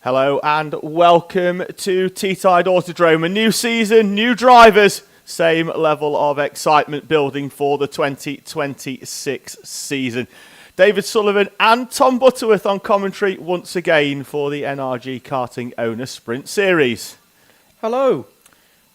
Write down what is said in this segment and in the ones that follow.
Hello and welcome to Teesside Autodrome. A new season, new drivers, same level of excitement building for the 2026 season. David Sullivan and Tom Butterworth on commentary once again for the NRG Karting Owner Sprint Series. Hello,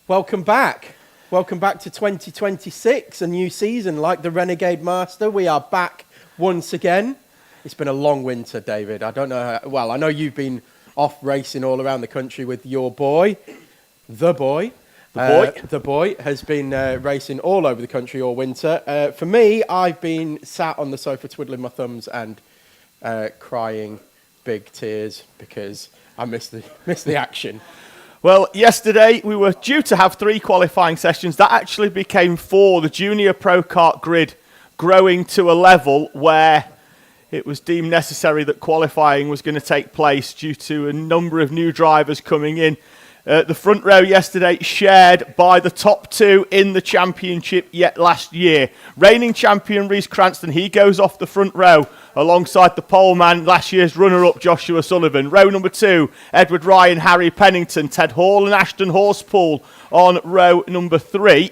welcome back. Welcome back to 2026, a new season. Like the Renegade Master, we are back once again. It's been a long winter, David. I don't know I know you've been off racing all around the country with your boy. The boy has been racing all over the country all winter. For me, I've been sat on the sofa twiddling my thumbs and crying big tears because I missed the action. Well, yesterday we were due to have 3 qualifying sessions. That actually became 4. The Junior Pro Kart grid growing to a level where it was deemed necessary that qualifying was going to take place due to a number of new drivers coming in. The front row yesterday shared by the top 2 in the championship yet last year. Reigning champion Rhys Cranston, he goes off the front row alongside the pole man, last year's runner-up Joshua Sullivan. Row number 2, Edward Ryan, Harry Pennington, Ted Hall and Ashton Horspool on row number 3.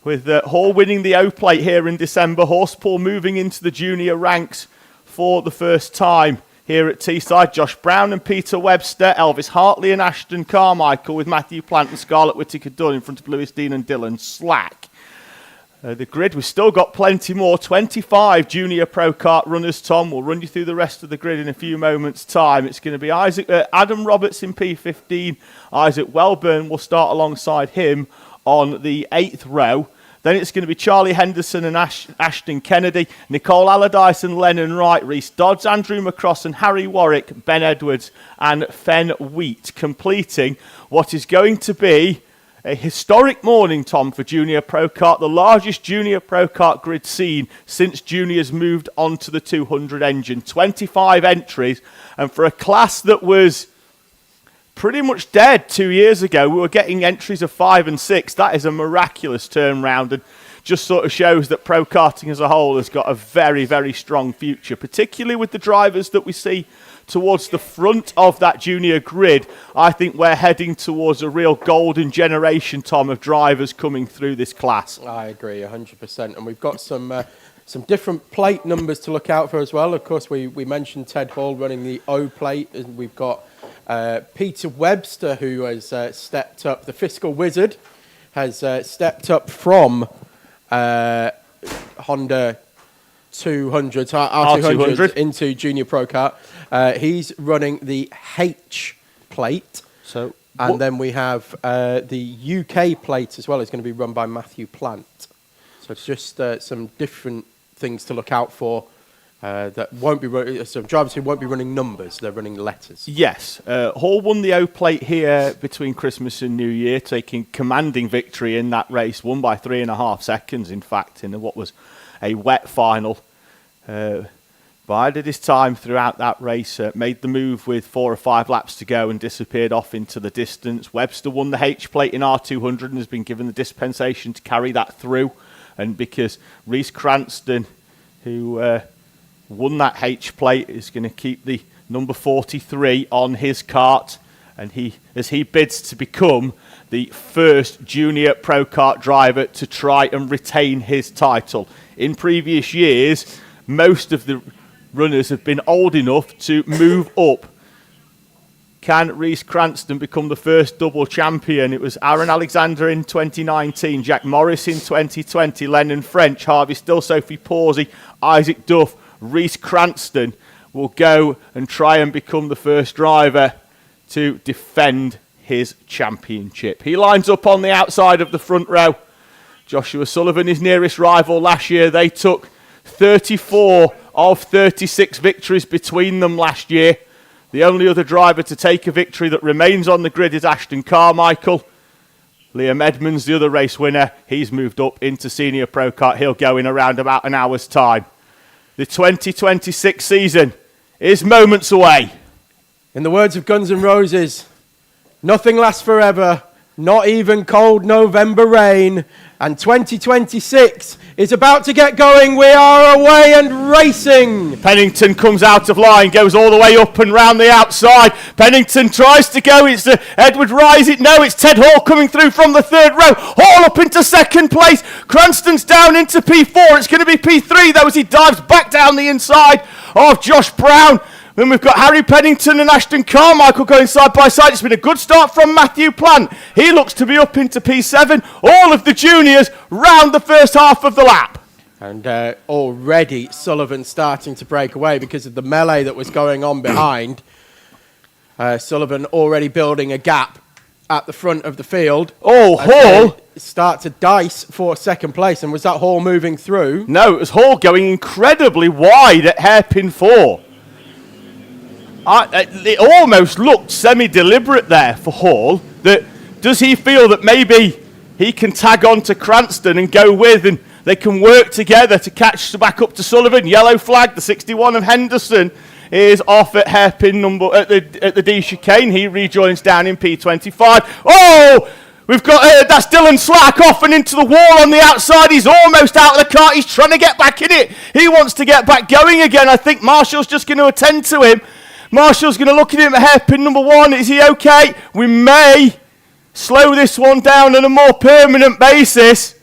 With Hall winning the O-Plate here in December, Horspool moving into the junior ranks for the first time here at Teesside. Josh Brown and Peter Webster, Elvis Hartley and Ashton Carmichael, with Matthew Plant and Scarlett Whittaker-Dunn in front of Lewis Dean and Dylan Slack. The grid, we've still got plenty more. 25 Junior Pro Kart runners, Tom. We'll run you through the rest of the grid in a few moments' time. It's going to be Adam Roberts in P15. Isaac Welburn will start alongside him on the 8th row. Then it's going to be Charlie Henderson and Ashton Kennedy, Nicole Allardyce and Lennon Wright, Rhys Dodds, Andrew McCross and Harry Warwick, Ben Edwards and Fen Wheat, completing what is going to be a historic morning, Tom, for Junior Pro Kart, the largest Junior Pro Kart grid seen since juniors moved onto the 200 engine. 25 entries, and for a class that was pretty much dead 2 years ago, we were getting entries of 5 and 6. That is a miraculous turnaround and just sort of shows that pro karting as a whole has got a very, very strong future, particularly with the drivers that we see towards the front of that junior grid. I think we're heading towards a real golden generation, Tom, of drivers coming through this class. I agree 100%, and we've got some different plate numbers to look out for as well. Of course, we mentioned Ted Hall running the O plate, and we've got Peter Webster, who has stepped up. The fiscal wizard has stepped up from Honda 200, R200 into Junior Pro Kart. He's running the H plate. Then we have the UK plate as well. It's going to be run by Matthew Plant. So it's just some different things to look out for. That won't be some drivers who won't be running numbers, they're running letters. Yes, Hall won the O-Plate here between Christmas and New Year, taking commanding victory in that race, won by 3.5 seconds, in fact, in what was a wet final. Bided his time throughout that race, made the move with 4 or 5 laps to go and disappeared off into the distance. Webster won the H-Plate in R200 and has been given the dispensation to carry that through. And because Rhys Cranston, who won that H-Plate, is going to keep the number 43 on his kart, and as he bids to become the first Junior Pro Kart driver to try and retain his title. In previous years, most of the runners have been old enough to move up. Can Rhys Cranston become the first double champion? It was Aaron Alexander in 2019, Jack Morris in 2020, Lennon French, Harvey Still, Sophie Pawsey, Isaac Duff. Rhys Cranston will go and try and become the first driver to defend his championship. He lines up on the outside of the front row. Joshua Sullivan, his nearest rival last year. They took 34 of 36 victories between them last year. The only other driver to take a victory that remains on the grid is Ashton Carmichael. Liam Edmonds, the other race winner, he's moved up into Senior Pro Kart. He'll go in around about an hour's time. The 2026 season is moments away. In the words of Guns N' Roses, nothing lasts forever, Not even cold November rain. And 2026 is about to get going. We are away and racing. Pennington comes out of line, goes all the way up and round the outside. Pennington tries to go. It's Edward Rise. No, it's Ted Hall coming through from the third row. Hall up into second place. Cranston's down into P4. It's going to be P3 though as he dives back down the inside of Josh Brown. Then we've got Harry Pennington and Ashton Carmichael going side by side. It's been a good start from Matthew Plant. He looks to be up into P7. All of the juniors round the first half of the lap. And already Sullivan starting to break away because of the melee that was going on behind. Sullivan already building a gap at the front of the field. Oh, Hall! Start to dice for second place. And was that Hall moving through? No, it was Hall going incredibly wide at hairpin 4. It almost looked semi-deliberate there for Hall. Does he feel that maybe he can tag on to Cranston and go with, and they can work together to catch back up to Sullivan? Yellow flag, the 61 of Henderson is off at hairpin number at the D chicane. He rejoins down in P25. Oh! We've got, that's Dylan Slack off and into the wall on the outside. He's almost out of the car. He's trying to get back in it. He wants to get back going again. I think Marshall's just going to attend to him. Marshall's going to look at him at hairpin number 1. Is he okay? We may slow this one down on a more permanent basis.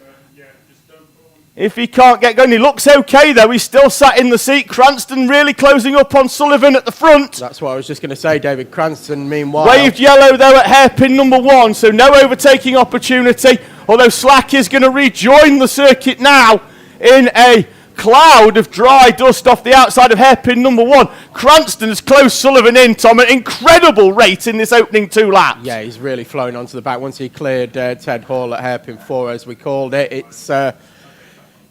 If he can't get going. He looks okay, though. He's still sat in the seat. Cranston really closing up on Sullivan at the front. That's what I was just going to say, David. Cranston, meanwhile. Waved yellow, though, at hairpin number 1, so no overtaking opportunity. Although Slack is going to rejoin the circuit now in a cloud of dry dust off the outside of hairpin number 1. Cranston has closed Sullivan in, Tom, at an incredible rate in this opening 2 laps. Yeah, he's really flown onto the back. Once he cleared Ted Hall at hairpin 4, as we called it, it's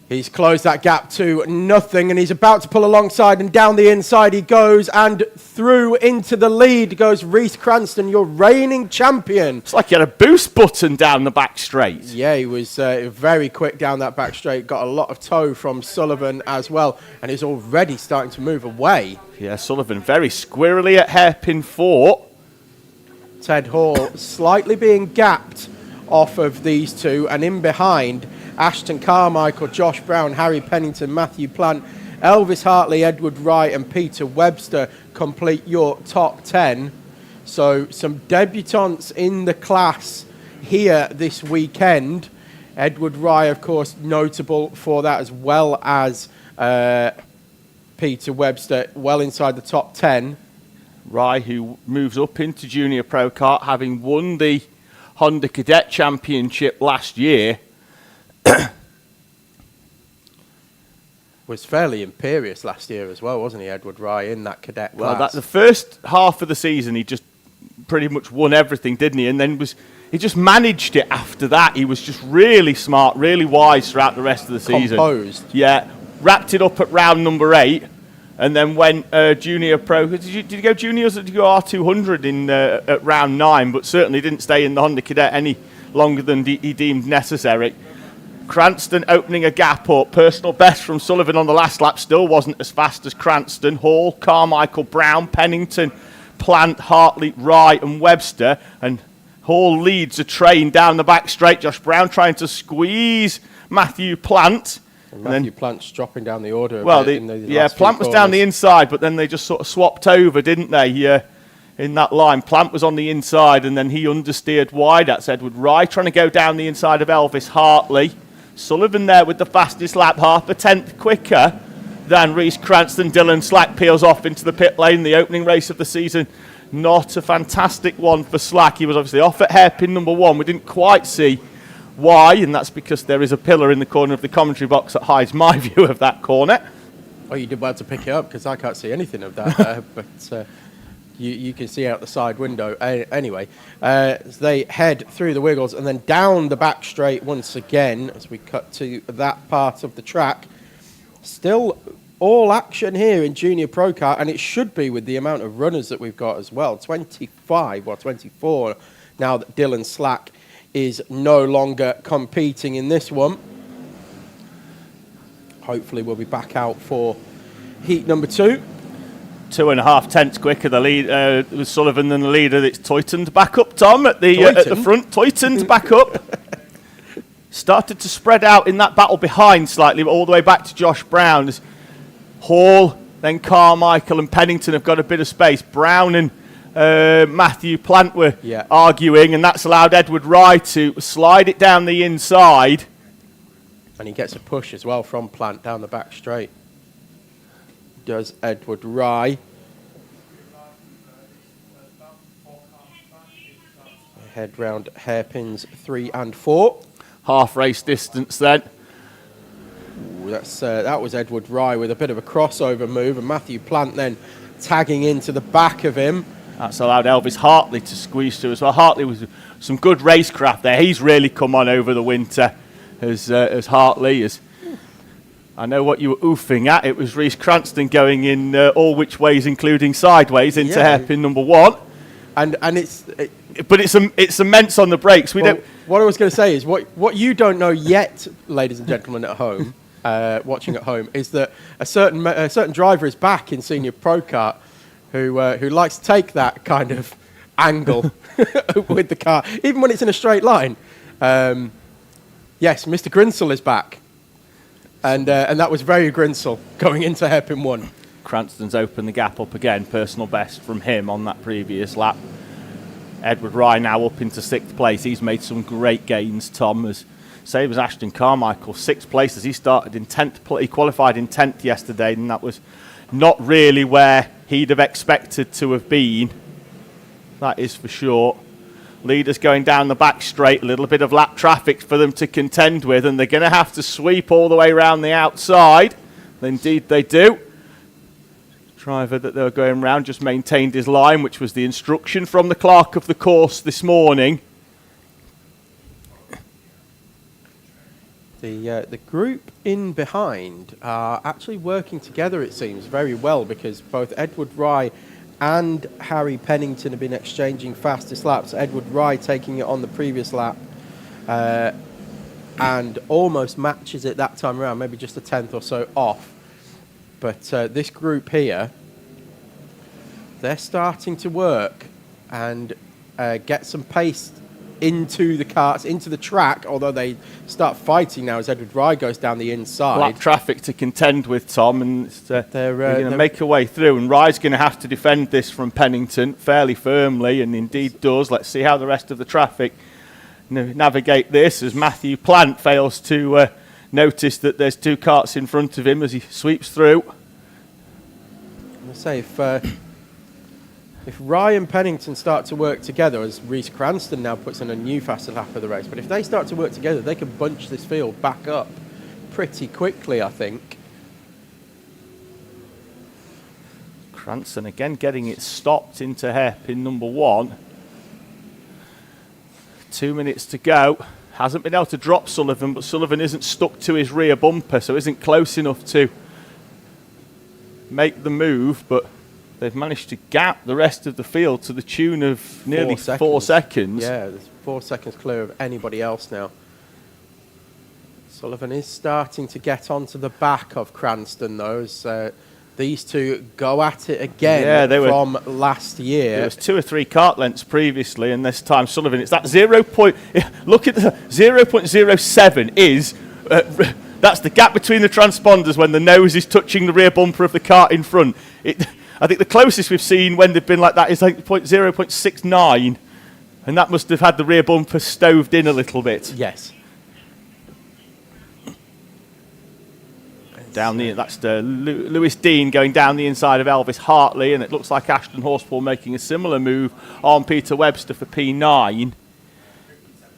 he's closed that gap to nothing, and he's about to pull alongside, and down the inside he goes, and through into the lead goes Reece Cranston, your reigning champion. It's like he had a boost button down the back straight. Yeah, he was very quick down that back straight, got a lot of toe from Sullivan as well, and he's already starting to move away. Yeah, Sullivan very squirrely at hairpin 4. Ted Hall slightly being gapped off of these two, and in behind Ashton Carmichael, Josh Brown, Harry Pennington, Matthew Plant, Elvis Hartley, Edward Wright and Peter Webster complete your top 10. So some debutants in the class here this weekend. Edward Wright, of course, notable for that, as well as Peter Webster, well inside the top 10. Rye, who moves up into Junior Pro Kart, having won the Honda Cadet Championship last year. Was fairly imperious last year as well, wasn't he, Edward Wright, in that cadet class? Well, the first half of the season, he just pretty much won everything, didn't he? And then he just managed it after that. He was just really smart, really wise throughout the rest of the season. Composed. Yeah, wrapped it up at round number 8, and then went Junior Pro. Did you go juniors or did you go R200 in at round 9? But certainly didn't stay in the Honda Cadet any longer than he deemed necessary. Cranston opening a gap up. Personal best from Sullivan on the last lap. Still wasn't as fast as Cranston. Hall, Carmichael, Brown, Pennington, Plant, Hartley, Wright and Webster. And Hall leads a train down the back straight. Josh Brown trying to squeeze Matthew Plant. And Matthew Plant's dropping down the order. Well, Plant was down the inside, but then they just sort of swapped over, didn't they? In that line, Plant was on the inside, and then he understeered wide. That's Edward Wright trying to go down the inside of Elvis Hartley. Sullivan there with the fastest lap, half a tenth quicker than Reece Cranston. Dylan Slack peels off into the pit lane. The opening race of the season, not a fantastic one for Slack. He was obviously off at hairpin number 1. We didn't quite see why, and that's because there is a pillar in the corner of the commentary box that hides my view of that corner. Oh, you did well to pick it up, because I can't see anything of that, but you can see out the side window. Anyway, as they head through the wiggles and then down the back straight once again, as we cut to that part of the track. Still all action here in Junior Pro Kart, and it should be with the amount of runners that we've got as well. 24 now that Dylan Slack is no longer competing in this one. Hopefully we'll be back out for heat number 2. 2.5 tenths quicker. The lead was Sullivan than the leader. It's tightened back up, Tom, at the front. Tightened back up. Started to spread out in that battle behind slightly, but all the way back to Josh Brown. As Hall, then Carmichael and Pennington have got a bit of space. Brown and Matthew Plant were arguing, and that's allowed Edward Rye to slide it down the inside. And he gets a push as well from Plant down the back straight. Does Edward Rye. Head round hairpins 3 and 4. Half race distance then. Ooh, that was Edward Rye with a bit of a crossover move, and Matthew Plant then tagging into the back of him. That's allowed Elvis Hartley to squeeze through as well. Hartley was some good racecraft there. He's really come on over the winter as Hartley is. I know what you were oofing at. It was Reece Cranston going in all which ways, including sideways, into hairpin number 1. And but it's immense on the brakes. What I was going to say is what you don't know yet, ladies and gentlemen at home, watching at home, is that a certain driver is back in senior Pro Kart who likes to take that kind of angle with the car, even when it's in a straight line. Yes, Mr. Grinsell is back. And that was very Grinsell going into hairpin 1. Cranston's opened the gap up again. Personal best from him on that previous lap. Edward Rye now up into 6th place. He's made some great gains, Tom. Same as Ashton Carmichael, 6th place as he started in 10th. He qualified in 10th yesterday, and that was not really where he'd have expected to have been. That is for sure. Leaders going down the back straight, a little bit of lap traffic for them to contend with, and they're going to have to sweep all the way around the outside. Indeed they do. Driver that they were going round just maintained his line, which was the instruction from the clerk of the course this morning. The group in behind are actually working together, it seems, very well, because both Edward Rye and Harry Pennington have been exchanging fastest laps. Edward Rye taking it on the previous lap and almost matches it that time around, maybe just a tenth or so off. But this group here, they're starting to work and get some pace into the karts, into the track, although they start fighting now as Edward Rye goes down the inside. Lap traffic to contend with, Tom, and they're going to make a way through. And Rye's going to have to defend this from Pennington fairly firmly, and indeed does. Let's see how the rest of the traffic navigate this as Matthew Plant fails to notice that there's 2 karts in front of him as he sweeps through. I'll say if Rye and Pennington start to work together, as Reece Cranston now puts in a new faster lap of the race, but if they start to work together, they can bunch this field back up pretty quickly, I think. Cranston again getting it stopped into hairpin number 1. 2 minutes to go. Hasn't been able to drop Sullivan, but Sullivan isn't stuck to his rear bumper, so isn't close enough to make the move, but they've managed to gap the rest of the field to the tune of nearly 4 seconds. Yeah, there's 4 seconds clear of anybody else now. Sullivan is starting to get onto the back of Cranston, though, as these two go at it again from last year. There was 2 or 3 kart lengths previously, and this time Sullivan, it's that look at the 0.07 is... that's the gap between the transponders when the nose is touching the rear bumper of the kart in front. I think the closest we've seen when they've been like that is like 0.69, and that must have had the rear bumper stoved in a little bit. Yes. That's Lewis Dean going down the inside of Elvis Hartley, and it looks like Ashton Horspool making a similar move on Peter Webster for P9.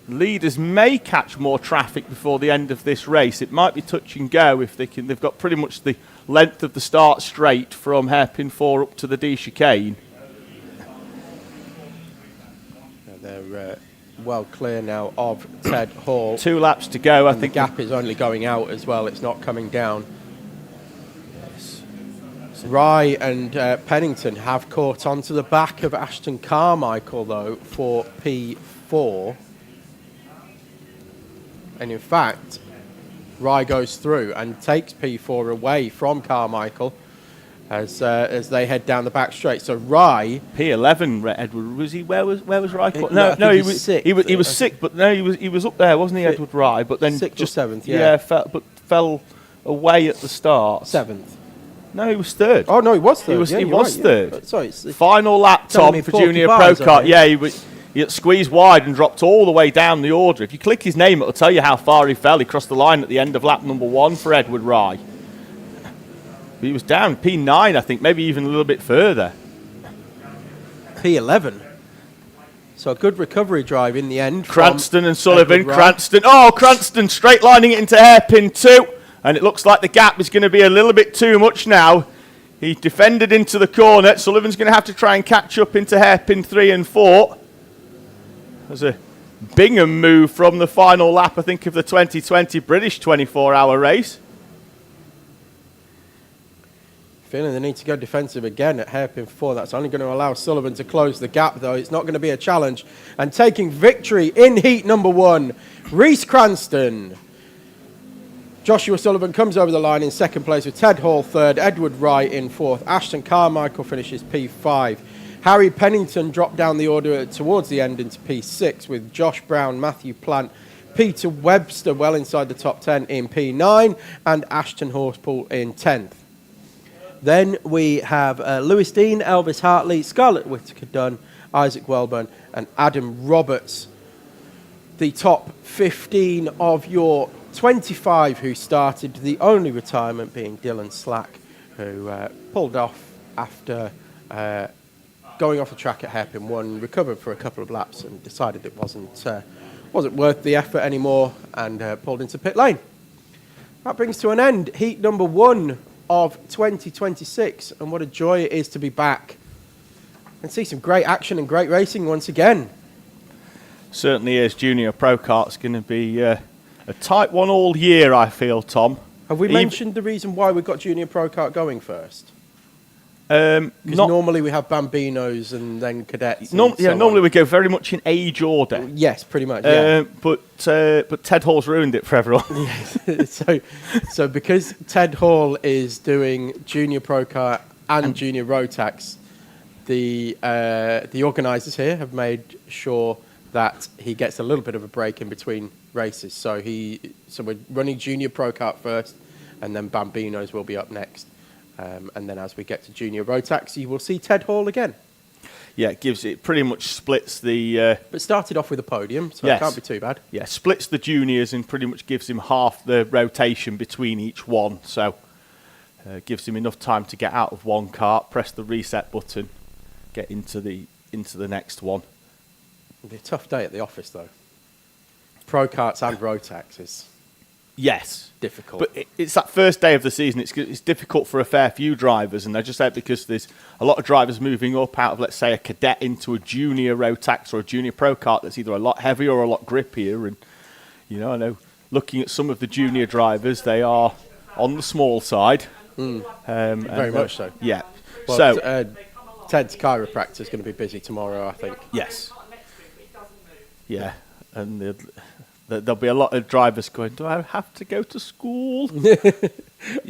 Leaders may catch more traffic before the end of this race. It might be touch and go if they can. They've got pretty much the length of the start straight from hairpin 4 up to the D chicane. They're well clear now of Ted Hall. 2 laps to go. I think the gap is only going out as well. It's not coming down. Yes. Rye and Pennington have caught onto the back of Ashton Carmichael, though, for P4. And in fact, Rye goes through and takes P4 away from Carmichael. as they head down the back straight. So Rye, P11, Edward, was he? Where was Rye? I think He he's was sixth. He was sixth, but no, he was up there, wasn't he, Edward Rye? But then Sixth or just seventh, yeah. fell away at the start. seventh. No, he was third. Oh no, he was third. He was third. Yeah. Sorry, it's Final lap, telling Tom, me for 40 Junior bars, Pro Kart. I think. Yeah, he got squeezed wide and dropped all the way down the order. If you click his name, it'll tell you how far he fell. He crossed the line at the end of lap number 1 for Edward Rye. He was down P9, I think, maybe even a little bit further. P11. So a good recovery drive in the end. Cranston and Sullivan. Edward Rye. Cranston straight lining it into hairpin 2. And it looks like the gap is going to be a little bit too much now. He defended into the corner. Sullivan's going to have to try and catch up into hairpin 3 and 4. There's a Bingham move from the final lap, I think, of the 2020 British 24-hour race. Feeling the need to go defensive again at hairpin 4. That's only going to allow Sullivan to close the gap, though. It's not going to be a challenge. And taking victory in heat number 1, Reese Cranston. Joshua Sullivan comes over the line in second place with Ted Hall third, Edward Rye in fourth, Ashton Carmichael finishes P5. Harry Pennington dropped down the order towards the end into P6 with Josh Brown, Matthew Plant, Peter Webster well inside the top 10 in P9 and Ashton Horspool in 10th. Then we have Lewis Dean, Elvis Hartley, Scarlett Whittaker-Dunn, Isaac Welburn and Adam Roberts. The top 15 of your 25 who started, the only retirement being Dylan Slack, who pulled off after going off the track at hairpin 1, recovered for a couple of laps and decided it wasn't worth the effort anymore and pulled into pit lane. That brings to an end heat number 1 of 2026, and what a joy it is to be back and see some great action and great racing once again. Certainly is. Junior Pro Kart's going to be a tight one all year, I feel, Tom. Have we mentioned the reason why we've got Junior Pro Kart going first? Because normally we have Bambinos and then Cadets. Normally we go very much in age order. Yes, pretty much. Yeah. But Ted Hall's ruined it for everyone. Yes. So because Ted Hall is doing Junior Pro Kart and Junior Rotax, the organisers here have made sure that he gets a little bit of a break in between races. So we're running Junior Pro Kart first, and then Bambinos will be up next. And then as we get to Junior Rotax, you will see Ted Hall again. Yeah, it pretty much splits the... But started off with a podium, so yes. It can't be too bad. Yeah, splits the juniors and pretty much gives him half the rotation between each one. So gives him enough time to get out of one kart, press the reset button, get into the next one. It'll be a tough day at the office, though. Pro karts and Rotaxes. Yes. Difficult. But it's that first day of the season. It's difficult for a fair few drivers, and I just say it because there's a lot of drivers moving up out of, let's say, a Cadet into a Junior Rotax or a Junior Pro Kart that's either a lot heavier or a lot grippier. And, I know looking at some of the junior drivers, they are on the small side. Very much so. Yeah. Well, so Ted's chiropractor is going to be busy tomorrow, I think. Yes. Yeah. And there'll be a lot of drivers going, do I have to go to school? Yeah.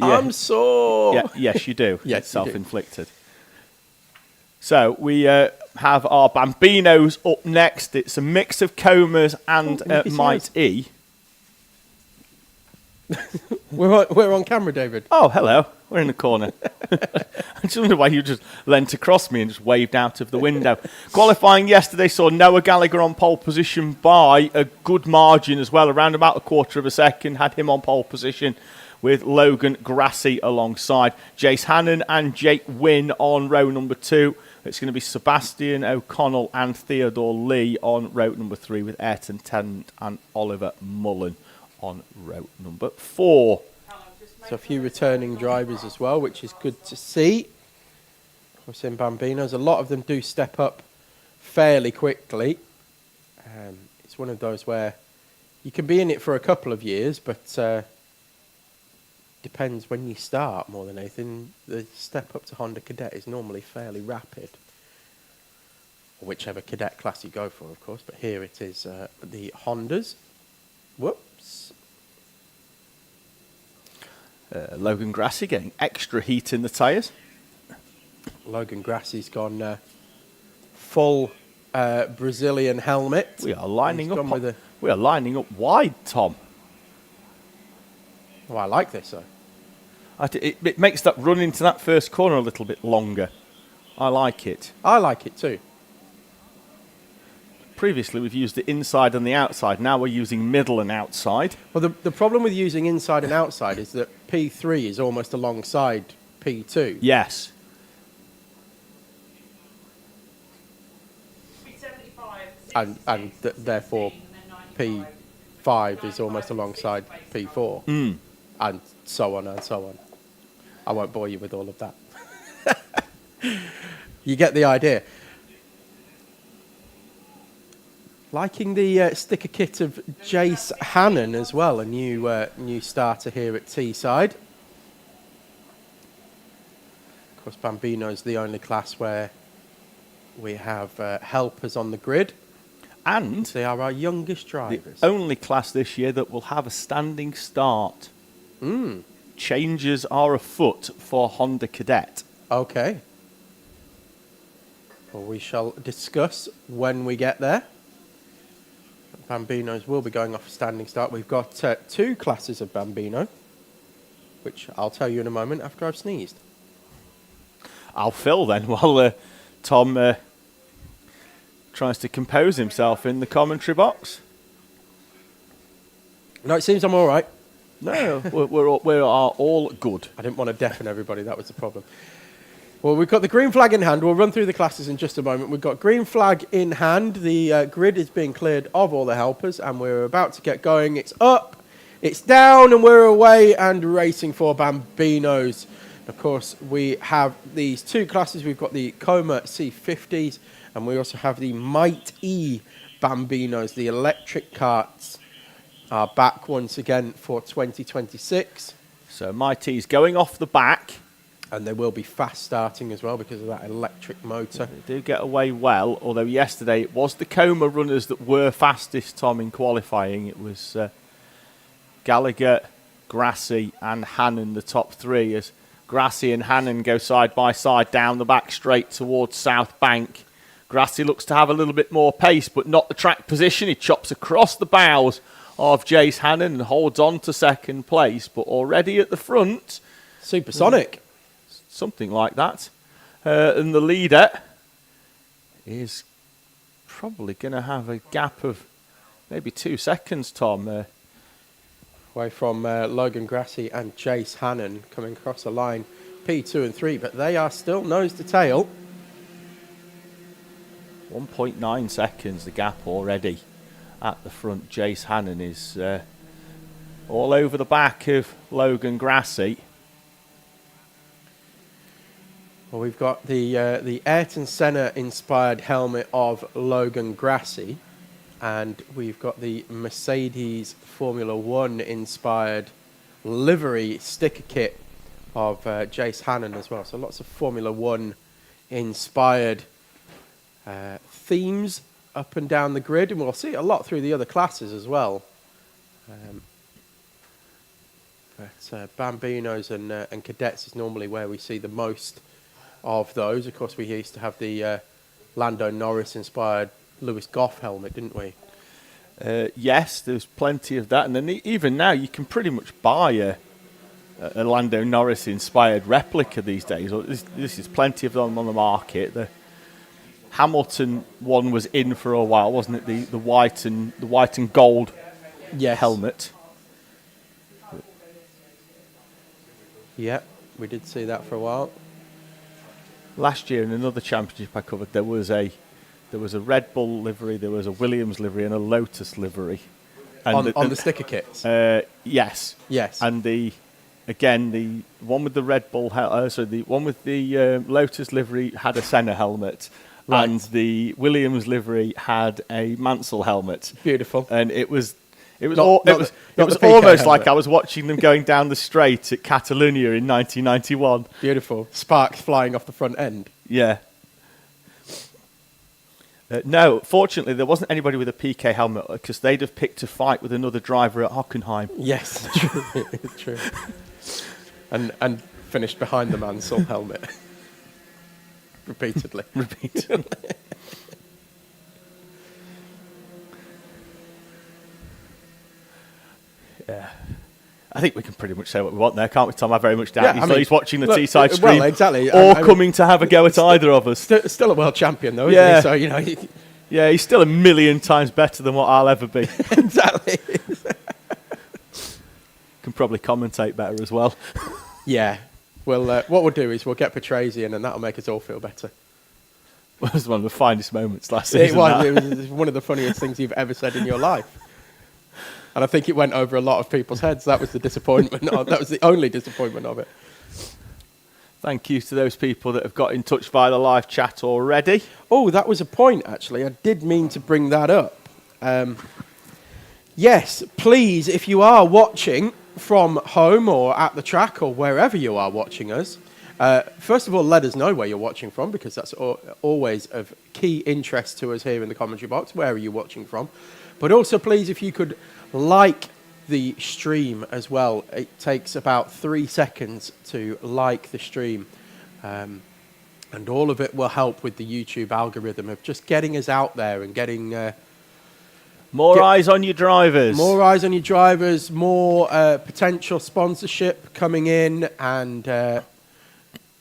I'm sore. Yeah, yes, you do. Yes, it's self-inflicted. So we have our Bambinos up next. It's a mix of Comas and Might E. We're on camera, David. Oh, hello. We're in the corner. I just wonder why you just leant across me and just waved out of the window. Qualifying yesterday saw Noah Gallagher on pole position by a good margin as well, around about a quarter of a second. Had him on pole position with Logan Grassi alongside. Jace Hannon and Jake Wynn on row number 2. It's going to be Sebastian O'Connell and Theodore Lee on row number 3 with Ayrton Tennant and Oliver Mullen on row number 4. So a few returning drivers as well, which is good to see. We're seeing Bambinos. A lot of them do step up fairly quickly. It's one of those where you can be in it for a couple of years, but depends when you start more than anything. The step up to Honda Cadet is normally fairly rapid. Or whichever Cadet class you go for, of course. But here it is the Hondas. Whoops. Logan Grassi getting extra heat in the tyres. Logan Grassi's gone full Brazilian helmet. We are lining He's up. gone with We are lining up wide, Tom. Oh, I like this, though. It makes that run into that first corner a little bit longer. I like it. I like it too. Previously, we've used the inside and the outside. Now we're using middle and outside. Well, the problem with using inside and outside is that P3 is almost alongside P2. Yes. And therefore, P5 is almost alongside P4. Mm. And so on and so on. I won't bore you with all of that. You get the idea. Liking the sticker kit of Jace Hannon as well, a new starter here at Teesside. Of course, Bambino's the only class where we have helpers on the grid. And They are our youngest drivers. the only class this year that will have a standing start. Changes are afoot for Honda Cadet. Okay. Well, we shall discuss when we get there. Bambinos will be going off a standing start. We've got two classes of Bambino, which I'll tell you in a moment after I've sneezed. I'll fill then while Tom tries to compose himself in the commentary box. No, it seems I'm all right. No, we are all good. I didn't want to deafen everybody. That was the problem. Well, we've got the green flag in hand. We'll run through the classes in just a moment. We've got green flag in hand. The grid is being cleared of all the helpers, and we're about to get going. It's up, it's down, and we're away and racing for Bambinos. Of course, we have these two classes. We've got the Coma C50s, and we also have the Might E Bambinos. The electric carts are back once again for 2026. So Mighty's going off the back. And they will be fast starting as well because of that electric motor. They do get away well, although yesterday it was the Coma runners that were fastest, Tom, in qualifying. It was Gallagher, Grassi and Hannon, the top three, as Grassi and Hannon go side by side down the back straight towards South Bank. Grassi looks to have a little bit more pace, but not the track position. He chops across the bows of Jace Hannon and holds on to second place, but already at the front... Supersonic. Something like that. And the leader is probably going to have a gap of maybe 2 seconds, Tom. Away from Logan Grassi and Jace Hannon coming across the line, P2 and 3, but they are still nose to tail. 1.9 seconds, the gap already at the front. Jace Hannon is all over the back of Logan Grassi. Well, we've got the Ayrton Senna inspired helmet of Logan Grassi, and we've got the Mercedes Formula One inspired livery sticker kit of Jace Hannon as well. So lots of Formula One inspired themes up and down the grid, and we'll see a lot through the other classes as well. But Bambinos and Cadets is normally where we see the most of those. Of course, we used to have the Lando Norris-inspired Lewis Goff helmet, didn't we? Yes, there's plenty of that. And then even now, you can pretty much buy a Lando Norris-inspired replica these days. This is plenty of them on the market. The Hamilton one was in for a while, wasn't it? The white and gold helmet. Yeah, we did see that for a while. Last year in another championship I covered, there was a Red Bull livery, there was a Williams livery, and a Lotus livery. And on the sticker kits. Yes. Yes. And the one with the Red Bull, the one with the Lotus livery had a Senna helmet, right. And the Williams livery had a Mansell helmet. Beautiful. And it was almost like I was watching them going down the straight at Catalunya in 1991. Beautiful. Sparks flying off the front end. Yeah. No, fortunately, there wasn't anybody with a PK helmet because they'd have picked a fight with another driver at Hockenheim. Yes, true. And finished behind the Mansell helmet. repeatedly. Repeatedly. Yeah. I think we can pretty much say what we want there, can't we, Tom? I very much doubt he's watching the Teesside stream exactly. or coming to have a go at either of us. Still a world champion, though, isn't he? So, you know... Yeah, he's still a million times better than what I'll ever be. Exactly. Can probably commentate better as well. Yeah. Well, what we'll do is we'll get Patrese in, and that'll make us all feel better. It was one of the finest moments last season. It was one of the funniest things you've ever said in your life. And I think it went over a lot of people's heads. That was the disappointment. That was the only disappointment of it. Thank you to those people that have got in touch via the live chat already. Oh, that was a point, actually. I did mean to bring that up. Yes, please, if you are watching from home or at the track or wherever you are watching us, first of all, let us know where you're watching from, because that's always of key interest to us here in the commentary box. Where are you watching from? But also, please, if you could like the stream as well. It takes about 3 seconds to like the stream. And all of it will help with the YouTube algorithm of just getting us out there and getting... more eyes on your drivers. More eyes on your drivers, more potential sponsorship coming in, and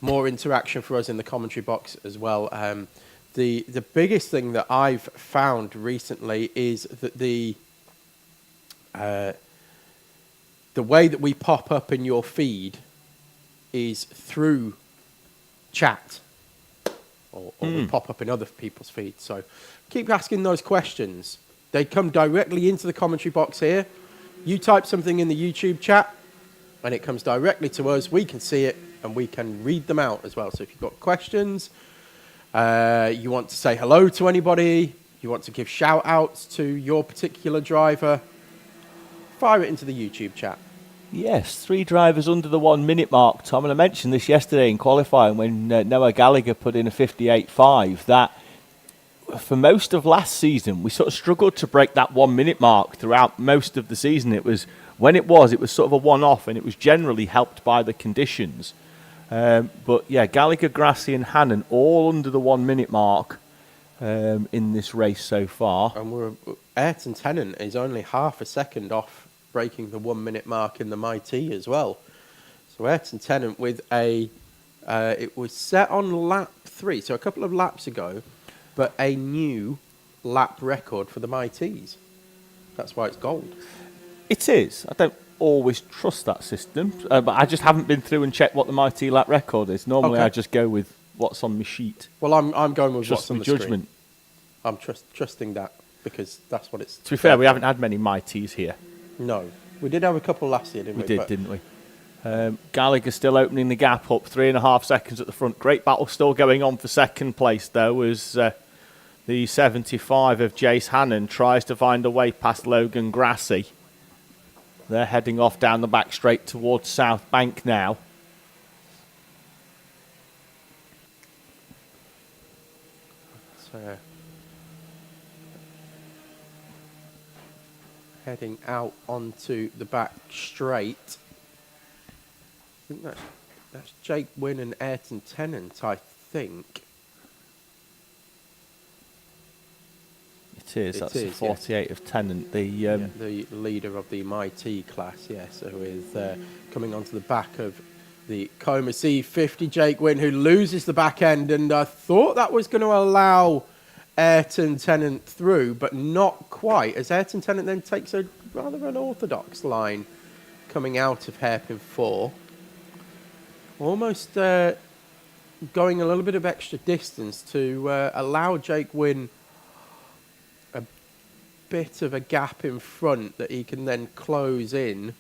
more interaction for us in the commentary box as well. The biggest thing that I've found recently is that the way that we pop up in your feed is through chat, or we pop up in other people's feeds. So keep asking those questions. They come directly into the commentary box here. You type something in the YouTube chat, and it comes directly to us. We can see it, and we can read them out as well. So if you've got questions, you want to say hello to anybody, you want to give shout-outs to your particular driver, fire it into the YouTube chat. Yes, 3 drivers under the 1 minute mark, Tom. And I mentioned this yesterday in qualifying when Noah Gallagher put in a 58.5, that for most of last season, we sort of struggled to break that 1 minute mark throughout most of the season. It was sort of a one-off, and it was generally helped by the conditions. But yeah, Gallagher, Grassi and Hannon all under the 1 minute mark in this race so far. And Ayrton Tennant is only half a second off breaking the 1 minute mark in the MIT as well. So Ayrton Tennant with it was set on lap 3, so a couple of laps ago, but a new lap record for the MITs. That's why it's gold. It is. I don't always trust that system, but I just haven't been through and checked what the MIT lap record is. Normally I just go with what's on my sheet. Well, I'm going with what's on the judgment. Screen. I'm trusting that, because that's what it's... To be fair, we haven't had many MITs here. No. We did have a couple last year, didn't we? We did, didn't we? Gallagher still opening the gap up, 3.5 seconds at the front. Great battle still going on for second place, though, as the 75 of Jace Hannon tries to find a way past Logan Grassi. They're heading off down the back straight towards South Bank now. So, heading out onto the back straight. I think that's Jake Wynn and Ayrton Tennant, I think. It is. That's the 48 of Tennant, the leader of the MIT class, yes, who is coming onto the back of the Coma C50. Jake Wynn, who loses the back end, and I thought that was going to allow Ayrton Tennant through, but not quite, as Ayrton Tennant then takes a rather unorthodox line coming out of hairpin 4. Almost going a little bit of extra distance to allow Jake Wynn a bit of a gap in front that he can then close in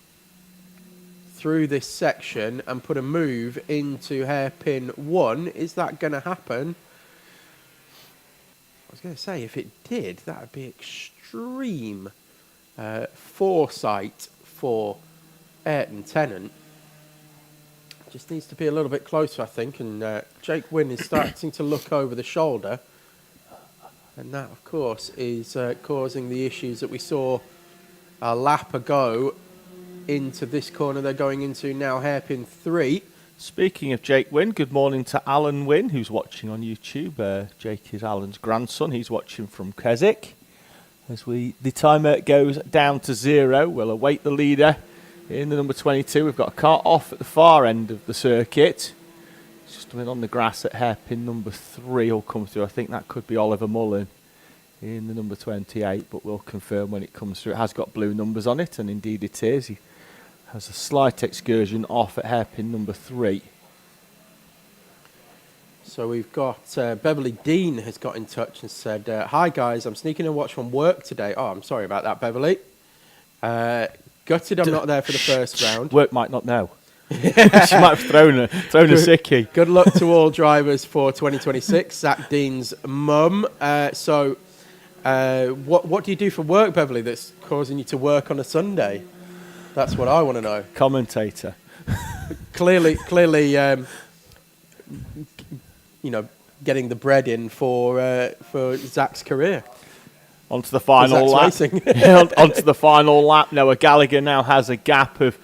through this section and put a move into hairpin 1. Is that going to happen? I was going to say, if it did, that would be extreme foresight for Ayrton Tennant. Just needs to be a little bit closer, I think, and Jake Wynn is starting to look over the shoulder, and that, of course, is causing the issues that we saw a lap ago into this corner they're going into now, hairpin 3. Speaking of Jake Wynn, good morning to Alan Wynn, who's watching on YouTube. Jake is Alan's grandson. He's watching from Keswick. As the timer goes down to 0, we'll await the leader in the number 22. We've got a car off at the far end of the circuit. It's just coming on the grass at hairpin number 3. He'll come through. I think that could be Oliver Mullen in the number 28, but we'll confirm when it comes through. It has got blue numbers on it, and indeed it is. He has a slight excursion off at hairpin number 3. So we've got Beverly Dean has got in touch and said, hi guys, I'm sneaking a watch from work today. Oh, I'm sorry about that, Beverly. Gutted I'm not there for the first round. Work might not know. She might have thrown a sickie. Good luck to all drivers for 2026. Zach Dean's mum. So what do you do for work, Beverly, that's causing you to work on a Sunday? That's what I want to know. Commentator. Clearly, getting the bread in for Zach's career. Onto the final lap. Onto the final lap. Noah Gallagher now has a gap of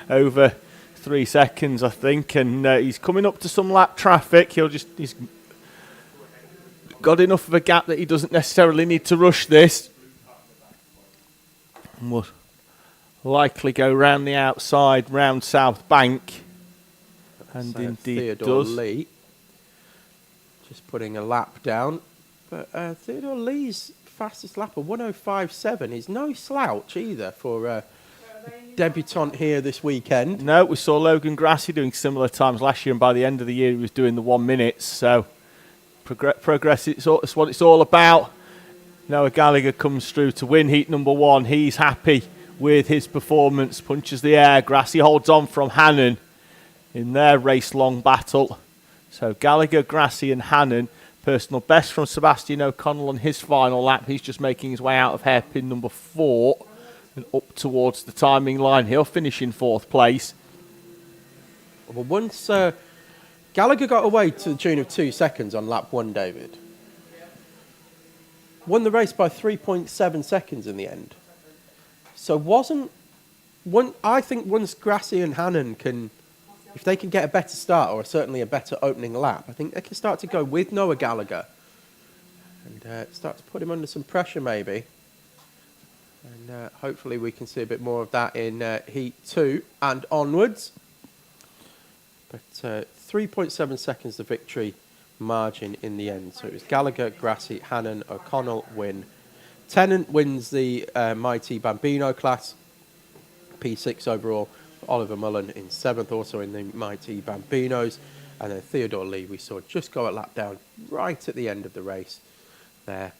over 3 seconds, I think, and he's coming up to some lap traffic. He's got enough of a gap that he doesn't necessarily need to rush this. And will likely go round the outside, round South Bank, and indeed Theodore does. Lee. Just putting a lap down, but Theodore Lee's fastest lap of 1:05.7 is no slouch either for a debutant here this weekend. No, we saw Logan Grassi doing similar times last year, and by the end of the year he was doing the 1 minutes. So progress, it's what it's all about. Noah Gallagher comes through to win heat number 1. He's happy with his performance, punches the air. Grassi holds on from Hannon in their race-long battle. So Gallagher, Grassi and Hannon, personal best from Sebastian O'Connell on his final lap. He's just making his way out of hairpin number 4 and up towards the timing line. He'll finish in 4th place. Well, once Gallagher got away to the tune of 2 seconds on lap 1, David. Won the race by 3.7 seconds in the end. So I think once Grassi and Hannon can, if they can get a better start or certainly a better opening lap, I think they can start to go with Noah Gallagher and start to put him under some pressure maybe. And hopefully we can see a bit more of that in Heat 2 and onwards. But 3.7 seconds the victory margin in the end. So it was Gallagher, Grassi, Hannon, O'Connell win. Tennant wins the Mighty Bambino class, P6 overall. Oliver Mullen in 7th, also in the Mighty Bambinos. And then Theodore Lee we saw just go a lap down right at the end of the race there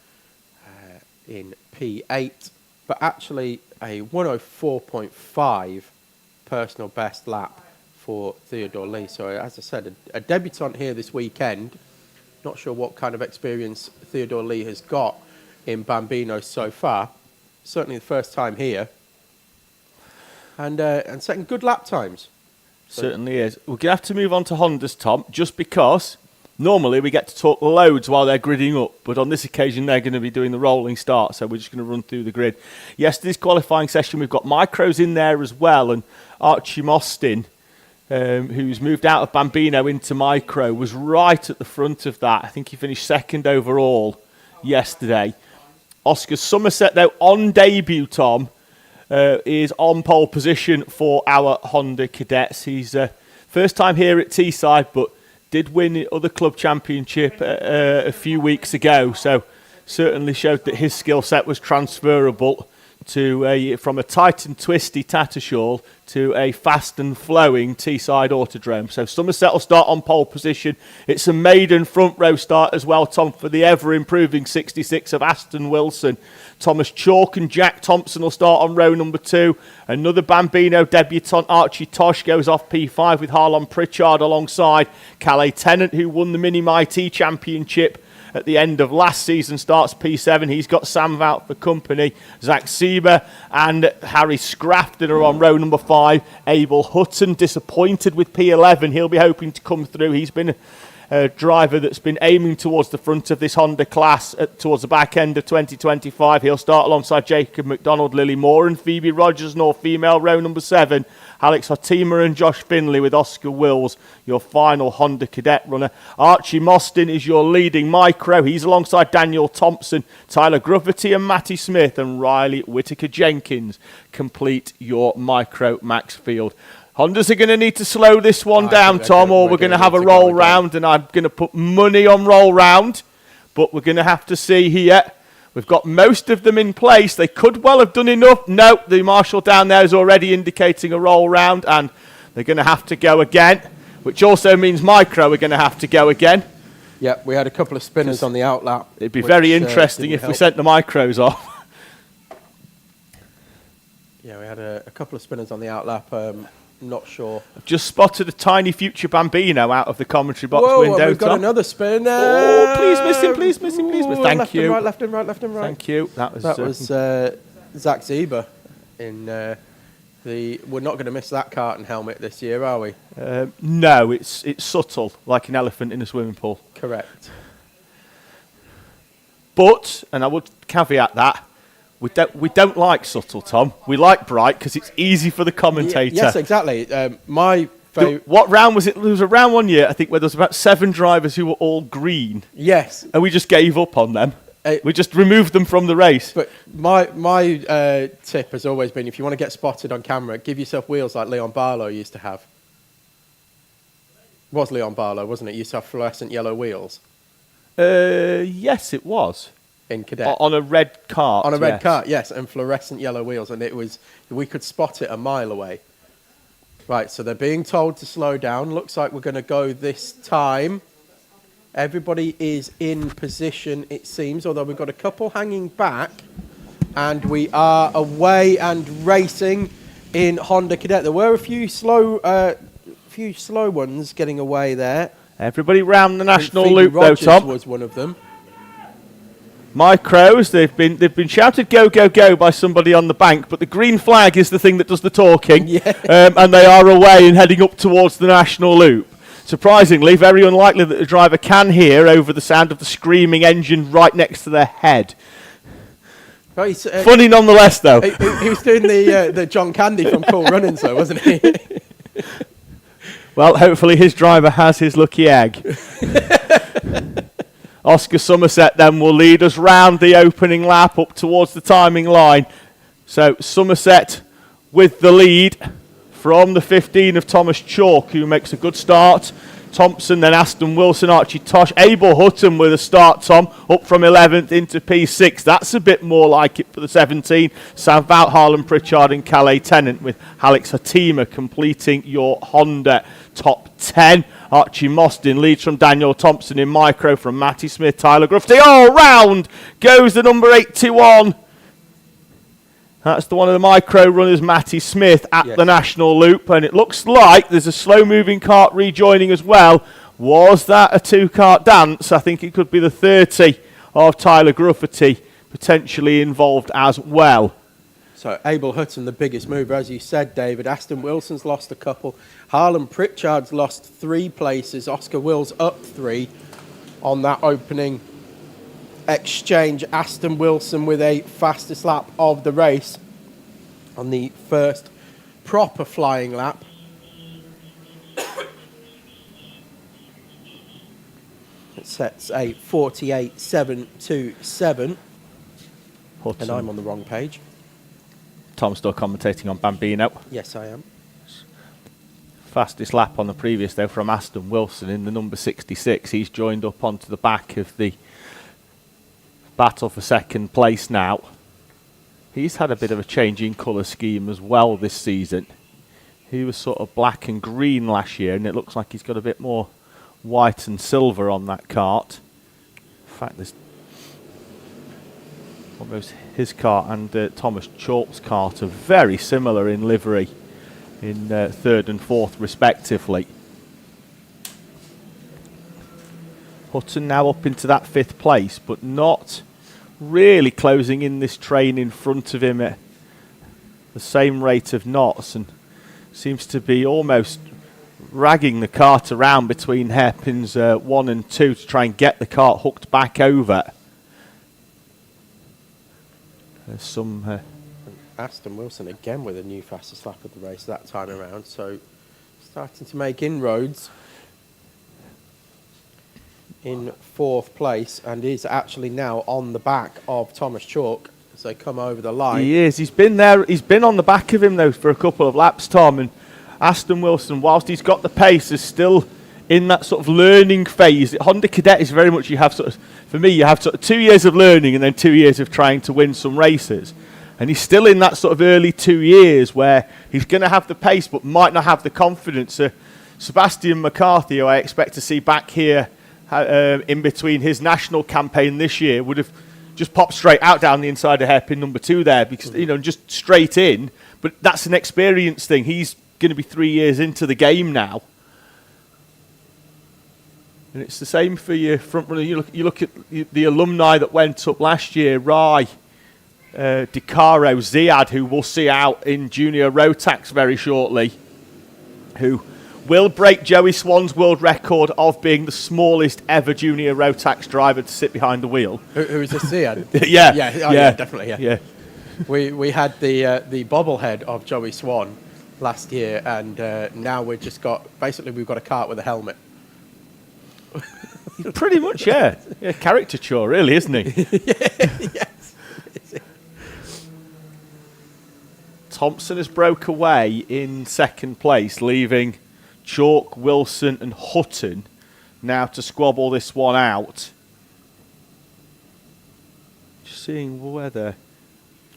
in P8. But actually a 1:04.5 personal best lap for Theodore Lee. So as I said, a debutant here this weekend. Not sure what kind of experience Theodore Lee has got in Bambino so far. Certainly the first time here. And setting good lap times. Certainly is. We're going to have to move on to Hondas, Tom, just because normally we get to talk loads while they're gridding up, but on this occasion they're going to be doing the rolling start, so we're just going to run through the grid. Yesterday's qualifying session, we've got micros in there as well, and Archie Mostyn, who's moved out of Bambino into micro, was right at the front of that. I think he finished 2nd overall yesterday. Oscar Somerset, though, on debut, Tom, is on pole position for our Honda cadets. He's first time here at Teesside, but did win the other club championship a few weeks ago, so certainly showed that his skill set was transferable to from a tight and twisty Tattershall to a fast and flowing Teesside Autodrome. So Somerset will start on pole position. It's a maiden front row start as well, Tom, for the ever-improving 66 of Aston Wilson. Thomas Chalk and Jack Thompson will start on row number 2. Another Bambino debutant, Archie Tosh, goes off P5 with Harlon Pritchard alongside Calais Tennant, who won the Mini Mighty Championship at the end of last season, starts P7. He's got Sam Vout for company. Zach Sieber and Harry Scrafton are on row number 5. Abel Hutton disappointed with P11. He'll be hoping to come through. He's been a driver that's been aiming towards the front of this Honda class towards the back end of 2025. He'll start alongside Jacob McDonald, Lily Moore and Phoebe Rogers, North female row number 7. Alex Hotima and Josh Finley with Oscar Wills, your final Honda Cadet runner. Archie Mostyn is your leading micro. He's alongside Daniel Thompson, Tyler Gruffity and Matty Smith, and Riley Whitaker-Jenkins complete your micro max field. Hondas are going to need to slow this one down, Tom, or we're going to have a roll round, and I'm going to put money on roll round, but we're going to have to see here. We've got most of them in place. They could well have done enough. No, the marshal down there is already indicating a roll round, and they're going to have to go again, which also means micro are going to have to go again. Yep, we had a couple of spinners on the outlap. It'd be very interesting if we sent the micros off. Yeah, we had a couple of spinners on the outlap. Not sure. I've just spotted a tiny future Bambino out of the commentary box window. We've got another spin. Oh, please miss him, please miss him, please miss him. Thank you. Left and right, left and right. Thank you. That was Zach Zieber in the... We're not going to miss that kart and helmet this year, are we? No, it's subtle, like an elephant in a swimming pool. Correct. But, and I would caveat that, we don't like subtle, Tom. We like bright because it's easy for the commentator. Yes, exactly. My favourite... What round was it? There was a round one year, I think, where there was about 7 drivers who were all green. Yes. And we just gave up on them. We just removed them from the race. But my tip has always been, if you want to get spotted on camera, give yourself wheels like Leon Barlow used to have. It was Leon Barlow, wasn't it? He used to have fluorescent yellow wheels. Yes, it was. In Cadet. On a red kart. On a red kart, yes, and fluorescent yellow wheels. And we could spot it a mile away. Right, so they're being told to slow down. Looks like we're going to go this time. Everybody is in position, it seems, although we've got a couple hanging back. And we are away and racing in Honda Cadet. There were a few slow ones getting away there. Everybody round the national loop, though, Tom. Was one of them. Micros, they've been shouted "go, go, go" by somebody on the bank, but the green flag is the thing that does the talking. Yeah. And they are away and heading up towards the national loop. Surprisingly, very unlikely that the driver can hear over the sound of the screaming engine right next to their head. Right, funny nonetheless, though. He was doing the John Candy from Cool Runnings, though, wasn't he? Well, hopefully his driver has his lucky egg. Oscar Somerset then will lead us round the opening lap up towards the timing line. So Somerset with the lead from the 15 of Thomas Chalk, who makes a good start. Thompson, then Aston Wilson, Archie Tosh. Abel Hutton with a start, Tom, up from 11th into P6. That's a bit more like it for the 17. Sam Vout, Harlan Pritchard and Calais Tennant, with Alex Hatima completing your Honda top 10. Archie Mostyn leads from Daniel Thompson in micro from Matty Smith, Tyler Gruffty. All round goes the number 81. That's the one of the micro runners, Matty Smith, at the national loop. And it looks like there's a slow-moving kart rejoining as well. Was that a 2-kart dance? I think it could be the 30 of Tyler Gruffity potentially involved as well. So Abel Hutton, the biggest mover, as you said, David. Aston Wilson's lost a couple. Harlan Pritchard's lost 3 places. Oscar Wills up 3 on that opening exchange. Aston Wilson with a fastest lap of the race on the first proper flying lap. It sets a 48.727. And I'm on the wrong page. Tom's still commentating on Bambino. Yes, I am. Fastest lap on the previous, though, from Aston Wilson in the number 66. He's joined up onto the back of the battle for second place now. He's had a bit of a change in colour scheme as well this season. He was sort of black and green last year, and it looks like he's got a bit more white and silver on that kart. In fact, there's almost his kart and Thomas Chalk's kart are very similar in livery in 3rd and 4th respectively. Hutton now up into that 5th place, but not really closing in this train in front of him at the same rate of knots, and seems to be almost ragging the cart around between hairpins 1 and 2 to try and get the cart hooked back over. There's some... Aston Wilson again with a new fastest lap of the race that time around, so starting to make inroads in 4th place, and is actually now on the back of Thomas Chalk as they come over the line. He is. He's been there. He's been on the back of him, though, for a couple of laps, Tom, and Aston Wilson, whilst he's got the pace, is still in that sort of learning phase. Honda Cadet is very much, you have sort of 2 years of learning and then 2 years of trying to win some races. And he's still in that sort of early 2 years where he's going to have the pace but might not have the confidence. Sebastian McCarthy, who I expect to see back here in between his national campaign this year, would have just popped straight out down the inside of hairpin number 2 there because, just straight in. But that's an experience thing. He's going to be 3 years into the game now. And it's the same for your front runner. You look at the alumni that went up last year, Rai, DiCaro, Ziad, who we'll see out in junior Rotax very shortly, who will break Joey Swan's world record of being the smallest ever junior Rotax driver to sit behind the wheel. Who is this, Ziad? Yeah, definitely, yeah. We had the bobblehead of Joey Swan last year, and now we've got a cart with a helmet. Pretty much, yeah. Caricature, really, isn't he? Yes. Thompson has broke away in 2nd place, leaving Chalk, Wilson and Hutton now to squabble this one out. Just seeing whether...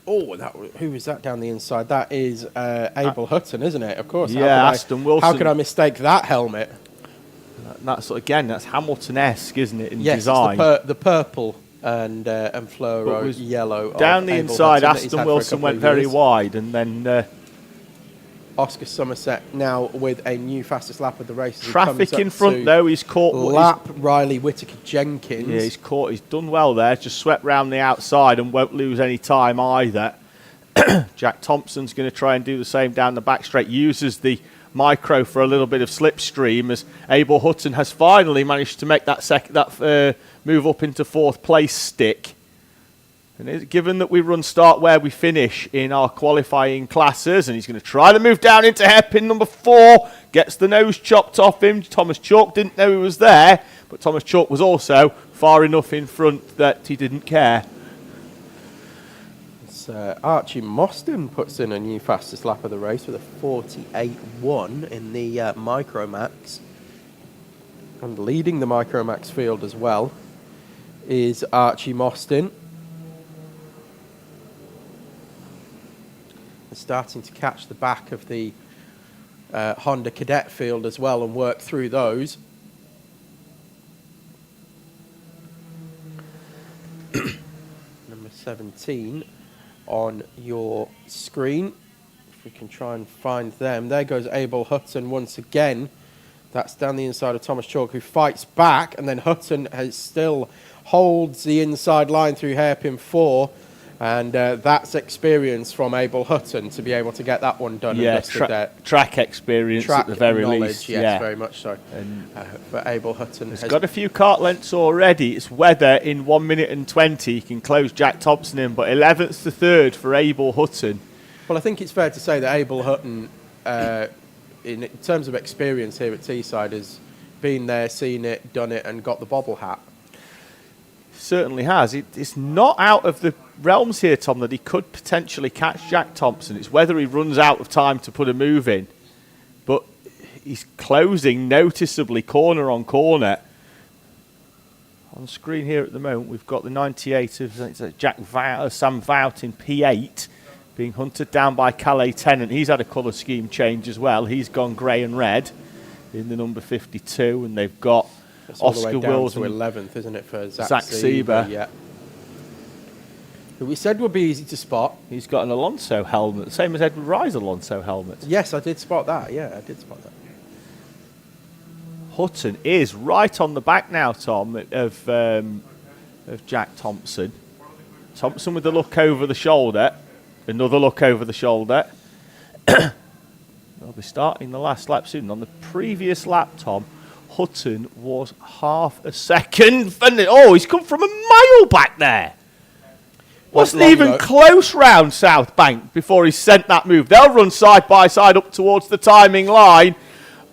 Oh, who is that down the inside? That is Abel Hutton, isn't it? Of course. Yeah, Aston Wilson. How could I mistake that helmet? That's Hamilton-esque, isn't it, in yes, design? Yes, the purple and fluoro yellow. Down the inside, Aston Wilson went very wide, and then... Oscar Somerset now with a new fastest lap of the race. Traffic in front, though. He's caught... Riley Whittaker-Jenkins. Yeah, he's caught. He's done well there. Just swept round the outside and won't lose any time either. Jack Thompson's going to try and do the same down the back straight. Uses the micro for a little bit of slipstream as Abel Hutton has finally managed to make that move up into 4th place stick. And given that we run start where we finish in our qualifying classes, and he's going to try to move down into hairpin number 4, gets the nose chopped off him. Thomas Chalk didn't know he was there, but Thomas Chalk was also far enough in front that he didn't care. Archie Mostyn puts in a new fastest lap of the race with a 48.1 in the Micromax. And leading the Micromax field as well is Archie Mostyn. Starting to catch the back of the Honda Cadet field as well and work through those. Number 17 on your screen. If we can try and find them. There goes Abel Hutton once again. That's down the inside of Thomas Chalk, who fights back, and then Hutton still holds the inside line through hairpin 4. And that's experience from Abel Hutton to be able to get that one done. Yeah, track experience at the very least. Yes, very much so. For Abel Hutton. He's got a few kart lengths already. It's whether in 1 minute and 20 he can close Jack Thompson in, but 11th to 3rd for Abel Hutton. Well, I think it's fair to say that Abel Hutton, in terms of experience here at Teesside, has been there, seen it, done it, and got the bobble hat. Certainly has. It's not out of the realms here, Tom, that he could potentially catch Jack Thompson. It's whether he runs out of time to put a move in. But he's closing noticeably corner on corner. On screen here at the moment, we've got the 98 of Sam Vout in P8 being hunted down by Calais Tennant. He's had a colour scheme change as well. He's gone grey and red in the number 52, and they've got That's Oscar all the way down Wills to 11th, isn't it, for Zach Sieber. Yeah. Who we said would be easy to spot. He's got an Alonso helmet, same as Edward Rye's Alonso helmet. Yes, I did spot that. Yeah, I did spot that. Hutton is right on the back now, Tom, of Jack Thompson. Thompson with a look over the shoulder. Another look over the shoulder. They'll be starting the last lap soon. On the previous lap, Tom, Hutton was half a second. He's come from a mile back there. Wasn't even close round South Bank before he sent that move. They'll run side by side up towards the timing line.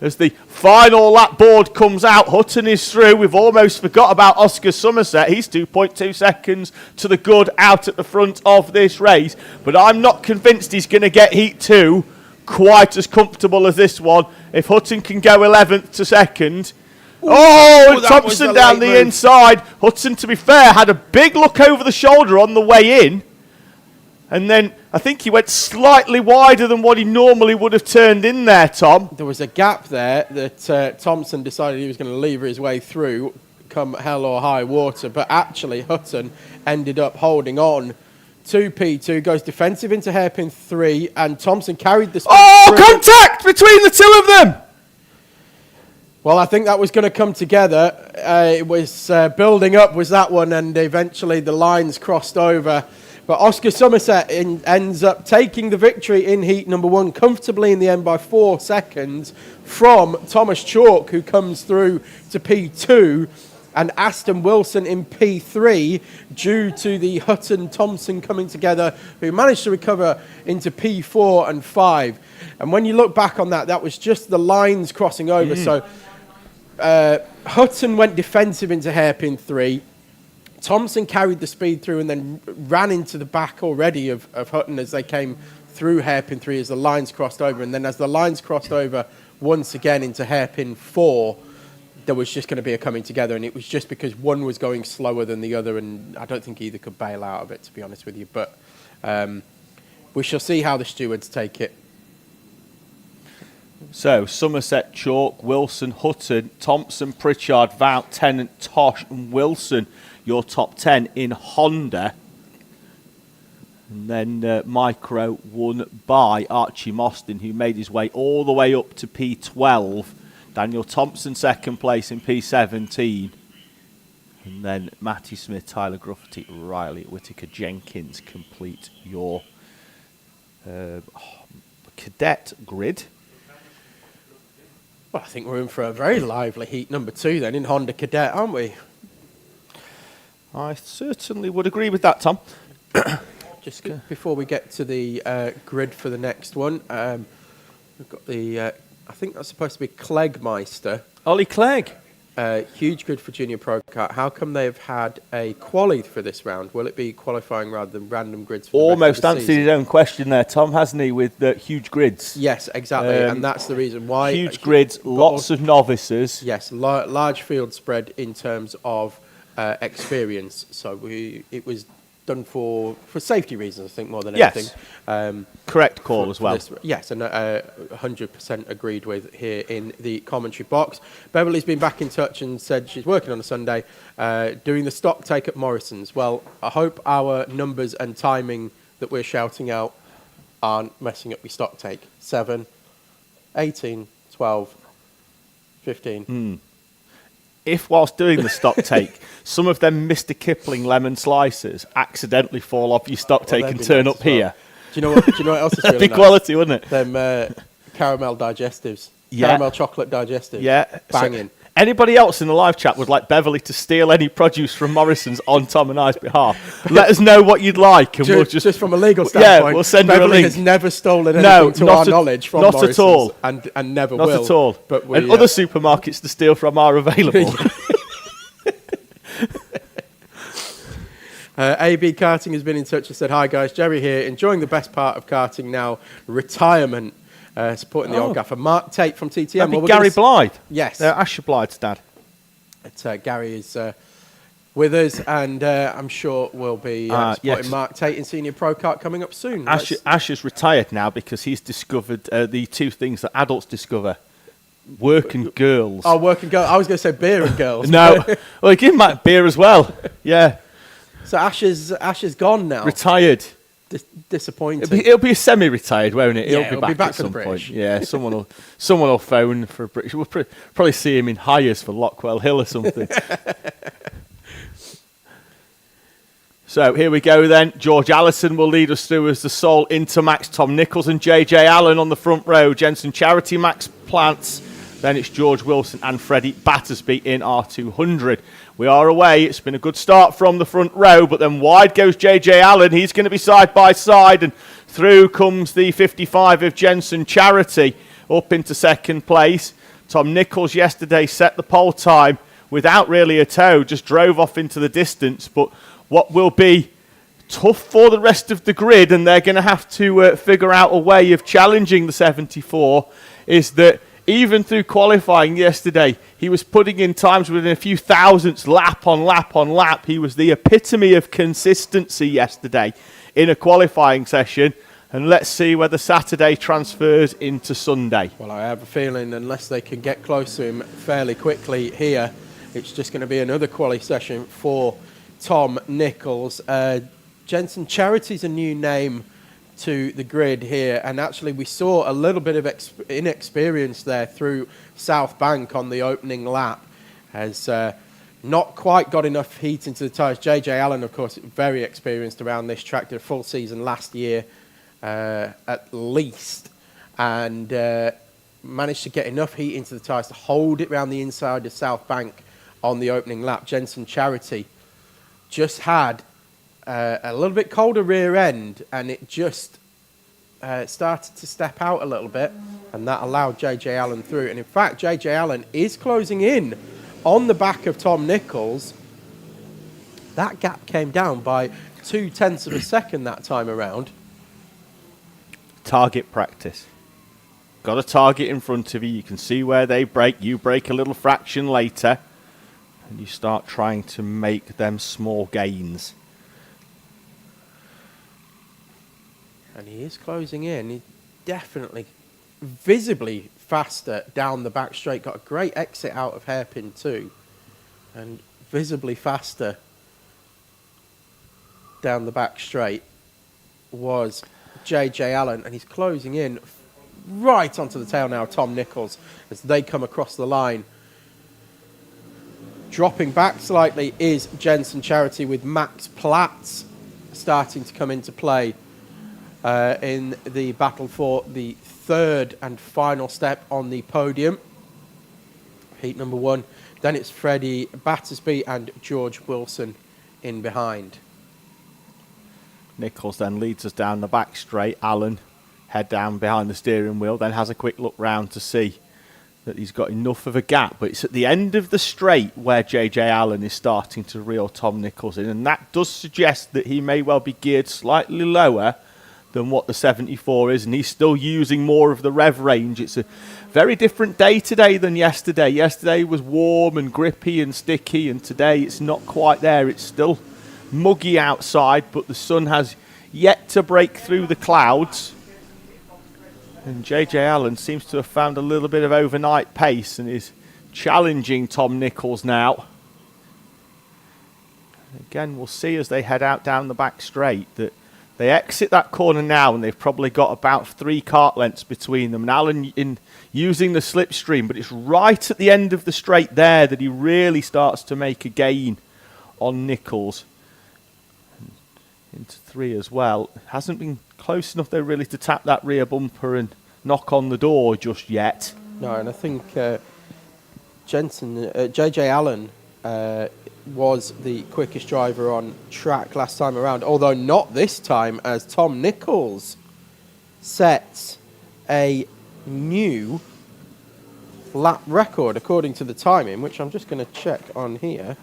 As the final lap board comes out, Hutton is through. We've almost forgot about Oscar Somerset. He's 2.2 seconds to the good out at the front of this race. But I'm not convinced he's going to get Heat 2 quite as comfortable as this one. If Hutton can go 11th to second. Thompson down the inside. Hutton, to be fair, had a big look over the shoulder on the way in. And then I think he went slightly wider than what he normally would have turned in there, Tom. There was a gap there that Thompson decided he was going to lever his way through, come hell or high water. But actually, Hutton ended up holding on to P2, goes defensive into hairpin 3, and Thompson carried the speed through. Contact between the two of them! Well, I think that was going to come together. It was building up, was that one, and eventually the lines crossed over. But Oscar Somerset ends up taking the victory in heat number 1 comfortably in the end by 4 seconds from Thomas Chalk, who comes through to P2, and Aston Wilson in P3 due to the Hutton-Thompson coming together, who managed to recover into P4 and 5. And when you look back on that, that was just the lines crossing over. So Hutton went defensive into hairpin 3. Thompson carried the speed through and then ran into the back already of Hutton as they came through hairpin 3 as the lines crossed over. And then as the lines crossed over once again into hairpin 4, there was just going to be a coming together. And it was just because one was going slower than the other. And I don't think either could bail out of it, to be honest with you. But we shall see how the stewards take it. So, Somerset, Chalk, Wilson, Hutton, Thompson, Pritchard, Vout, Tennant, Tosh and Wilson, your top 10 in Honda. And then Micro won by Archie Mostyn, who made his way all the way up to P12. Daniel Thompson, second place in P17. And then Matty Smith, Tyler Gruffity, Riley Whittaker, Jenkins complete your cadet grid. Well, I think we're in for a very lively heat number 2 then in Honda Cadet, aren't we? I certainly would agree with that, Tom. Just before we get to the grid for the next one, we've got the, I think that's supposed to be Cleggmeister. Ollie Clegg. Huge grid for Junior Pro Kart. How come they've had a quali for this round? Will it be qualifying rather than random grids for Almost the rest of the answered season? his own question there, Tom, hasn't he, with huge grids? Yes, exactly, and that's the reason why. Huge grids, lots of novices. Yes, large field spread in terms of experience. So it was done for safety reasons, I think, more than anything. Correct call as well. Yes, and 100% agreed with here in the commentary box. Beverly's been back in touch and said she's working on a Sunday, doing the stock take at Morrison's. Well, I hope our numbers and timing that we're shouting out aren't messing up your stock take. 7, 18, 12, 15. If whilst doing the stock take, some of them Mr. Kipling lemon slices accidentally fall off your stock take and turn up here. Do you know what else is really That'd be nice? quality, wouldn't it? Them caramel digestives. Yeah. Caramel chocolate digestives. Yeah. Banging. So anybody else in the live chat would like Beverly to steal any produce from Morrison's on Tom and I's behalf? Let us know what you'd like, and we'll just from a legal standpoint. Yeah, we'll send you a Beverly link. has never stolen anything to our knowledge from not Morrison's, at all, and never not will. at all. But and other supermarkets to steal from are available. AB Karting has been in touch and said, "Hi guys, Jerry here, enjoying the best part of karting now, retirement." Supporting the old gaffer, Mark Tate from TTM. Well, Gary Blythe. Yes, Asher Blythe's dad. Gary is with us, and I'm sure we'll be supporting Mark Tate in Senior Pro Kart coming up soon. Asher's retired now because he's discovered the two things that adults discover: work and girls. Oh, work and girls. I was going to say beer and girls. No, well, give him beer as well. Yeah. So Asher's gone now. Retired. Disappointing. It'll be semi-retired, won't it? Yeah, He'll be back at some point. Yeah, someone will phone for a British. We'll probably see him in hires for Lockwell Hill or something. So here we go then. George Allison will lead us through as the sole Intermax. Tom Nichols and JJ Allen on the front row. Jensen Charity, Max Plants. Then it's George Wilson and Freddie Battersby in R200. We are away. It's been a good start from the front row, but then wide goes JJ Allen. He's going to be side by side, and through comes the 55 of Jensen Charity up into second place. Tom Nichols yesterday set the pole time without really a tow, just drove off into the distance, but what will be tough for the rest of the grid, and they're going to have to figure out a way of challenging the 74, is that even through qualifying yesterday, he was putting in times within a few thousandths, lap on lap on lap. He was the epitome of consistency yesterday in a qualifying session, and let's see whether Saturday transfers into Sunday. Well, I have a feeling unless they can get close to him fairly quickly here, it's just going to be another quali session for Tom Nichols. Jensen Charity's a new name to the grid here, and actually we saw a little bit of inexperience there through South Bank on the opening lap. Has not quite got enough heat into the tyres. JJ Allen, of course, very experienced around this track, did a full season last year at least, and managed to get enough heat into the tyres to hold it around the inside of South Bank on the opening lap. Jensen Charity just had a little bit colder rear end, and it just started to step out a little bit, and that allowed JJ Allen through. And in fact, JJ Allen is closing in on the back of Tom Nichols. That gap came down by 0.2 of a second that time around. Target practice. Got a target in front of you. You can see where they break. You break a little fraction later, and you start trying to make them small gains. And he is closing in. He's definitely visibly faster down the back straight. Got a great exit out of hairpin too. And visibly faster down the back straight was JJ Allen. And he's closing in right onto the tail now of Tom Nichols as they come across the line. Dropping back slightly is Jensen Charity, with Max Platz starting to come into play in the battle for the third and final step on the podium. Heat number 1. Then it's Freddie Battersby and George Wilson in behind. Nichols then leads us down the back straight. Allen head down behind the steering wheel, then has a quick look round to see that he's got enough of a gap, but it's at the end of the straight where JJ Allen is starting to reel Tom Nichols in, and that does suggest that he may well be geared slightly lower than what the 74 is, and he's still using more of the rev range. It's a very different day today than yesterday. Yesterday was warm and grippy and sticky, and today it's not quite there. It's still muggy outside, but the sun has yet to break through the clouds. And JJ Allen seems to have found a little bit of overnight pace and is challenging Tom Nichols now. Again, we'll see as they head out down the back straight that they exit that corner now, and they've probably got about 3 kart lengths between them. And Allen in using the slipstream, but it's right at the end of the straight there that he really starts to make a gain on Nichols. Into 3 as well. Hasn't been close enough though really to tap that rear bumper and knock on the door just yet. No, and I think JJ Allen was the quickest driver on track last time around, although not this time, as Tom Nichols sets a new lap record according to the timing, which I'm just going to check on here,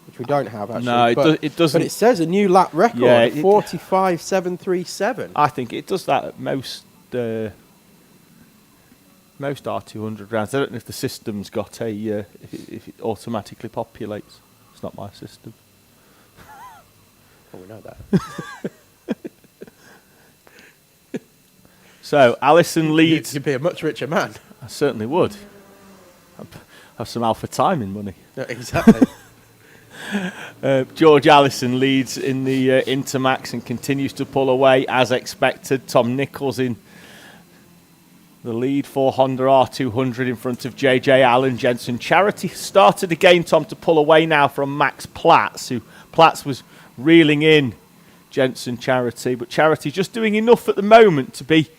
which we don't have actually. No, it doesn't. But it says a new lap record, yeah, 45.737. I think it does that at most R200 rounds. I don't know if the system's got a if it automatically populates. It's not my system. Oh, we know that. So Allison leads. You'd be a much richer man. I certainly would. I'd have some alpha timing money. No, exactly. George Allison leads in the Intermax and continues to pull away as expected. Tom Nichols in the the lead for Honda R200 in front of JJ Allen. Jensen Charity started again, Tom, to pull away now from Max Platz, who Platz was reeling in Jensen Charity, but Charity just doing enough at the moment to be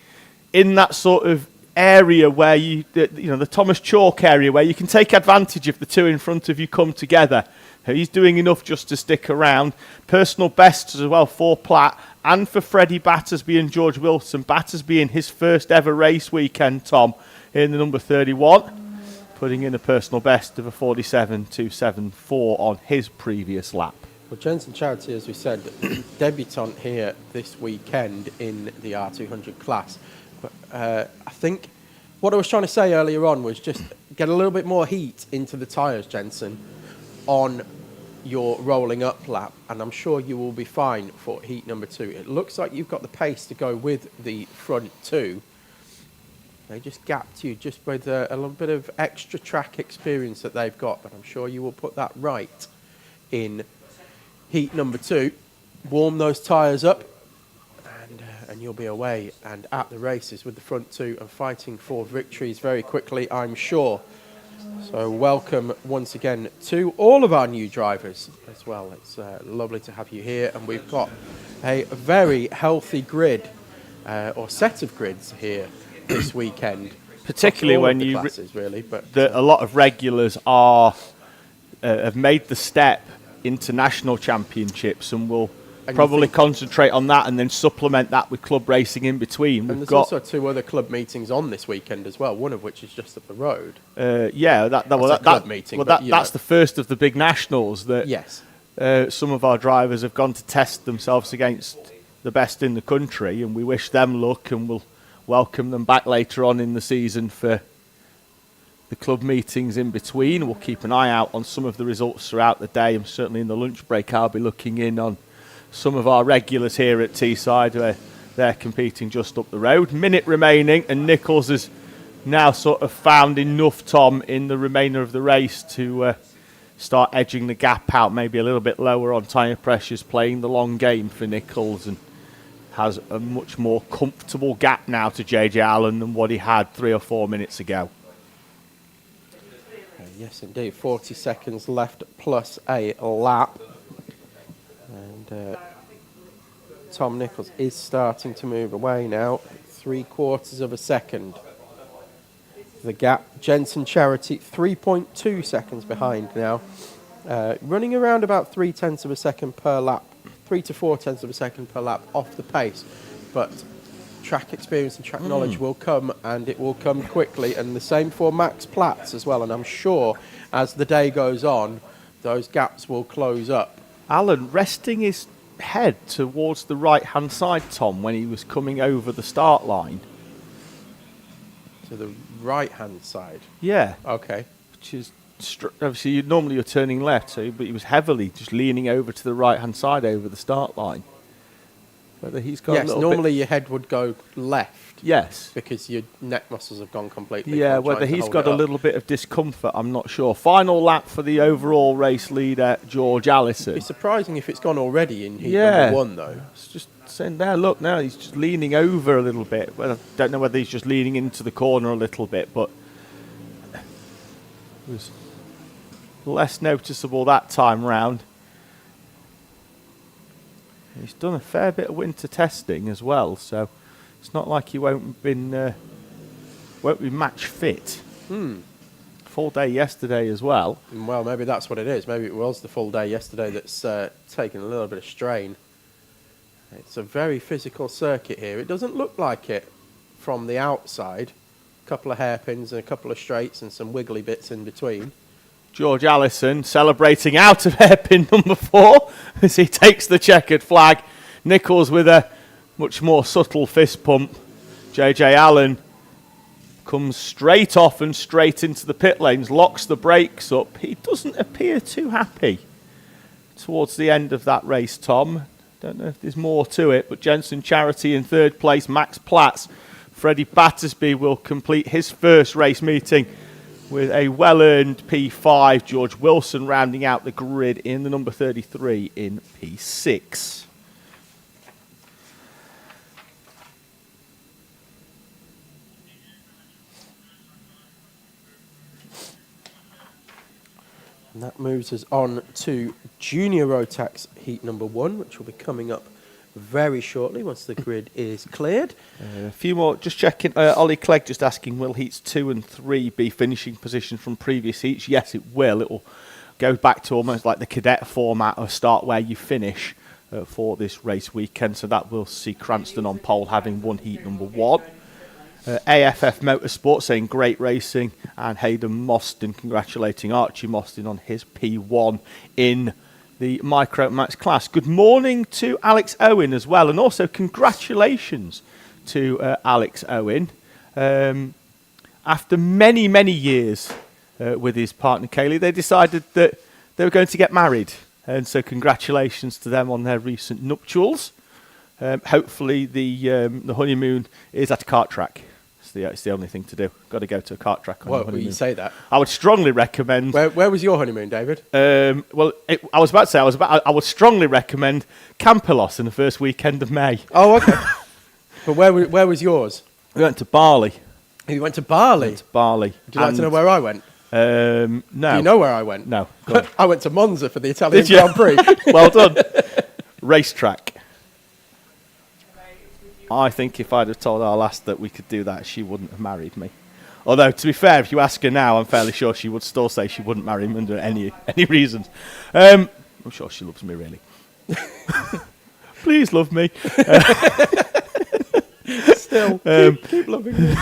in that sort of area where the Thomas Chalk area where you can take advantage if the two in front of you come together. He's doing enough just to stick around. Personal bests as well for Platt and for Freddie Battersby and George Wilson. Battersby in his first ever race weekend, Tom, in the number 31, putting in a personal best of a 47.274 on his previous lap. Well, Jensen Charity, as we said, debutant here this weekend in the R200 class. But I think what I was trying to say earlier on was just get a little bit more heat into the tyres, Jensen, on your rolling up lap, and I'm sure you will be fine for heat number 2. It looks like you've got the pace to go with the front two. They just gapped you just with a little bit of extra track experience that they've got, but I'm sure you will put that right in heat number 2. Warm those tyres up, and you'll be away and at the races with the front two and fighting for victories very quickly, I'm sure. So welcome once again to all of our new drivers as well. It's lovely to have you here, and we've got a very healthy grid or set of grids here this weekend. Particularly when you classes, really, but a lot of regulars have made the step into national championships and will probably concentrate on that and then supplement that with club racing in between. And there's also 2 other club meetings on this weekend as well, one of which is just up the road. That's the first of the big nationals that yes. Some of our drivers have gone to test themselves against the best in the country, and we wish them luck, and we'll welcome them back later on in the season for the club meetings in between. We'll keep an eye out on some of the results throughout the day, and certainly in the lunch break I'll be looking in on some of our regulars here at Teesside, where they're competing just up the road. Minute remaining, and Nichols has now sort of found enough, Tom, in the remainder of the race to start edging the gap out, maybe a little bit lower on tyre pressures, playing the long game for Nichols, and has a much more comfortable gap now to JJ Allen than what he had 3 or 4 minutes ago. Yes, indeed. 40 seconds left plus a lap. And Tom Nichols is starting to move away now. 3/4 of a second. The gap, Jensen Charity, 3.2 seconds behind now. Running around about 0.3 of a second per lap. 3 to 0.4 of a second per lap off the pace. But track experience and track knowledge will come, and it will come quickly. And the same for Max Platz as well. And I'm sure as the day goes on, those gaps will close up. Alan resting his head towards the right-hand side, Tom, when he was coming over the start line. To the right-hand side? Yeah. Okay. Which is, obviously, you're turning left, so, but he was heavily just leaning over to the right-hand side over the start line. Whether he's got normally your head would go left. Yes. Because your neck muscles have gone completely. Yeah, whether he's got a little bit of discomfort, I'm not sure. Final lap for the overall race leader, George Allison. It's surprising if it's gone already in heat number 1, though. It's just saying there, look, now he's just leaning over a little bit. Well, I don't know whether he's just leaning into the corner a little bit, but it was less noticeable that time round. He's done a fair bit of winter testing as well, so it's not like he won't be match fit. Full day yesterday as well. Well, maybe that's what it is. Maybe it was the full day yesterday that's taken a little bit of strain. It's a very physical circuit here. It doesn't look like it from the outside. A couple of hairpins and a couple of straights and some wiggly bits in between. George Allison celebrating out of hairpin number 4 as he takes the checkered flag. Nichols with a much more subtle fist pump. JJ Allen comes straight off and straight into the pit lanes, locks the brakes up. He doesn't appear too happy towards the end of that race, Tom. Don't know if there's more to it, but Jensen Charity in 3rd place, Max Platz. Freddie Battersby will complete his first race meeting with a well-earned P5. George Wilson rounding out the grid in the number 33 in P6. And that moves us on to Junior Rotax heat number 1, which will be coming up very shortly once the grid is cleared. A few more, just checking. Ollie Clegg just asking, will heats 2 and 3 be finishing positions from previous heats? Yes, it will. It will go back to almost like the cadet format of start where you finish for this race weekend. So that will see Cranston on pole having won heat number 1. AFF Motorsport saying great racing, and Hayden Mostyn congratulating Archie Mostyn on his P1 in the Micro Max class. Good morning to Alex Owen as well, and also congratulations to Alex Owen. After many, many years with his partner Kaylee, they decided that they were going to get married, and so congratulations to them on their recent nuptials. Hopefully the honeymoon is at a kart track. It's the only thing to do. Got to go to a kart track on your honeymoon. You say that? I would strongly recommend. Where was your honeymoon, David? I was about to say I would strongly recommend Campelos in the first weekend of May. Oh, okay. But where was yours? We went to Bali. You went to Bali? Would you like to know where I went? No. Do you know where I went? No. Go on. I went to Monza for the Italian Grand Prix. Well done. Racetrack. I think if I'd have told our lass that we could do that, she wouldn't have married me. Although, to be fair, if you ask her now, I'm fairly sure she would still say she wouldn't marry me under any reasons. I'm sure she loves me, really. Please love me. Still, keep loving me.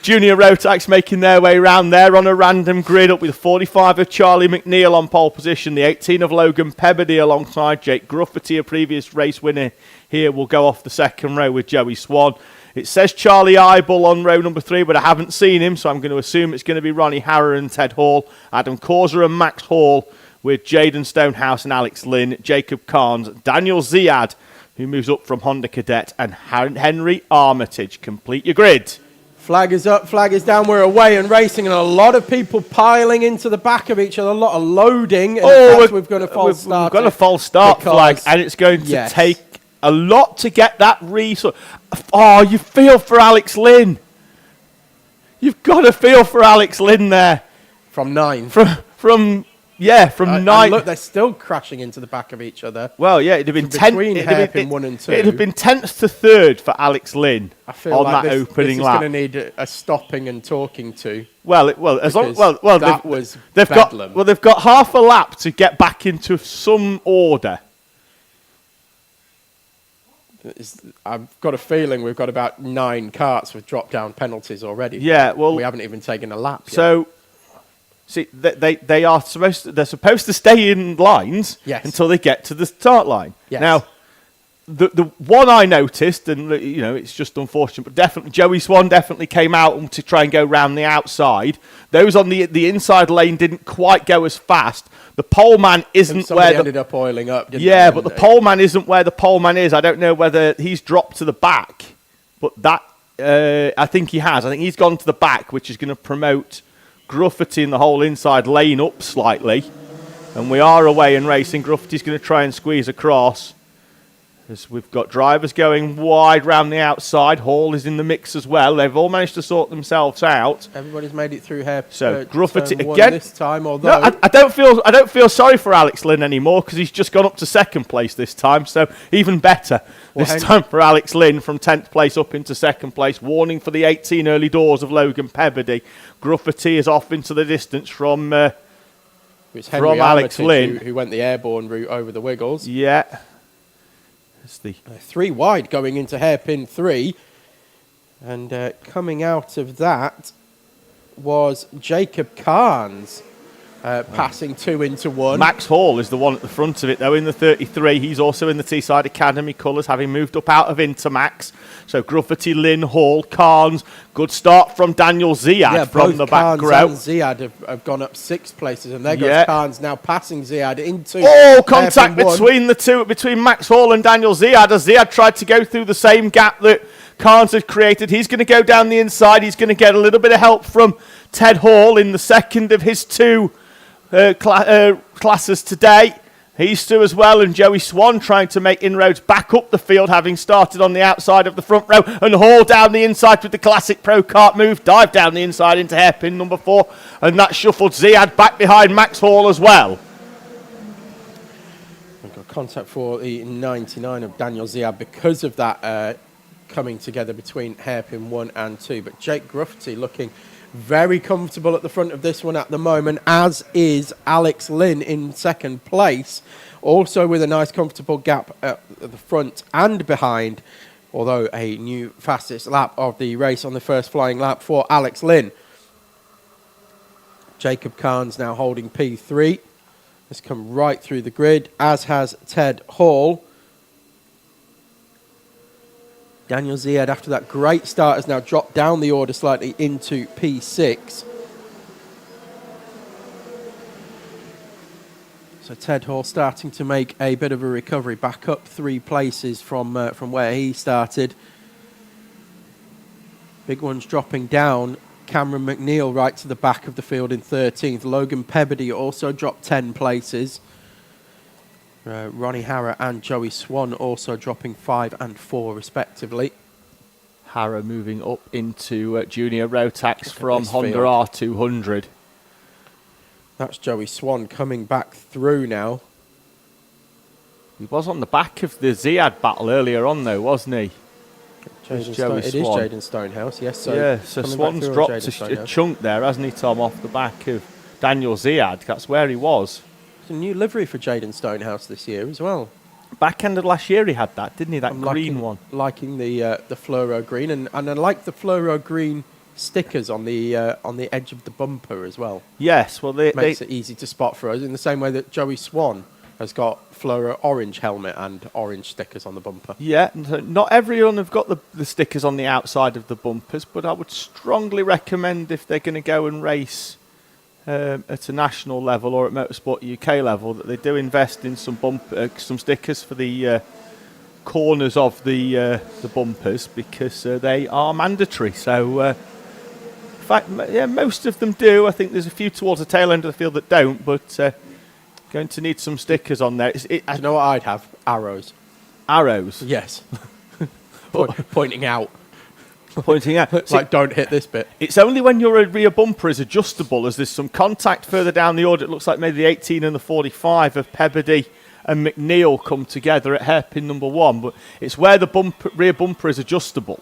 Junior Rotax making their way round there on a random grid, up with 45 of Charlie McNeil on pole position, the 18 of Logan Pebbody alongside Jake Gruffety, a previous race winner here, will go off the second row with Joey Swan. It says Charlie Eibel on row number 3, but I haven't seen him, so I'm going to assume it's going to be Ronnie Harrer and Ted Hall, Adam Causer and Max Hall, with Jaden Stonehouse and Alex Lynn, Jacob Carnes, Daniel Ziad, who moves up from Honda Cadet, and Henry Armitage. Complete your grid. Flag is up, flag is down, we're away and racing, and a lot of people piling into the back of each other, a lot of loading. We've got a false start. We've got a false start flag, and it's going to take a lot to get that resource. Oh, you feel for Alex Lynn. You've got to feel for Alex Lynn there. From 9. From 9. Look, they're still crashing into the back of each other. Well, yeah, it'd have been 10. Between hairpin 1 and 2. It'd have been 10th to 3rd for Alex Lynn on like that opening lap. This is going to need a stopping and talking to. They've got half a lap to get back into some order. I've got a feeling we've got about 9 karts with drop-down penalties already. Yeah, well, we haven't even taken a lap yet. So, see, they're supposed to stay in lines until they get to the start line. Yes. Now, the one I noticed, and it's just unfortunate, but definitely Joey Swan definitely came out to try and go round the outside. Those on the inside lane didn't quite go as fast. The pole man isn't where ended up oiling up. But the pole man isn't where the pole man is. I don't know whether he's dropped to the back, but that I think he has. I think he's gone to the back, which is going to promote Gruffety in the whole inside lane up slightly. And we are away and racing. Gruffety's going to try and squeeze across. As we've got drivers going wide round the outside. Hall is in the mix as well. They've all managed to sort themselves out. Everybody's made it through here. So Gruffety again this time. Although I don't feel sorry for Alex Lynn anymore because he's just gone up to second place this time. So even better this time for Alex Lynn from 10th place up into second place. Warning for the 18 early doors of Logan Pebbody. Gruffety is off into the distance from Alex Lynn, who went the airborne route over the Wiggles. Yeah. It's the 3 wide going into hairpin 3. And coming out of that was Jacob Carnes passing 2 into 1. Max Hall is the one at the front of it, though, in the 33. He's also in the Teesside Academy colours, having moved up out of Intermax. So Gruffety, Lynn, Hall, Carnes. Good start from Daniel Ziad from the back row. Carnes and Ziad have gone up 6 places, and there goes Carnes now passing Ziad into contact between the two, between Max Hall and Daniel Ziad, as Ziad tried to go through the same gap that Carnes had created. He's going to go down the inside. He's going to get a little bit of help from Ted Hall in the second of his 2 classes today. He's through as well, and Joey Swan trying to make inroads back up the field, having started on the outside of the front row, and Hall down the inside with the classic Pro Kart move, dive down the inside into hairpin number 4, and that shuffled Ziad back behind Max Hall as well. We've got contact for the 99 of Daniel Ziad because of that coming together between hairpin 1 and 2, but Jake Gruffty looking very comfortable at the front of this one at the moment, as is Alex Lynn in second place, also with a nice comfortable gap at the front and behind, although a new fastest lap of the race on the first flying lap for Alex Lynn. Jacob Carnes now holding P3. Has come right through the grid, as has Ted Hall. Daniel Ziad, after that great start, has now dropped down the order slightly into P6. So Ted Hall starting to make a bit of a recovery, back up 3 places from where he started. Big ones dropping down. Cameron McNeil right to the back of the field in 13th. Logan Pebbody also dropped 10 places. Ronnie Harrer and Joey Swan also dropping 5 and 4 respectively. Harrer moving up into Junior Rotax from Honda R200. That's Joey Swan coming back through now. He was on the back of the Ziad battle earlier on though, wasn't he? It is Jaden Stonehouse, yes. So yeah, so Swan's dropped a chunk there, hasn't he, Tom, off the back of Daniel Ziad. That's where he was. A new livery for Jaden Stonehouse this year as well. Back end of last year he had that, didn't he? That green one. Liking the fluoro green, and I like the fluoro green stickers on the edge of the bumper as well. Yes, well makes it easy to spot for us in the same way that Joey Swan has got fluoro orange helmet and orange stickers on the bumper. Yeah, not everyone have got the stickers on the outside of the bumpers, but I would strongly recommend if they're going to go and race at a national level or at Motorsport UK level, that they do invest in some stickers for the corners of the bumpers, because they are mandatory. So, in fact, yeah, most of them do. I think there's a few towards the tail end of the field that don't, but going to need some stickers on there. Do you know what I'd have? Arrows. Arrows? Yes. Pointing out. Pointing out. Like, don't hit this bit. It's only when your rear bumper is adjustable, as there's some contact further down the order. It looks like maybe the 18 and the 45 of Pebbody and McNeil come together at hairpin number 1, but it's where the rear bumper is adjustable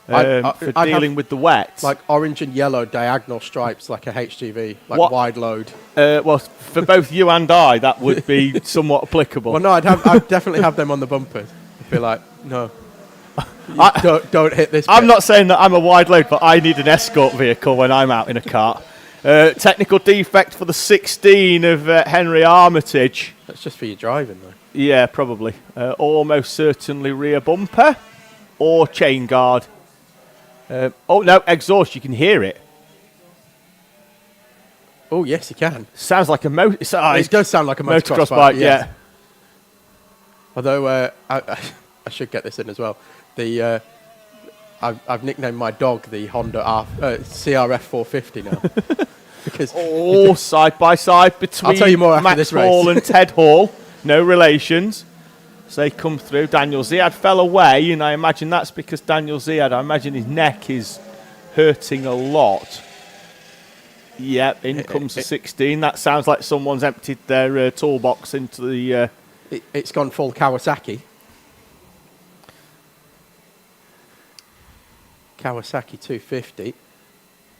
for dealing with the wet. Like orange and yellow diagonal stripes, like a HGV, like wide load. Well, for both you and I, that would be somewhat applicable. Well, no, I'd definitely have them on the bumpers. I'd be like, no. Don't hit this bit. I'm not saying that I'm a wide load, but I need an escort vehicle when I'm out in a car. Technical defect for the 16 of Henry Armitage. That's just for your driving, though. Yeah, probably. Almost certainly rear bumper or chain guard. Oh, no, exhaust. You can hear it. Oh, yes, you can. Sounds like a it does sound like a motocross bike, yes. Yeah. Although, I should get this in as well. I've nicknamed my dog the Honda CRF 450 now. Because side by side between I'll tell you more after Max this race. Hall and Ted Hall. No relations. So they come through. Daniel Ziad fell away, and I imagine that's because Daniel Ziad, I imagine his neck is hurting a lot. Yep, in comes the 16. That sounds like someone's emptied their toolbox into the... It's gone full Kawasaki. Kawasaki 250.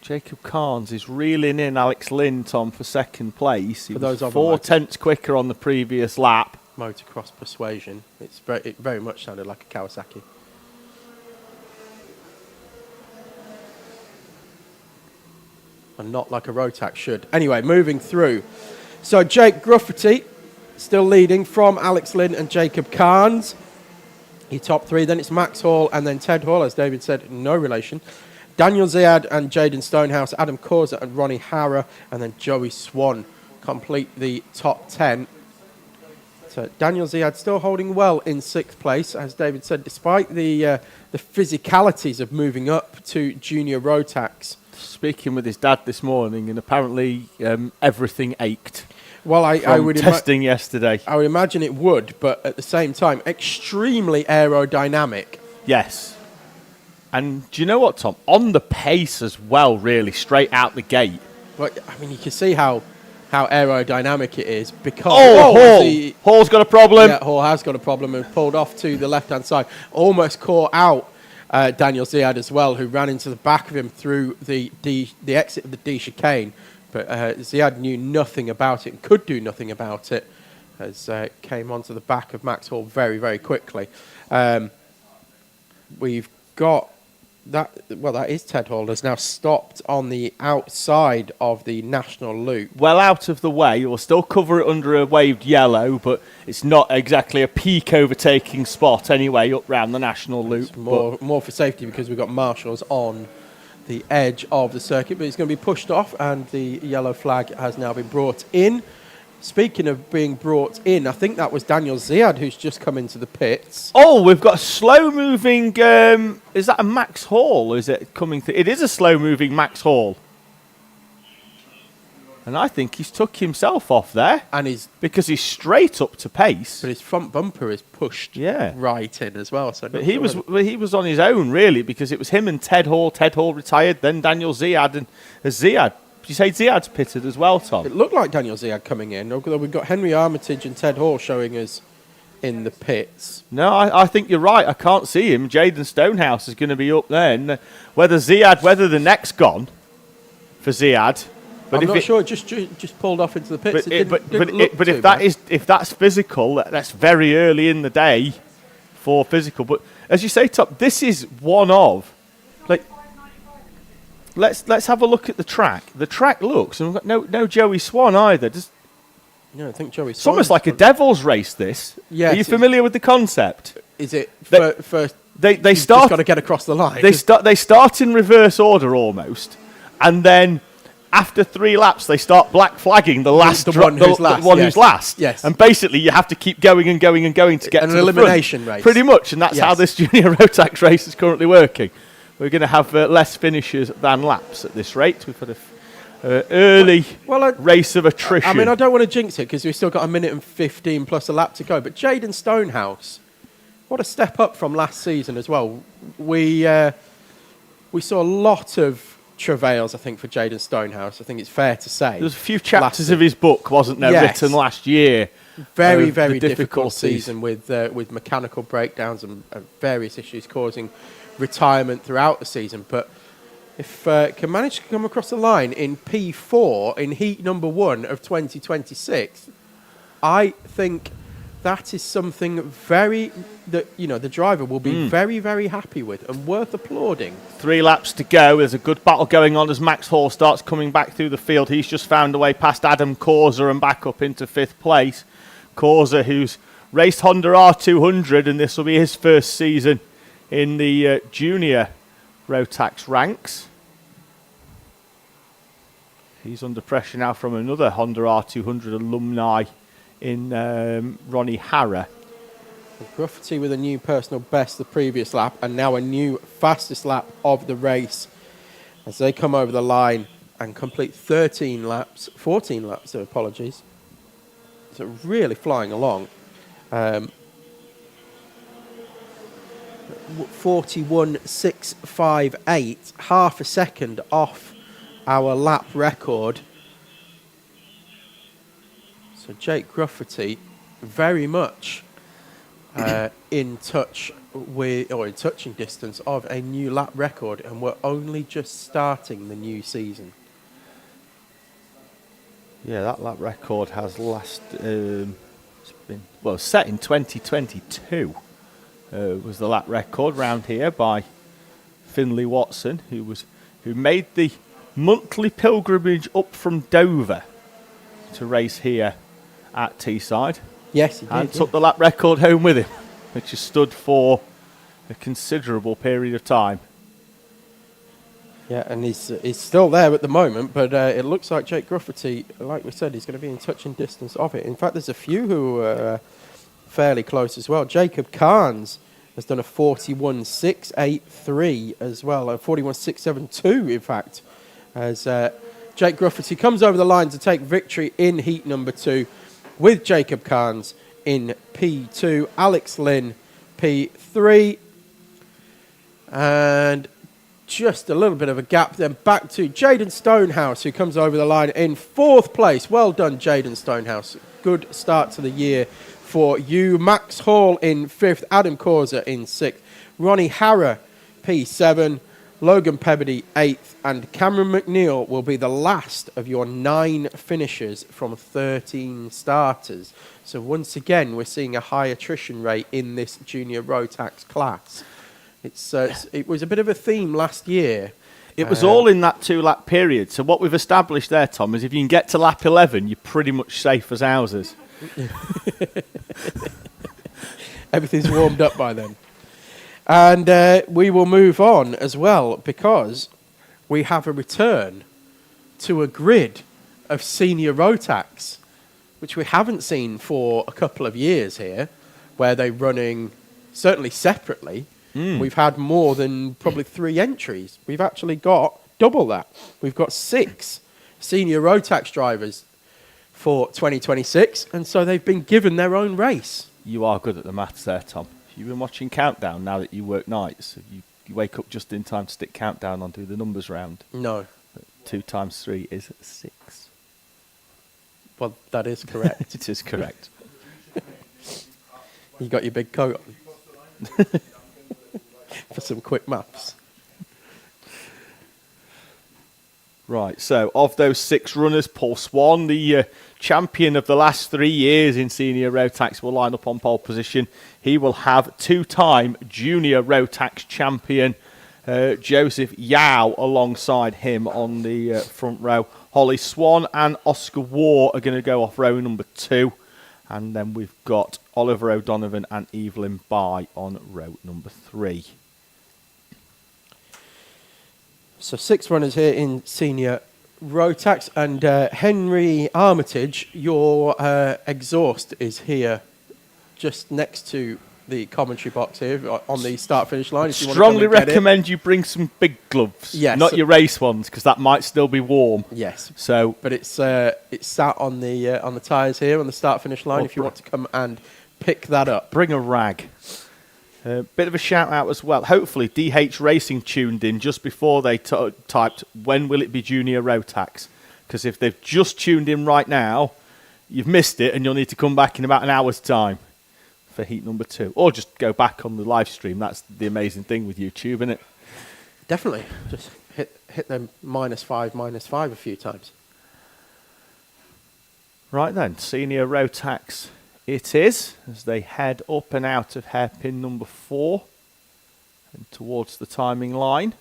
Jacob Carnes is reeling in Alex Lynn, Tom, for second place. He was those 4/10 quicker on the previous lap. Motocross persuasion. It very much sounded like a Kawasaki. And not like a Rotax should. Anyway, moving through. So Jake Gruffity still leading from Alex Lynn and Jacob Carnes. He top 3, then it's Max Hall and then Ted Hall, as David said, no relation. Daniel Ziad and Jaden Stonehouse, Adam Causa and Ronnie Harrer, and then Joey Swan complete the top 10. So Daniel Ziad still holding well in 6th place, as David said, despite the physicalities of moving up to junior Rotax. Speaking with his dad this morning, and apparently everything ached. Well, I would testing yesterday. I would imagine it would, but at the same time, extremely aerodynamic. Yes. And do you know what, Tom? On the pace as well, really, straight out the gate. But I mean, you can see how aerodynamic it is because Hall's got a problem. Yeah, Hall has got a problem and pulled off to the left-hand side. Almost caught out Daniel Ziad as well, who ran into the back of him through the exit of the D chicane. But Ziad knew nothing about it and could do nothing about it as came onto the back of Max Hall very, very quickly. We've got that. Well, that is Ted Hall has now stopped on the outside of the national loop. Well out of the way. We'll still cover it under a waved yellow, but it's not exactly a peak overtaking spot anyway up round the national loop. It's more for safety because we've got marshals on the edge of the circuit, but it's going to be pushed off and the yellow flag has now been brought in. Speaking of being brought in, I think that was Daniel Ziad who's just come into the pits. Oh, we've got a slow-moving... is that a Max Hall? Is it coming through? It is a slow-moving Max Hall. And I think he's took himself off there. And because he's straight up to pace. But his front bumper is pushed right in as well. So but he was on his own, really, because it was him and Ted Hall. Ted Hall retired, then Daniel Ziad. And Ziad... Did you say Ziad's pitted as well, Tom? It looked like Daniel Ziad coming in, although we've got Henry Armitage and Ted Hall showing us in the pits. No, I think you're right. I can't see him. Jaden Stonehouse is going to be up there. And whether the neck's gone for Ziad... But I'm not sure. It just pulled off into the pits. But if that's physical, that's very early in the day for physical. But as you say, Tom, this is one of... Let's have a look at the track. The track looks, and we've got no Joey Swan either. No, I think Joey Swan. It's almost like a devil's race. This. Yeah. Are you familiar with the concept? Is it? They start. Just got to get across the line. They start in reverse order almost, and then after 3 laps they start black flagging the one who's last. Yes. And basically you have to keep going and going and going to get to an elimination race. Pretty much, and that's how this junior Rotax race is currently working. We're going to have less finishes than laps at this rate. We've got an early race of attrition. I mean, I don't want to jinx it because we've still got 1 minute and 15 plus a lap to go. But Jaden Stonehouse, what a step up from last season as well. We saw a lot of travails, I think, for Jaden Stonehouse. I think it's fair to say. There was a few chapters of his book, wasn't there, written last year. Very, very difficult season with mechanical breakdowns and various issues causing retirement throughout the season, but if can manage to come across the line in P4 in heat number 1 of 2026, I think that is something the driver will be very, very happy with and worth applauding. 3 laps to go. There's a good battle going on as Max Hall starts coming back through the field. He's just found a way past Adam Causa and back up into 5th place. Causa, who's raced Honda R200, and this will be his first season in the junior Rotax ranks. He's under pressure now from another Honda R200 alumni in Ronnie Harrer. Gruffity with a new personal best the previous lap and now a new fastest lap of the race as they come over the line and complete 14 laps, so apologies. So really flying along. 41.658, half a second off our lap record. So Jake Gruffity very much in touching distance of a new lap record, and we're only just starting the new season. Yeah, that lap record has set in 2022. Was the lap record round here by Finlay Watson, who made the monthly pilgrimage up from Dover to race here at Teesside. Yes, he did. And took the lap record home with him, which has stood for a considerable period of time. Yeah, and he's still there at the moment, but it looks like Jake Gruffity, like we said, he's going to be in touching distance of it. In fact, there's a few who are fairly close as well. Jacob Carnes has done a 41.683 as well, a 41.672 in fact, as Jake Gruffuty comes over the line to take victory in heat number 2 with Jacob Carnes in P2, Alex Lynn P3, and just a little bit of a gap then back to Jaden Stonehouse, who comes over the line in 4th place. Well done, Jaden Stonehouse. Good start to the year for you. Max Hall in 5th, Adam Causa in 6th, Ronnie Harrer P7, Logan Pebbody 8th, and Cameron McNeil will be the last of your 9 finishers from 13 starters. So once again, we're seeing a high attrition rate in this junior Rotax class. It was a bit of a theme last year. It was all in that 2-lap period. So what we've established there, Tom, is if you can get to lap 11, you're pretty much safe as houses. Everything's warmed up by then. And we will move on as well, because we have a return to a grid of senior Rotax, which we haven't seen for a couple of years here, where they're running certainly separately. We've had more than probably 3 entries. We've actually got double that. We've got 6 senior Rotax drivers for 2026, and so they've been given their own race. You are good at the maths there, Tom. You've been watching Countdown now that you work nights. You wake up just in time to stick Countdown on, do the numbers round. No. 2 times 3 is 6. Well, that is correct. It is correct. You got your big coat on. For some quick maths. Right, so of those 6 runners, Paul Swan, the champion of the last 3 years in senior Rotax, will line up on pole position. He will have 2-time junior Rotax champion Joseph Yao alongside him on the front row. Holly Swan and Oscar Waugh are going to go off row number 2. And then we've got Oliver O'Donovan and Evelyn Bye on row number 3. So 6 runners here in senior Rotax, and Henry Armitage, your exhaust is here just next to the commentary box here on the start-finish line. If you Strongly recommend you bring some big gloves, yes, not your race ones, because that might still be warm. Yes, so but it's sat on the tyres here on the start-finish line. If you want to come and pick that up, bring a rag. Bit of a shout out as well. Hopefully DH Racing tuned in just before they typed, when will it be junior Rotax? Because if they've just tuned in right now, you've missed it and you'll need to come back in about an hour's time for heat number 2. Or just go back on the live stream. That's the amazing thing with YouTube, isn't it? Definitely. Just hit them -5 a few times. Right then, senior Rotax it is, as they head up and out of hairpin number 4 and towards the timing line.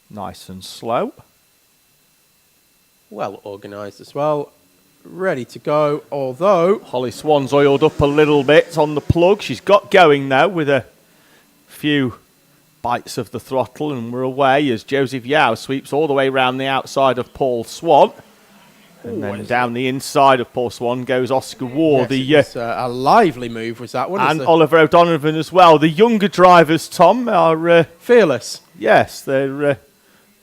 Nice and slow. Well organised as well. Ready to go, although Holly Swan's oiled up a little bit on the plug. She's got going now with a few bites of the throttle, and we're away as Joseph Yao sweeps all the way around the outside of Paul Swan. And then down the inside of Paul Swan goes Oscar Waugh. Yes, a lively move was that one. And Oliver O'Donovan as well. The younger drivers, Tom, are fearless. Yes, they're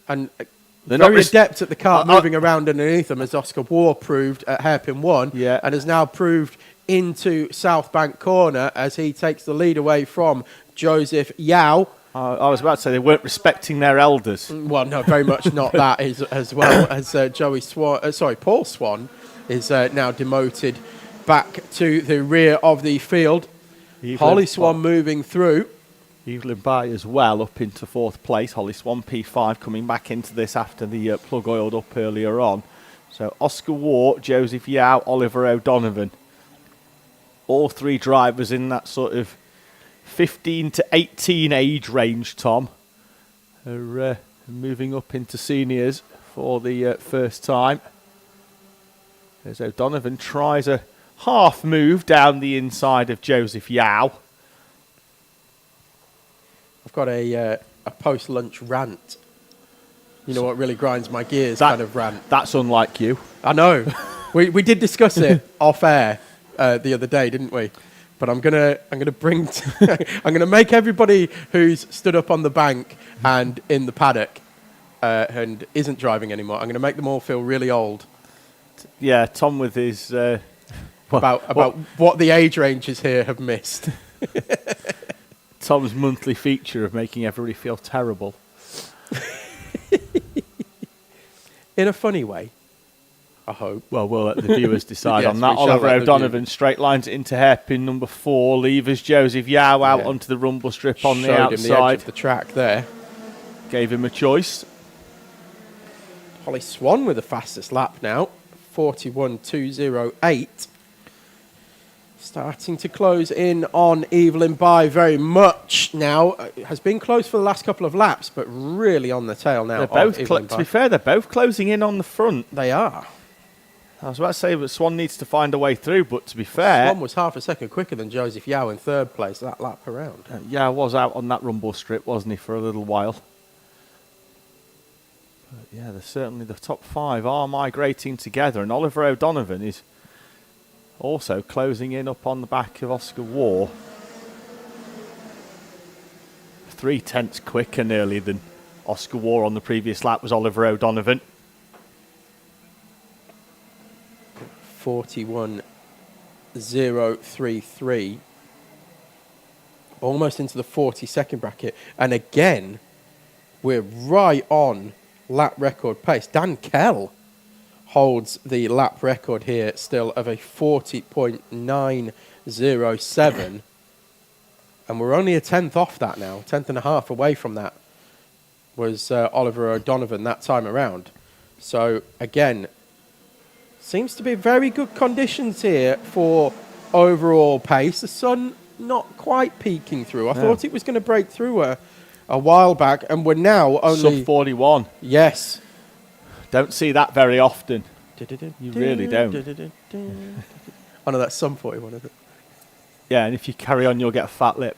very adept at the car, moving around underneath them, as Oscar Waugh proved at hairpin 1, and has now proved into South Bank Corner as he takes the lead away from Joseph Yao. I was about to say they weren't respecting their elders. Well, no, very much not that, as well as Paul Swan is now demoted back to the rear of the field. Holly Swan moving through. Evelyn Bye as well up into 4th place. Holly Swan P5 coming back into this after the plug oiled up earlier on. So Oscar Waugh, Joseph Yao, Oliver O'Donovan. All 3 drivers in that sort of 15 to 18 age range, Tom, are moving up into seniors for the first time. As O'Donovan tries a half move down the inside of Joseph Yao. I've got a post-lunch rant. You know what really grinds my gears kind of rant. That's unlike you. I know. we did discuss it off air the other day, didn't we? But I'm gonna bring I'm gonna make everybody who's stood up on the bank and in the paddock and isn't driving anymore. I'm gonna make them all feel really old. Yeah, Tom with his about what the age ranges here have missed. Tom's monthly feature of making everybody feel terrible. In a funny way, I hope. Well, we'll let the viewers decide Yes, on that. we shall Oliver let the O'Donovan straight lines it into hairpin number 4. Levers Joseph Yao out onto the rumble strip on the Showed him the edge outside. of the track there. Gave him a choice. Holly Swan with the fastest lap now, 41.208. Starting to close in on Evelyn Bye very much now. Has been close for the last couple of laps, but really on the tail now. They're both to be fair, they're both closing in on the front. They are. I was about to say that Swan needs to find a way through, but to be fair... Swan was half a second quicker than Joseph Yao in third place that lap around. Yao was out on that rumble strip, wasn't he, for a little while. But yeah, certainly the top 5 are migrating together, and Oliver O'Donovan is also closing in up on the back of Oscar Waugh. 0.3 quicker nearly than Oscar Waugh on the previous lap was Oliver O'Donovan. 41.033. Almost into the 40-second bracket. And again, we're right on lap record pace. Dan Kell holds the lap record here still of a 40.907. And we're only a tenth off that now. 10th and a half away from that was Oliver O'Donovan that time around. So again, seems to be very good conditions here for overall pace. The sun not quite peeking through. I thought it was going to break through a while back, and we're now only... Sub 41. Yes. Don't see that very often. You really don't. Oh no, that's some 41, isn't it? Yeah, and if you carry on, you'll get a fat lip.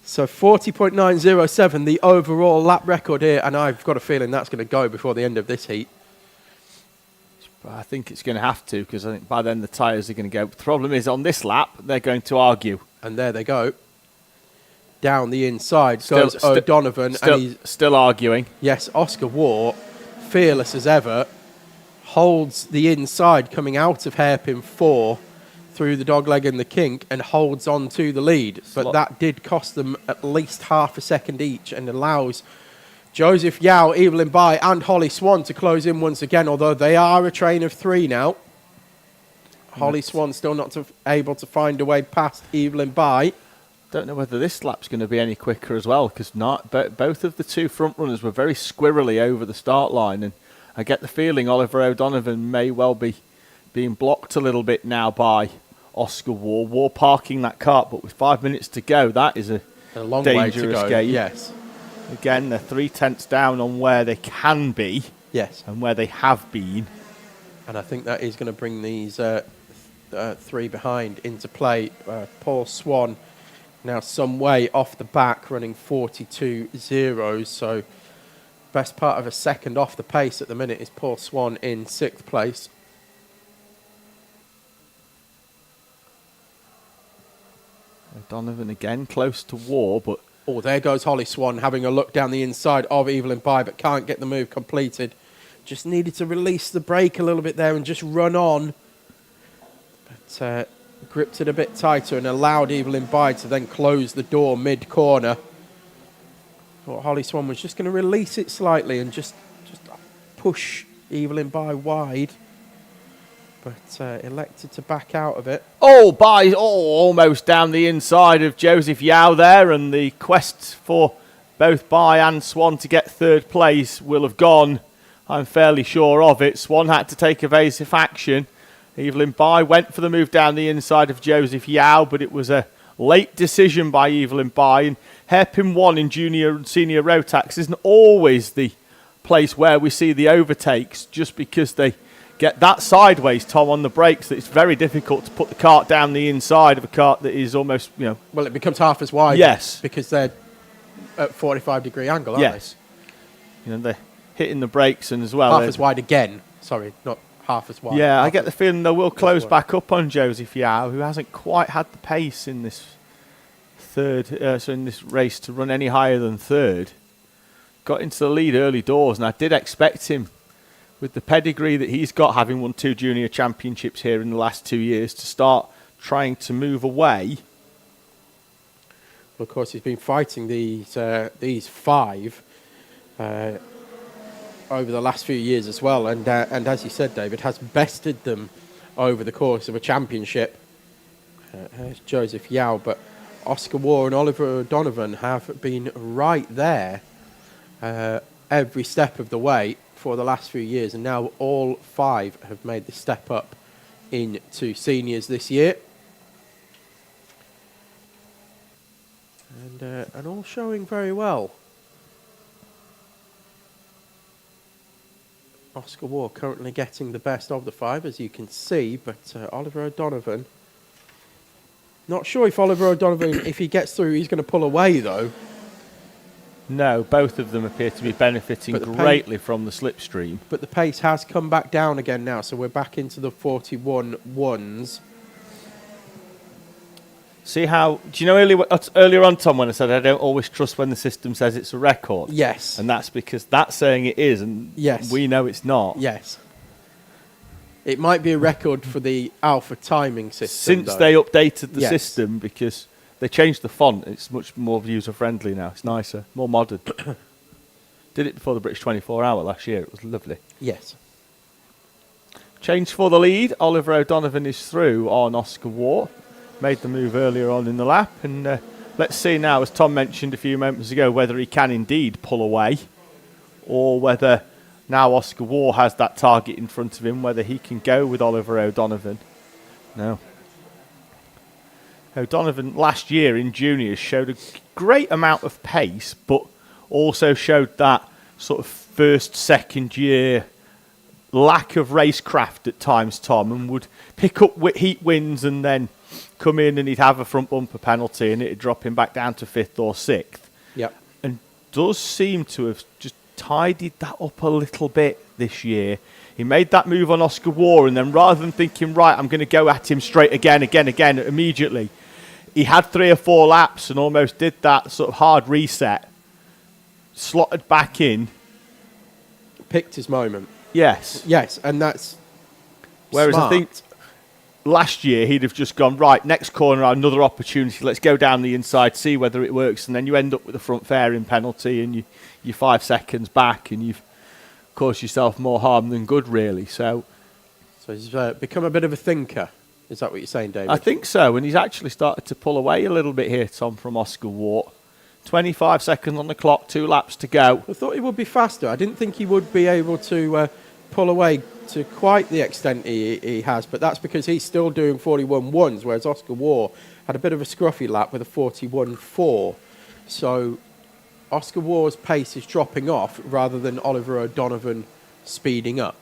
So 40.907, the overall lap record here, and I've got a feeling that's going to go before the end of this heat. I think it's going to have to, because I think by then the tyres are going to go. The problem is, on this lap, they're going to argue. And there they go. Down the inside goes O'Donovan. And he's still arguing. Yes, Oscar Waugh, fearless as ever, holds the inside coming out of hairpin 4 through the dogleg and the kink and holds on to the lead. But that did cost them at least half a second each and allows Joseph Yao, Evelyn Bye and Holly Swan to close in once again, although they are a train of 3 now. Holly Swan still not able to find a way past Evelyn Bye. Don't know whether this lap's going to be any quicker as well, because both of the 2 front runners were very squirrely over the start line, and I get the feeling Oliver O'Donovan may well be being blocked a little bit now by Oscar Waugh. Waugh parking that kart, but with 5 minutes to go, that is a long dangerous way to go. game. Yes. Again, they're 0.3 down on where they can be. Yes. And where they have been. And I think that is going to bring these 3 behind into play. Paul Swan now some way off the back, running 42.0. So best part of a second off the pace at the minute is Paul Swan in 6th place. O'Donovan again close to Waugh, but... Oh, there goes Holly Swan having a look down the inside of Evelyn Bye, but can't get the move completed. Just needed to release the brake a little bit there and just run on. But gripped it a bit tighter and allowed Evelyn Bye to then close the door mid-corner. Thought Holly Swan was just going to release it slightly and just push Evelyn Bye wide. But elected to back out of it. Almost down the inside of Joseph Yao there, and the quest for both Bye and Swan to get 3rd place will have gone. I'm fairly sure of it. Swan had to take evasive action. Evelyn Bye went for the move down the inside of Joseph Yao, but it was a late decision by Evelyn Bye. And hairpin 1 in junior and senior Rotax isn't always the place where we see the overtakes, just because they get that sideways, Tom, on the brakes, that it's very difficult to put the kart down the inside of a kart that is almost, Well, it becomes half as wide. Yes. Because they're at 45-degree angle, aren't yes. They're hitting the brakes and as well. Half as wide again. Sorry, not half as wide. Yeah, I get the feeling they will close wide. back up on Joseph Yao, who hasn't quite had the pace in this in this race to run any higher than third. Got into the lead early doors, and I did expect him, with the pedigree that he's got, having won 2 junior championships here in the last 2 years, to start trying to move away. Of course, he's been fighting these 5 over the last few years as well, and as you said, David, has bested them over the course of a championship. There's Joseph Yao, but Oscar Waugh and Oliver O'Donovan have been right there every step of the way for the last few years, and now all 5 have made the step up into seniors this year. And all showing very well. Oscar Waugh currently getting the best of the 5, as you can see, but Oliver O'Donovan... Not sure if Oliver O'Donovan, if he gets through, he's going to pull away, though. No, both of them appear to be benefiting greatly from the slipstream. But the pace has come back down again now, so we're back into the 41.1s. See how... Do you know earlier on, Tom, when I said I don't always trust when the system says it's a record? Yes. And that's because that's saying it is, and yes, we know it's not. Yes. It might be a record for the alpha timing system, Since they updated the system, because they changed the font, it's much more user-friendly now. It's nicer, more modern. Did it before the British 24-hour last year. It was lovely. Yes. Change for the lead. Oliver O'Donovan is through on Oscar Waugh. Made the move earlier on in the lap. And let's see now, as Tom mentioned a few moments ago, whether he can indeed pull away, or whether... Now Oscar Waugh has that target in front of him, whether he can go with Oliver O'Donovan. No. O'Donovan last year in juniors showed a great amount of pace, but also showed that sort of first, second year lack of racecraft at times, Tom, and would pick up heat wins and then come in and he'd have a front bumper penalty and it'd drop him back down to 5th or 6th. Yep. And does seem to have just tidied that up a little bit this year. He made that move on Oscar Waugh, and then rather than thinking, right, I'm going to go at him straight again, immediately, he had 3 or 4 laps and almost did that sort of hard reset, slotted back in. Picked his moment. Yes. Yes, and that's Whereas smart. I think last year he'd have just gone, right, next corner, another opportunity, let's go down the inside, see whether it works, and then you end up with a front fairing penalty and you're 5 seconds back and you've caused yourself more harm than good, really. So he's become a bit of a thinker. Is that what you're saying, David? I think so, and he's actually started to pull away a little bit here, Tom, from Oscar Waugh. 25 seconds on the clock, 2 laps to go. I thought he would be faster. I didn't think he would be able to pull away to quite the extent he has, but that's because he's still doing 41.1s, whereas Oscar Waugh had a bit of a scruffy lap with a 41.4. So Oscar Waugh's pace is dropping off rather than Oliver O'Donovan speeding up.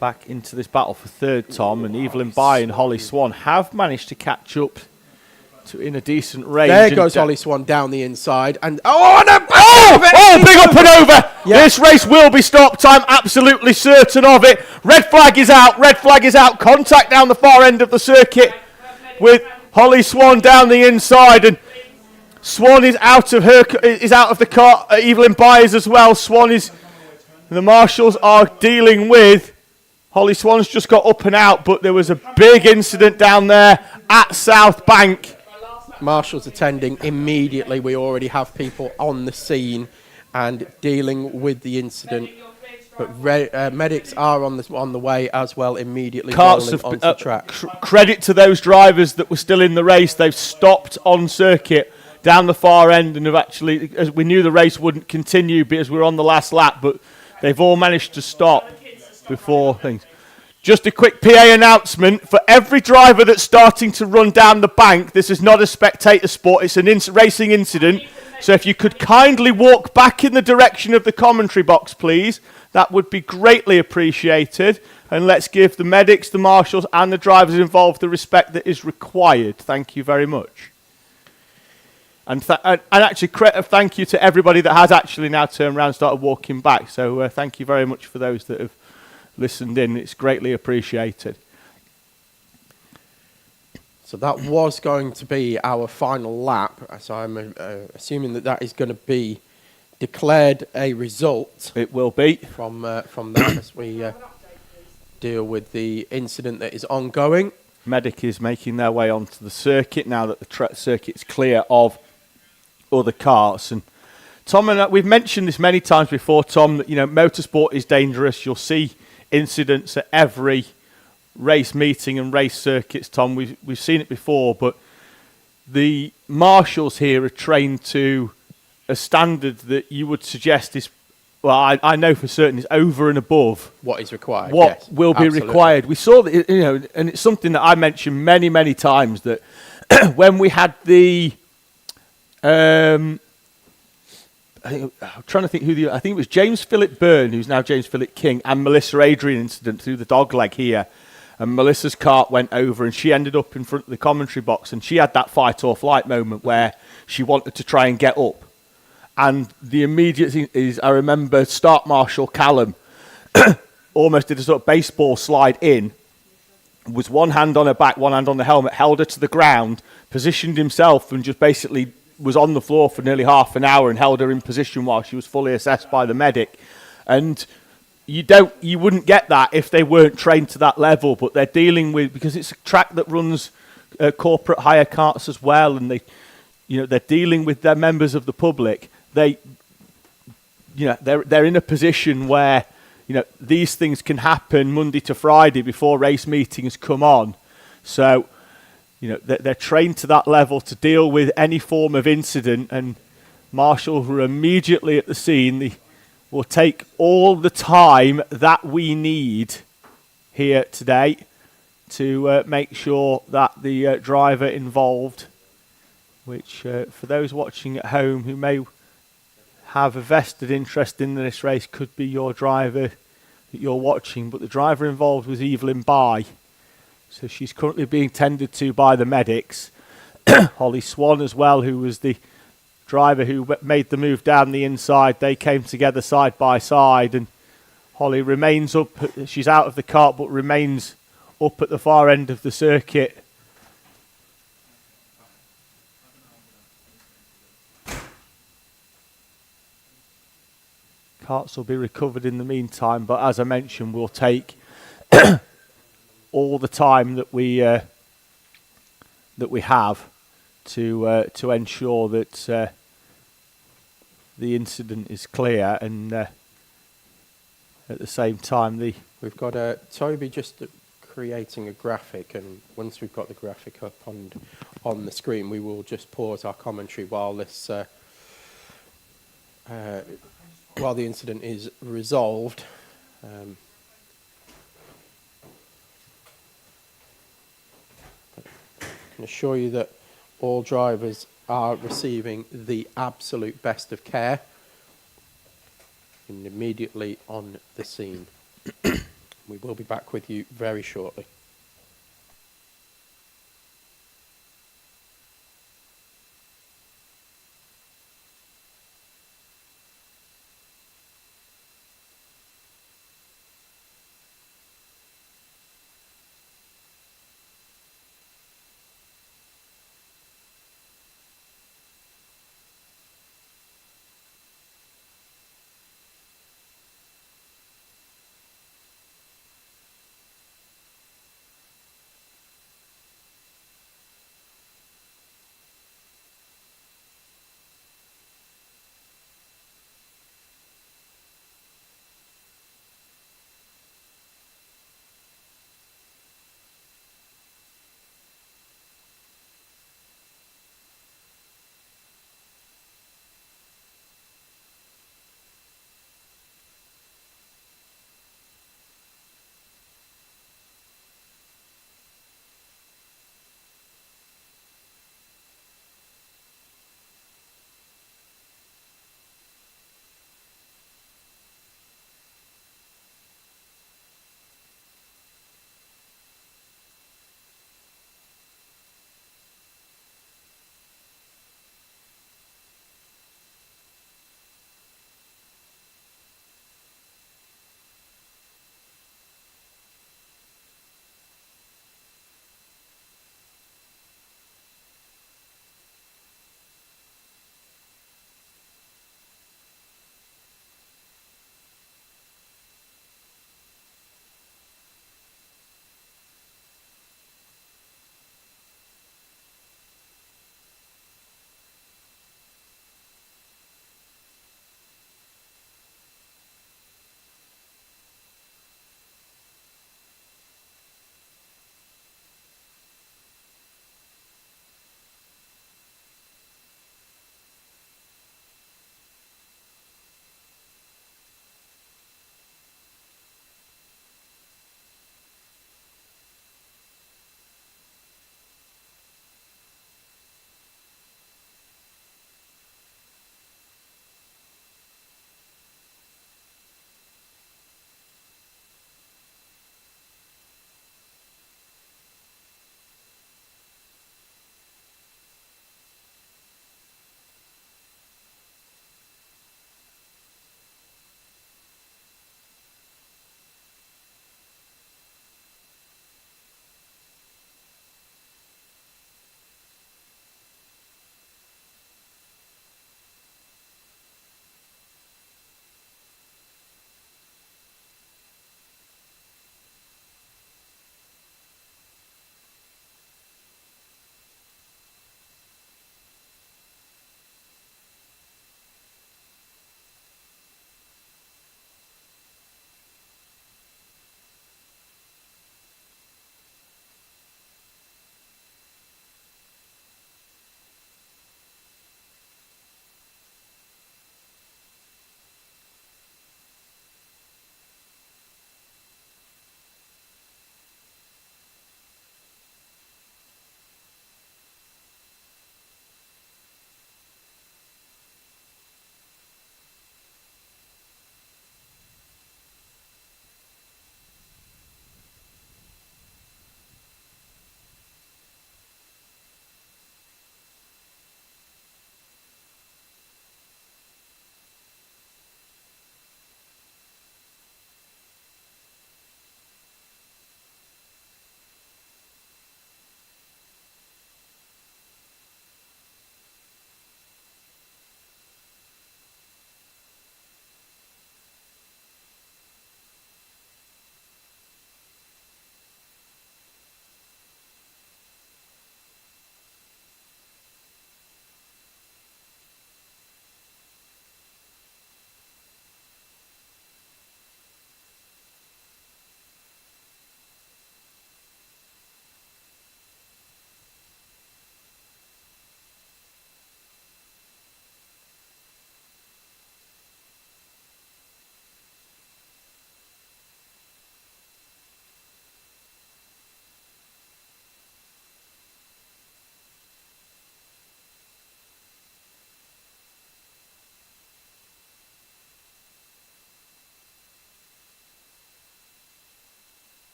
Back into this battle for third, Tom, and Evelyn Bye and Holly Swan have managed to catch up to in a decent range. There goes Holly Swan down the inside, and big up and over! Yeah. This race will be stopped. I'm absolutely certain of it. Red flag is out. Red flag is out. Contact down the far end of the circuit with Holly Swan down the inside, and Swan is out of the car. Evelyn Bye is as well. Swan is. The marshals are dealing with. Holly Swan's just got up and out, but there was a big incident down there at South Bank. Marshals attending immediately. We already have people on the scene and dealing with the incident. But medics are on the way as well, immediately Carts rolling onto the track. Credit to those drivers that were still in the race. They've stopped on circuit down the far end and have actually, as we knew the race wouldn't continue because we were on the last lap, but they've all managed to stop before things. Just a quick PA announcement for every driver that's starting to run down the bank. This is not a spectator sport. It's an racing incident. So if you could kindly walk back in the direction of the commentary box, please, that would be greatly appreciated. And let's give the medics, the marshals, and the drivers involved the respect that is required. Thank you very much. And actually, thank you to everybody that has actually now turned around and started walking back. So thank you very much for those that have listened in. It's greatly appreciated. So that was going to be our final lap. So I'm assuming that is going to be declared a result. It will be. From that as we deal with the incident that is ongoing. Medic is making their way onto the circuit now that the circuit's clear of other karts. And Tom and we've mentioned this many times before, Tom, that motorsport is dangerous. You'll see incidents at every race meeting and race circuits, Tom. We've seen it before, but the marshals here are trained to a standard that you would suggest is, well, I know for certain is over and above what is required. What yes, will be absolutely. required. We saw that, and it's something that I mentioned many, many times that when we had the, I'm trying to think I think it was James Philip Byrne, who's now James Philip King, and Melissa Adrian incident through the dog leg here. And Melissa's kart went over and she ended up in front of the commentary box and she had that fight or flight moment where she wanted to try and get up. And the immediate thing is, I remember Start Marshal Callum almost did a sort of baseball slide in, was one hand on her back, one hand on the helmet, held her to the ground, positioned himself and just basically was on the floor for nearly half an hour and held her in position while she was fully assessed by the medic. And you wouldn't get that if they weren't trained to that level, but they're dealing with, because it's a track that runs corporate hire karts as well, and they're dealing with their members of the public. They're in a position where these things can happen Monday to Friday before race meetings come on. So they're trained to that level to deal with any form of incident, and marshals were immediately at the scene. They will take all the time that we need here today to make sure that the driver involved, which for those watching at home who may have a vested interest in this race, could be your driver that you're watching, but the driver involved was Evelyn Bye. So she's currently being tended to by the medics. Holly Swan as well, who was the driver who made the move down the inside. They came together side by side, and Holly remains up. She's out of the kart, but remains up at the far end of the circuit. Karts will be recovered in the meantime, but as I mentioned, we'll take all the time that we have to ensure that the incident is clear, and at the same time, we've got Toby just creating a graphic, and once we've got the graphic up on the screen, we will just pause our commentary while this while the incident is resolved. I can assure you that all drivers are receiving the absolute best of care and immediately on the scene. We will be back with you very shortly.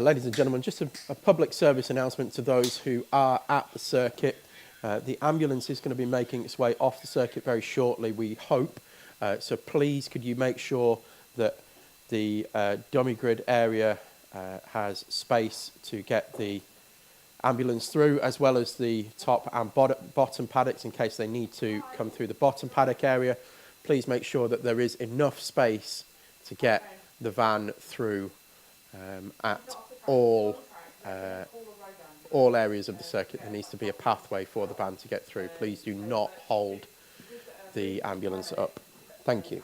Ladies and gentlemen, just a public service announcement to those who are at the circuit. The ambulance is going to be making its way off the circuit very shortly, we hope. So please, could you make sure that the dummy grid area has space to get the ambulance through, as well as the top and bottom paddocks in case they need to come through the bottom paddock area. Please make sure that there is enough space to get the van through at all areas of the circuit. There needs to be a pathway for the van to get through. Please do not hold the ambulance up. Thank you.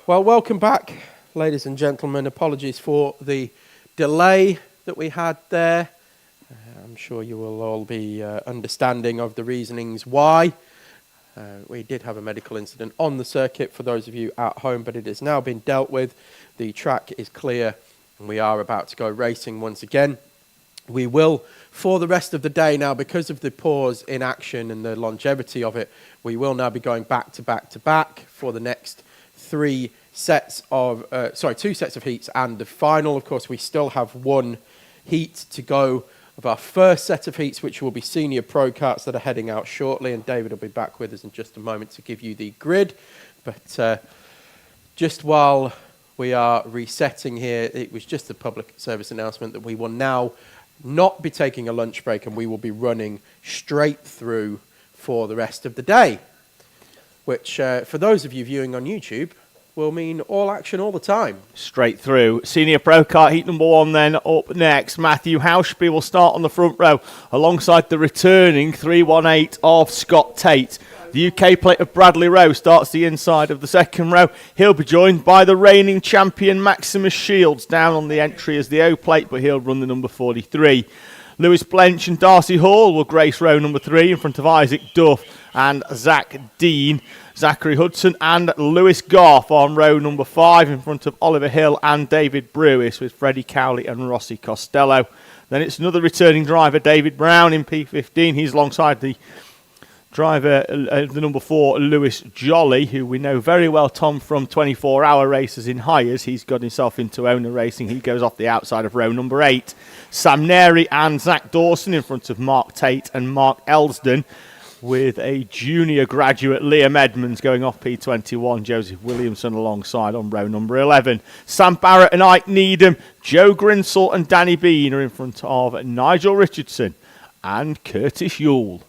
Well, welcome back, ladies and gentlemen. Apologies for the delay that we had there. I'm sure you will all be understanding of the reasonings why. We did have a medical incident on the circuit for those of you at home, but it has now been dealt with. The track is clear and we are about to go racing once again. We will, for the rest of the day now, because of the pause in action and the longevity of it, we will now be going back to back to back for the next two sets of heats and the final. Of course, we still have one heat to go of our first set of heats, which will be senior pro karts that are heading out shortly, and David will be back with us in just a moment to give you the grid. But just while we are resetting here, it was just a public service announcement that we will now not be taking a lunch break and we will be running straight through for the rest of the day, which for those of you viewing on YouTube will mean all action all the time. Straight through. Senior Pro Kart Heat number 1 then up next. Matthew Hauschby will start on the front row alongside the returning 318 of Scott Tate. The UK plate of Bradley Rowe starts the inside of the second row. He'll be joined by the reigning champion Maximus Shields down on the entry as the O plate, but he'll run the number 43. Lewis Blench and Darcy Hall will grace row number 3 in front of Isaac Duff and Zach Dean. Zachary Hudson and Lewis Garth on row number 5 in front of Oliver Hill and David Brewis with Freddie Cowley and Rossi Costello. Then it's another returning driver, David Brown in P15. He's alongside the driver, the number 4, Lewis Jolly, who we know very well, Tom, from 24-hour races in hires. He's got himself into owner racing. He goes off the outside of row number 8. Sam Neri and Zach Dawson in front of Mark Tate and Mark Elsden, with a junior graduate, Liam Edmonds, going off P21, Joseph Williamson alongside on row number 11. Sam Barrett and Ike Needham, Joe Grinsell and Danny Bean are in front of Nigel Richardson and Curtis Yule.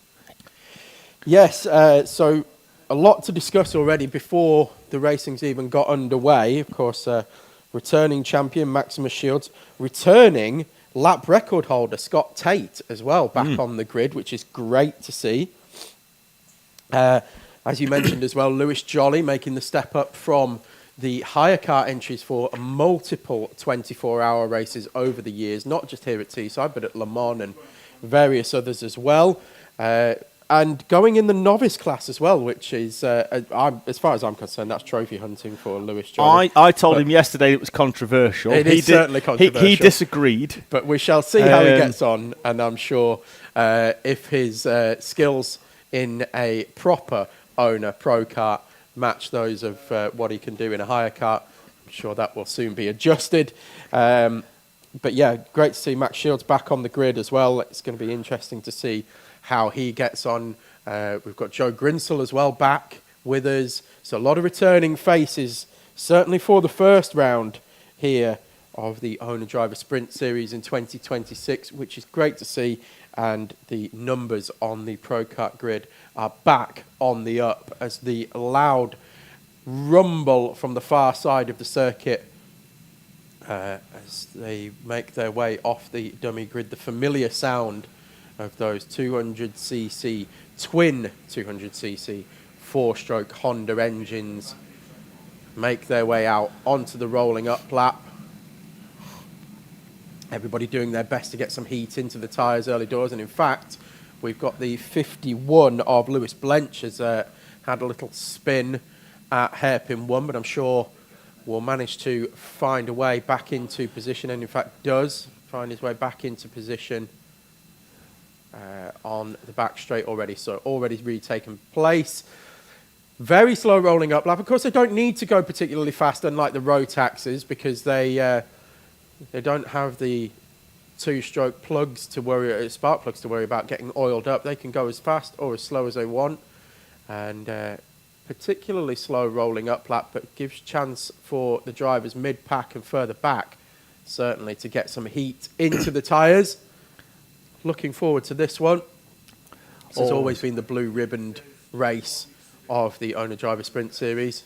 Yes, so a lot to discuss already before the racing's even got underway. Of course, returning champion Maximus Shields, returning lap record holder Scott Tate as well, back on the grid, which is great to see. As you mentioned as well, Lewis Jolly making the step up from the hire car entries for multiple 24-hour races over the years, not just here at Teesside, but at Le Mans and various others as well. And going in the novice class as well, which is, as far as I'm concerned, that's trophy hunting for Lewis Jolly. I told him yesterday it was controversial. It is certainly controversial. He disagreed. But we shall see how he gets on, and I'm sure if his skills in a proper owner pro kart match those of what he can do in a hire kart, I'm sure that will soon be adjusted. But yeah, great to see Max Shields back on the grid as well. It's going to be interesting to see how he gets on. We've got Joe Grinsell as well back with us. So a lot of returning faces, certainly for the first round here of the Owner Driver Sprint Series in 2026, which is great to see. And the numbers on the Pro Kart grid are back on the up as the loud rumble from the far side of the circuit as they make their way off the dummy grid, the familiar sound of those 200cc, twin 200cc, four-stroke Honda engines make their way out onto the rolling up lap. Everybody doing their best to get some heat into the tyres early doors. And in fact, we've got the 51 of Lewis Blench has had a little spin at hairpin 1, but I'm sure will manage to find a way back into position, and in fact does find his way back into position on the back straight already. So already really taken place. Very slow rolling up lap. Of course, they don't need to go particularly fast, unlike the Rotaxes, because they don't have the two-stroke plugs to worry, spark plugs to worry about getting oiled up. They can go as fast or as slow as they want, and particularly slow rolling up lap, but gives chance for the drivers mid-pack and further back, certainly, to get some heat into the tyres. Looking forward to this one. This has always been the blue ribboned race of the Owner Driver Sprint Series.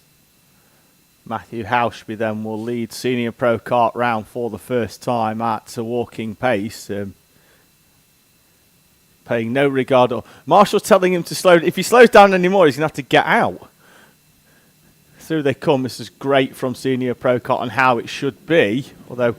Matthew Hauschby then will lead Senior Pro Kart round for the first time at a walking pace, paying no regard. Marshall's telling him to slow. If he slows down anymore, he's going to have to get out. through they come. This is great from Senior Pro Kart and how it should be, although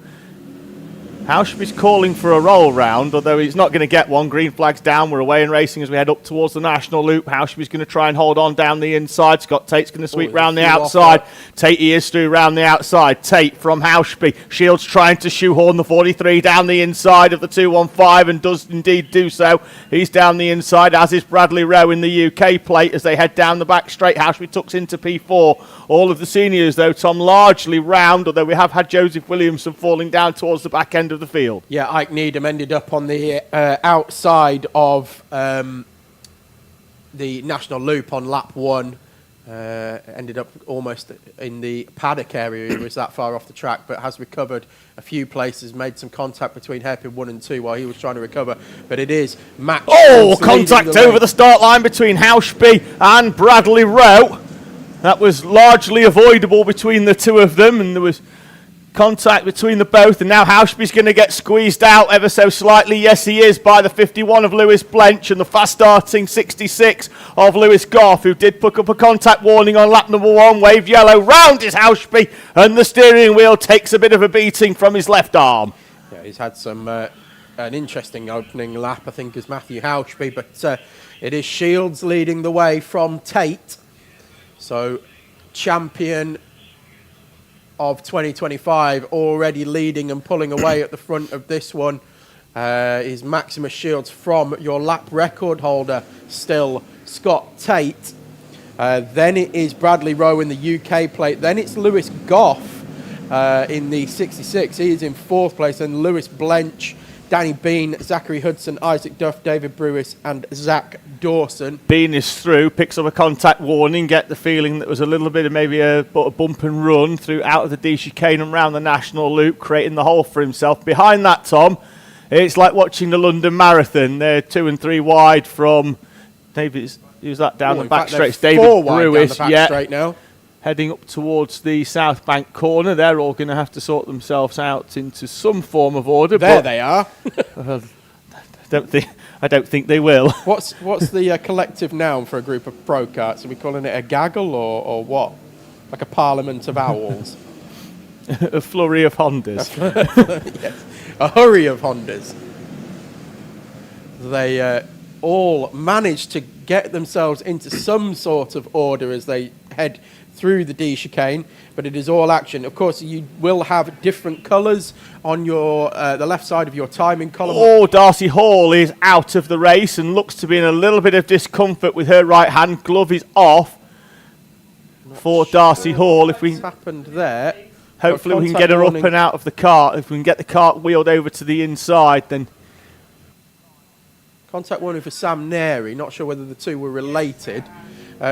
Hauschby's calling for a roll round, although he's not going to get one. Green flag's down. We're away in racing as we head up towards the national loop. Hauschby's going to try and hold on down the inside. Scott Tate's going to sweep round the outside. Tate ears through round the outside. Tate from Hauschby. Shields trying to shoehorn the 43 down the inside of the 215 and does indeed do so. He's down the inside, as is Bradley Rowe in the UK plate as they head down the back straight. Hauschby tucks into P4. All of the seniors, though, Tom, largely round, although we have had Joseph Williamson falling down towards the back end of the field. Yeah, Ike Needham ended up on the outside of the national loop on lap 1. Ended up almost in the paddock area. He was that far off the track, but has recovered a few places, made some contact between hairpin 1 and 2 while he was trying to recover. But it is Matt. Oh, contact over the start line between Hauschby and Bradley Rowe. That was largely avoidable between the two of them, and there was contact between the both, and now Hauschby's going to get squeezed out ever so slightly. Yes, he is, by the 51 of Lewis Blench and the fast-starting 66 of Lewis Goff, who did pick up a contact warning on lap number 1. Wave yellow, round is Hauschby, and the steering wheel takes a bit of a beating from his left arm. Yeah, he's had some an interesting opening lap, I think, as Matthew Hauschby, but it is Shields leading the way from Tate. So, champion of 2025 already leading and pulling away at the front of this one is Maximus Shields from your lap record holder still, Scott Tate. Then it is Bradley Rowe in the UK plate. Then it's Lewis Goff in the 66. He is in 4th place. And Lewis Blench, Danny Bean, Zachary Hudson, Isaac Duff, David Brewis and Zach Dawson. Bean is through, picks up a contact warning, get the feeling that was a little bit of maybe a bump and run through out of the D chicane and round the national loop, creating the hole for himself. Behind that, Tom, it's like watching the London Marathon. They're 2 and 3 wide from David. Who's that down the back straight? It's David Brewis. Yeah, straight now. Heading up towards the South Bank corner. They're all going to have to sort themselves out into some form of order. There they are. I don't think they will. What's the collective noun for a group of pro karts? Are we calling it a gaggle or what? Like a parliament of owls? A flurry of Hondas. Yes. A hurry of Hondas. They all managed to get themselves into some sort of order as they head through the D chicane, but it is all action. Of course, you will have different colours on your the left side of your timing column. Oh, Darcy Hall is out of the race and looks to be in a little bit of discomfort with her right hand. Glove is off for Darcy Hall. If we happened there, hopefully we can get her up and out of the cart. If we can get the cart wheeled over to the inside, then contact warning for Sam Neri. Not sure whether the two were related.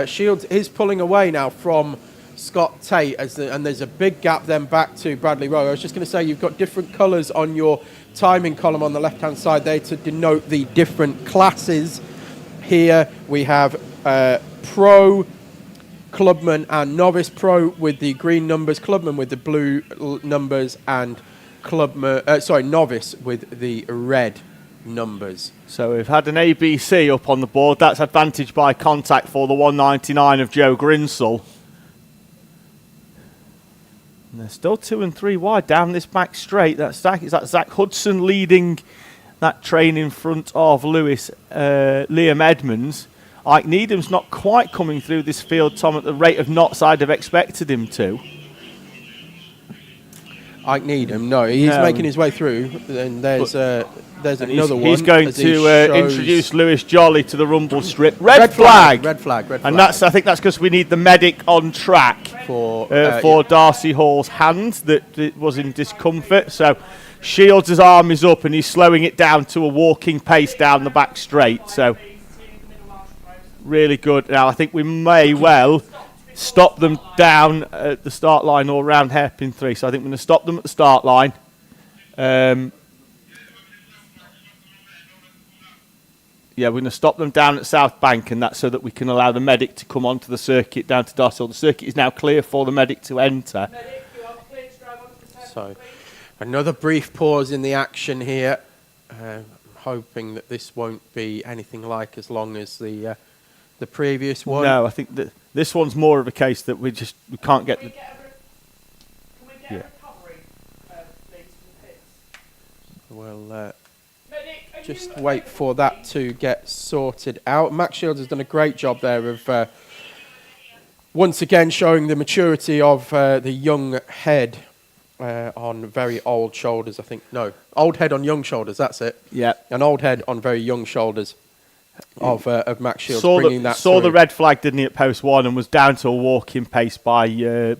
Shields is pulling away now from Scott Tate, and there's a big gap then back to Bradley Rowe. I was just going to say you've got different colours on your timing column on the left-hand side there to denote the different classes. Here we have Pro, Clubman and Novice Pro with the green numbers, Clubman with the blue numbers, and Novice with the red numbers. So we've had an ABC up on the board. That's advantage by contact for the 199 of Joe Grinsell. And they're still 2 and 3 wide down this back straight. Is that Zach Hudson leading that train in front of Liam Edmonds. Ike Needham's not quite coming through this field, Tom, at the rate of knots I'd have expected him to. Ike Needham, no, he's making his way through. And there's another one. He's going to introduce Lewis Jolly to the rumble strip. Red flag. And I think that's because we need the medic on track for Darcy Hall's hand that it was in discomfort. So Shields' arm is up and he's slowing it down to a walking pace down the back straight. So really good. Now I think we may well stop them down at the start line or around hairpin 3. So I think we're going to stop them at the start line. Yeah, we're going to stop them down at South Bank, and that's so that we can allow the medic to come onto the circuit down to Darcy Hall. The circuit is now clear for the medic to enter. So another brief pause in the action here. Hoping that this won't be anything like as long as the the previous one. No, I think that this one's more of a case that we can't get the... Yeah. We'll just wait for that to get sorted out. Max Shields has done a great job there of once again showing the maturity of the young head on very old shoulders, I think. No, old head on young shoulders, that's it. Yeah. An old head on very young shoulders of Max Shields, saw the red flag, didn't he, at post 1, and was down to a walking pace by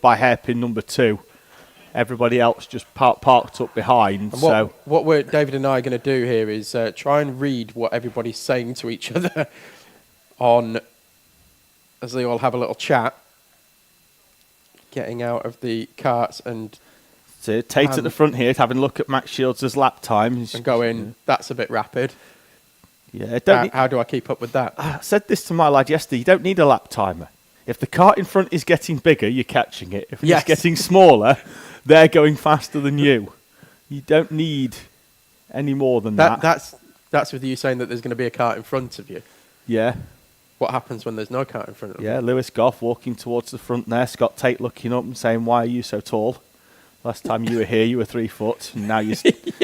hairpin number 2. Everybody else just parked up behind. And what David and I are going to do here is try and read what everybody's saying to each other as they all have a little chat, getting out of the carts and... So Tate at the front here, having a look at Max Shields' lap time. And going, that's a bit rapid. Yeah, how do I keep up with that? I said this to my lad yesterday, you don't need a lap timer. If the cart in front is getting bigger, you're catching it. If it's getting smaller, they're going faster than you. You don't need any more than that. That's with you saying that there's going to be a cart in front of you. Yeah. What happens when there's no cart in front of you? Yeah, Lewis Goff walking towards the front there. Scott Tate looking up and saying, "Why are you so tall? Last time you were here, you were 3 foot, and now you're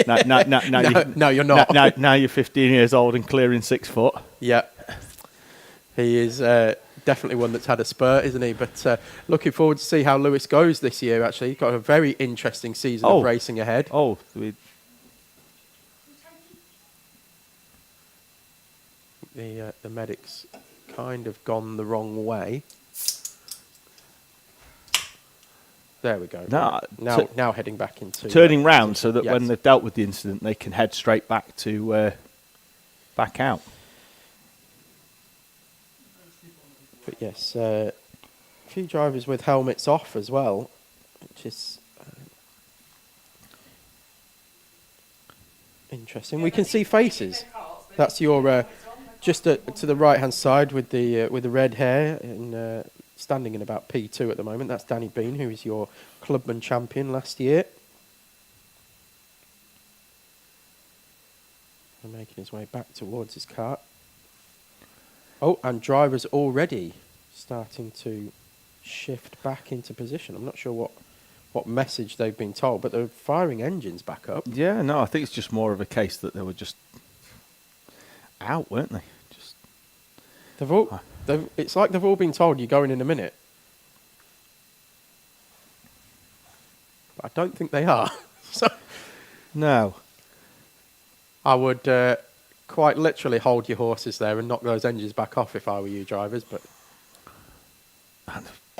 no, you're not. Now you're 15 years old and clearing 6 foot." Yeah, he is definitely one that's had a spurt, isn't he? But looking forward to see how Lewis goes this year. Actually, he's got a very interesting season of racing ahead. The medic's kind of gone the wrong way. There we go. Now heading back into... Turning round so that when they've dealt with the incident, they can head straight back to back out. But yes, a few drivers with helmets off as well, which is interesting. We can see faces. That's your... just to the right-hand side with the red hair and... standing in about P2 at the moment. That's Danny Bean, who is your clubman champion last year. And making his way back towards his cart. Oh, and drivers already starting to shift back into position. I'm not sure what message they've been told, but they're firing engines back up. Yeah, no, I think it's just more of a case that they were just out, weren't they? It's like they've all been told you're going in a minute. But I don't think they are. No. I would quite literally hold your horses there and knock those engines back off if I were you drivers. But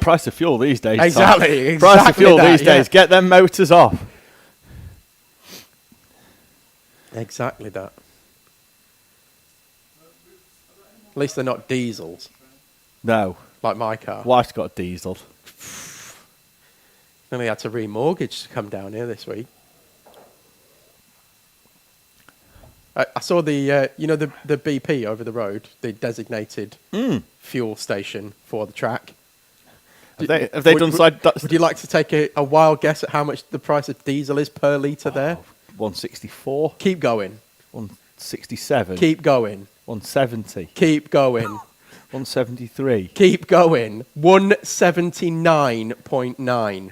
price of fuel these days. Exactly. Price of fuel these days. Get them motors off. Exactly that. At least they're not diesels. No. Like my car. Wife's got a diesel. Only had to remortgage to come down here this week. I saw the BP over the road, the designated fuel station for the track. Have they done side... Would you like to take a wild guess at how much the price of diesel is per litre there? 164. Keep going. 167. Keep going. 170. Keep going. 173. Keep going. 179.9.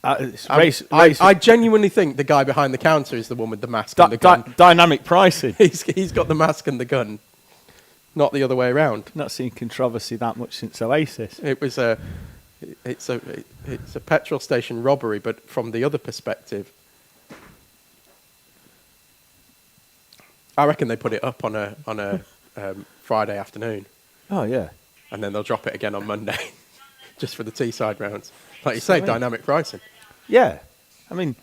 I genuinely think the guy behind the counter is the one with the mask and the gun. Dynamic pricing. He's got the mask and the gun, not the other way around. Not seen controversy that much since Oasis. It's a petrol station robbery, but from the other perspective. I reckon they put it up on a Friday afternoon. Oh yeah, and then they'll drop it again on Monday, just for the Teesside rounds. Like you say, dynamic pricing. Yeah, I mean,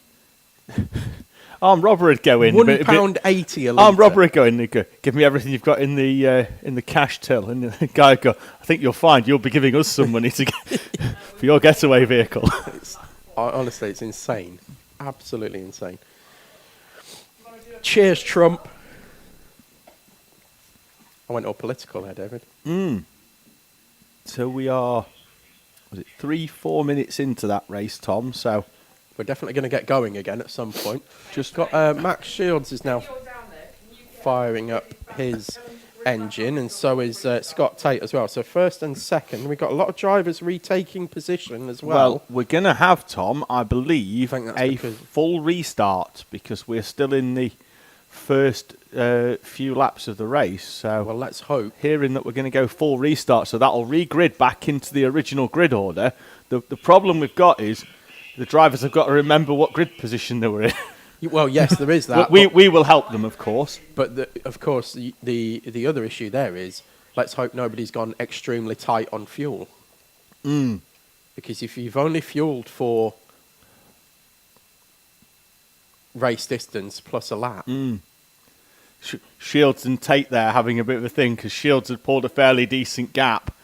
armed robber would go in £1.80 a litre. Armed robber would go in and go, "Give me everything you've got in the cash till," and the guy would go, "I think you'll find you'll be giving us some money to for your getaway vehicle." Honestly, it's insane, absolutely insane. Cheers, Trump. I went all political there, David. So we are, 3-4 minutes into that race, Tom? So we're definitely going to get going again at some point. Just got Max Shields is now firing up his engine, and so is Scott Tate as well. So first and second, we've got a lot of drivers retaking position as well. Well, we're going to have, Tom, I believe, I think that's a because- full restart because we're still in the first few laps of the race. So Well, let's hope. hearing that we're going to go full restart, so that'll re-grid back into the original grid order. The problem we've got is the drivers have got to remember what grid position they were in. Well, yes, there is that. we will help them, of course. But of course, the other issue there is, let's hope nobody's gone extremely tight on fuel. Because if you've only fueled for race distance plus a lap, Shields and Tate there having a bit of a thing because Shields had pulled a fairly decent gap.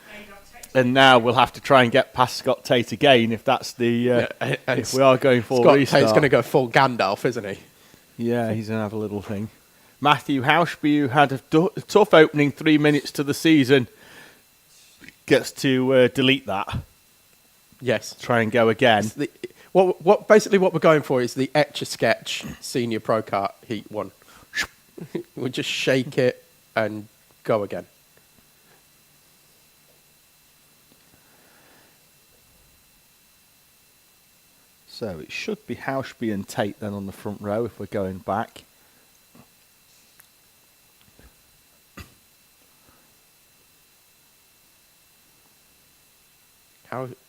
And now we'll have to try and get past Scott Tate again if that's the if we are going full Scott restart. Tate's going to go full Gandalf, isn't he? Yeah, he's going to have a little thing. Matthew Hauschby, who had a tough opening 3 minutes to the season, gets to delete that. Yes. Try and go again. Basically what we're going for is the Etch-a-Sketch Senior Pro Kart Heat 1. We'll just shake it and go again. So it should be Hauschby and Tate then on the front row if we're going back.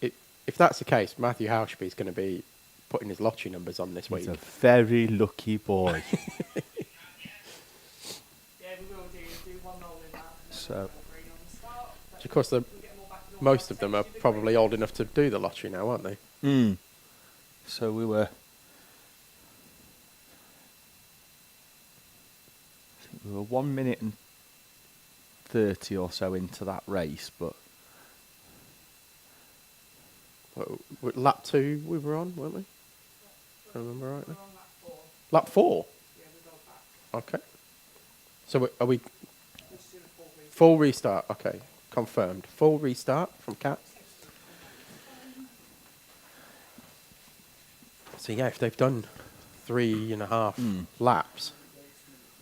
If that's the case, Matthew Hauschby is going to be putting his lottery numbers on this week. He's a very lucky boy. So, Of course, most of them are probably old enough to do the lottery now, aren't they? So we were 1 minute and 30 or so into that race, but Lap 2 we were on, weren't we? If I remember rightly. Lap 4? Okay. So are we... Full restart, okay. Confirmed. Full restart from Cat. So yeah, if they've done 3.5 laps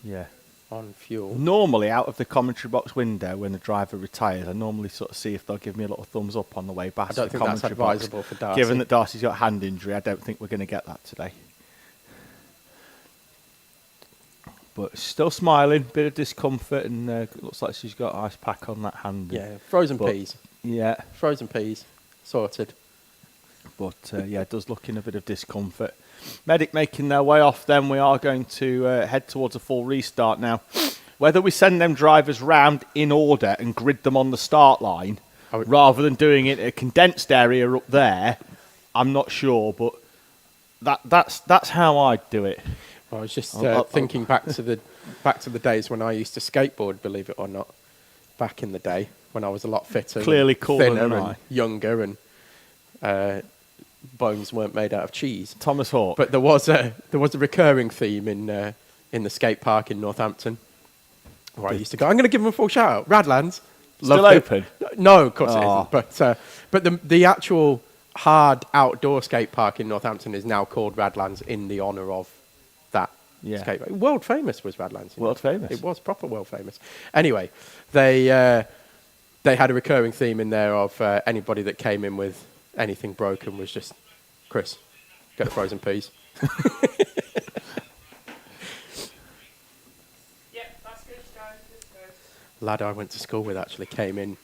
yeah. on fuel... Normally, out of the commentary box window, when the driver retires, I normally sort of see if they'll give me a little thumbs up on the way back I to don't the think that's commentary box. advisable for Darcy. Given that Darcy's got a hand injury, I don't think we're going to get that today. But still smiling, bit of discomfort, and looks like she's got ice pack on that hand. Yeah, frozen peas. Yeah. Frozen peas. Sorted. But yeah, it does look in a bit of discomfort. Medic making their way off, then we are going to head towards a full restart now. Whether we send them drivers round in order and grid them on the start line, rather than doing it in a condensed area up there, I'm not sure, but that's how I'd do it. I was just thinking back to the days when I used to skateboard, believe it or not, back in the day when I was a lot fitter, Clearly cooler thinner, than and I. younger, and bones weren't made out of cheese. Thomas Hawke. But there was a recurring theme in the skate park in Northampton where I used to go. I'm going to give them a full shout out. Radlands, Still open? No, of course it Oh. isn't. But the actual hard outdoor skate park in Northampton is now called Radlands in the honour of that skate park. World famous was Radlands. World famous. It was proper world famous. Anyway, they had a recurring theme in there of anybody that came in with anything broken was just, Chris, get the frozen peas. Lad I went to school with actually came in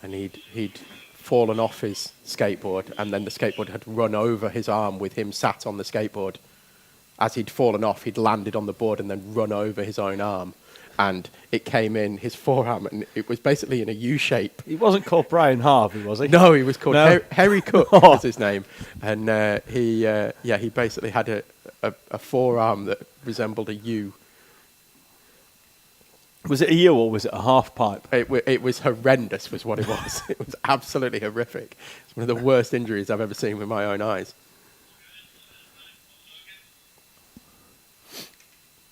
and he'd fallen off his skateboard, and then the skateboard had run over his arm with him sat on the skateboard. As he'd fallen off, he'd landed on the board and then run over his own arm. And it came in his forearm, and it was basically in a U shape. He wasn't called Brian Harvey, was he? No, he was called Harry Cook, Oh. was his name. And he basically had a forearm that resembled a U. Was it a U or was it a half pipe? It was horrendous, was what it was. It was absolutely horrific. It's one of the worst injuries I've ever seen with my own eyes.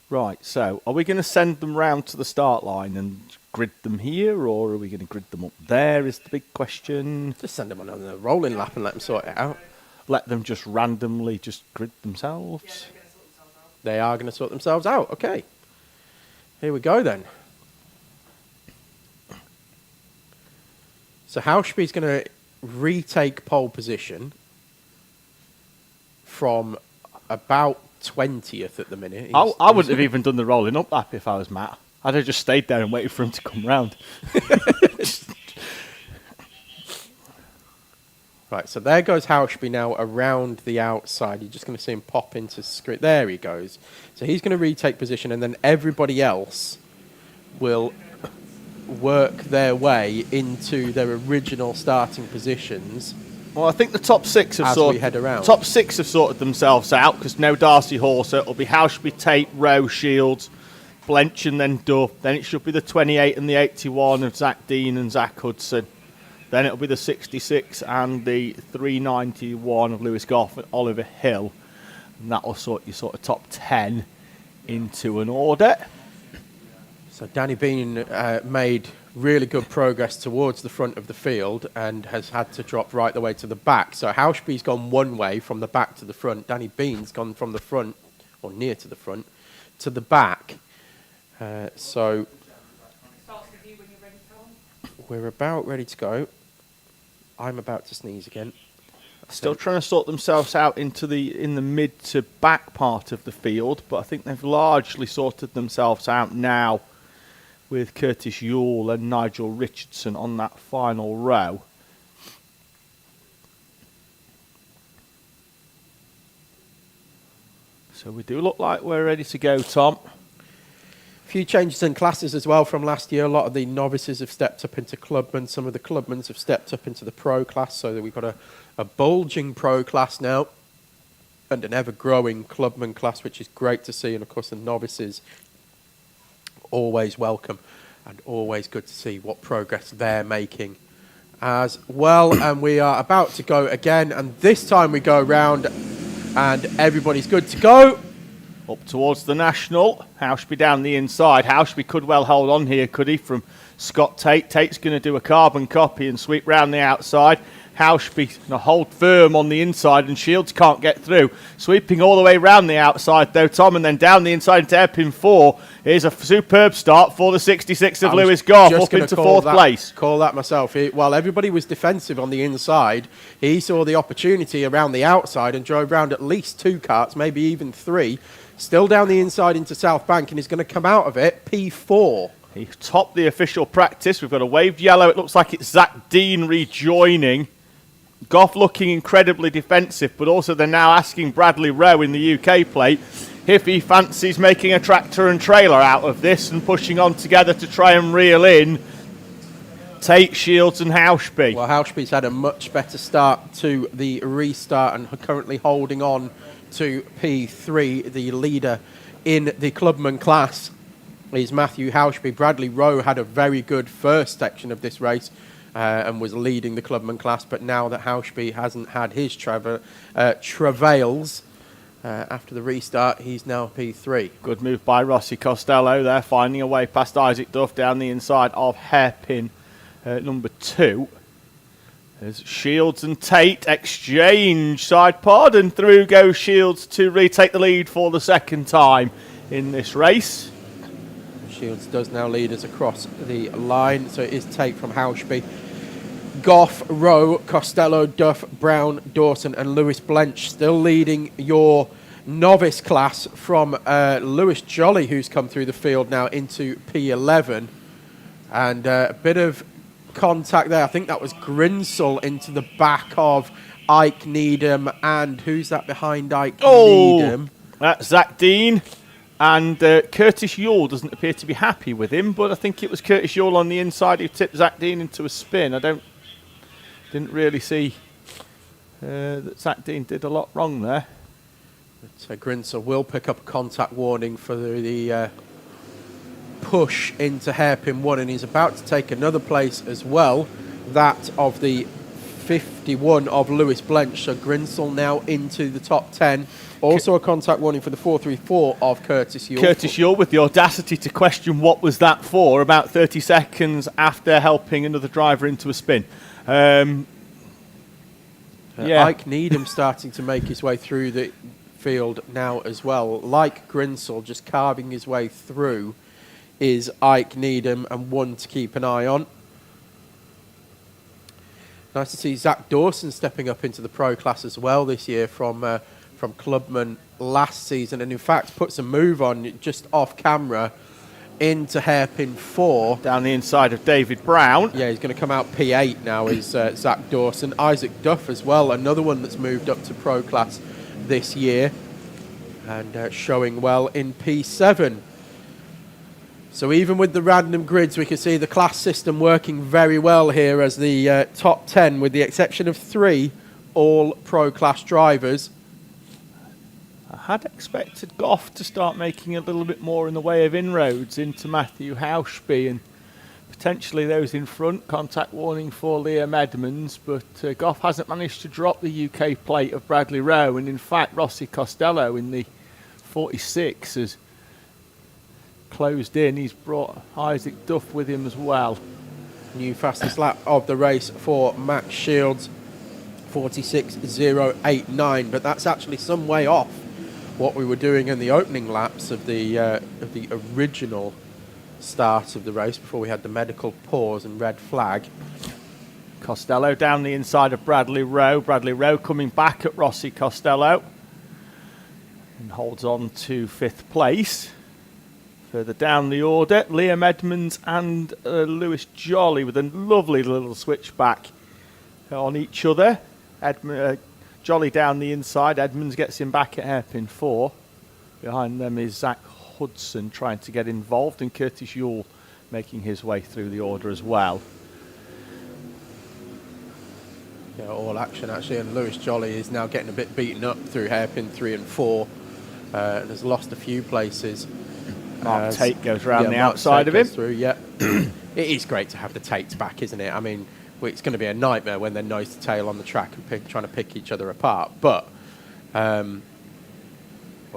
Right, so are we going to send them round to the start line and grid them here, or are we going to grid them up there is the big question. Just send them on a rolling lap and let them sort it out. Let them just randomly just grid themselves. They are going to sort themselves out. Okay. Here we go then. So Hauschby's going to retake pole position from about 20th at the minute. I wouldn't have even done the rolling up lap if I was Matt. I'd have just stayed there and waited for him to come round. Right, so there goes Hauschby now around the outside. You're just going to see him pop into screen. There he goes. So he's going to retake position, and then everybody else will work their way into their original starting positions. Well, I think the top six have sorted themselves out, because no Darcy Horse. It'll be Hauschby, Tate, Rowe, Shields, Blench, and then Duff. Then it should be the 28 and the 81 of Zach Dean and Zach Hudson. Then it'll be the 66 and the 391 of Lewis Goff and Oliver Hill. And that will sort your sort of top 10 into an order. So Danny Bean made really good progress towards the front of the field and has had to drop right the way to the back. So Hauschby's gone one way from the back to the front. Danny Bean's gone from the front, or near to the front, to the back. So we're about ready to go. I'm about to sneeze again. Still trying to sort themselves out in the mid to back part of the field, but I think they've largely sorted themselves out now with Curtis Yule and Nigel Richardson on that final row. So we do look like we're ready to go, Tom. A few changes in classes as well from last year. A lot of the novices have stepped up into clubmen. Some of the clubmen have stepped up into the pro class, so that we've got a bulging pro class now and an ever-growing clubman class, which is great to see. And, of course, the novices, always welcome and always good to see what progress they're making as well. And we are about to go again, and this time we go around and everybody's good to go. Up towards the National. Hauschby down the inside. Hauschby could well hold on here, could he, from Scott Tate. Tate's going to do a carbon copy and sweep round the outside. Hauschby going to hold firm on the inside, and Shields can't get through. Sweeping all the way round the outside, though, Tom, and then down the inside into hairpin 4. Here's a superb start for the 66 of Lewis Goff, up into fourth place. Call that myself. While everybody was defensive on the inside, he saw the opportunity around the outside and drove round at least 2 karts, maybe even 3. Still down the inside into South Bank, and he's going to come out of it P4. He topped the official practice. We've got a waved yellow. It looks like it's Zach Dean rejoining. Goff looking incredibly defensive, but also they're now asking Bradley Rowe in the UK plate if he fancies making a tractor and trailer out of this and pushing on together to try and reel in Tate, Shields and Hauschby. Well, Hauschby's had a much better start to the restart and currently holding on to P3. The leader in the clubman class is Matthew Hauschby. Bradley Rowe had a very good first section of this race and was leading the clubman class, but now that Hauschby hasn't had his travails after the restart, he's now P3. Good move by Rossi Costello there, finding a way past Isaac Duff down the inside of hairpin number 2. As Shields and Tate exchange side pod, and through goes Shields to retake the lead for the second time in this race. Shields does now lead us across the line, so it is Tate from Hauschby. Goff, Rowe, Costello, Duff, Brown, Dawson and Lewis Blench still leading your novice class from Lewis Jolly, who's come through the field now into P11. And a bit of contact there. I think that was Grinsell into the back of Ike Needham. And who's that behind Ike Needham? That's Zach Dean. And Curtis Yule doesn't appear to be happy with him, but I think it was Curtis Yule on the inside who tipped Zach Dean into a spin. Didn't really see that Zach Dean did a lot wrong there. But Grinsell will pick up a contact warning for the push into hairpin 1, and he's about to take another place as well, that of the 51 of Lewis Blench. So Grinsell now into the top 10. Also a contact warning for the 434 of Curtis Yule. Curtis Yule with the audacity to question what was that for about 30 seconds after helping another driver into a spin. Ike Needham starting to make his way through the field now as well. Like Grinsell, just carving his way through is Ike Needham, and one to keep an eye on. Nice to see Zach Dawson stepping up into the pro class as well this year from Clubman last season, and in fact puts a move on just off camera into hairpin 4. Down the inside of David Brown. Yeah, he's going to come out P8 now, is Zach Dawson. Isaac Duff as well, another one that's moved up to pro class this year and showing well in P7. So even with the random grids, we can see the class system working very well here as the top 10, with the exception of 3, all pro class drivers. I had expected Goff to start making a little bit more in the way of inroads into Matthew Hauschby and potentially those in front. Contact warning for Liam Edmonds, but Goff hasn't managed to drop the UK plate of Bradley Rowe, and in fact Rossi Costello in the 46 has closed in. He's brought Isaac Duff with him as well. New fastest lap of the race for Max Shields, 46.089, but that's actually some way off what we were doing in the opening laps of the original start of the race before we had the medical pause and red flag. Costello down the inside of Bradley Rowe. Bradley Rowe coming back at Rossi Costello and holds on to 5th place. Further down the order, Liam Edmonds and Lewis Jolly with a lovely little switchback on each other. Jolly down the inside, Edmonds gets him back at hairpin 4. Behind them is Zach Hudson trying to get involved, and Curtis Yule making his way through the order as well. Yeah, all action actually, and Lewis Jolly is now getting a bit beaten up through hairpin 3 and 4 and has lost a few places. Mark Tate goes around the outside of him. Through, yeah. It is great to have the Tates back, isn't it? I mean, it's going to be a nightmare when they're nose to tail on the track and trying to pick each other apart, but or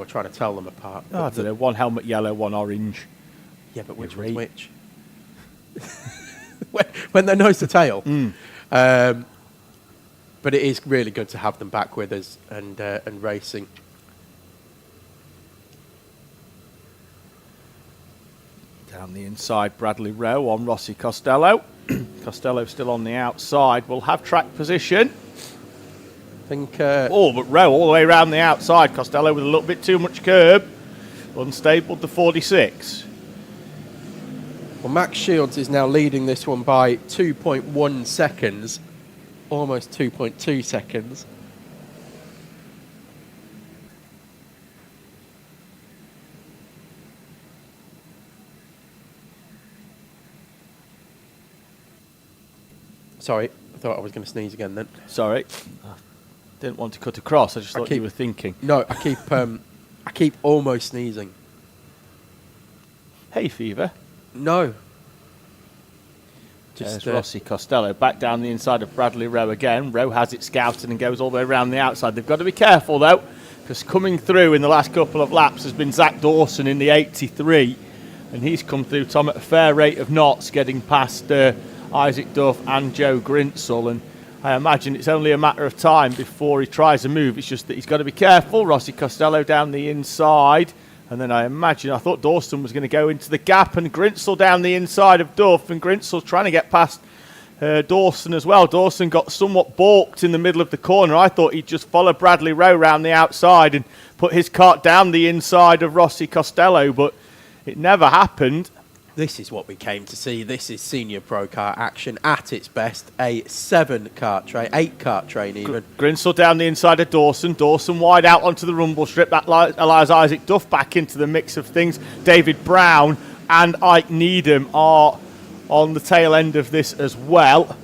trying to tell them apart. I don't know, one helmet yellow, one orange. Yeah, but which one's which? when they're nose to tail. But it is really good to have them back with us and racing. Down the inside, Bradley Rowe on Rossi Costello. Costello still on the outside. Will have track position. I think. But Rowe all the way around the outside. Costello with a little bit too much curb. Unstable to 46. Well, Max Shields is now leading this one by 2.1 seconds. Almost 2.2 seconds. Sorry, I thought I was going to sneeze again then. Sorry. Didn't want to cut across. I just thought you were thinking. No, I keep almost sneezing. Hay fever. No. Just Rossi Costello back down the inside of Bradley Rowe again. Rowe has it scouted and goes all the way around the outside. They've got to be careful though, because coming through in the last couple of laps has been Zach Dawson in the 83, and he's come through, Tom, at a fair rate of knots, getting past Isaac Duff and Joe Grinsell, and I imagine it's only a matter of time before he tries a move. It's just that he's got to be careful. Rossi Costello down the inside, and then I thought Dawson was going to go into the gap, and Grinsell down the inside of Duff, and Grinsell's trying to get past Dawson as well. Dawson got somewhat balked in the middle of the corner. I thought he'd just follow Bradley Rowe round the outside and put his kart down the inside of Rossi Costello, but it never happened. This is what we came to see. This is senior pro kart action at its best. A 7-kart train, 8-kart train even. Grinsell down the inside of Dawson. Dawson wide out onto the rumble strip. That allows Isaac Duff back into the mix of things. David Brown and Ike Needham are on the tail end of this as well.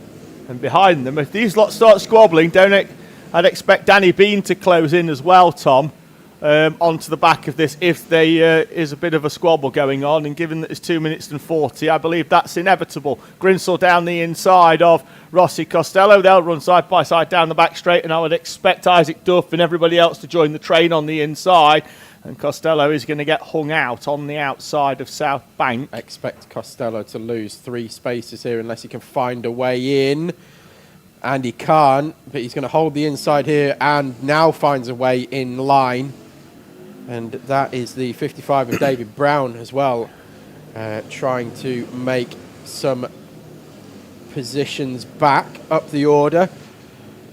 And behind them, if these lots start squabbling, I'd expect Danny Bean to close in as well, Tom. Onto the back of this if there is a bit of a squabble going on, and given that it's 2 minutes and 40, I believe that's inevitable. Grinsell down the inside of Rossi Costello. They'll run side by side down the back straight, and I would expect Isaac Duff and everybody else to join the train on the inside, and Costello is going to get hung out on the outside of South Bank. Expect Costello to lose 3 spaces here unless he can find a way in. And he can't, but he's going to hold the inside here and now finds a way in line. And that is the 55 of David Brown as well, trying to make some positions back up the order.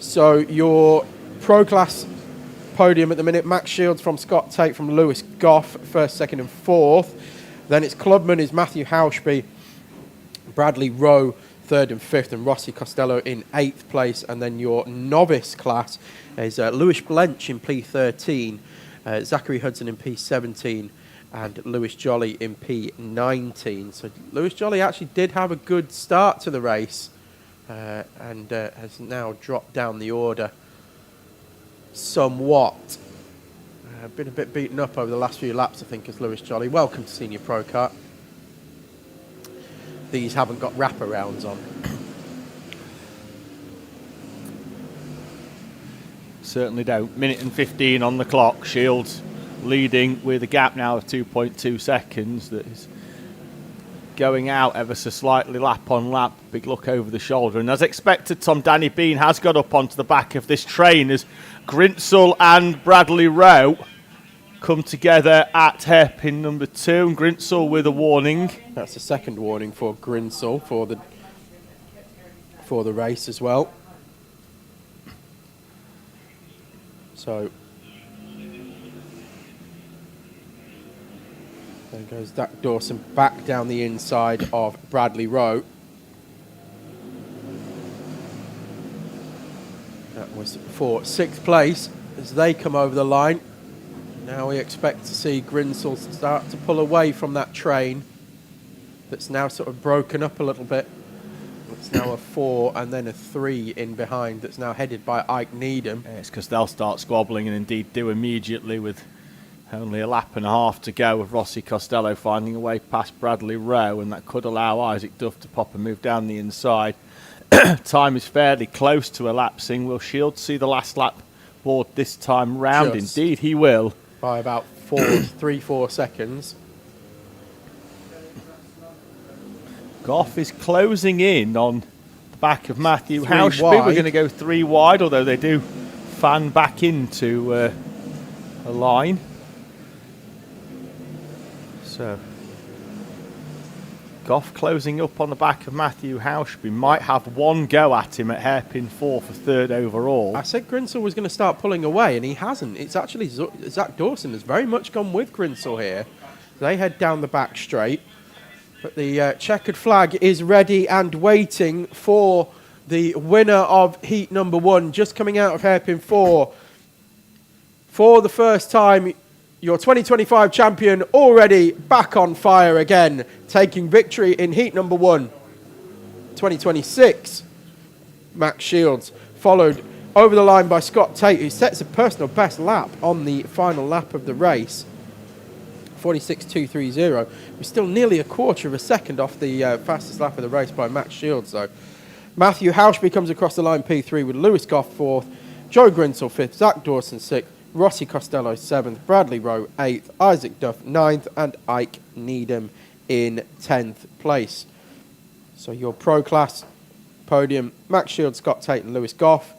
So your Pro Class podium at the minute, Max Shields from Scott Tate from Lewis Goff, first, second and fourth. Then it's Clubman is Matthew Hauschby, Bradley Rowe, third and fifth, and Rossi Costello in eighth place. And then your novice class is Lewis Blench in P13, Zachary Hudson in P17, and Lewis Jolly in P19. So Lewis Jolly actually did have a good start to the race and has now dropped down the order somewhat. Been a bit beaten up over the last few laps, I think, as Lewis Jolly. Welcome to Senior Pro Kart. These haven't got wraparounds on. Certainly don't. Minute and 15 on the clock. Shields leading with a gap now of 2.2 seconds. That is going out ever so slightly, lap on lap. Big look over the shoulder. And as expected, Danny Bean has got up onto the back of this train as Grinsell and Bradley Rowe come together at hairpin number 2. And Grinsell with a warning. That's the second warning for Grinsell for the race as well. So there goes Zach Dawson back down the inside of Bradley Rowe. That was for 6th place as they come over the line. Now we expect to see Grinsell start to pull away from that train that's now sort of broken up a little bit. It's now a 4 and then a 3 in behind that's now headed by Ike Needham. Yeah, it's because they'll start squabbling and indeed do immediately with only a lap and a half to go, with Rossi Costello finding a way past Bradley Rowe, and that could allow Isaac Duff to pop and move down the inside. Time is fairly close to elapsing. Will Shields see the last lap board this time round? Just. Indeed he will. By about 3-4 seconds. Goff is closing in on the back of Matthew Three Hauschby. wide. We're going to go 3 wide, although they do fan back into a line. So Goff closing up on the back of Matthew Hauschby. Might have one go at him at hairpin 4 for 3rd overall. I said Grinsell was going to start pulling away, and he hasn't. It's actually Zach Dawson has very much gone with Grinsell here. They head down the back straight. But the checkered flag is ready and waiting for the winner of heat number 1, just coming out of hairpin 4. For the first time, your 2025 champion already back on fire again, taking victory in heat number 1. 2026, Max Shields, followed over the line by Scott Tate, who sets a personal best lap on the final lap of the race. 46.230. We're still nearly a quarter of a second off the fastest lap of the race by Max Shields, though. Matthew Hauschby comes across the line P3 with Lewis Goff 4th, Joe Grinsell 5th, Zach Dawson 6th, Rossi Costello 7th, Bradley Rowe 8th, Isaac Duff 9th, and Ike Needham in 10th place. So your Pro Class podium, Max Shields, Scott Tate and Lewis Goff.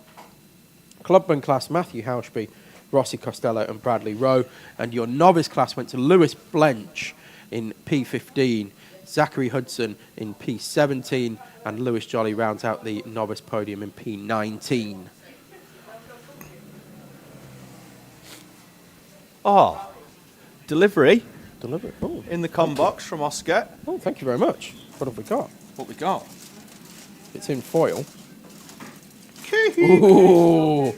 Clubman class, Matthew Hauschby, Rossi Costello and Bradley Rowe. And your novice class went to Lewis Blench in P15, Zachary Hudson in P17, and Lewis Jolly rounds out the novice podium in P19. Oh, delivery Oh, in the com box from Oscar. oh, thank you very much. What have we got? What we got? It's in foil. Ooh.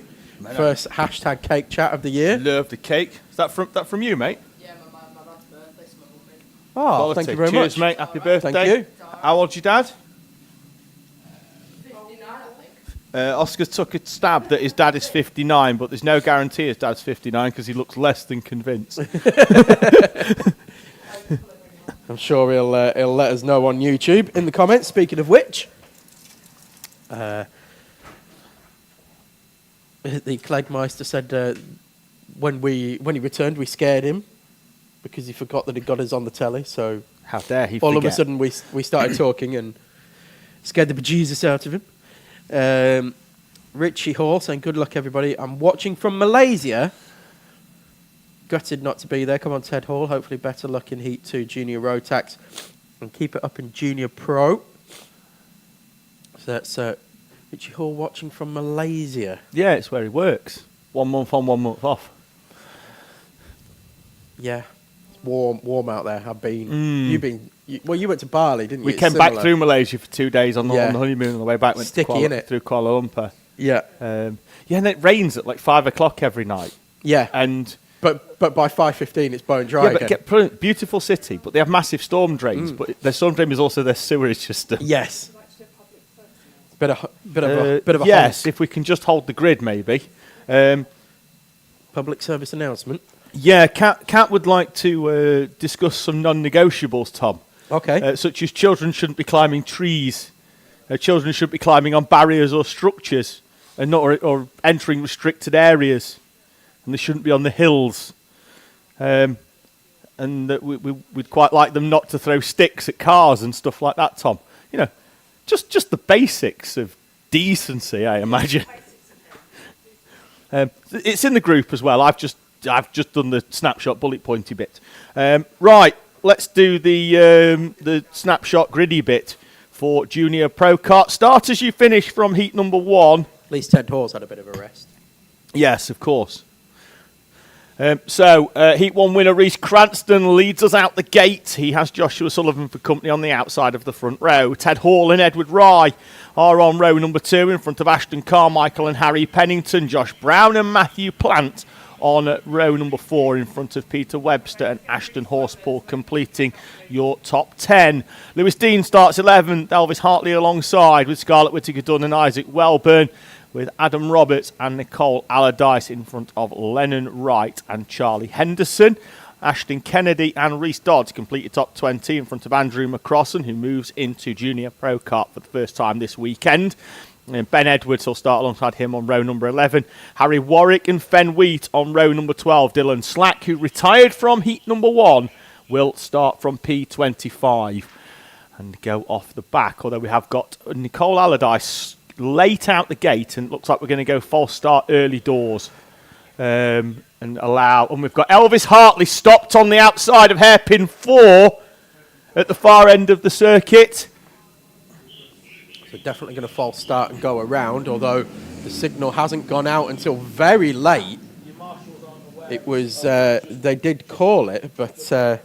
First hashtag cake chat of the year. Love the cake. Is that from you, mate? Yeah, my dad's birthday, so my mum made. Oh, Quality. thank you very Cheers, much. mate. Happy birthday. Thank you. How old's your dad? 59, I think. Oscar took a stab that his dad is 59, but there's no guarantee his dad's 59 because he looks less than convinced. I'm sure he'll let us know on YouTube in the comments. Speaking of which, the Clegmeister said when he returned, we scared him because he forgot that he got us on the telly. So How dare he all of a forget. sudden we started talking and scared the bejesus out of him. Richie Hall saying, good luck, everybody. I'm watching from Malaysia. Gutted not to be there. Come on, Ted Hall. Hopefully better luck in Heat 2 Junior Rotax and keep it up in Junior Pro. So that's Richie Hall watching from Malaysia. Yeah, it's where he works. 1 month on, 1 month off. Yeah, it's warm out there. I've been. You've been. You went to Bali, didn't you? We It's came back similar. through Malaysia for 2 days on the honeymoon on the way back. Went Sticky, to innit? through Kuala Lumpur. Yeah, Yeah, and it rains at like 5 o'clock every night. yeah. And But by 5:15, it's bone dry yeah, but again. beautiful city, but they have massive storm drains. But their storm drain is also their sewerage system. Yes. Bit of a Yes, honk. if we can just hold the grid, maybe. Public service announcement. Yeah, Kat would like to discuss some non-negotiables, Tom. Okay. Such as children shouldn't be climbing trees, children shouldn't be climbing on barriers or structures, and not or entering restricted areas, and they shouldn't be on the hills. And that we'd quite like them not to throw sticks at cars and stuff like that, Tom. You know, just the basics of decency, I imagine. It's in the group as well. I've just done the snapshot bullet pointy bit. Right, let's do the snapshot griddy bit for Junior Pro Kart. Start as you finish from heat number 1. At least Ted Hall's had a bit of a rest. Yes, of course. Heat 1 winner Reece Cranston leads us out the gate. He has Joshua Sullivan for company on the outside of the front row. Ted Hall and Edward Rye are on row number 2 in front of Ashton Carmichael and Harry Pennington. Josh Brown and Matthew Plant on row number 4 in front of Peter Webster and Ashton Horspool completing your top 10. Lewis Dean starts 11th, Elvis Hartley alongside with Scarlett Whittaker-Dunn and Isaac Welburn, with Adam Roberts and Nicole Allardyce in front of Lennon Wright and Charlie Henderson. Ashton Kennedy and Reese Dodds complete your top 20 in front of Andrew McCrossan, who moves into Junior Pro Kart for the first time this weekend. And Ben Edwards will start alongside him on row number 11. Harry Warwick and Fen Wheat on row number 12. Dylan Slack, who retired from heat number 1, will start from P25 and go off the back. Although we have got Nicole Allardyce late out the gate, and it looks like we're going to go false start early doors. And we've got Elvis Hartley stopped on the outside of hairpin 4 at the far end of the circuit. So definitely going to false start and go around, although the signal hasn't gone out until very late. It was, they did call it, but the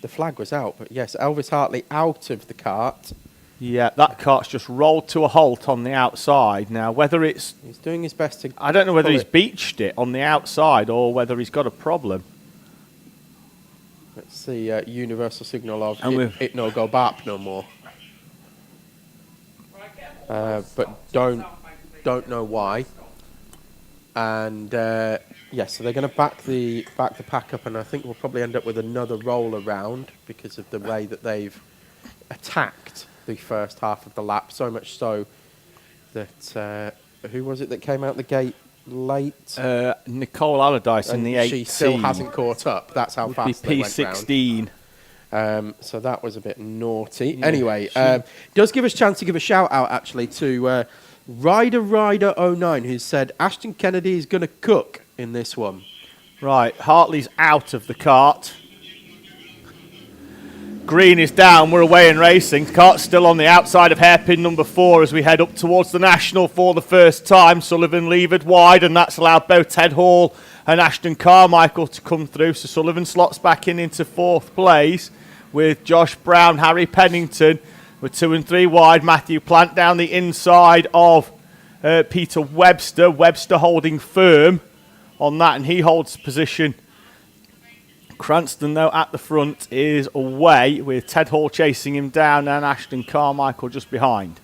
flag was out. But yes, Elvis Hartley out of the kart. Yeah, that cart's just rolled to a halt on the outside. Now, whether it's... He's doing his best to... I don't know whether pull he's beached it on the outside or whether he's got a problem. Let's see, universal signal of And it no go back no more. But don't know why. And yes, so they're going to back the pack up, and I think we'll probably end up with another roll around because of the way that they've attacked the first half of the lap. So much so that who was it that came out the gate late? Nicole Allardyce in the 18. She still hasn't caught up. That's how fast they went round. P16. So that was a bit naughty. Yeah, anyway, does give us a chance to give a shout out actually to Rider 09, who said Ashton Kennedy is going to cook in this one. Right, Hartley's out of the kart. Green is down, we're away in racing. Kart's still on the outside of hairpin number 4 as we head up towards the National for the first time. Sullivan levered wide, and that's allowed both Ted Hall and Ashton Carmichael to come through. So Sullivan slots back into 4th place with Josh Brown, Harry Pennington with 2 and 3 wide. Matthew Plant down the inside of Peter Webster. Webster holding firm on that, and he holds position. Cranston, though, at the front is away with Ted Hall chasing him down and Ashton Carmichael just behind.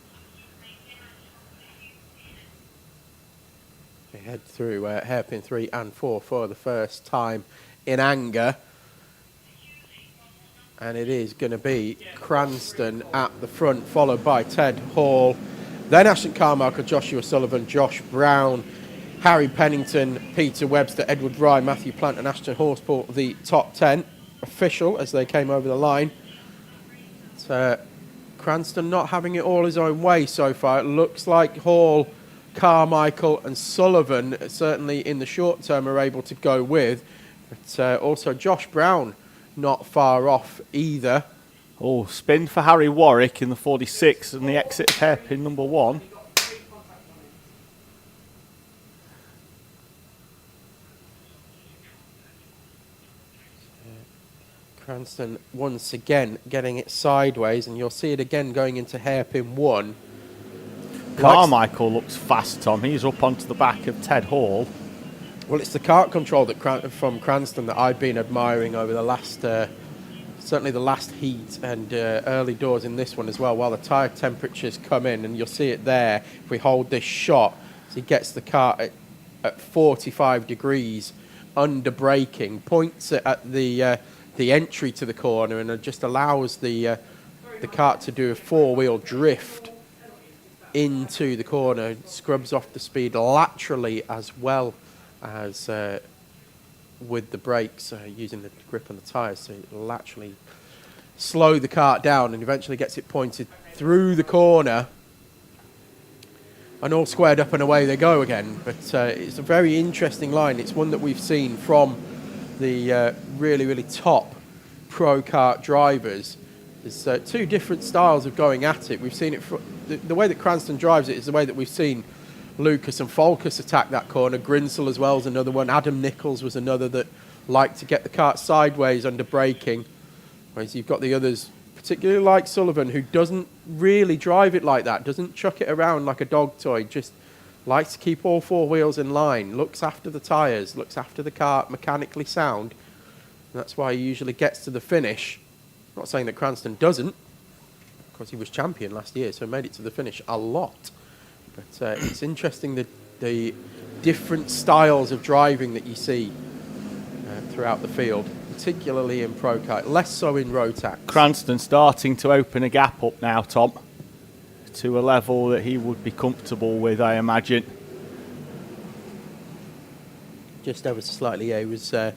They head through hairpin 3 and 4 for the first time in anger. And it is going to be Cranston at the front, followed by Ted Hall. Then Ashton Carmichael, Joshua Sullivan, Josh Brown, Harry Pennington, Peter Webster, Edward Rye, Matthew Plant and Ashton Horspool, the top 10 official as they came over the line. Cranston not having it all his own way so far. It looks like Hall, Carmichael and Sullivan certainly in the short term are able to go with. But also Josh Brown not far off either. Oh, spin for Harry Warwick in the 46 and the exit of hairpin number 1. Cranston once again getting it sideways, and you'll see it again going into hairpin 1. Carmichael looks fast, Tom. He's up onto the back of Ted Hall. Well, it's the kart control that from Cranston that I've been admiring over the last, certainly the last heat and early doors in this one as well, while the tyre temperatures come in, and you'll see it there. If we hold this shot, so he gets the kart at 45 degrees under braking, points it at the entry to the corner, and it just allows the kart to do a 4-wheel drift into the corner, scrubs off the speed laterally as well as with the brakes, using the grip on the tyres, so it laterally slow the kart down and eventually gets it pointed through the corner, and all squared up and away they go again. But it's a very interesting line. It's one that we've seen from the really top Pro Kart drivers. There's 2 different styles of going at it. We've seen it, the way that Cranston drives it is the way that we've seen Lucas and Folkus attack that corner. Grinsell as well is another one. Adam Nichols was another that liked to get the kart sideways under braking. Whereas you've got the others, particularly like Sullivan, who doesn't really drive it like that, doesn't chuck it around like a dog toy, just likes to keep all 4 wheels in line, looks after the tyres, looks after the kart, mechanically sound. And that's why he usually gets to the finish. I'm not saying that Cranston doesn't, because he was champion last year, so he made it to the finish a lot. But it's interesting the different styles of driving that you see throughout the field, particularly in Pro Kart, less so in Rotax. Cranston starting to open a gap up now, Tom, to a level that he would be comfortable with, I imagine. Just ever so slightly, yeah. He was a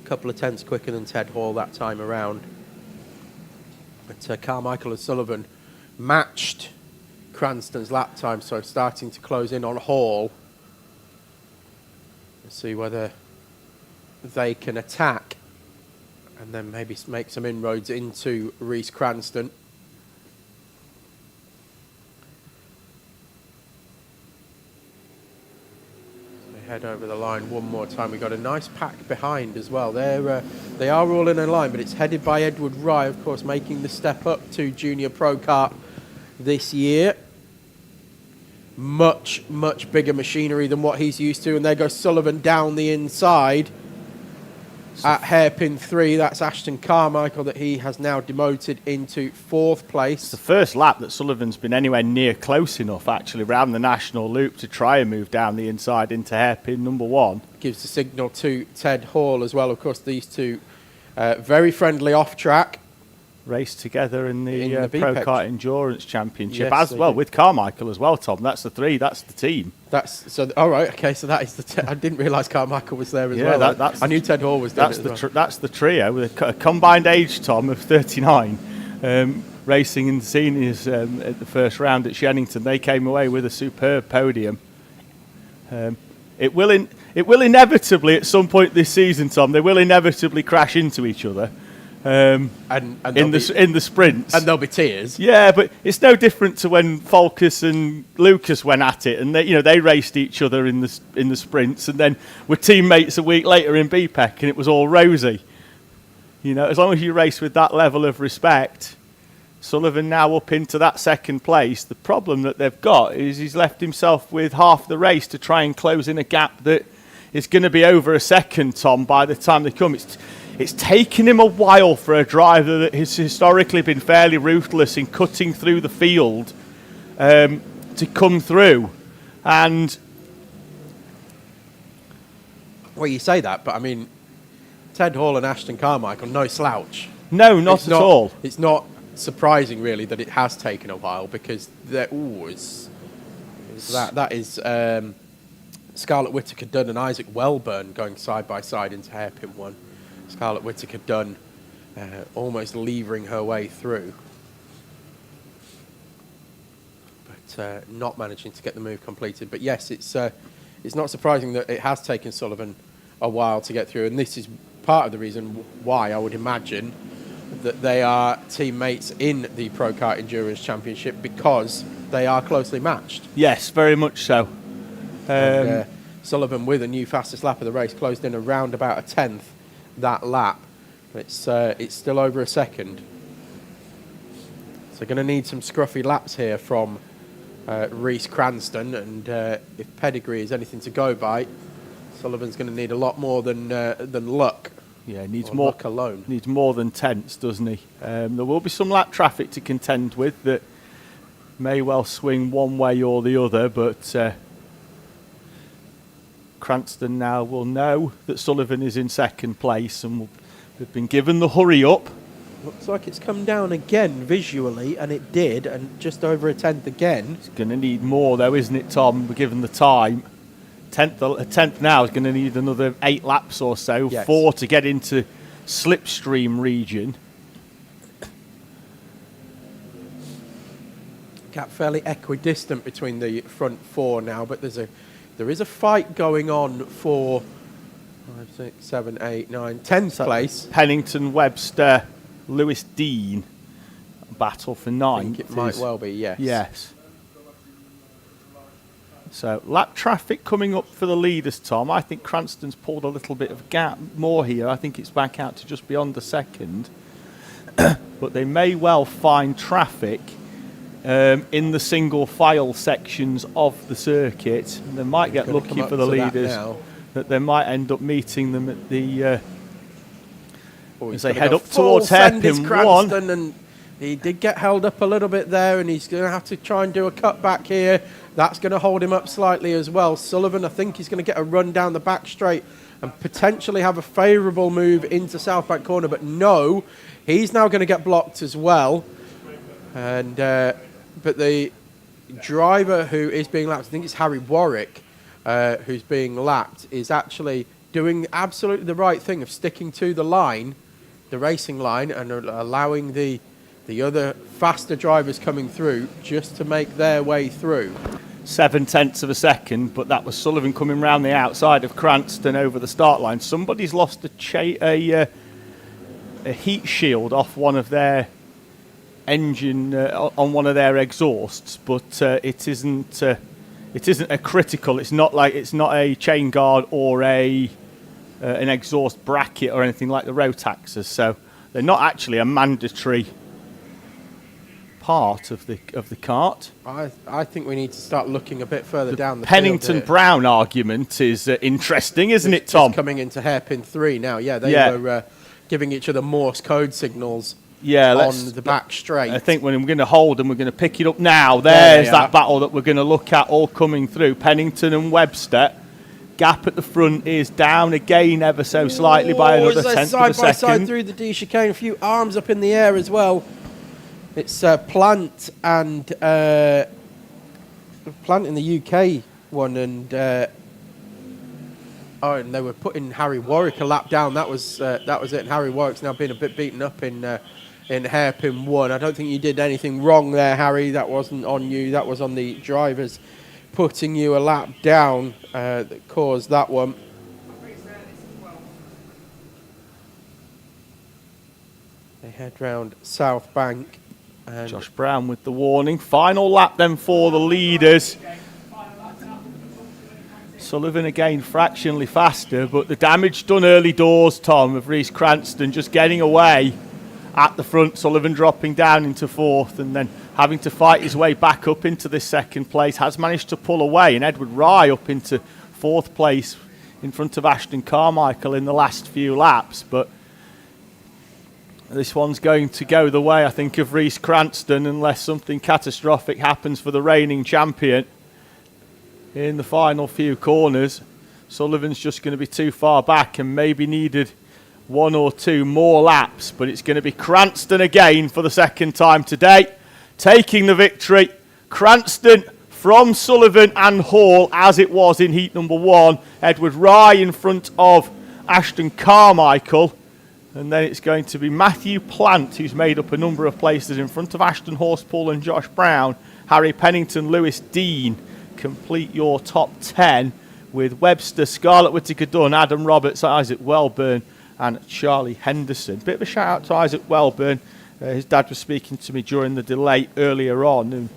couple of tenths quicker than Ted Hall that time around. But Carmichael and Sullivan matched Cranston's lap time, so starting to close in on Hall. Let's see whether they can attack and then maybe make some inroads into Reece Cranston. So head over the line one more time. We've got a nice pack behind as well. They are all in a line, but it's headed by Edward Rye, of course, making the step up to Junior Pro Kart this year. Much bigger machinery than what he's used to, and there goes Sullivan down the inside at hairpin 3. That's Ashton Carmichael that he has now demoted into 4th place. It's the first lap that Sullivan's been anywhere near close enough actually around the national loop to try and move down the inside into hairpin number 1. Gives the signal to Ted Hall as well. Of course, these two very friendly off track. Raced together in the Pro BPEC. Kart Endurance Championship, Yes, as well did. with Carmichael as well, Tom. That's the 3, that's the team. That's so. All right, okay. So that is the. I didn't realise Carmichael was there as Yeah, well. I knew Ted Hall was there. That's the trio with a combined age, Tom, of 39, racing in the seniors at the first round at Shennington. They came away with a superb podium. It will inevitably at some point this season, Tom. They will inevitably crash into each other. And in the sprints, and there'll be tears. Yeah, but it's no different to when Folkus and Lucas went at it, and they raced each other in the sprints, and then were teammates a week later in BPEC, and it was all rosy. As long as you race with that level of respect. Sullivan now up into that 2nd place. The problem that they've got is he's left himself with half the race to try and close in a gap that is going to be over a second, Tom, by the time they come. It's taken him a while for a driver that has historically been fairly ruthless in cutting through the field to come through. And Well, you say that, but I mean, Ted Hall and Ashton Carmichael, no slouch. no, not at all. It's not surprising, really, that it has taken a while, because that is Scarlett Whittaker Dunn and Isaac Welburn going side by side into hairpin 1. Scarlett Whittaker Dunn almost levering her way through, but not managing to get the move completed. But yes, it's not surprising that it has taken Sullivan a while to get through, and this is part of the reason why I would imagine that they are teammates in the Pro Kart Endurance Championship because they are closely matched. Yes, very much so. And, Sullivan, with a new fastest lap of the race, closed in around about a 10th that lap. It's still over a second. So going to need some scruffy laps here from Reece Cranston, and if pedigree is anything to go by, Sullivan's going to need a lot more than luck. Yeah, needs or more luck alone. Needs more than tenths, doesn't he? There will be some lap traffic to contend with that may well swing one way or the other, but Cranston now will know that Sullivan is in second place and have been given the hurry up. Looks like it's come down again visually, and it did, and just over a 10th again. It's going to need more though, isn't it, Tom, given the time? A tenth now is going to need another 8 laps or so, Yes. 4 to get into slipstream region. Gap fairly equidistant between the front 4 now, but there is a fight going on for 5, 6, 7, 8, 9, 10th place. Pennington, Webster, Lewis Dean battle for 9th. I think it might well be, yes. Yes. So lap traffic coming up for the leaders, Tom. I think Cranston's pulled a little bit of gap more here. I think it's back out to just beyond the second. But they may well find traffic in the single file sections of the circuit. And they might get lucky for the leaders that they might end up meeting them at the as they head up towards hairpin 1. And he did get held up a little bit there, and he's going to have to try and do a cutback here. That's going to hold him up slightly as well. Sullivan, I think he's going to get a run down the back straight and potentially have a favourable move into South Bank Corner, but no, he's now going to get blocked as well. And but the driver who is being lapped, I think it's Harry Warwick, who's being lapped, is actually doing absolutely the right thing of sticking to the line, the racing line, and allowing the other faster drivers coming through just to make their way through. 0.7 of a second, but that was Sullivan coming round the outside of Cranston over the start line. Somebody's lost a heat shield off one of their engine on one of their exhausts, but it isn't a critical. It's not a chain guard or an exhaust bracket or anything like the Rotaxes. So they're not actually a mandatory part of the kart. I think we need to start looking a bit further down the Pennington field Brown argument is interesting, isn't it, Tom? Just coming into hairpin 3 now. Yeah, they were giving each other Morse code signals on the back straight. I think when we're going to hold them, we're going to pick it up now. There's that battle that we're going to look at all coming through. Pennington and Webster. Gap at the front is down again ever so slightly by another 10th of a second. Side by side through the D chicane, a few arms up in the air as well. It's Plant and Plant in the UK one, and and they were putting Harry Warwick a lap down. That was it. And Harry Warwick's now been a bit beaten up in hairpin 1. I don't think you did anything wrong there, Harry. That wasn't on you. That was on the drivers putting you a lap down that caused that one. They head round South Bank. And Josh Brown with the warning. Final lap then for the leaders. Sullivan again fractionally faster, but the damage done early doors, Tom, of Reece Cranston just getting away at the front. Sullivan dropping down into 4th and then having to fight his way back up into this 2nd place. Has managed to pull away, and Edward Rye up into 4th place in front of Ashton Carmichael in the last few laps. But this one's going to go the way, I think, of Reece Cranston unless something catastrophic happens for the reigning champion in the final few corners. Sullivan's just going to be too far back and maybe needed 1 or 2 more laps, but it's going to be Cranston again for the 2nd time today, taking the victory. Cranston from Sullivan and Hall, as it was in heat number 1. Edward Rye in front of Ashton Carmichael. And then it's going to be Matthew Plant, who's made up a number of places in front of Ashton Horspool and Josh Brown. Harry Pennington, Lewis Dean complete your top 10 with Webster, Scarlett Whittaker-Dunn, Adam Roberts, Isaac Welburn and Charlie Henderson. Bit of a shout out to Isaac Welburn. His dad was speaking to me during the delay earlier on, and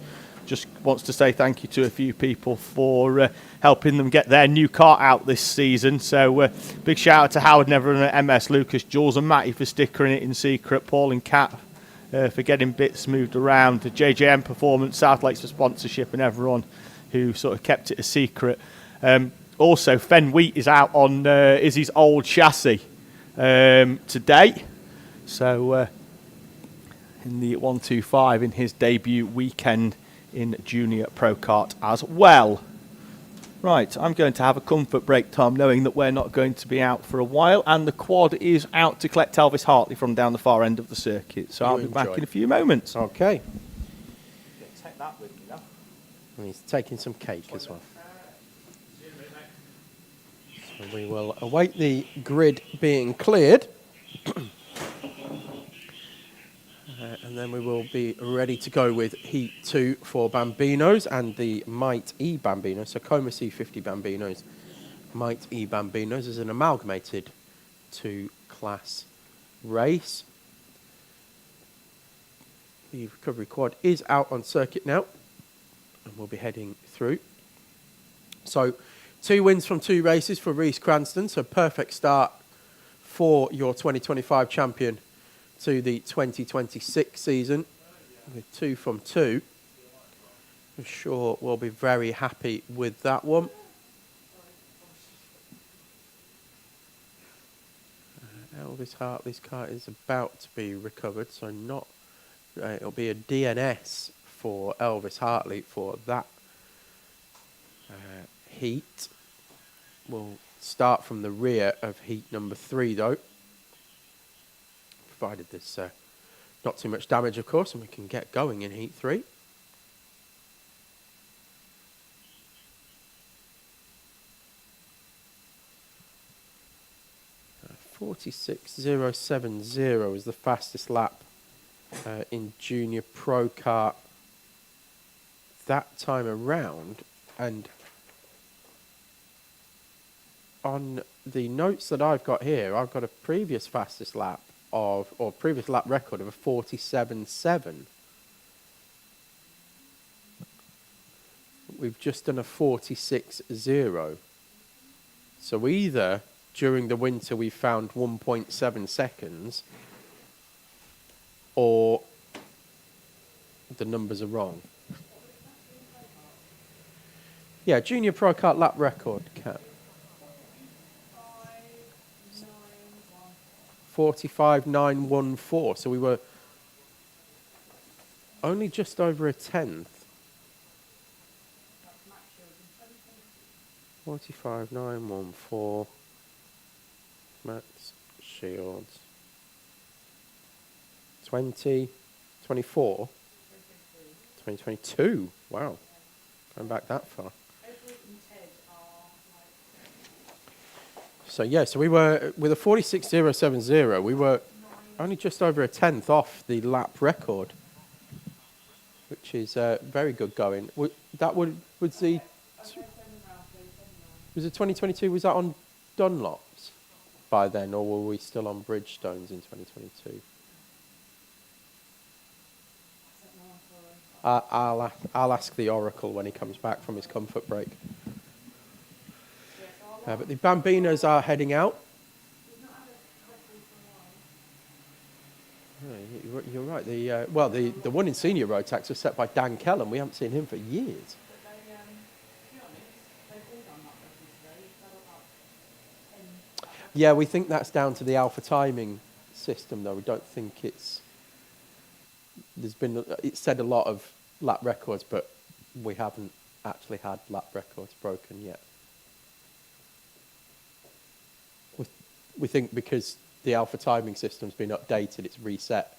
just wants to say thank you to a few people for helping them get their new car out this season. So big shout out to Howard Never and MS, Lucas, Jules and Matty for stickering it in secret, Paul and Kat for getting bits moved around, the JJM Performance, South Lakes for sponsorship, and everyone who sort of kept it a secret. Also, Fen Wheat is out on Izzy's old chassis today. So in the 125 in his debut weekend in Junior Pro Kart as well. Right, I'm going to have a comfort break, Tom, knowing that we're not going to be out for a while, and the quad is out to collect Elvis Hartley from down the far end of the circuit. So I'll be back in a few moments. Okay. Take that with me now. And he's taking some cake as well. So we will await the grid being cleared. And then we will be ready to go with Heat 2 for Bambinos and the Might E Bambinos. So Coma C50 Bambinos, Might E Bambinos is an amalgamated two-class race. The recovery quad is out on circuit now, and we'll be heading through. So 2 wins from 2 races for Reece Cranston, so perfect start for your 2025 champion to the 2026 season with 2 from 2. I'm sure we'll be very happy with that one. Elvis Hartley's car is about to be recovered, so not it'll be a DNS for Elvis Hartley for that heat. We'll start from the rear of heat number 3 though, provided there's not too much damage, of course, and we can get going in heat 3. Uh, 46.070 is the fastest lap in Junior Pro Kart that time around, and on the notes that I've got here, I've got a previous fastest lap previous lap record of a 47.7. We've just done a 46.0. So either during the winter we found 1.7 seconds, or the numbers are wrong. Yeah, Junior Pro Kart lap record, Kat. 45.914. So we were only just over a tenth. 45.914. Max Shields. 2024. 2022. Wow. Going back that far. So yeah, so we were with a 46.070. We were only just over a tenth off the lap record, which is very good going. That was the 2022? Was that on Dunlops by then, or were we still on Bridgestones in 2022? I'll ask the Oracle when he comes back from his comfort break. But the Bambinos are heading out. You're right. The one in senior Rotax was set by Dan Kellam. We haven't seen him for years. Yeah, we think that's down to the alpha timing system, though. We don't think it's said a lot of lap records, but we haven't actually had lap records broken yet. We think because the alpha timing system's been updated, it's reset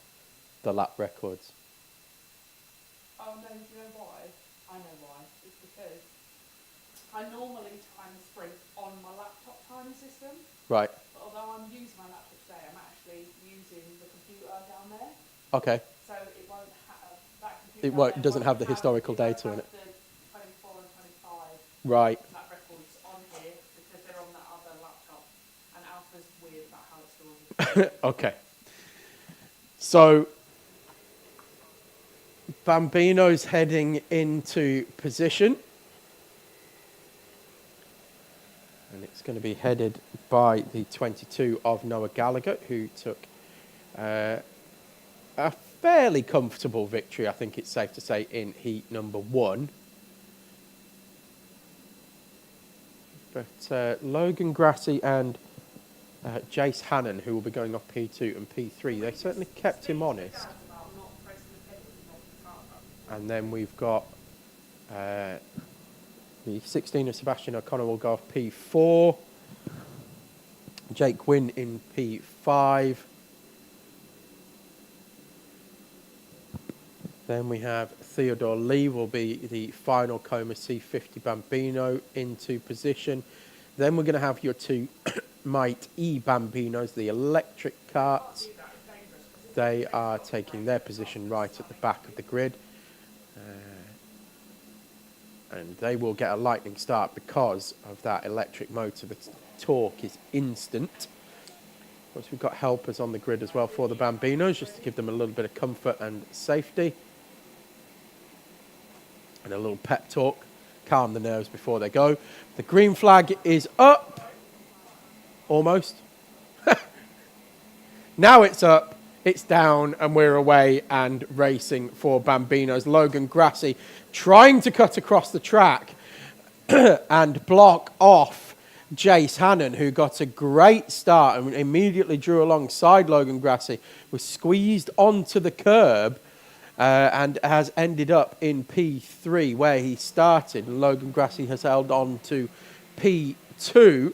the lap records. Oh no, do you know why? I know why. It's because I normally time the sprint on my laptop timing system. Right. But although I'm using my laptop today, I'm actually using the computer down there. Okay. So it won't have that computer. It doesn't have the historical data in it. The 24 and 25 Right. lap records on here because they're on that other laptop. And Alpha's weird about how it stores Okay. So, Bambino's heading into position. And it's going to be headed by the 22 of Noah Gallagher, who took a fairly comfortable victory, I think it's safe to say, in heat number 1. But Logan Grassi and Jace Hannon, who will be going off P2 and P3, they certainly kept him honest. And then we've got the 16 of Sebastian O'Connor will go off P4. Jake Gwynn in P5. Then we have Theodore Lee will be the final Coma C50 Bambino into position. Then we're going to have your 2 Might E Bambinos, the electric karts. They are taking their position right at the back of the grid. And they will get a lightning start because of that electric motor. The torque is instant. Of course, we've got helpers on the grid as well for the Bambinos, just to give them a little bit of comfort and safety. And a little pep talk, calm the nerves before they go. The green flag is up. Almost. Now it's up, it's down, and we're away and racing for Bambinos. Logan Grassi trying to cut across the track and block off Jace Hannon, who got a great start and immediately drew alongside Logan Grassi, was squeezed onto the curb and has ended up in P3 where he started. Logan Grassi has held on to P2.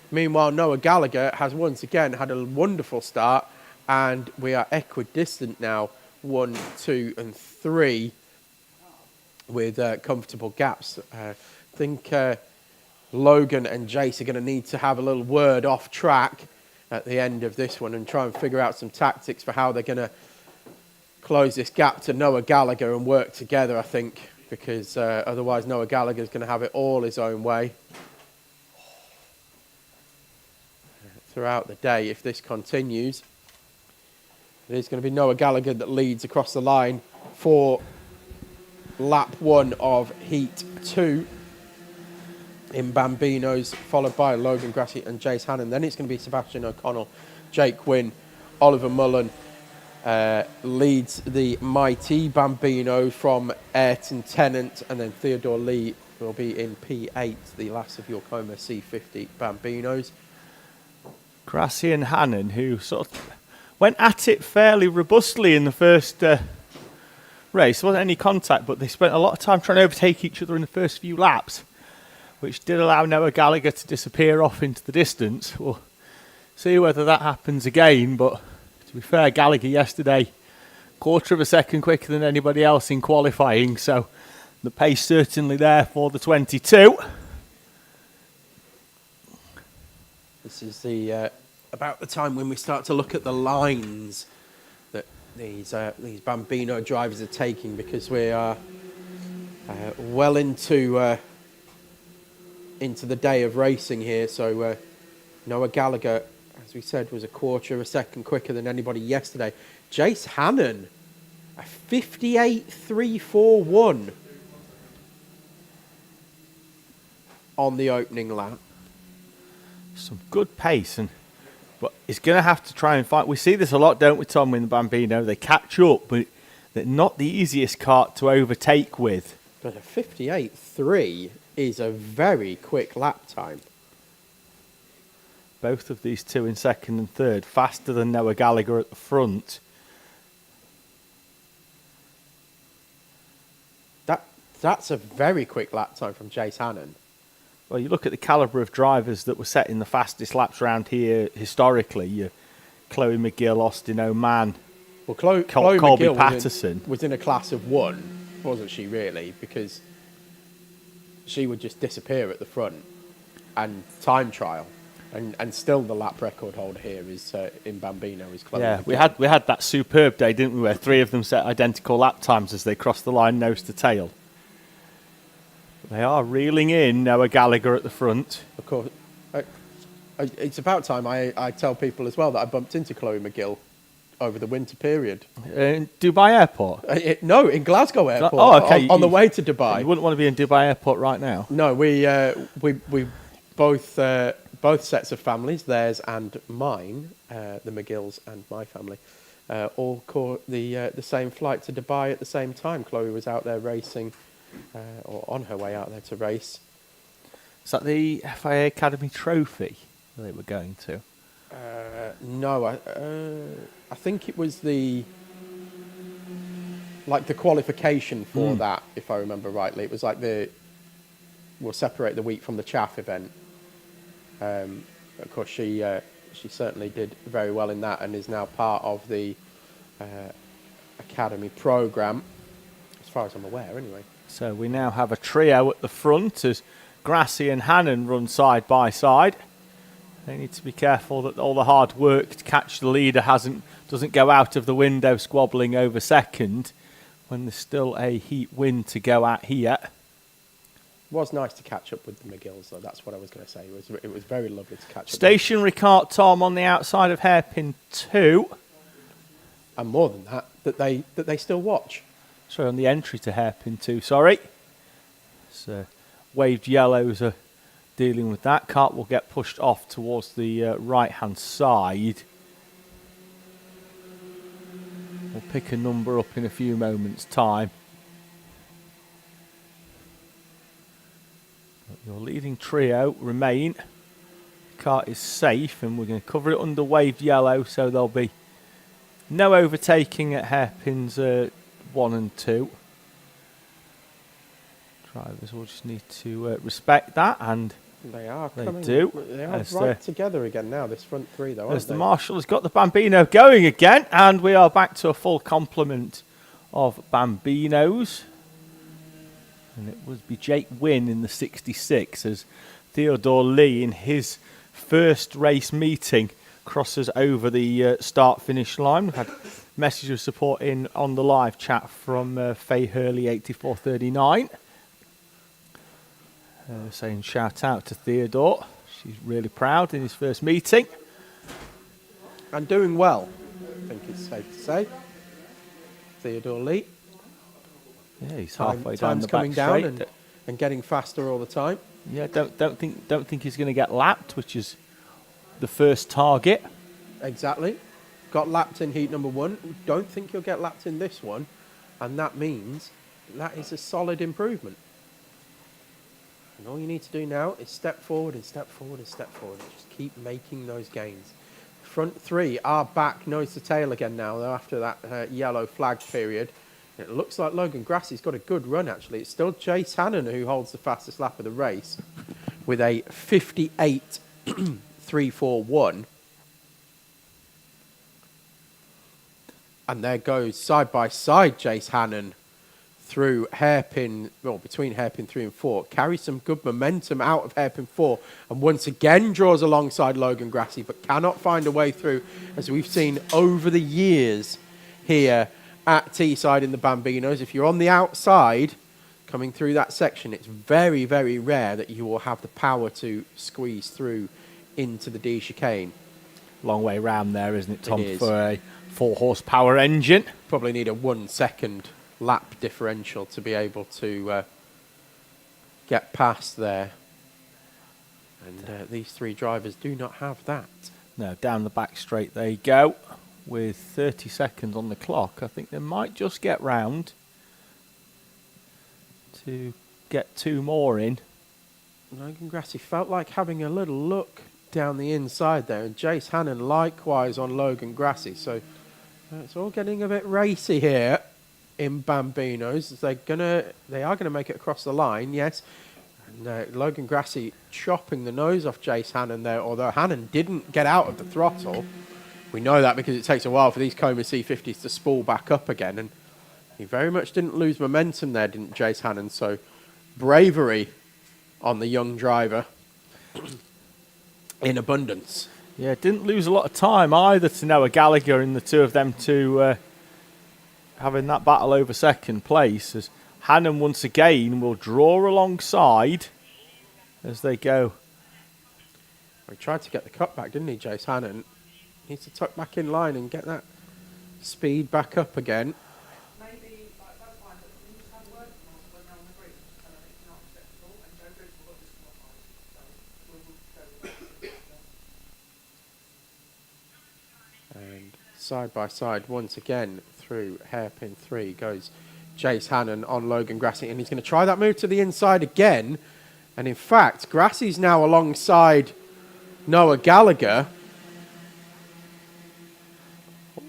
Meanwhile, Noah Gallagher has once again had a wonderful start, and we are equidistant now, 1, 2, and 3, with comfortable gaps. I think Logan and Jace are going to need to have a little word off track at the end of this one and try and figure out some tactics for how they're going to close this gap to Noah Gallagher and work together, I think, because otherwise Noah Gallagher is going to have it all his own way throughout the day. If this continues, it is going to be Noah Gallagher that leads across the line for lap 1 of heat 2 in Bambinos, followed by Logan Grassi and Jace Hannon. Then it's going to be Sebastian O'Connell, Jake Gwynn, Oliver Mullen leads the Mighty Bambino from Ayrton Tennant, and then Theodore Lee will be in P8, the last of your Coma C50 Bambinos. Grassi and Hannon, who sort of went at it fairly robustly in the first race. There wasn't any contact, but they spent a lot of time trying to overtake each other in the first few laps, which did allow Noah Gallagher to disappear off into the distance. We'll see whether that happens again, but to be fair, Gallagher yesterday, quarter of a second quicker than anybody else in qualifying, so the pace certainly there for the 22. This is the about the time when we start to look at the lines that these Bambino drivers are taking, because we are well into the day of racing here. So Noah Gallagher, as we said, was a quarter of a second quicker than anybody yesterday. Jace Hannon, a 58.341 on the opening lap. Some good pace, but he's going to have to try and fight. We see this a lot, don't we, Tom, in the Bambino? They catch up, but they're not the easiest kart to overtake with. But a 58.3 is a very quick lap time. Both of these two in second and third, faster than Noah Gallagher at the front. That's a very quick lap time from Jace Hannon. Well, you look at the calibre of drivers that were setting the fastest laps around here historically. Your Chloe McGill, Austin O'Man, Well, Chloe Colby McGill Patterson was in a class of 1, wasn't she, really? Because she would just disappear at the front and time trial. And still the lap record holder here is in Bambino is Chloe Yeah, McGill. we had that superb day, didn't we, where 3 of them set identical lap times as they crossed the line nose to tail. They are reeling in Noah Gallagher at the front. Of course. It's about time I tell people as well that I bumped into Chloe McGill over the winter period. In Dubai Airport? No, in Glasgow Airport. Oh, okay. On the way to Dubai. You wouldn't want to be in Dubai Airport right now? No, we both sets of families, theirs and mine, the McGills and my family, all caught the same flight to Dubai at the same time. Chloe was out there racing, or on her way out there to race. Is that the FIA Academy Trophy they were going to? No, I think it was the qualification for that, if I remember rightly. It was like we'll separate the wheat from the chaff event. Of course, she certainly did very well in that and is now part of the Academy programme, as far as I'm aware, anyway. So we now have a trio at the front as Grassi and Hannon run side by side. They need to be careful that all the hard work to catch the leader doesn't go out of the window squabbling over second when there's still a heat win to go at here. It was nice to catch up with the McGills, though. That's what I was going to say. It was very lovely to catch up. Stationary kart Tom on the outside of hairpin 2. And more than that they still watch. Sorry, on the entry to hairpin 2, sorry. So waved yellows are dealing with that. Kart will get pushed off towards the right-hand side. We'll pick a number up in a few moments' time. Your leading trio remain. The kart is safe and we're going to cover it under waved yellow, so there'll be no overtaking at hairpins 1 and 2. Drivers will just need to respect that, and they are. They coming, do. They are right together again now, this front three, though, aren't as the they? Marshal has got the Bambino going again, and we are back to a full complement of Bambinos. And it would be Jake Wynn in the 66 as Theodore Lee in his first race meeting crosses over the start-finish line. We've had message of support in on the live chat from Faye Hurley 8439. Saying shout out to Theodore. She's really proud in his first meeting. And doing well, I think it's safe to say. Theodore Lee. Yeah, he's halfway down Time's the back coming down straight. and getting faster all the time. Yeah, don't think he's going to get lapped, which is the first target. Exactly. Got lapped in heat number 1. Don't think he'll get lapped in this one. And that means that is a solid improvement. And all you need to do now is step forward and step forward and step forward. And just keep making those gains. Front three are back nose to tail again now, though, after that yellow flag period. It looks like Logan Grassie's got a good run, actually. It's still Chase Hannon who holds the fastest lap of the race with a 58.341. And there goes side by side Chase Hannon through between hairpin 3 and 4. Carries some good momentum out of hairpin 4 and once again draws alongside Logan Grassie, but cannot find a way through, as we've seen over the years here at Teesside in the Bambinos. If you're on the outside coming through that section, it's very, very rare that you will have the power to squeeze through into the D chicane. Long way round there, isn't it, Tom, It is. for a 4-horsepower engine? Probably need a 1 second lap differential to be able to get past there. And these three drivers do not have that. No, down the back straight they go with 30 seconds on the clock. I think they might just get round to get 2 more in. Logan Grassie felt like having a little look down the inside there, and Jace Hannon likewise on Logan Grassie. So it's all getting a bit racy here in Bambinos. They are gonna make it across the line, yes. And Logan Grassie chopping the nose off Jace Hannon there, although Hannon didn't get out of the throttle. We know that because it takes a while for these Coma C50s to spool back up again, and he very much didn't lose momentum there, didn't Jace Hannon? So bravery on the young driver in abundance. Yeah, didn't lose a lot of time either to Noah Gallagher in the two of them to having that battle over second place, as Hannon once again will draw alongside as they go He tried to get the cut back, didn't he, Jace Hannon? Needs to tuck back in line and get that speed back up again. Maybe, like, that's fine, but you just have a word from us when they're on the grid, and I think it's not acceptable, and Joe Briggs will put this qualified, so we will go with that. And side by side, once again, through hairpin 3 goes Jace Hannon on Logan Grassi, and he's going to try that move to the inside again. And in fact, Grassi's now alongside Noah Gallagher.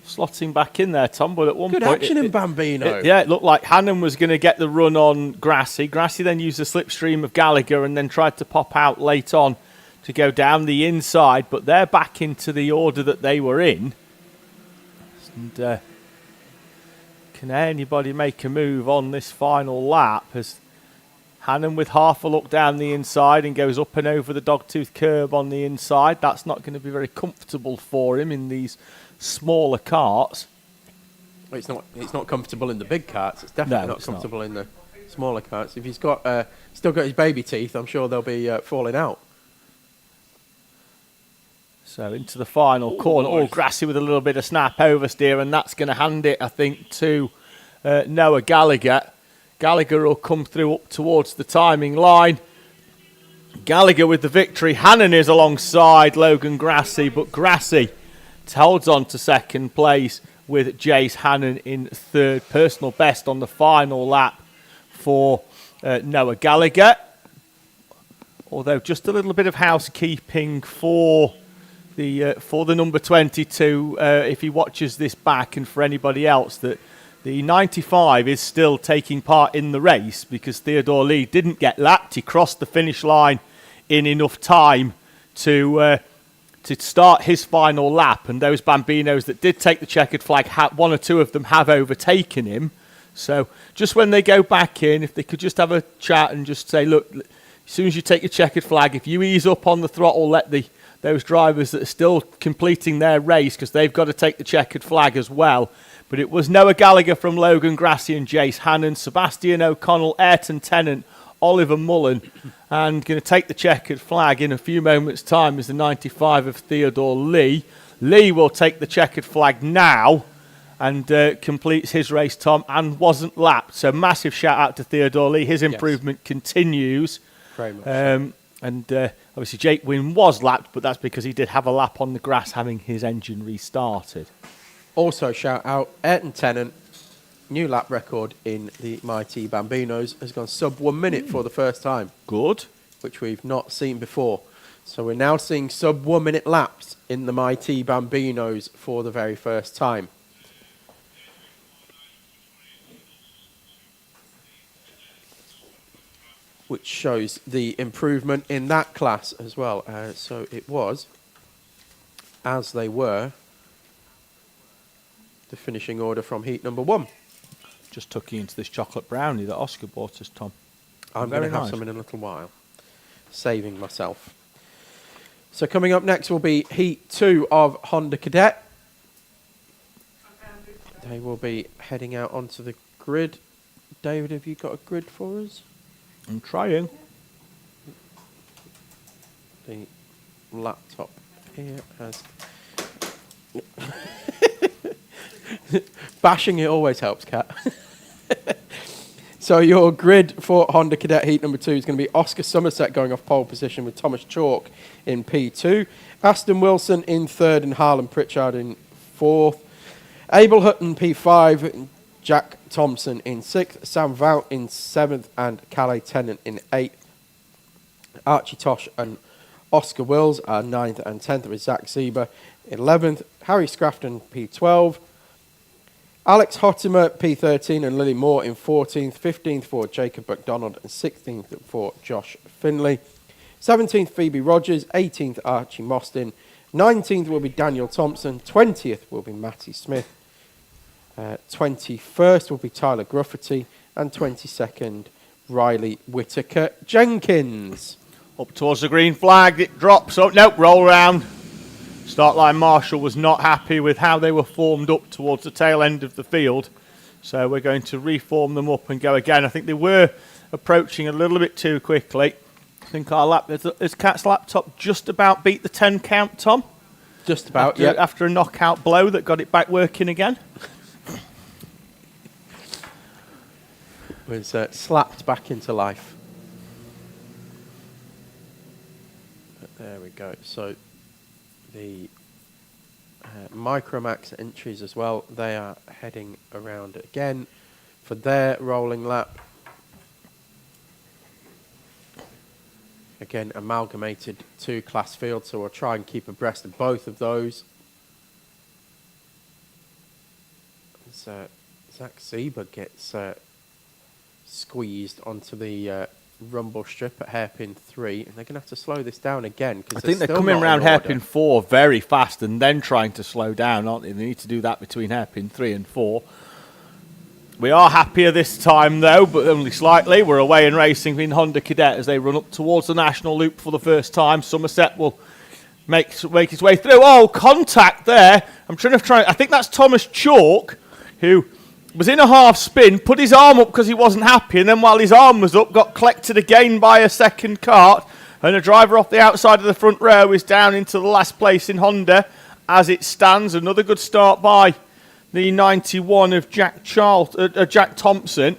Slotting back in there, Tom, but at one Good point... action in Bambino. It looked like Hannon was going to get the run on Grassi. Grassi then used the slipstream of Gallagher and then tried to pop out late on to go down the inside, but they're back into the order that they were in. And can anybody make a move on this final lap? As Hannon with half a look down the inside and goes up and over the dogtooth curb on the inside. That's not going to be very comfortable for him in these smaller carts. Well, it's not comfortable in the big carts. It's definitely not comfortable in the smaller carts. If he's got still got his baby teeth, I'm sure they'll be falling out. So into the final corner. Oh, Grassi with a little bit of snap oversteer, and that's going to hand it, I think, to Noah Gallagher. Gallagher will come through up towards the timing line. Gallagher with the victory. Hannon is alongside Logan Grassi, but Grassi holds on to second place with Jace Hannon in third. Personal best on the final lap for Noah Gallagher. Although just a little bit of housekeeping for the number 22, if he watches this back, and for anybody else, that the 95 is still taking part in the race because Theodore Lee didn't get lapped. He crossed the finish line in enough time to start his final lap, and those Bambinos that did take the checkered flag, one or two of them have overtaken him. So just when they go back in, if they could just have a chat and just say, look, as soon as you take your checkered flag, if you ease up on the throttle, let those drivers that are still completing their race, because they've got to take the checkered flag as well. But it was Noah Gallagher from Logan Grassi and Jace Hannon, Sebastian O'Connell, Ayrton Tennant, Oliver Mullen, and going to take the checkered flag in a few moments' time is the 95 of Theodore Lee. Lee will take the checkered flag now and completes his race, Tom, and wasn't lapped. So massive shout out to Theodore Lee. His improvement continues. Very much. And obviously Jake Wynn was lapped, but that's because he did have a lap on the grass having his engine restarted. Also shout out Ayrton Tennant. New lap record in the Mighty Bambinos, has gone sub 1 minute for the first time. Good. Which we've not seen before. So we're now seeing sub 1 minute laps in the Mighty Bambinos for the very first time. Which shows the improvement in that class as well. So it was, as they were, the finishing order from heat number 1. Just tucking into this chocolate brownie that Oscar bought us, Tom. I'm going to have some in a little while. Saving myself. So coming up next will be heat 2 of Honda Cadet. They will be heading out onto the grid. David, have you got a grid for us? I'm trying. The laptop here has... Bashing it always helps, Kat. So your grid for Honda Cadet Heat number 2 is going to be Oscar Somerset going off pole position with Thomas Chalk in P2, Aston Wilson in 3rd and Harlan Pritchard in 4th, Abel Hutton P5, Jack Thompson in 6th, Sam Vout in 7th and Calais Tennant in 8th. Archie Tosh and Oscar Wills are 9th and 10th with Zach Zieber 11th, Harry Scrafton P12, Alex Hottimer P13 and Lily Moore in 14th, 15th for Jacob McDonald and 16th for Josh Finley. 17th Phoebe Rogers, 18th Archie Mostyn, 19th will be Daniel Thompson, 20th will be Matty Smith, 21st will be Tyler Grufferty and 22nd Riley Whitaker Jenkins. Up towards the green flag, it drops. Oh, nope, roll round. Start line marshal was not happy with how they were formed up towards the tail end of the field. So we're going to reform them up and go again. I think they were approaching a little bit too quickly. I think our lap, has Cat's laptop just about beat the 10 count, Tom? Just about, After a knockout blow that got it back working again? Was slapped back into life. But there we go. So the Micromax entries as well, they are heading around again for their rolling lap. Again, amalgamated two-class field, so we'll try and keep abreast of both of those. Zach Sieber gets squeezed onto the rumble strip at hairpin 3, and they're going to have to slow this down again. I think they're coming around hairpin 4 very fast and then trying to slow down, aren't they? They need to do that between hairpin 3 and 4. We are happier this time, though, but only slightly. We're away and racing in Honda Cadet as they run up towards the national loop for the first time. Somerset will make his way through. Oh, contact there. I think that's Thomas Chalk, who was in a half spin, put his arm up because he wasn't happy, and then while his arm was up, got collected again by a second cart, and a driver off the outside of the front row is down into the last place in Honda as it stands. Another good start by the 91 of Jack Thompson,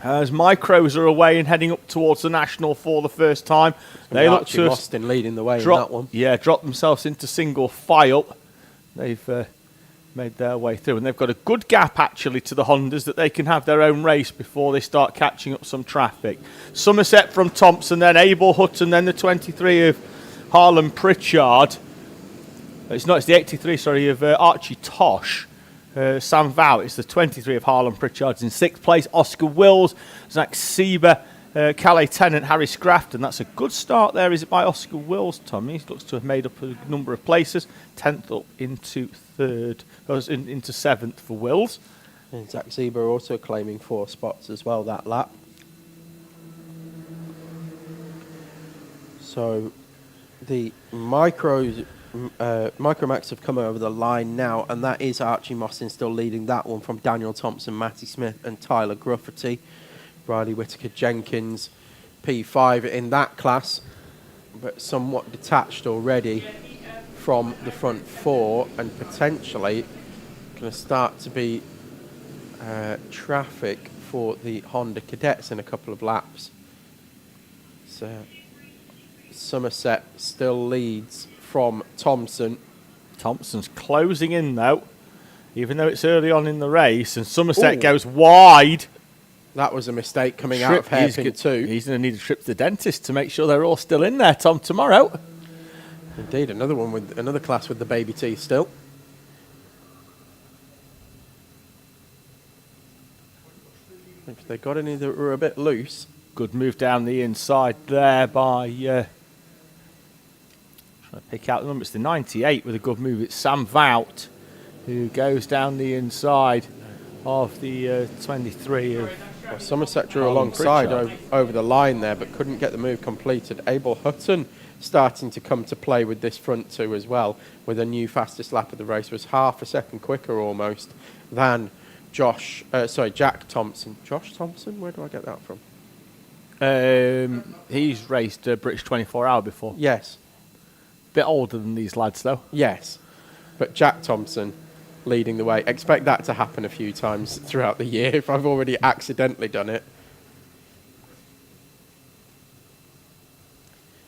as Micros are away and heading up towards the national for the first time. They look to Austin leading the way in that one. Yeah, dropped themselves into single file. They've made their way through, and they've got a good gap actually to the Hondas that they can have their own race before they start catching up some traffic. Somerset from Thompson, then Abel Hutton, then the 23 of Harlan Pritchard. It's the 83, of Archie Tosh. Sam Vow, it's the 23 of Harlan Pritchard's in 6th place. Oscar Wills, Zach Sieber, Calais Tennant, Harry Scrafton. That's a good start there, is it, by Oscar Wills, Tommy? He looks to have made up a number of places. 10th up into 3rd, into 7th for Wills. And Zach Sieber also claiming 4 spots as well that lap. So the Micromax have come over the line now, and that is Archie Mossin still leading that one from Daniel Thompson, Matty Smith and Tyler Grufferty. Riley Whittaker-Jenkins, P5 in that class, but somewhat detached already from the front 4, and potentially going to start to be traffic for the Honda Cadets in a couple of laps. So Somerset still leads from Thompson. Thompson's closing in, though, even though it's early on in the race, and Somerset goes wide. That was a mistake coming out of hairpin 2. He's going to need a trip to the dentist to make sure they're all still in there, Tom, tomorrow. Indeed, another one with another class with the baby teeth still. If they got any that were a bit loose. Good move down the inside there by... trying to pick out the number. It's the 98 with a good move. It's Sam Vout who goes down the inside of the 23 of... Well, Somerset drew alongside over the line there, but couldn't get the move completed. Abel Hutton starting to come to play with this front 2 as well, with a new fastest lap of the race. Was half a second quicker almost than Jack Thompson. Josh Thompson? Where do I get that from? He's raced British 24-hour before. Yes. Bit older than these lads, though. Yes. But Jack Thompson leading the way. Expect that to happen a few times throughout the year if I've already accidentally done it.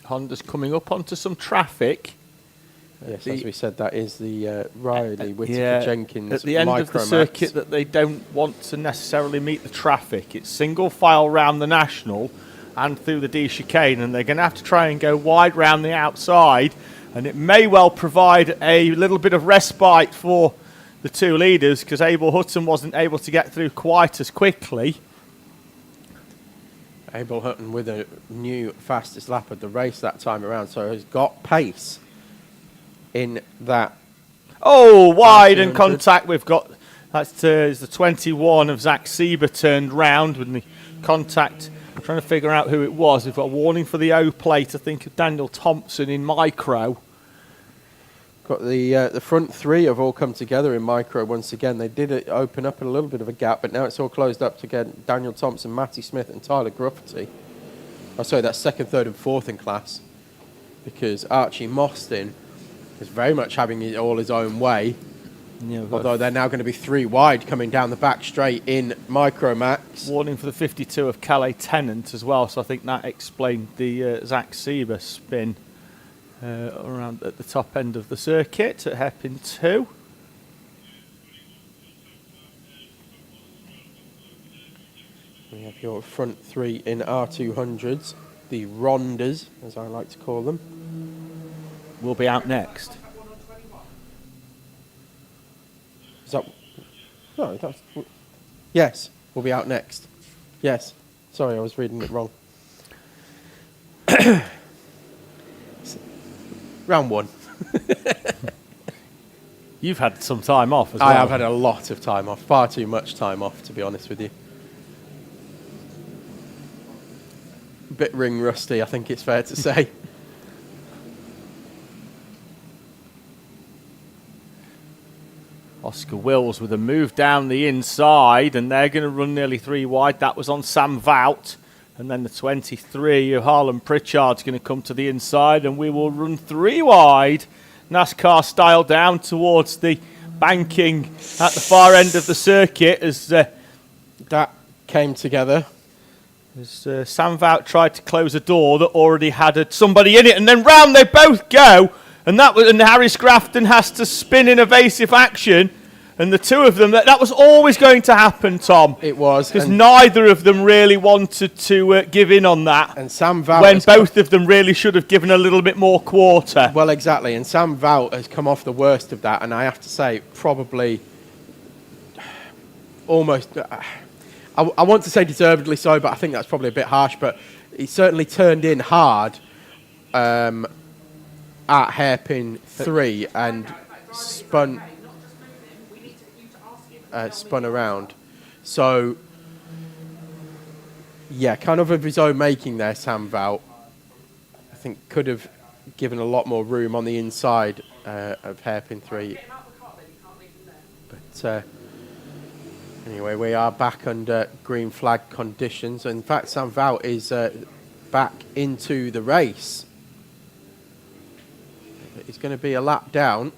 Honda's coming up onto some traffic. Yes, as we said, that is the Riley Whittaker-Jenkins at the end of the circuit that they don't want to necessarily meet the traffic. It's single file round the National and through the D chicane, and they're going to have to try and go wide round the outside, and it may well provide a little bit of respite for the 2 leaders because Abel Hutton wasn't able to get through quite as quickly. Abel Hutton with a new fastest lap of the race that time around, so has got pace in that. Oh, wide and contact. We've got, that's the 21 of Zach Sieber turned round with the contact. I'm trying to figure out who it was. We've got a warning for the O plate, I think, of Daniel Thompson in micro. Got the front 3 have all come together in micro once again. They did open up a little bit of a gap, but now it's all closed up to get Daniel Thompson, Matty Smith and Tyler Grufferty. Oh, sorry, that's second, third, and fourth in class, because Archie Mostyn is very much having it all his own way. Yeah, Although they're now going to be 3 wide coming down the back straight in Micromax. warning for the 52 of Calais Tennant as well, so I think that explained the Zach Sieber spin around at the top end of the circuit at hairpin 2. We have your front 3 in R200s, the Rondas, as I like to call them. Will be out next. Is that... No, that's... Yes, we'll be out next. Yes. Sorry, I was reading it wrong. Round 1. You've had some time off as well. I have had a lot of time off. Far too much time off, to be honest with you. A bit ring rusty, I think it's fair to say. Oscar Wills with a move down the inside, and they're going to run nearly 3 wide. That was on Sam Vout. And then the 23 of Harlan Pritchard's going to come to the inside, and we will run 3 wide. NASCAR style down towards the banking at the far end of the circuit as That came together. Sam Vout tried to close a door that already had somebody in it, and then round they both go. And Harris Grafton has to spin in evasive action. And the two of them, that was always going to happen, Tom. It was. Because neither of them really wanted to give in on that. And Sam Vout... When both of them really should have given a little bit more quarter. Well, exactly. And Sam Vout has come off the worst of that. And I have to say, probably almost... I want to say deservedly so, but I think that's probably a bit harsh. But he certainly turned in hard at hairpin 3 and spun around. So, yeah, kind of his own making there, Sam Vout. I think could have given a lot more room on the inside of hairpin 3. But anyway, we are back under green flag conditions. In fact, Sam Vout is back into the race. It's going to be a lap down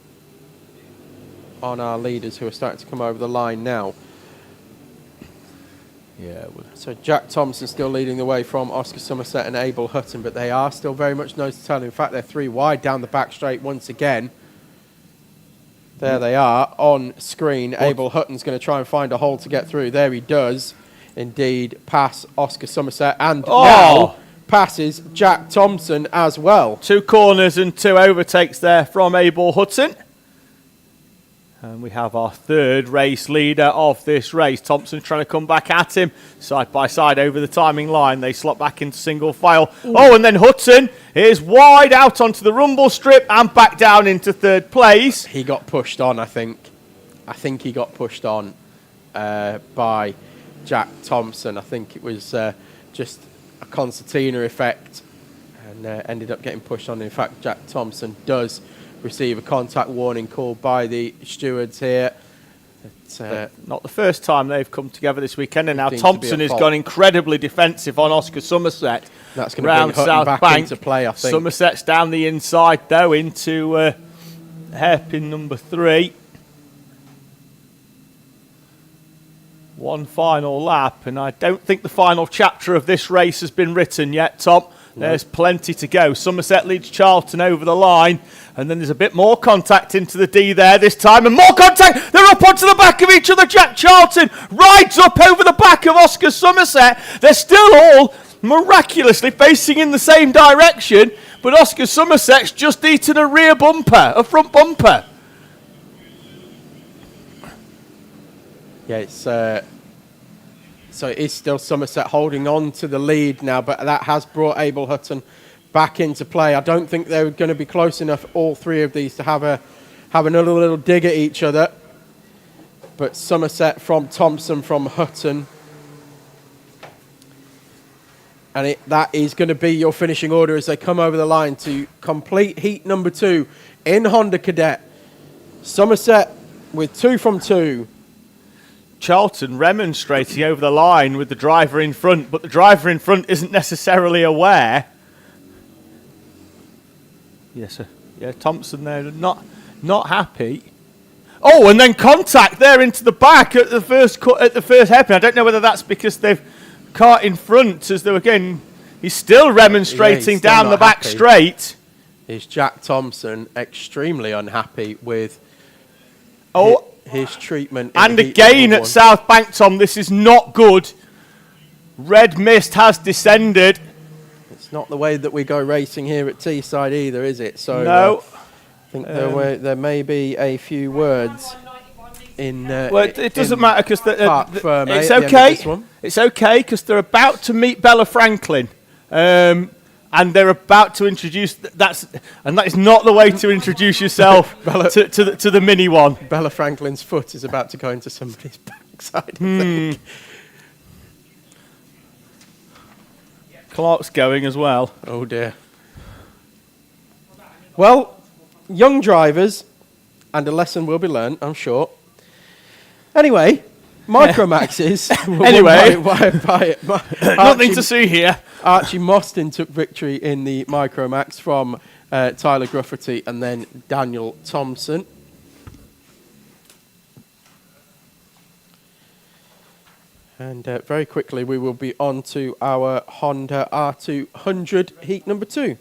on our leaders who are starting to come over the line now. Yeah. So Jack Thompson still leading the way from Oscar Somerset and Abel Hutton, but they are still very much nose to tail. In fact, they're 3 wide down the back straight once again. There they are on screen. Abel Hutton's going to try and find a hole to get through. There he does indeed pass Oscar Somerset and now passes Jack Thompson as well. 2 corners and 2 overtakes there from Abel Hutton. And we have our 3rd race leader of this race. Thompson trying to come back at him. Side by side over the timing line. They slot back into single file. Ooh. Oh, and then Hutton is wide out onto the rumble strip and back down into 3rd place. He got pushed on, I think. I think he got pushed on by Jack Thompson. I think it was just a concertina effect and ended up getting pushed on. In fact, Jack Thompson does receive a contact warning called by the stewards here. It's not the first time they've come together this weekend, and now Thompson has gone incredibly defensive on Oscar Somerset. That's going to bring Hutton back Bank into play, I think. Somerset's down the inside, though, into hairpin number 3. One final lap, and I don't think the final chapter of this race has been written yet, Tom. There's plenty to go. Somerset leads Charlton over the line, and then there's a bit more contact into the D there this time, and more contact. They're up onto the back of each other. Jack Charlton rides up over the back of Oscar Somerset. They're still all miraculously facing in the same direction, but Oscar Somerset's just eaten a rear bumper, a front bumper. Yeah, it's... So it is still Somerset holding on to the lead now, but that has brought Abel Hutton back into play. I don't think they're going to be close enough, all 3 of these, to have another little dig at each other. But Somerset from Thompson from Hutton. And that is going to be your finishing order as they come over the line to complete heat number 2 in Honda Cadet. Somerset with 2 from 2. Charlton remonstrating over the line with the driver in front, but the driver in front isn't necessarily aware. Yes, sir. Yeah, Thompson there, not happy. Oh, and then contact there into the back at the first hairpin. I don't know whether that's because they've cart in front as though again he's still remonstrating down the back straight. Is Jack Thompson extremely unhappy with his treatment? And again at South Bank, Tom, this is not good. Red mist has descended. It's not the way that we go racing here at Teesside either, is it? So no. I think there may be a few words in. Well, it doesn't matter because it's okay. It's okay because they're about to meet Bella Franklin, and they're about to introduce that is not the way to introduce yourself to the mini one. Bella Franklin's foot is about to go into somebody's backside. I think. Clark's going as well. Oh dear. Well, young drivers, and a lesson will be learned, I'm sure. Anyway, Micromaxes. Anyway, nothing to see here. Archie Mostyn took victory in the Micromax from Tyler Grufferty and then Daniel Thompson. And very quickly, we will be on to our Honda R200 heat number 2.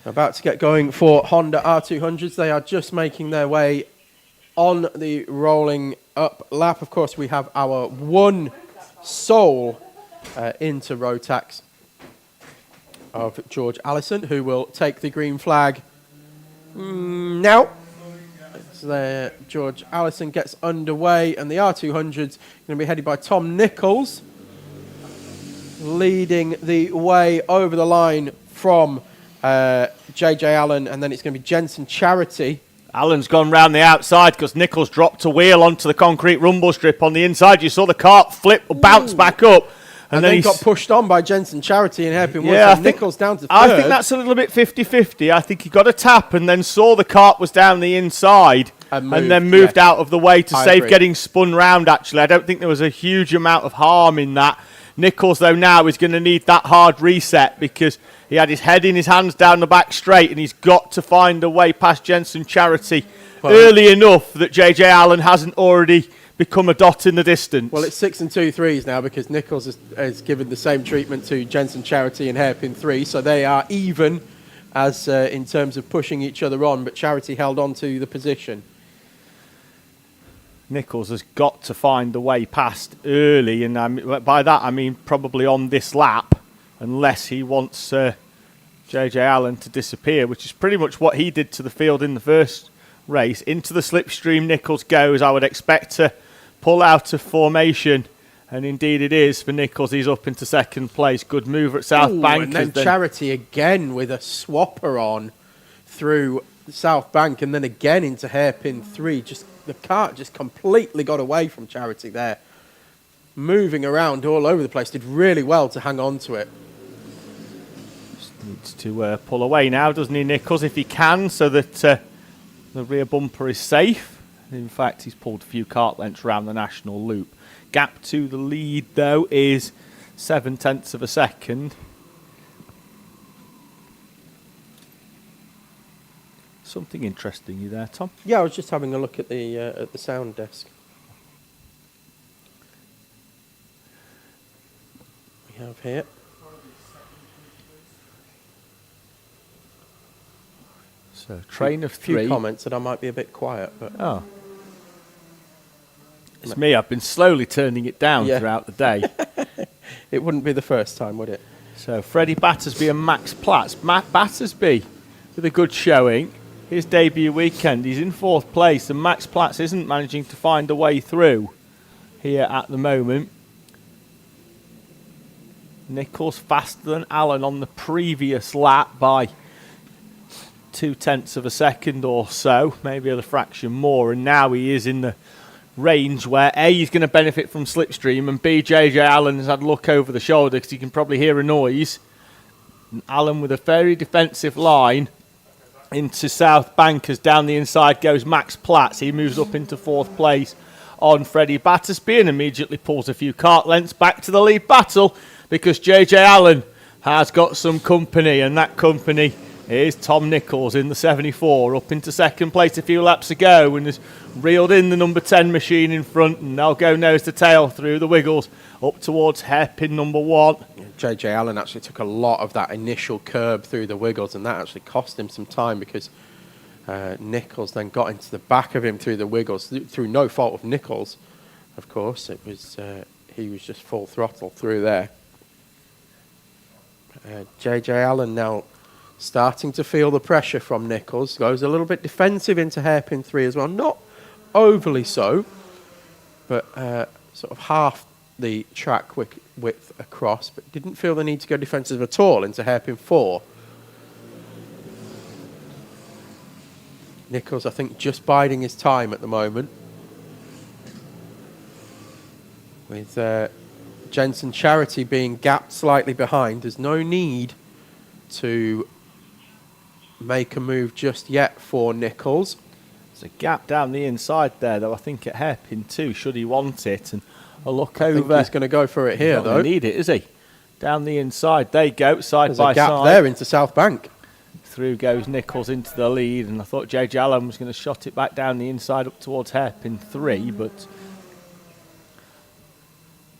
About to get going for Honda R200s. They are just making their way on the rolling up lap. Of course, we have our one sole into Rotax of George Allison, who will take the green flag now. So there, George Allison gets underway, and the R200's going to be headed by Tom Nichols, leading the way over the line from JJ Allen, and then it's going to be Jensen Charity. Allen's gone round the outside because Nichols dropped a wheel onto the concrete rumble strip on the inside. You saw the cart flip or bounce back up. And then he got pushed on by Jensen Charity and hairpin. Yeah, Nichols down to third. I think that's a little bit 50-50. I think he got a tap and then saw the cart was down the inside and then moved out of the way to save getting spun round, actually. I don't think there was a huge amount of harm in that. Nichols, though, now is going to need that hard reset because he had his head in his hands down the back straight and he's got to find a way past Jensen Charity early enough that JJ Allen hasn't already become a dot in the distance. Well, it's 6 and 2 threes now because Nichols has given the same treatment to Jensen Charity and hairpin 3, so they are even as in terms of pushing each other on, but Charity held on to the position. Nichols has got to find the way past early, and by that I mean probably on this lap, unless he wants to JJ Allen to disappear, which is pretty much what he did to the field in the first race. Into the slipstream Nichols goes. I would expect to pull out of formation, and indeed it is for Nichols. He's up into second place. Good move at South Bank. And then Charity again with a swapper on through South Bank, and then again into hairpin 3. Just the kart just completely got away from Charity there. Moving around all over the place. Did really well to hang on to it. Needs to pull away now, doesn't he, Nichols, if he can, so that the rear bumper is safe. In fact, he's pulled a few kart lengths around the national loop. Gap to the lead, though, is 0.7 of a second. Something interesting you there, Tom? Yeah, I was just having a look at the sound desk. We have here. So, train of A few three. comments that I might be a bit quiet, but Oh. It's me. I've been slowly turning it down throughout the day. it wouldn't be the first time, would it? So, Freddie Battersby and Max Platts. Matt Battersby with a good showing. His debut weekend, he's in 4th place, and Max Platts isn't managing to find a way through here at the moment. Nichols faster than Allen on the previous lap by 0.2 of a second or so, maybe a fraction more, and now he is in the range where A, he's going to benefit from slipstream, and B, JJ Allen has had a look over the shoulder because you can probably hear a noise. And Allen with a very defensive line into South Bank, as down the inside goes Max Platts. He moves up into 4th place on Freddie Battersby and immediately pulls a few kart lengths back to the lead battle, because JJ Allen has got some company, and that company is Tom Nichols in the 74, up into 2nd place a few laps ago, and has reeled in the number 10 machine in front, and they'll go nose to tail through the wiggles up towards hairpin number 1. JJ Allen actually took a lot of that initial curb through the wiggles, and that actually cost him some time, because Nichols then got into the back of him through the wiggles, through no fault of Nichols, of course. It was he was just full throttle through there. JJ Allen now starting to feel the pressure from Nichols. Goes a little bit defensive into hairpin 3 as well. Not overly so, but sort of half the track width across, but didn't feel the need to go defensive at all into hairpin 4. Nichols, I think, just biding his time at the moment. With Jensen Charity being gapped slightly behind, there's no need to make a move just yet for Nichols. There's a gap down the inside there, though, I think at hairpin 2, should he want it. And a look I think over. he's going to go for it here, though. He need it, is he? Down the inside, they go, side There's by a gap side. there into South Bank. Through goes Nichols into the lead, and I thought JJ Allen was going to shot it back down the inside up towards hairpin 3, but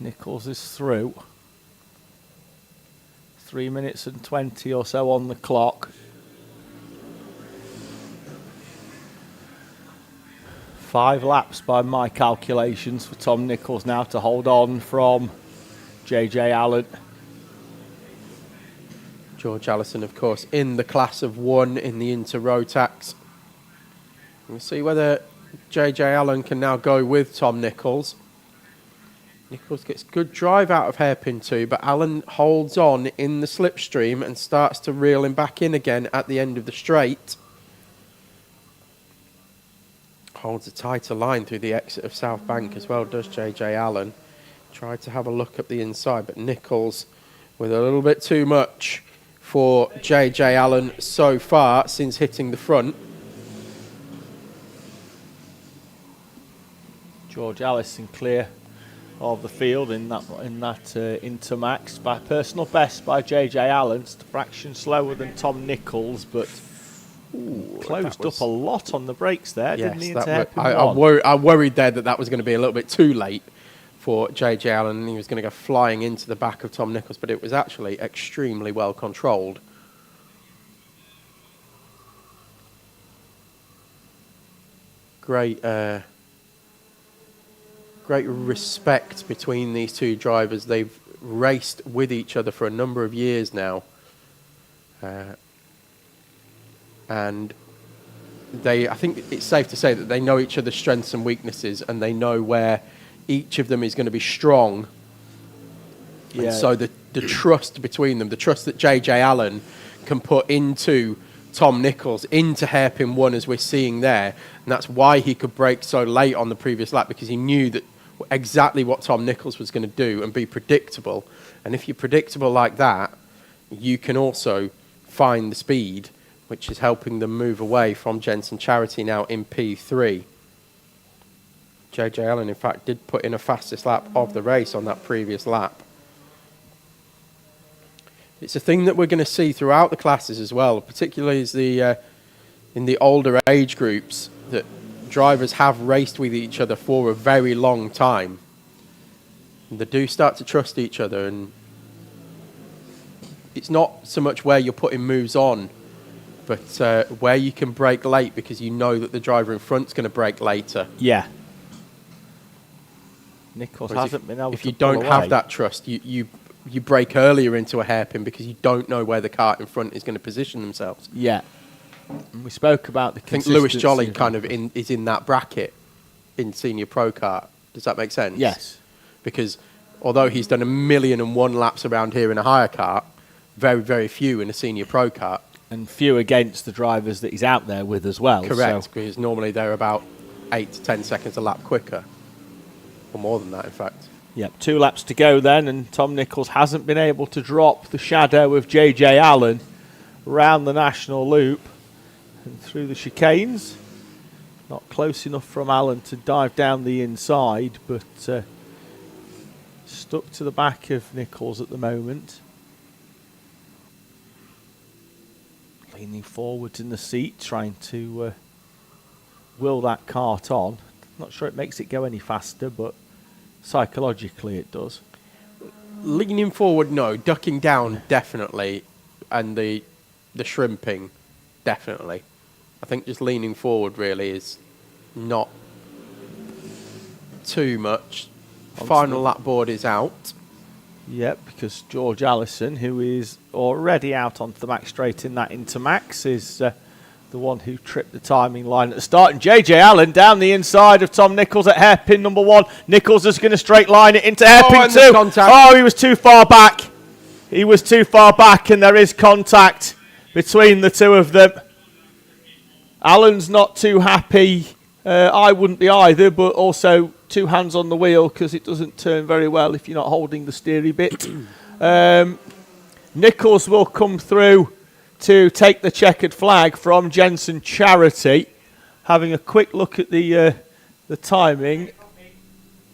Nichols is through. 3 minutes and 20 or so on the clock. 5 laps by my calculations for Tom Nichols now to hold on from JJ Allen. George Allison, of course, in the class of 1 in the Inter Rotax. We'll see whether JJ Allen can now go with Tom Nichols. Nichols gets good drive out of hairpin 2, but Allen holds on in the slipstream and starts to reel him back in again at the end of the straight. Holds a tighter line through the exit of South Bank as well, does JJ Allen. Tried to have a look up the inside, but Nichols with a little bit too much for JJ Allen so far since hitting the front. George Allison clear of the field in that Intermax by personal best by JJ Allen. It's a fraction slower than Tom Nichols, but closed up a lot on the brakes there, didn't he? I worried there that was going to be a little bit too late for JJ Allen, and he was going to go flying into the back of Tom Nichols, but it was actually extremely well controlled. Great respect between these two drivers. They've raced with each other for a number of years now. and I think it's safe to say that they know each other's strengths and weaknesses, and they know where each of them is going to be strong. Yeah. And so the trust between them, the trust that JJ Allen can put into Tom Nichols, into hairpin 1 as we're seeing there, and that's why he could brake so late on the previous lap, because he knew that exactly what Tom Nichols was going to do and be predictable. And if you're predictable like that, you can also find the speed, which is helping them move away from Jensen Charity now in P3. JJ Allen, in fact, did put in a fastest lap of the race on that previous lap. It's a thing that we're going to see throughout the classes as well, particularly as in the older age groups, that drivers have raced with each other for a very long time. And they do start to trust each other, and it's not so much where you're putting moves on, but where you can brake late because you know that the driver in front's going to brake later. Yeah. Nichols Whereas hasn't been able to if you pull don't away. have that trust, you brake earlier into a hairpin because you don't know where the kart in front is going to position themselves. Yeah. And we spoke about the I think Lewis consistency Jolly of kind of is in that bracket in senior pro kart. Does that make sense? Yes. Because although he's done 1,000,001 laps around here in a higher kart, very, very few in a senior pro kart. And few against the drivers that he's out there with as well. Correct, So. because normally they're about 8 to 10 seconds a lap quicker. Or more than that, in fact. Yep, 2 laps to go then, and Tom Nichols hasn't been able to drop the shadow of JJ Allen round the national loop and through the chicanes. Not close enough from Allen to dive down the inside, but stuck to the back of Nichols at the moment. Leaning forwards in the seat, trying to will that kart on. Not sure it makes it go any faster, but psychologically it does. Leaning forward, no. Ducking down, definitely. And the shrimping, definitely. I think just leaning forward really is not too much. Final lap board is out. Yep, because George Allison, who is already out onto the max straight in that Intermax, is the one who tripped the timing line at the start. And JJ Allen down the inside of Tom Nichols at hairpin number 1. Nichols is going to straight line it into hairpin 2. Oh, he was too far back. He was too far back, and there is contact between the two of them. Allen's not too happy. I wouldn't be either, but also 2 hands on the wheel because it doesn't turn very well if you're not holding the steering bit. Nichols will come through to take the checkered flag from Jensen Charity. Having a quick look at the timing,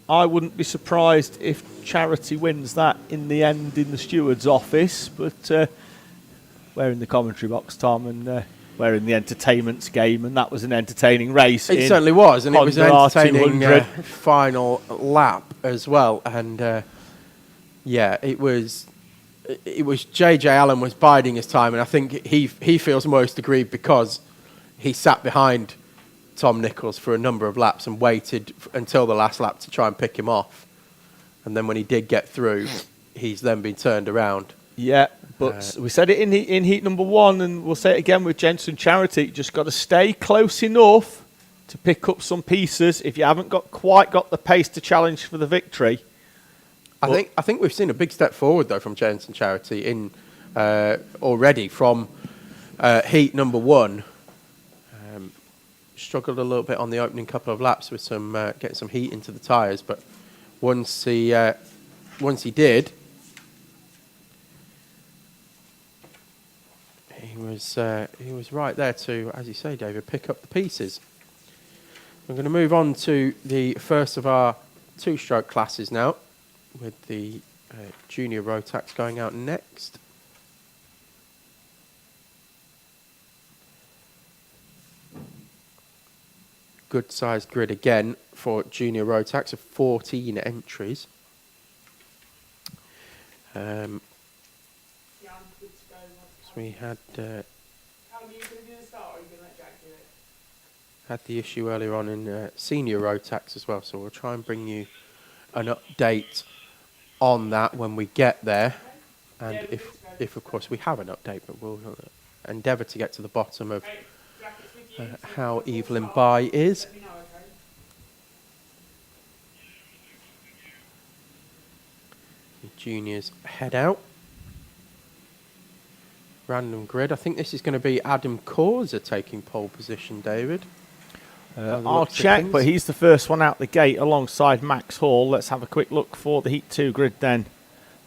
I wouldn't be surprised if Charity wins that in the end in the steward's office, but we're in the commentary box, Tom, and we're in the entertainments game, and that was an entertaining race. It certainly was, and it was an Honda entertaining R200. final lap as well. And yeah, it was JJ Allen was biding his time, and I think he feels most aggrieved because he sat behind Tom Nichols for a number of laps and waited until the last lap to try and pick him off. And then when he did get through, he's then been turned around. Yeah, but we said it in heat number 1, and we'll say it again with Jensen Charity. You just got to stay close enough to pick up some pieces if you haven't quite got the pace to challenge for the victory. I think we've seen a big step forward though from Jensen Charity in already from heat number 1. Struggled a little bit on the opening couple of laps with some getting some heat into the tyres, but once he did, he was right there to, as you say, David, pick up the pieces. We're going to move on to the first of our 2-stroke classes now, with the junior Rotax going out next. Good sized grid again for junior Rotax of 14 entries. Yeah, I'm good to go. So we had Callum, are you going to do the start, or are you going to let Jack do it? had the issue earlier on in senior Rotax as well, so we'll try and bring you an update on that when we get there, and if of course we have an update, but we'll endeavour to get to the bottom of how Evelyn Bye is. The juniors head out. Random grid. I think this is going to be Adam Causer taking pole position, David. I'll check, but he's the first one out the gate alongside Max Hall. Let's have a quick look for the Heat 2 grid then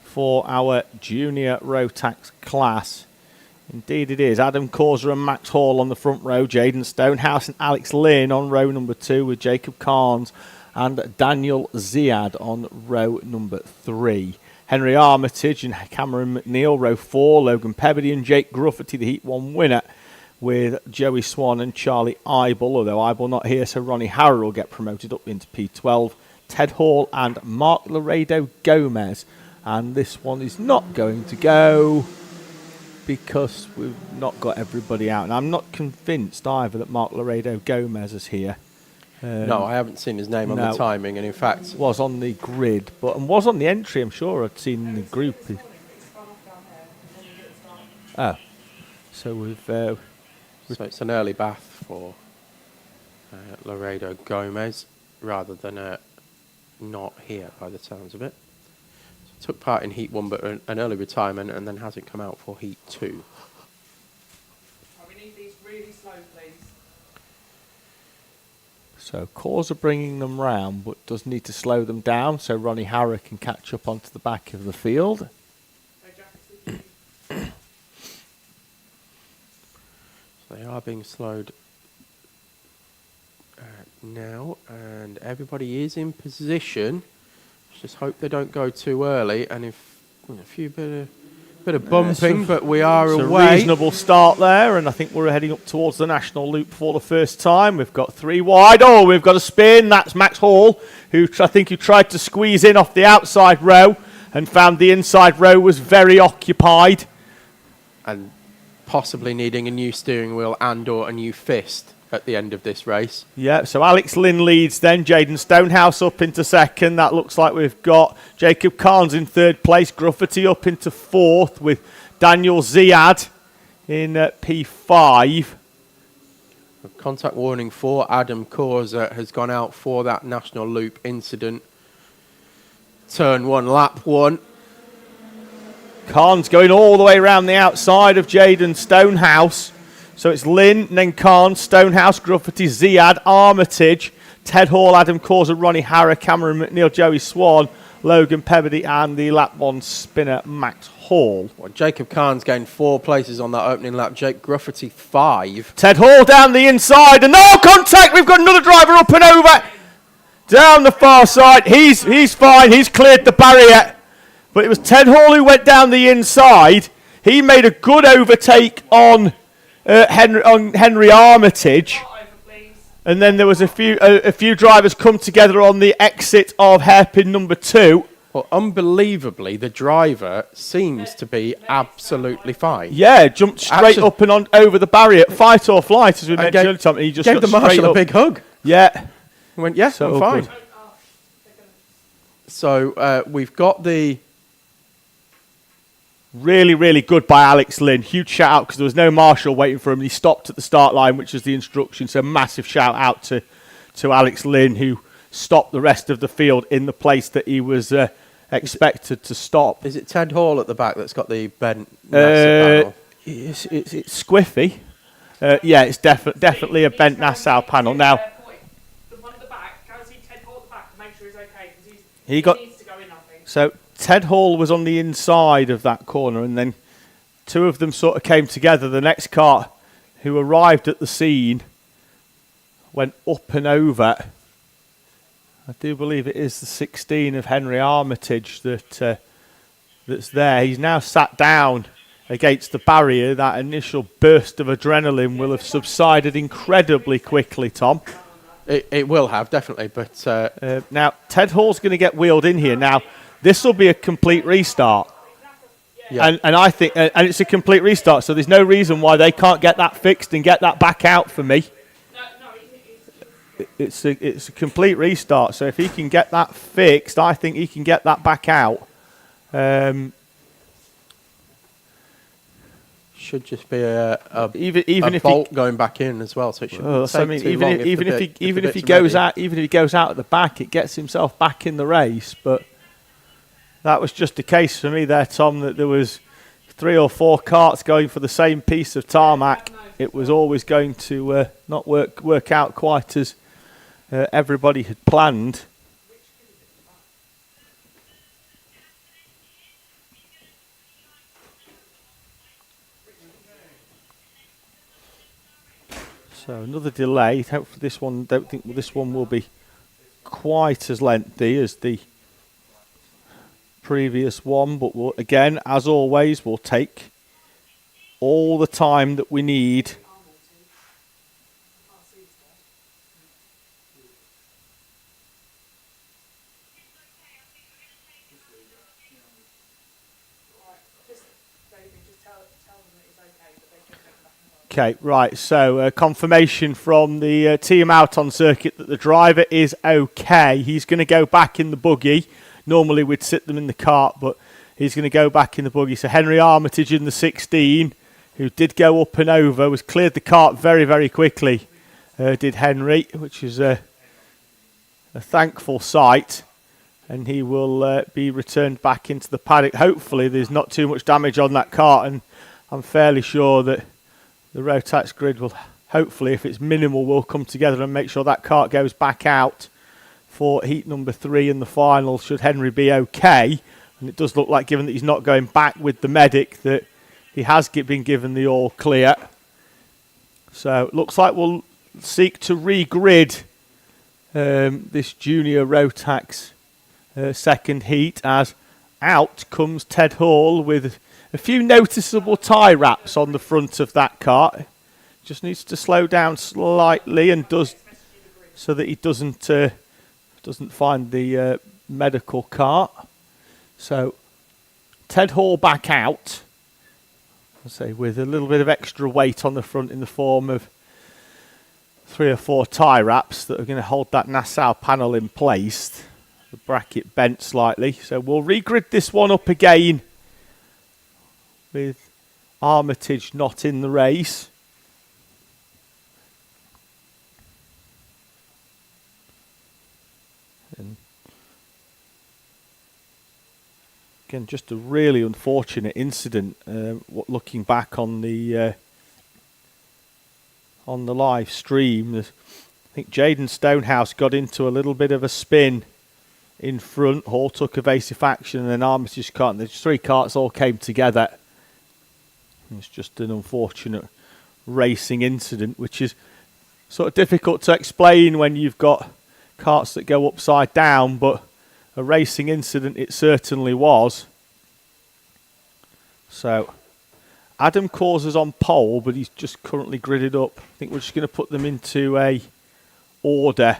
for our junior Rotax class. Indeed it is. Adam Causer and Max Hall on the front row. Jaden Stonehouse and Alex Lynn on row number 2 with Jacob Carnes and Daniel Ziad on row number 3. Henry Armitage and Cameron McNeil, row 4. Logan Pebbody and Jake Grufferty, the Heat 1 winner, with Joey Swan and Charlie Eibel, although Eibel not here, so Ronnie Harrow will get promoted up into P12. Ted Hall and Mark Laredo Gomez. And this one is not going to go because we've not got everybody out. And I'm not convinced either that Mark Laredo Gomez is here. No, I haven't seen his name on the timing, and in fact... Was on the grid, but and was on the entry, I'm sure I'd seen in the group. Oh. So we've... so it's an early bath for Laredo Gomez, rather than not here, by the sounds of it. So took part in Heat 1, but an early retirement, and then hasn't come out for Heat 2. We need these really slow, please. So Causer bringing them round, but does need to slow them down so Ronnie Harrow can catch up onto the back of the field. So they are being slowed now, and everybody is in position. Just hope they don't go too early, and if a few bit of bumping, but we are away. A reasonable start there, and I think we're heading up towards the national loop for the first time. We've got 3 wide. Oh, we've got a spin. That's Max Hall, who I think he tried to squeeze in off the outside row and found the inside row was very occupied. And possibly needing a new steering wheel and or a new fist at the end of this race. Yeah, so Alex Lynn leads then. Jaden Stonehouse up into second. That looks like we've got Jacob Carnes in third place. Grufferty up into fourth with Daniel Ziad in P5. Contact warning for Adam Causer has gone out for that national loop incident. Turn 1, lap 1. Carnes going all the way around the outside of Jaden Stonehouse. So it's Lynn, then Carnes, Stonehouse, Grufferty, Ziad, Armitage, Ted Hall, Adam Causer, Ronnie Harrow, Cameron McNeil, Joey Swan, Logan Pebbody, and the lap 1 spinner, Max Hall. Well, Jacob Carnes gained 4 places on that opening lap. Jake Grufferty 5. Ted Hall down the inside, and no contact. We've got another driver up and over. Down the far side. He's fine. He's cleared the barrier. But it was Ted Hall who went down the inside. He made a good overtake on Henry Armitage, and then there was a few drivers come together on the exit of hairpin number 2. Well, unbelievably, the driver seems to be absolutely fine. Yeah, jumped straight up and on over the barrier, fight or flight, as we mentioned earlier. Tom, he just gave the marshal a big hug. Yeah, he went, yeah, so I'm fine. Good. So we've got the. Really, really good by Alex Lynn. Huge shout out because there was no marshal waiting for him. He stopped at the start line, which was the instruction. So massive shout out to Alex Lynn, who stopped the rest of the field in the place that he was expected to stop. Is it Ted Hall at the back that's got the bent NASA panel? It's Squiffy. Yeah, it's definitely a bent Nassau panel. Now, the one at the back, go and see Ted Hall at the back and make sure he's okay because he needs to go in, I think. So Ted Hall was on the inside of that corner, and then 2 of them sort of came together. The next car who arrived at the scene went up and over. I do believe it is the 16 of Henry Armitage that's there. He's now sat down against the barrier. That initial burst of adrenaline will have subsided incredibly quickly, Tom. It will have, definitely. But now, Ted Hall's going to get wheeled in here. Now, this will be a complete restart. Yeah. And I think, and it's a complete restart, so there's no reason why they can't get that fixed and get that back out for me. It's a complete restart, so if he can get that fixed, I think he can get that back out. Should just be a even if bolt going back in as well, so it shouldn't take too long even if he goes out at the back, it gets himself back in the race. But that was just the case for me there, Tom, that there was 3 or 4 karts going for the same piece of tarmac. It was always going to not work out quite as everybody had planned. So another delay. Hopefully this one, don't think this one will be quite as lengthy as the previous one, but we'll, again, as always, we'll take all the time that we need. Okay, right, so confirmation from the team out on circuit that the driver is okay. He's going to go back in the buggy. Normally we'd sit them in the cart, but he's going to go back in the buggy. So Henry Armitage in the 16, who did go up and over, was cleared the cart very, very quickly, did Henry, which is a thankful sight. And he will be returned back into the paddock. Hopefully there's not too much damage on that cart, and I'm fairly sure that the Rotax grid will, hopefully, if it's minimal, will come together and make sure that cart goes back out for heat number 3 in the final, should Henry be okay. And it does look like, given that he's not going back with the medic, that he has been given the all clear. So it looks like we'll seek to re-grid this junior Rotax second heat, as out comes Ted Hall with a few noticeable tie wraps on the front of that car. Just needs to slow down slightly, and does, so that he doesn't find the medical cart. So Ted Hall back out, I say, with a little bit of extra weight on the front in the form of 3 or 4 tie wraps that are going to hold that Nassau panel in place. The bracket bent slightly, so we'll re-grid this one up again with Armitage not in the race. And again, just a really unfortunate incident. Looking back on the live stream, I think Jaden Stonehouse got into a little bit of a spin in front. Hall took evasive action, and then Armitage's cart, and the 3 carts all came together. It's just an unfortunate racing incident, which is sort of difficult to explain when you've got carts that go upside down, but a racing incident it certainly was. So Adam Causer's on pole, but he's just currently gridded up. I think we're just going to put them into a order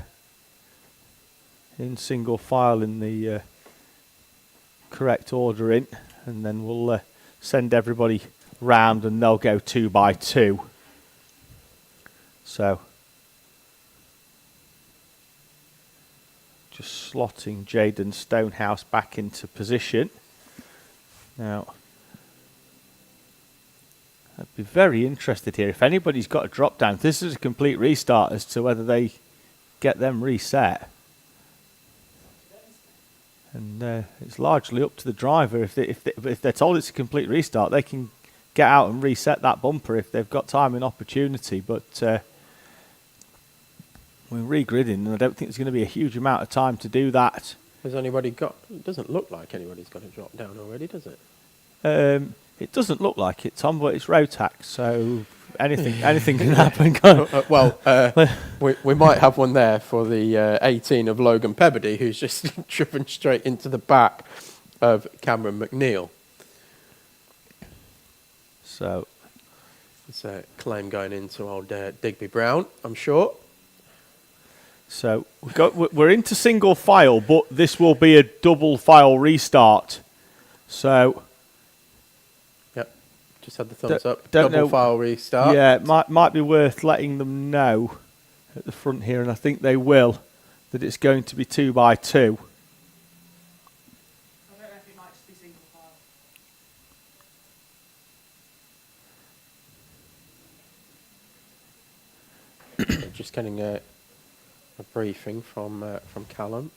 in single file in the correct ordering, and then we'll send everybody round and they'll go 2 by 2. So just slotting Jaden Stonehouse back into position. Now I'd be very interested here if anybody's got a drop down. This is a complete restart as to whether they get them reset. And it's largely up to the driver. If they're told it's a complete restart, they can get out and reset that bumper if they've got time and opportunity. But we're re-gridding, and I don't think there's going to be a huge amount of time to do that. Has anybody got... It doesn't look like anybody's got a drop down already, does it? It doesn't look like it, Tom, but it's Rotax, so anything can happen. We might have one there for the 18 of Logan Pebbody, who's just driven straight into the back of Cameron McNeil. So it's a claim going into old Digby Brown, I'm sure. So we're into single file, but this will be a double file restart. So yep, just had the thumbs up. Don't double know, file restart. Yeah, it might be worth letting them know at the front here, and I think they will, that it's going to be 2 by 2. I don't know if it might just be single file. Just getting a briefing from Callum.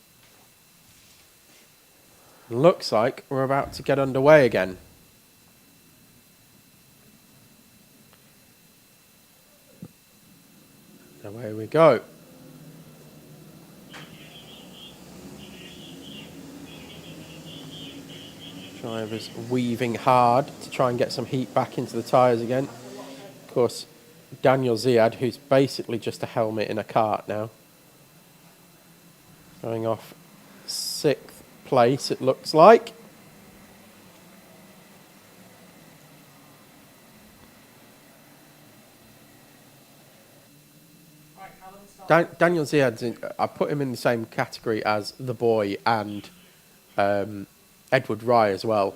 Looks like we're about to get underway again. Away we go. Drivers weaving hard to try and get some heat back into the tyres again. Of course, Daniel Ziad, who's basically just a helmet in a kart now. Going off 6th place, it looks like. Daniel Ziad, I put him in the same category as the boy and Edward Rye as well.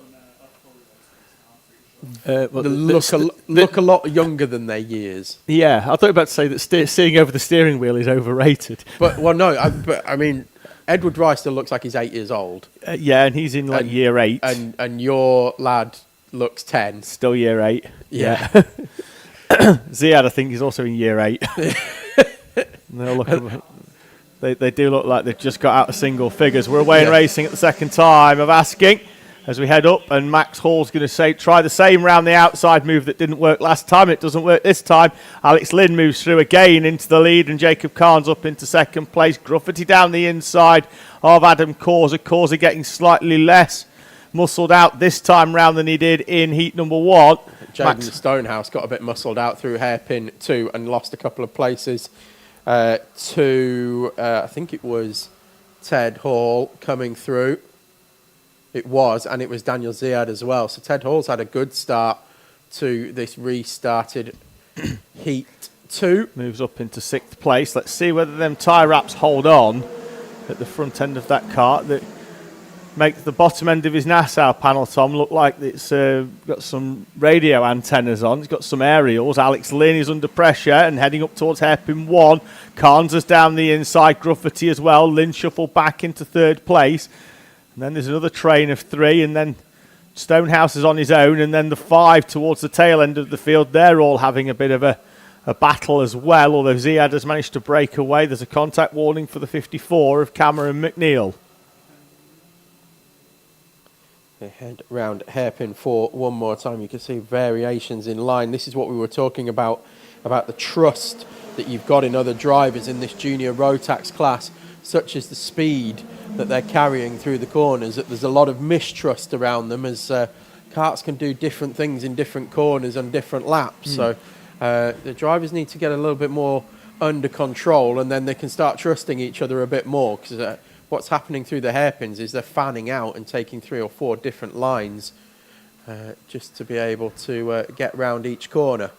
Look a lot younger than their years. Yeah, I thought you were about to say that seeing over the steering wheel is overrated. But I mean, Edward Rye still looks like he's 8 years old. Yeah, and he's in year 8. And your lad looks 10. Still year 8. Yeah. Ziad, I think, is also in year 8. They do look like they've just got out of single figures. We're away in racing at the second time of asking as we head up, and Max Hall's going to try the same round the outside move that didn't work last time. It doesn't work this time. Alex Lynn moves through again into the lead, and Jacob Carnes up into second place. Gruffity down the inside of Adam Causer. Causer getting slightly less muscled out this time round than he did in heat number 1. Jaden Stonehouse got a bit muscled out through hairpin 2 and lost a couple of places to, I think it was Ted Hall coming through. It was, and it was Daniel Ziad as well. So Ted Hall's had a good start to this restarted heat 2. Moves up into 6th place. Let's see whether them tie wraps hold on at the front end of that kart that make the bottom end of his Nassau panel, Tom, look like it's got some radio antennas on. It's got some aerials. Alex Lynn is under pressure and heading up towards hairpin 1. Carnes is down the inside. Gruffity as well. Lynn shuffled back into 3rd place. And then there's another train of 3, and then Stonehouse is on his own, and then the 5 towards the tail end of the field. They're all having a bit of a battle as well, although Ziad has managed to break away. There's a contact warning for the 54 of Cameron McNeil. They head round hairpin 4 one more time. You can see variations in line. This is what we were talking about the trust that you've got in other drivers in this junior Rotax class, such as the speed that they're carrying through the corners, that there's a lot of mistrust around them as karts can do different things in different corners and different laps. So the drivers need to get a little bit more under control, and then they can start trusting each other a bit more, because what's happening through the hairpins is they're fanning out and taking 3 or 4 different lines just to be able to get round each corner.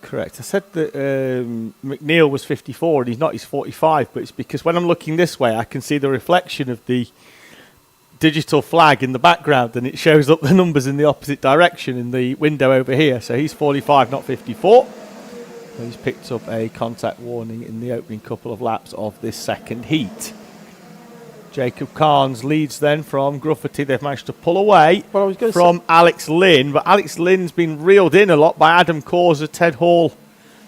Correct. I said that McNeil was 54 and he's not, he's 45, but it's because when I'm looking this way, I can see the reflection of the digital flag in the background, and it shows up the numbers in the opposite direction in the window over here. So he's 45, not 54. And he's picked up a contact warning in the opening couple of laps of this second heat. Jacob Carnes leads then from Gruffity. They've managed to pull away from Alex Lynn, but Alex Lynn's been reeled in a lot by Adam Causer, Ted Hall,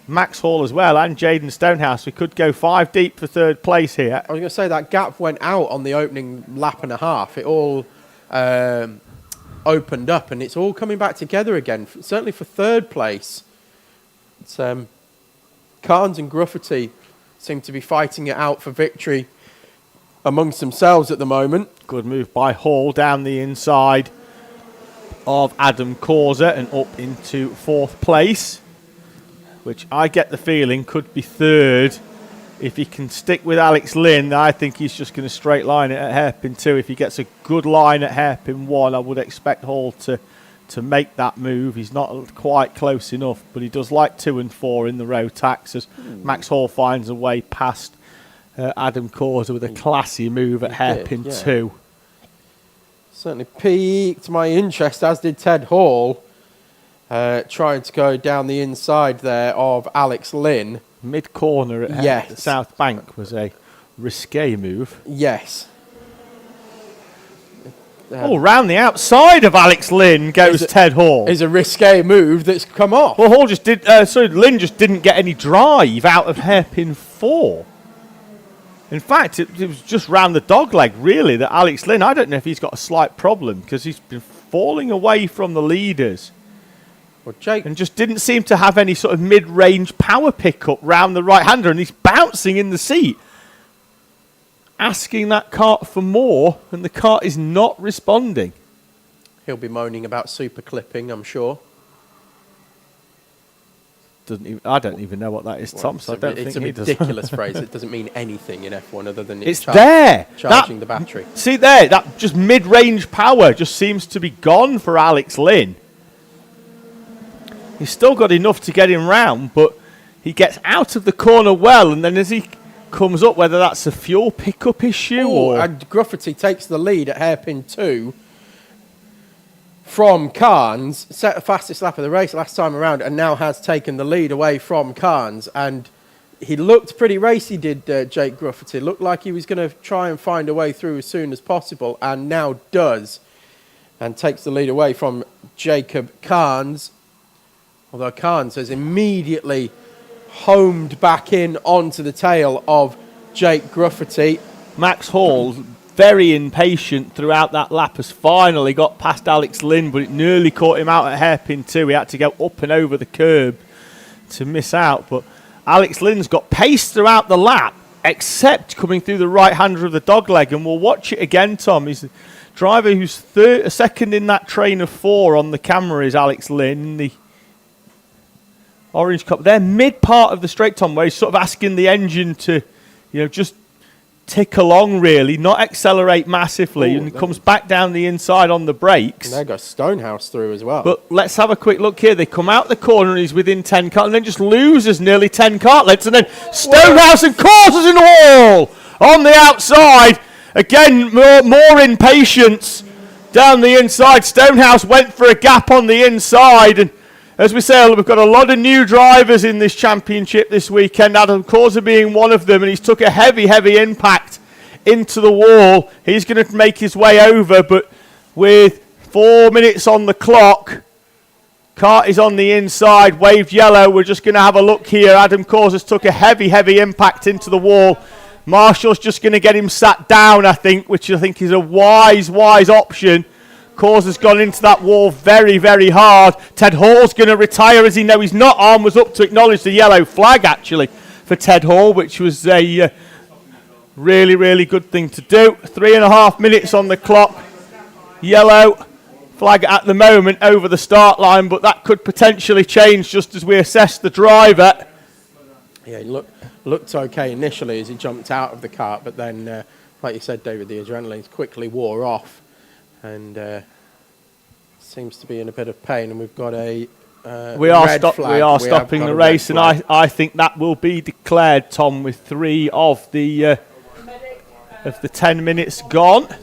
Max Hall as well, and Jaden Stonehouse. We could go 5 deep for 3rd place here. I was going to say that gap went out on the opening lap and a half. It all opened up, and it's all coming back together again, certainly for 3rd place. It's, Carnes and Gruffity seem to be fighting it out for victory amongst themselves at the moment. Good move by Hall down the inside of Adam Causer and up into 4th place, which I get the feeling could be 3rd. If he can stick with Alex Lynn, I think he's just going to straight line it at hairpin 2. If he gets a good line at hairpin 1, I would expect Hall to make that move. He's not quite close enough, but he does like 2 and 4 in the Rotax as Max Hall finds a way past Adam Causer with a classy move at hairpin 2. Certainly piqued my interest, as did Ted Hall, trying to go down the inside there of Alex Lynn. Mid-corner at the South Bank was a risque move. Yes. round the outside of Alex Lynn goes Ted Hall. Is a risque move that's come off. Well, Hall just did. Lynn just didn't get any drive out of hairpin 4. In fact, it was just round the dog leg, really, that Alex Lynn. I don't know if he's got a slight problem because he's been falling away from the leaders. Well, Jake, and just didn't seem to have any sort of mid-range power pickup round the right-hander, and he's bouncing in the seat, asking that kart for more, and the kart is not responding. He'll be moaning about super clipping, I'm sure. I don't even know what that is, Tom. So I don't think it's a ridiculous phrase. It doesn't mean anything in F1 other than it's there. Charging the battery. See there, that just mid-range power just seems to be gone for Alex Lynn. He's still got enough to get him round, but he gets out of the corner well, and then as he comes up, whether that's a fuel pickup issue or... And Grufferty takes the lead at hairpin 2 from Carnes, set the fastest lap of the race last time around, and now has taken the lead away from Carnes. And he looked pretty racy, did Jake Grufferty. Looked like he was going to try and find a way through as soon as possible, and now does, and takes the lead away from Jacob Carnes. Although Carnes has immediately homed back in onto the tail of Jake Grufferty. Max Hall, very impatient throughout that lap, has finally got past Alex Lynn, but it nearly caught him out at hairpin 2. He had to go up and over the curb to miss out. But Alex Lynn's got pace throughout the lap, except coming through the right-hander of the dogleg. And we'll watch it again, Tom. He's the driver who's second in that train of 4 on the camera is Alex Lynn. The orange cup. They're mid part of the straight, Tom, where he's sort of asking the engine to, just tick along, really, not accelerate massively, and comes back down the inside on the brakes. And there goes Stonehouse through as well. But let's have a quick look here. They come out the corner and he's within 10 kart, and then just loses nearly 10 kart lengths, and then Stonehouse and causes in the wall on the outside. Again, more impatience down the inside. Stonehouse went for a gap on the inside, and as we say, we've got a lot of new drivers in this championship this weekend, Adam Causa being one of them, and he's took a heavy, heavy impact into the wall. He's going to make his way over, but with 4 minutes on the clock, kart is on the inside, waved yellow. We're just going to have a look here. Adam Causa's took a heavy, heavy impact into the wall. Marshall's just going to get him sat down, I think, which I think is a wise option. Causa's gone into that wall very, very hard. Ted Hall's going to retire, as he knows he's not. Arm was up to acknowledge the yellow flag, actually, for Ted Hall, which was a really, really good thing to do. 3.5 minutes on the clock. Yellow flag at the moment over the start line, but that could potentially change just as we assess the driver. Yeah, he looked okay initially as he jumped out of the kart, but then, like you said, David, the adrenaline quickly wore off. And seems to be in a bit of pain, and we've got a red flag. We are stopping the race, and I think that will be declared, Tom, with 3 of the 10 minutes gone,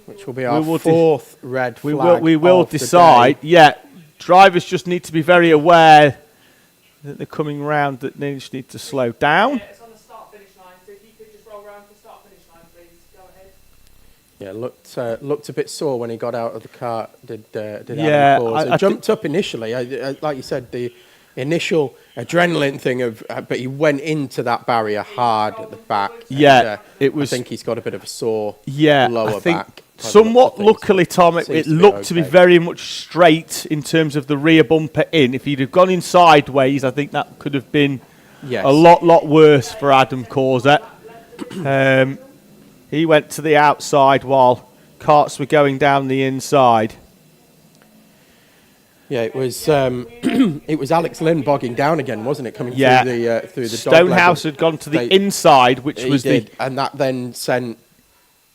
which will be our 4th red flag. We will decide. Yeah, drivers just need to be very aware that they're coming round. That they just need to slow down. It's on the start-finish line, so if you could just roll around the start-finish line, please. Go ahead. Yeah, looked a bit sore when he got out of the kart. Did yeah, I jumped up initially. Like you said, the initial adrenaline thing but he went into that barrier hard at the back. Yeah, it was. I think he's got a bit of a sore I lower think back. Somewhat luckily, Tom, it looked to be very much straight in terms of the rear bumper in. If he'd have gone in sideways, I think that could have been a lot worse for Adam Causa. He went to the outside while karts were going down the inside. Yeah, it was it was Alex Lynn bogging down again, wasn't it? Coming through the Stonehouse had gone to the inside, which was and that then sent.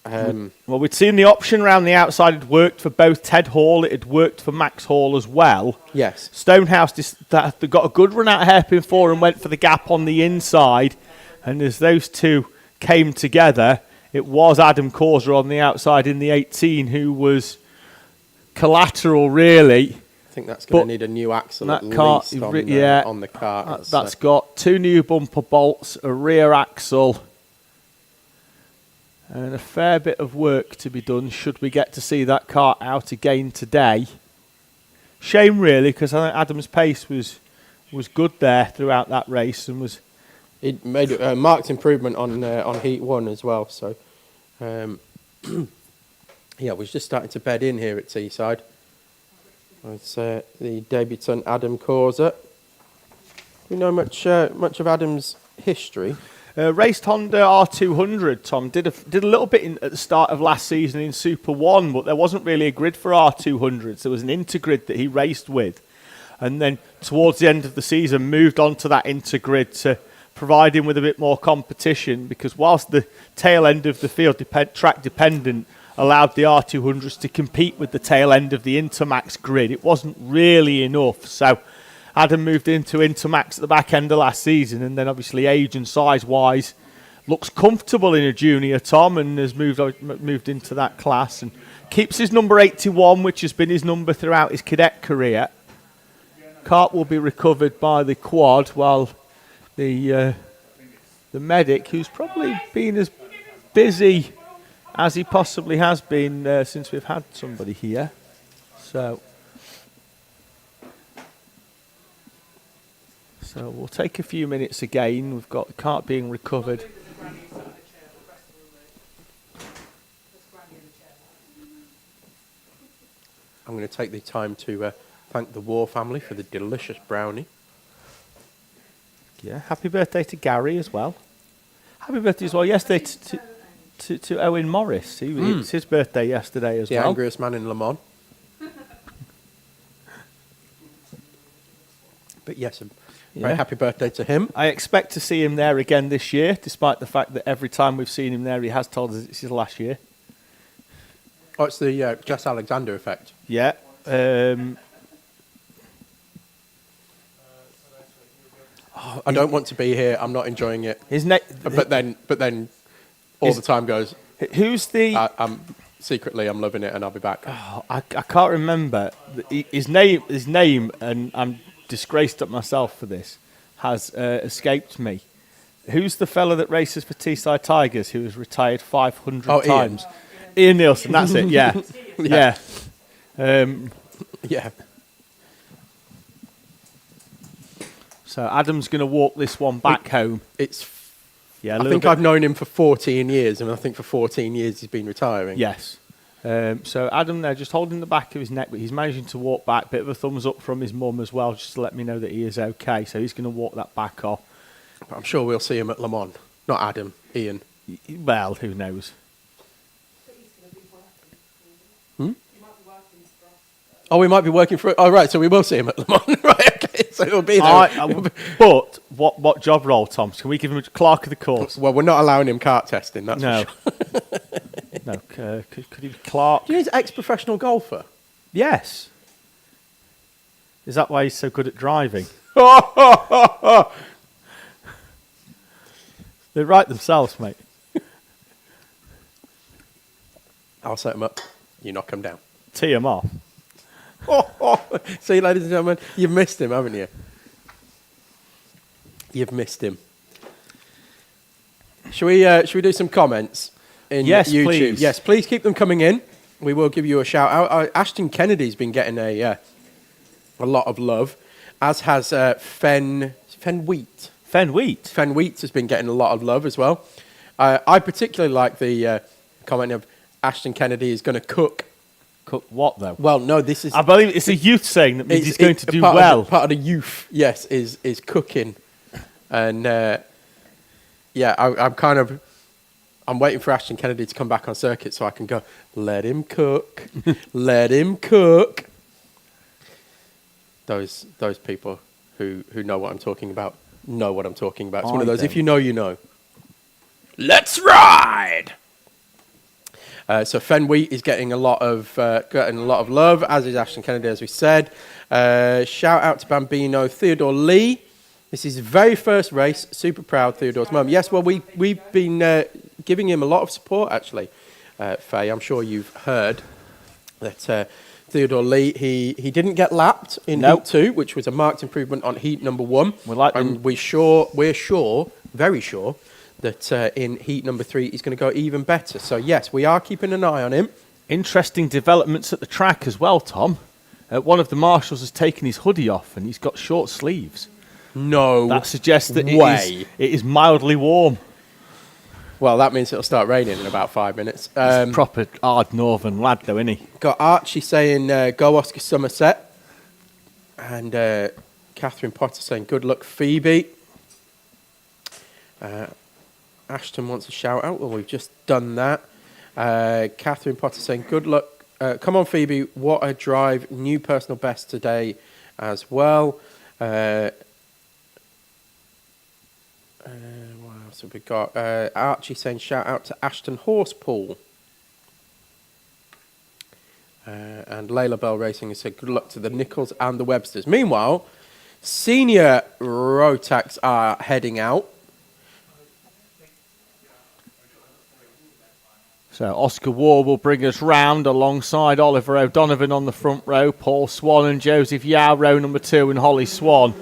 Well, we'd seen the option around the outside had worked for both Ted Hall. It had worked for Max Hall as well. Yes. Stonehouse got a good run out of hairpin 4 and went for the gap on the inside. And as those two came together, it was Adam Causa on the outside in the 18 who was collateral, really. I think that's going to need a new axle at least on the kart. That's got 2 new bumper bolts, a rear axle. And a fair bit of work to be done should we get to see that kart out again today. Shame really, because I think Adam's pace was good there throughout that race and was... It made a marked improvement on Heat 1 as well. So, yeah, we're just starting to bed in here at Teesside. It's the debutant Adam Corser. Do you know much of Adam's history? Raced Honda R200, Tom. Did a little bit at the start of last season in Super 1, but there wasn't really a grid for R200s. There was an intergrid that he raced with. And then towards the end of the season, moved on to that intergrid to provide him with a bit more competition, because whilst the tail end of the field, track dependent, allowed the R200s to compete with the tail end of the Intermax grid, it wasn't really enough. So Adam moved into Intermax at the back end of last season, and then obviously age and size-wise looks comfortable in a junior, Tom, and has moved into that class and keeps his number 81, which has been his number throughout his cadet career. Kart will be recovered by the quad, while the medic, who's probably been as busy as he possibly has been since we've had somebody here. So we'll take a few minutes again. We've got the kart being recovered. I'm going to take the time to thank the War family for the delicious brownie. Yeah, happy birthday to Gary as well. Happy birthday as well yesterday to Owen Morris. It was his birthday yesterday as well. The angriest man in Le Mans. But yes, very happy birthday to him. I expect to see him there again this year, despite the fact that every time we've seen him there, he has told us it's his last year. Oh, it's the Jess Alexander effect. Yeah. I don't want to be here. I'm not enjoying it. But then, all the time goes. Who's the? I'm loving it, and I'll be back. Oh, I can't remember his name. His name, and I'm disgraced at myself for this. Has escaped me. Who's the fella that races for Teesside Tigers who has retired 500 times? Ian Nielsen. That's it. Yeah, yeah. Yeah. So Adam's going to walk this one back home. I think I've known him for 14 years, and I think for 14 years he's been retiring. Yes. So Adam there just holding the back of his neck, but he's managing to walk back. Bit of a thumbs up from his mum as well, just to let me know that he is okay. So he's going to walk that back off. But I'm sure we'll see him at Le Mans. Not Adam, Ian. Well, who knows? Oh, we might be working for it. Oh, right. So we will see him at Le Mans. Right. Okay. So he'll be there. But what job role, Tom? Can we give him a clerk of the course? Well, we're not allowing him kart testing. That's no. For sure. No. Could he be clerk? Do you know he's an ex-professional golfer? Yes. Is that why he's so good at driving? They write themselves, mate. I'll set him up. You knock him down. Tee him off. See, ladies and gentlemen, you've missed him, haven't you? You've missed him. Should we do some comments in YouTube? Please. Yes, please keep them coming in. We will give you a shout out. Ashton Kennedy's been getting a lot of love, as has Fen Wheat. Fen Wheat. Fen Wheat has been getting a lot of love as well. I particularly like the comment of Ashton Kennedy is going to cook. Cook what, though? Well, no, this is... I believe it's a youth saying that means he's going to do well. Part of the youth, yes, is cooking. And, I'm waiting for Ashton Kennedy to come back on circuit so I can go, let him cook, let him cook. Those people who know what I'm talking about know what I'm talking about. It's one of those, if you know, you know. Let's ride! So Fen Wheat is getting a lot of love, as is Ashton Kennedy, as we said. Shout out to Bambino, Theodore Lee. This is his very first race. Super proud, Theodore's mum. Yes, well, we've been giving him a lot of support, actually, Faye. I'm sure you've heard that Theodore Lee, he didn't get lapped in Heat 2, which was a marked improvement on Heat number 1. We're sure, very sure, that in heat number 3 he's going to go even better. So yes, we are keeping an eye on him. Interesting developments at the track as well, Tom. One of the marshals has taken his hoodie off and he's got short sleeves. No That suggests that way. it is mildly warm. Well, that means it'll start raining in about 5 minutes. He's a proper hard northern lad, though, isn't he? Got Archie saying, go Oscar Somerset. And Catherine Potter saying, good luck, Phoebe. Ashton wants a shout out. Well, we've just done that. Catherine Potter saying, good luck. Come on, Phoebe. What a drive. New personal best today as well. What else have we got? Archie saying, shout out to Ashton Horsepool. And Layla Bell Racing has said, good luck to the Nichols and the Websters. Meanwhile, senior Rotax are heading out. So Oscar Ward will bring us round alongside Oliver O'Donovan on the front row, Paul Swan and Joseph Yao, row number 2, and Holly Swan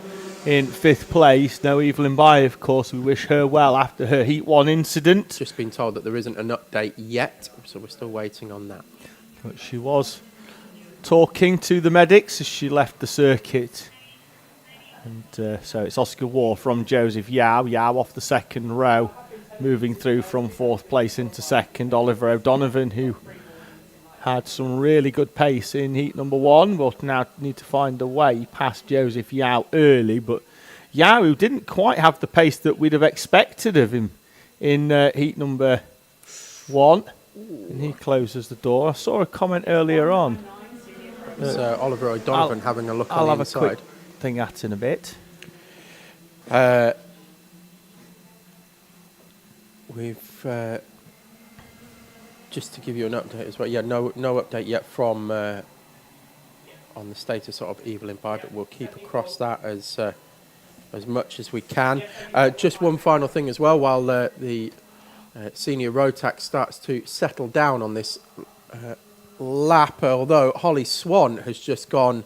in 5th place. No Evelyn Bye, of course. We wish her well after her Heat 1 incident. Just been told that there isn't an update yet, so we're still waiting on that. But she was talking to the medics as she left the circuit. And so it's Oscar Ward from Joseph Yao. Yao off the second row, moving through from 4th place into 2nd. Oliver O'Donovan, who had some really good pace in heat number 1, but now need to find a way past Joseph Yao early. But Yao, who didn't quite have the pace that we'd have expected of him in heat number 1. And he closes the door. I saw a comment earlier on. It's Oliver O'Donovan having a look on the inside. I'll have a quick thing at in a bit. We've just to give you an update as well. Yeah, no update yet from on the status of Evelyn Bye, but we'll keep across that as much as we can. Just one final thing as well, while the senior Rotax starts to settle down on this lap, although Holly Swan has just gone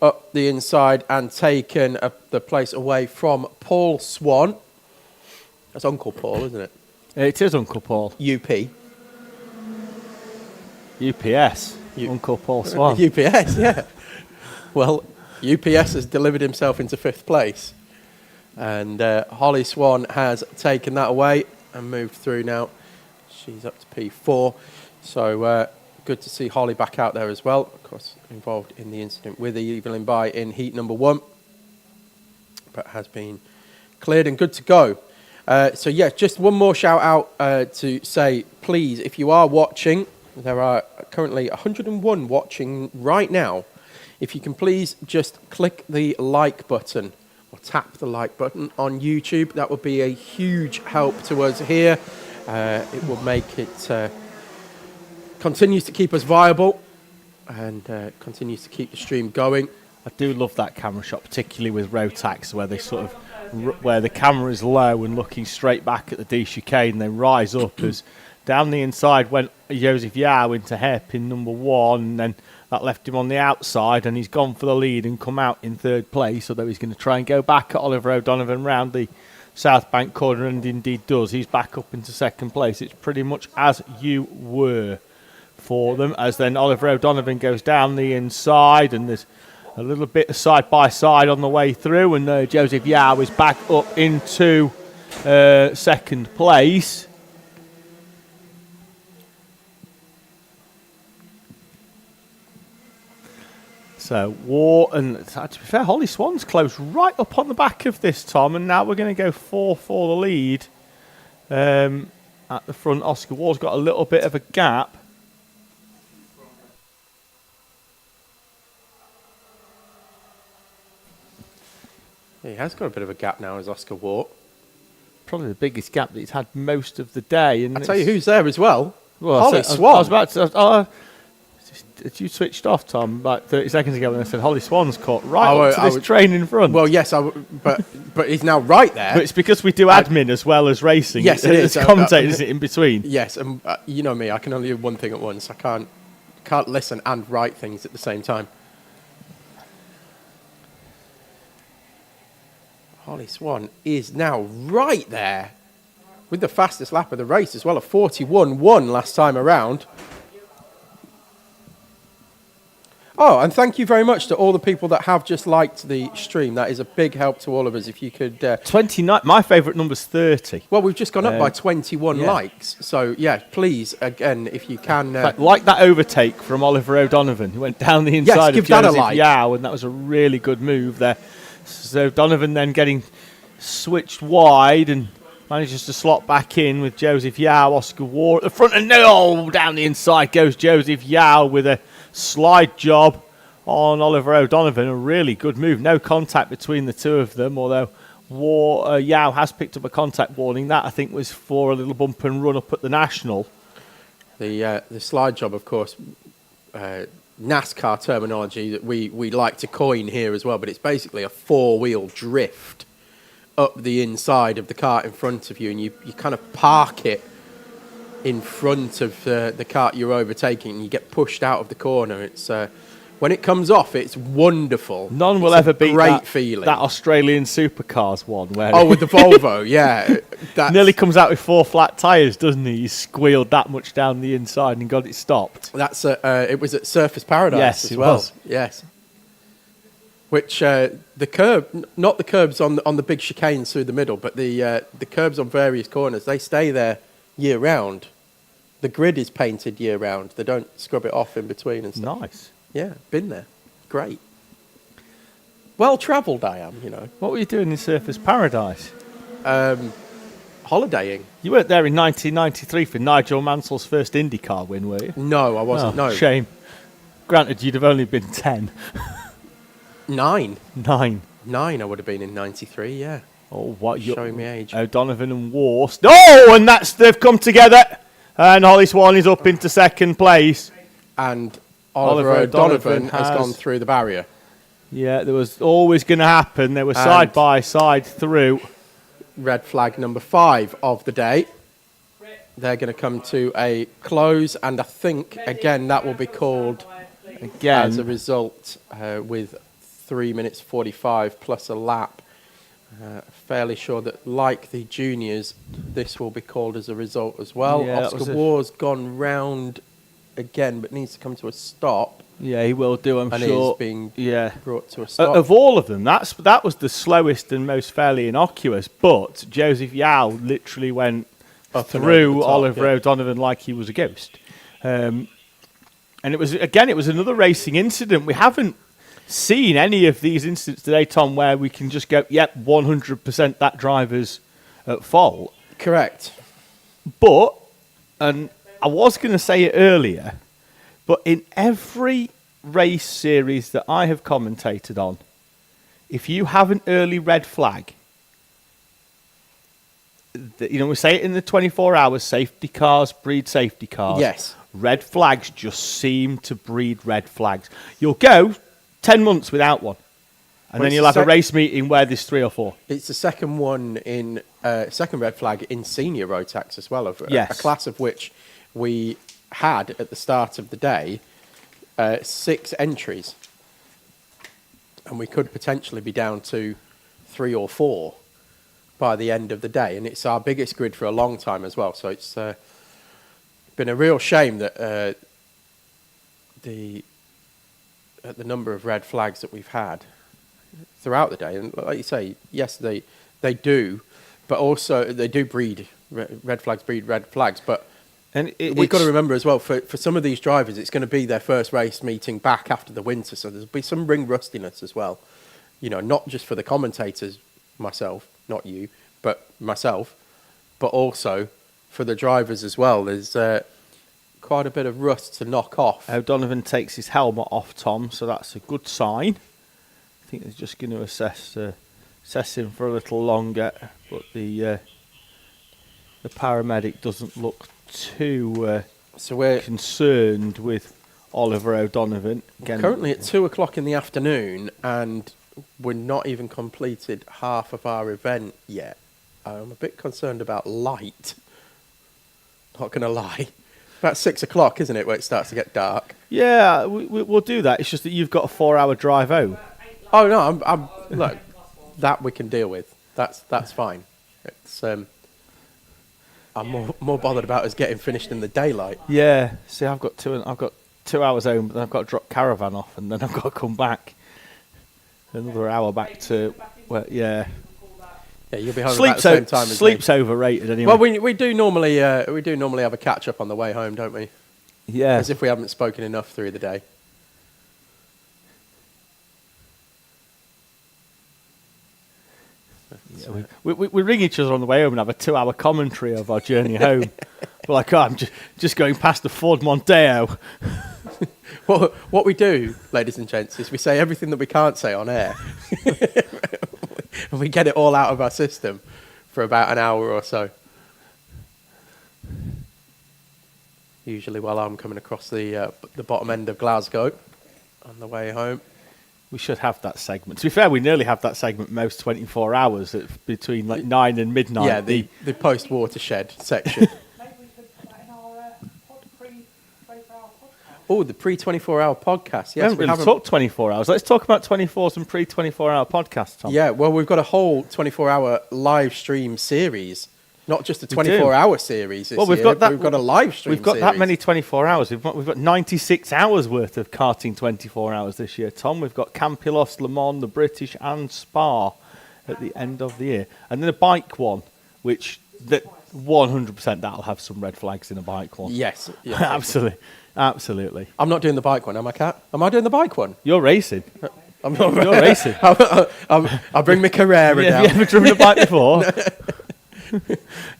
up the inside and taken the place away from Paul Swan. That's Uncle Paul, isn't it? It is Uncle Paul. UP. UPS. Uncle Paul Swan. UPS, yeah. Well, UPS has delivered himself into 5th place. And Holly Swan has taken that away and moved through now. She's up to P4. So good to see Holly back out there as well. Of course, involved in the incident with Evelyn Bye in heat number 1. But has been cleared and good to go. So yeah, just one more shout out to say, please, if you are watching, there are currently 101 watching right now. If you can please just click the like button or tap the like button on YouTube, that would be a huge help to us here. It will make it continues to keep us viable and continues to keep the stream going. I do love that camera shot, particularly with Rotax, where they sort of where the camera is low and looking straight back at the D chicane, and then rise up as down the inside went Joseph Yao into hairpin number 1, and then that left him on the outside, and he's gone for the lead and come out in 3rd place, although he's going to try and go back at Oliver O'Donovan round the South Bank corner, and indeed does. He's back up into 2nd place. It's pretty much as you were for them, as then Oliver O'Donovan goes down the inside, and there's a little bit of side-by-side on the way through, and Joseph Yao is back up into 2nd place. So, War, and to be fair, Holly Swan's close right up on the back of this, Tom, and now we're going to go 4 for the lead. At the front, Oscar Ward's got a little bit of a gap. He has got a bit of a gap now as Oscar Ward. Probably the biggest gap that he's had most of the day. And I'll tell you who's there as well. Holly Swan. I was about to... you switched off, Tom, about 30 seconds ago when I said Holly Swan's caught up to this train in front. Well, yes, but he's now right there. But it's because we do admin as well as racing. Yes, it is. There's commentators in between. Yes, and you know me, I can only do one thing at once. I can't listen and write things at the same time. Holly Swan is now right there with the fastest lap of the race as well, a 41.1 last time around. Oh, and thank you very much to all the people that have just liked the stream. That is a big help to all of us. If you could... 29. My favourite number's 30. Well, we've just gone up by 21 yeah. likes. So, yeah, please, again, if you can... like that overtake from Oliver O'Donovan, who went down the inside of that a Joseph like. Yao, and that was a really good move there. So Donovan then getting switched wide and manages to slot back in with Joseph Yao. Oscar War at the front, and no, down the inside goes Joseph Yao with a slide job on Oliver O'Donovan. A really good move. No contact between the two of them, although Yao has picked up a contact warning. That, I think, was for a little bump and run up at the National. The slide job, of course, NASCAR terminology that we like to coin here as well, but it's basically a four-wheel drift up the inside of the kart in front of you, and you kind of park it in front of the kart you're overtaking, and you get pushed out of the corner. It's when it comes off, it's wonderful. None will ever beat great feeling. That Australian Supercars one. Where with the Volvo, yeah. Nearly comes out with 4 flat tyres, doesn't he? He squealed that much down the inside and got it stopped. That's it was at Surface Paradise yes, as well. Was. Yes. Which the curb, not the curbs on the big chicanes through the middle, but the curbs on various corners, they stay there year round. The grid is painted year round. They don't scrub it off in between and stuff. Nice. Yeah, been there. Great. Well travelled I am, you know. What were you doing in Surfers Paradise? Holidaying. You weren't there in 1993 for Nigel Mansell's first IndyCar win, were you? No, I wasn't. Oh, no. Shame. Granted, you'd have only been 10. 9. 9. 9 I would have been in 93, yeah. Oh, what? Showing me age. O'Donovan and Warst. Oh, and they've come together. And Holly Swan is up into second place. And Oliver O'Donovan has gone through the barrier. Yeah, there was always going to happen. They were side by side through. Red flag number 5 of the day. They're going to come to a close, and I think, again, that will be called again as a result with 3 minutes 45 plus a lap. Fairly sure that, like the juniors, this will be called as a result as well. Yeah, Oscar War's gone round again, but needs to come to a stop. Yeah, he will do, I'm sure. And is being brought to a stop. Of all of them, that was the slowest and most fairly innocuous, but Joseph Yao literally went up through Oliver O'Donovan like he was a ghost. And it was another racing incident. We haven't seen any of these incidents today, Tom, where we can just go, yep, 100% that driver's at fault. Correct. But, and I was going to say it earlier, but in every race series that I have commentated on, if you have an early red flag, we say it in the 24 hours, safety cars breed safety cars. Yes. Red flags just seem to breed red flags. You'll go 10 months without one. And then you'll have a race meeting where there's 3 or 4. It's the second one in second red flag in senior Rotax as well, yes. A class of which we had at the start of the day 6 entries, and we could potentially be down to 3 or 4 by the end of the day, and it's our biggest grid for a long time as well. So it's been a real shame that the number of red flags that we've had throughout the day, and like you say, yes, they do, but also they do breed red flags, but. And we've got to remember as well, for some of these drivers, it's going to be their first race meeting back after the winter, so there'll be some ring rustiness as well. You know, not just for the commentators, myself, not you, but myself, but also for the drivers as well. There's quite a bit of rust to knock off. O'Donovan takes his helmet off, Tom, so that's a good sign. I think they're just going to assess him for a little longer, but the paramedic doesn't look too concerned with Oliver O'Donovan. Again, currently at 2 o'clock in the afternoon, and we're not even completed half of our event yet. I'm a bit concerned about light. Not going to lie. About 6 o'clock, isn't it, where it starts to get dark? Yeah, we'll do that. It's just that you've got a 4-hour drive home. Oh no, look, that we can deal with. That's fine. It's I'm more bothered about us getting finished in the daylight. Yeah. See, I've got 2 hours home, but then I've got to drop caravan off, and then I've got to come back another hour back to where. Yeah. Yeah, you'll be home about the same time as me. Sleep's overrated anyway. Well, we do normally have a catch up on the way home, don't we? Yeah. As if we haven't spoken enough through the day. Yeah, we ring each other on the way home and have a 2 hour commentary of our journey home. We're like, oh, I'm just going past the Ford Mondeo. What we do, ladies and gents, is we say everything that we can't say on air. And we get it all out of our system for about an hour or so. Usually while I'm coming across the bottom end of Glasgow on the way home. We should have that segment. To be fair, we nearly have that segment most 24 hours between like 9 and midnight. Yeah, the post-watershed section. Maybe we could put that in our pre-24-hour podcast. Oh, the pre-24-hour podcast. Yes, we haven't really talked 24 hours. Let's talk about 24s and pre-24-hour podcasts, Tom. Yeah, well, we've got a whole 24-hour live stream series. Not just a 24-hour series this we've year, got we've got a live stream We've got series. that many 24 hours. We've got 96 hours worth of karting 24 hours this year, Tom. We've got Campillos, Le Mans, the British and Spa at the end of the year. And then a bike one, which that 100% that'll have some red flags in a bike one. Yes. Absolutely. I'm not doing the bike one, am I, Kat? Am I doing the bike one? You're racing. I'm not You're racing. I'll bring my Carrera down. Have you ever driven a bike before?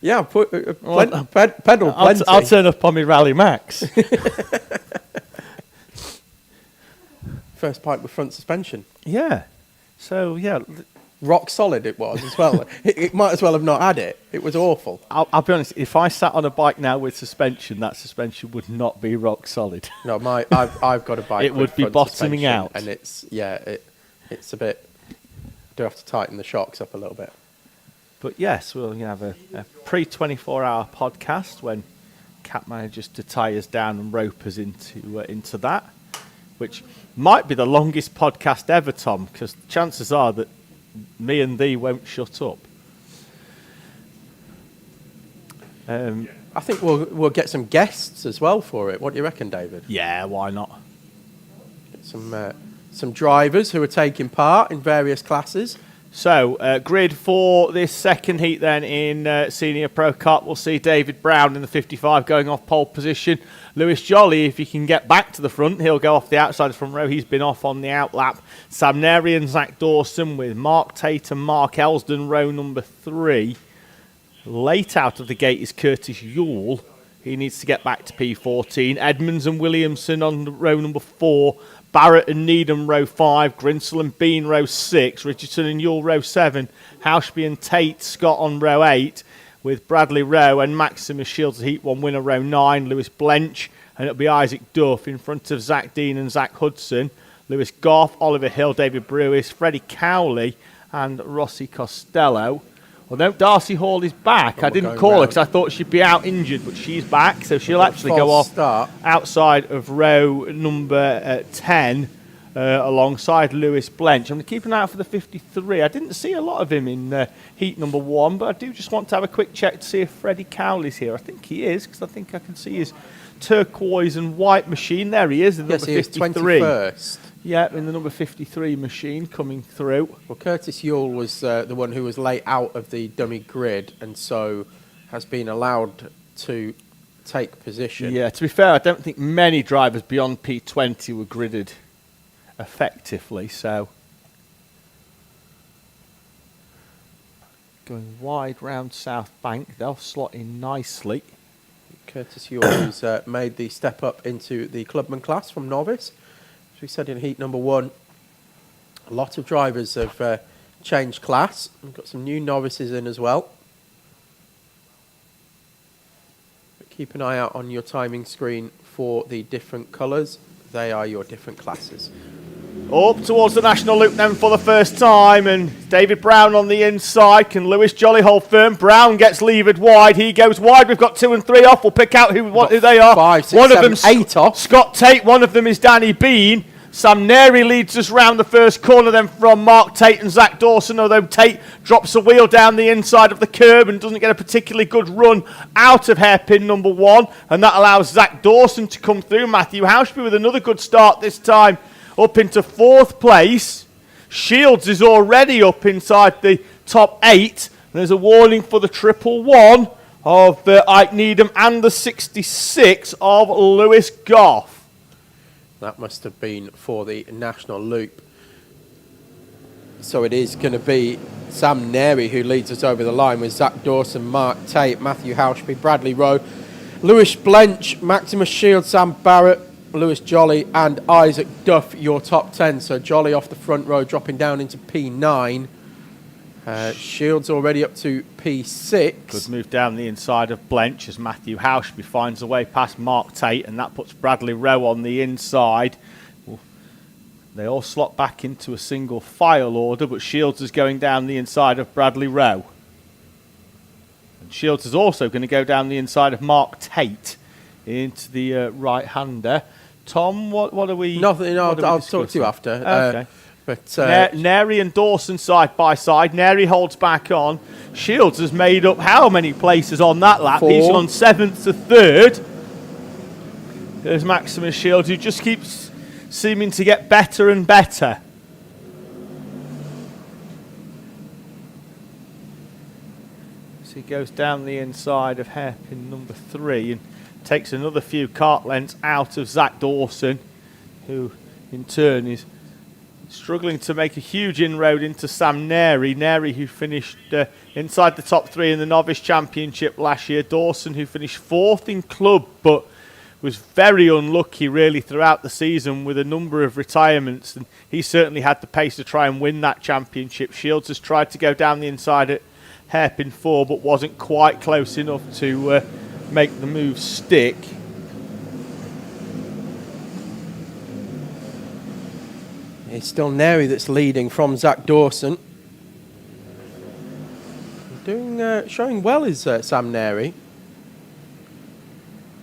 Yeah, pedal plenty. I'll turn up on my Rally Max. First bike with front suspension. Yeah. So, yeah. Rock solid it was as well. it might as well have not had it. It was awful. I'll be honest, if I sat on a bike now with suspension, that suspension would not be rock solid. No, I've got a bike. It would be front bottoming suspension, out. And it's a bit. I do have to tighten the shocks up a little bit. But yes, we'll have a pre-24-hour podcast when Cat manages to tie us down and rope us into that, which might be the longest podcast ever, Tom, because chances are that me and thee won't shut up. I think we'll get some guests as well for it. What do you reckon, David? Yeah, why not? Get some drivers who are taking part in various classes. So, grid for this second heat then in Senior Pro Kart. We'll see David Brown in the 55 going off pole position. Lewis Jolly, if he can get back to the front, he'll go off the outside of the front row. He's been off on the outlap. Sam Neri and Zach Dawson with Mark Tate and Mark Elsden, row number 3. Late out of the gate is Curtis Yule. He needs to get back to P14. Edmonds and Williamson on row number 4. Barrett and Needham, row 5. Grinsell and Bean, row 6. Richardson and Yule, row 7. Hauschby and Tate Scott on row 8. With Bradley Rowe and Maximus Shields, the Heat 1 winner, row 9. Lewis Blench, and it'll be Isaac Duff in front of Zach Dean and Zach Hudson. Lewis Goff, Oliver Hill, David Brewis, Freddie Cowley, and Rossi Costello. Although Darcy Hall is back, I didn't call her because I thought she'd be out injured, but she's back, so she'll actually go off outside of row number 10 alongside Lewis Blench. I'm going to keep an eye out for the 53. I didn't see a lot of him in heat number 1, but I do just want to have a quick check to see if Freddie Cowley's here. I think he is, because I think I can see his turquoise and white machine. There he is, in the number 53. 21st. Yeah, in the number 53 machine coming through. Well, Curtis Yule was the one who was late out of the dummy grid and so has been allowed to take position. Yeah, to be fair, I don't think many drivers beyond P20 were gridded effectively, so going wide round South Bank, they'll slot in nicely. Curtis Yule who's made the step up into the clubman class from novice. As we said in heat number 1, a lot of drivers have changed class. We've got some new novices in as well. But keep an eye out on your timing screen for the different colours. They are your different classes. Up towards the national loop then for the first time, and David Brown on the inside. Can Lewis Jolly hold firm? Brown gets levered wide. He goes wide. We've got 2 and 3 off. We'll pick out who they are. 5, 6, one 7, of them's 8 off. Scott Tate. One of them is Danny Bean. Sam Neri leads us round the first corner then from Mark Tate and Zach Dawson, although Tate drops a wheel down the inside of the curb and doesn't get a particularly good run out of hairpin number 1, and that allows Zach Dawson to come through. Matthew Hauschby with another good start this time up into 4th place. Shields is already up inside the top 8. There's a warning for the 111 of Ike Needham and the 66 of Lewis Goff. That must have been for the national loop. So it is going to be Sam Neri who leads us over the line with Zach Dawson, Mark Tate, Matthew Hauschby, Bradley Rowe, Lewis Blench, Maximus Shields, Sam Barrett, Lewis Jolly and Isaac Duff, your top 10. So Jolly off the front row dropping down into P9. Shields already up to P6. Good move down the inside of Blench as Matthew Hauschby finds a way past Mark Tate, and that puts Bradley Rowe on the inside. They all slot back into a single file order, but Shields is going down the inside of Bradley Rowe. And Shields is also going to go down the inside of Mark Tate into the right-hander. Tom, what are we... Nothing, I'll talk to you after. Okay. But Neri and Dawson side by side. Neri holds back on. Shields has made up how many places on that lap? 4. He's on 7th to 3rd. There's Maximus Shields, who just keeps seeming to get better and better. So he goes down the inside of hairpin number 3 and takes another few kart lengths out of Zach Dawson, who in turn is struggling to make a huge inroad into Sam Neri. Neri, who finished inside the top 3 in the Novice Championship last year. Dawson, who finished 4th in club, but was very unlucky really throughout the season with a number of retirements. And he certainly had the pace to try and win that championship. Shields has tried to go down the inside at hairpin 4, but wasn't quite close enough to make the move stick. it's still Neri that's leading from Zach Dawson. Showing well is Sam Neri.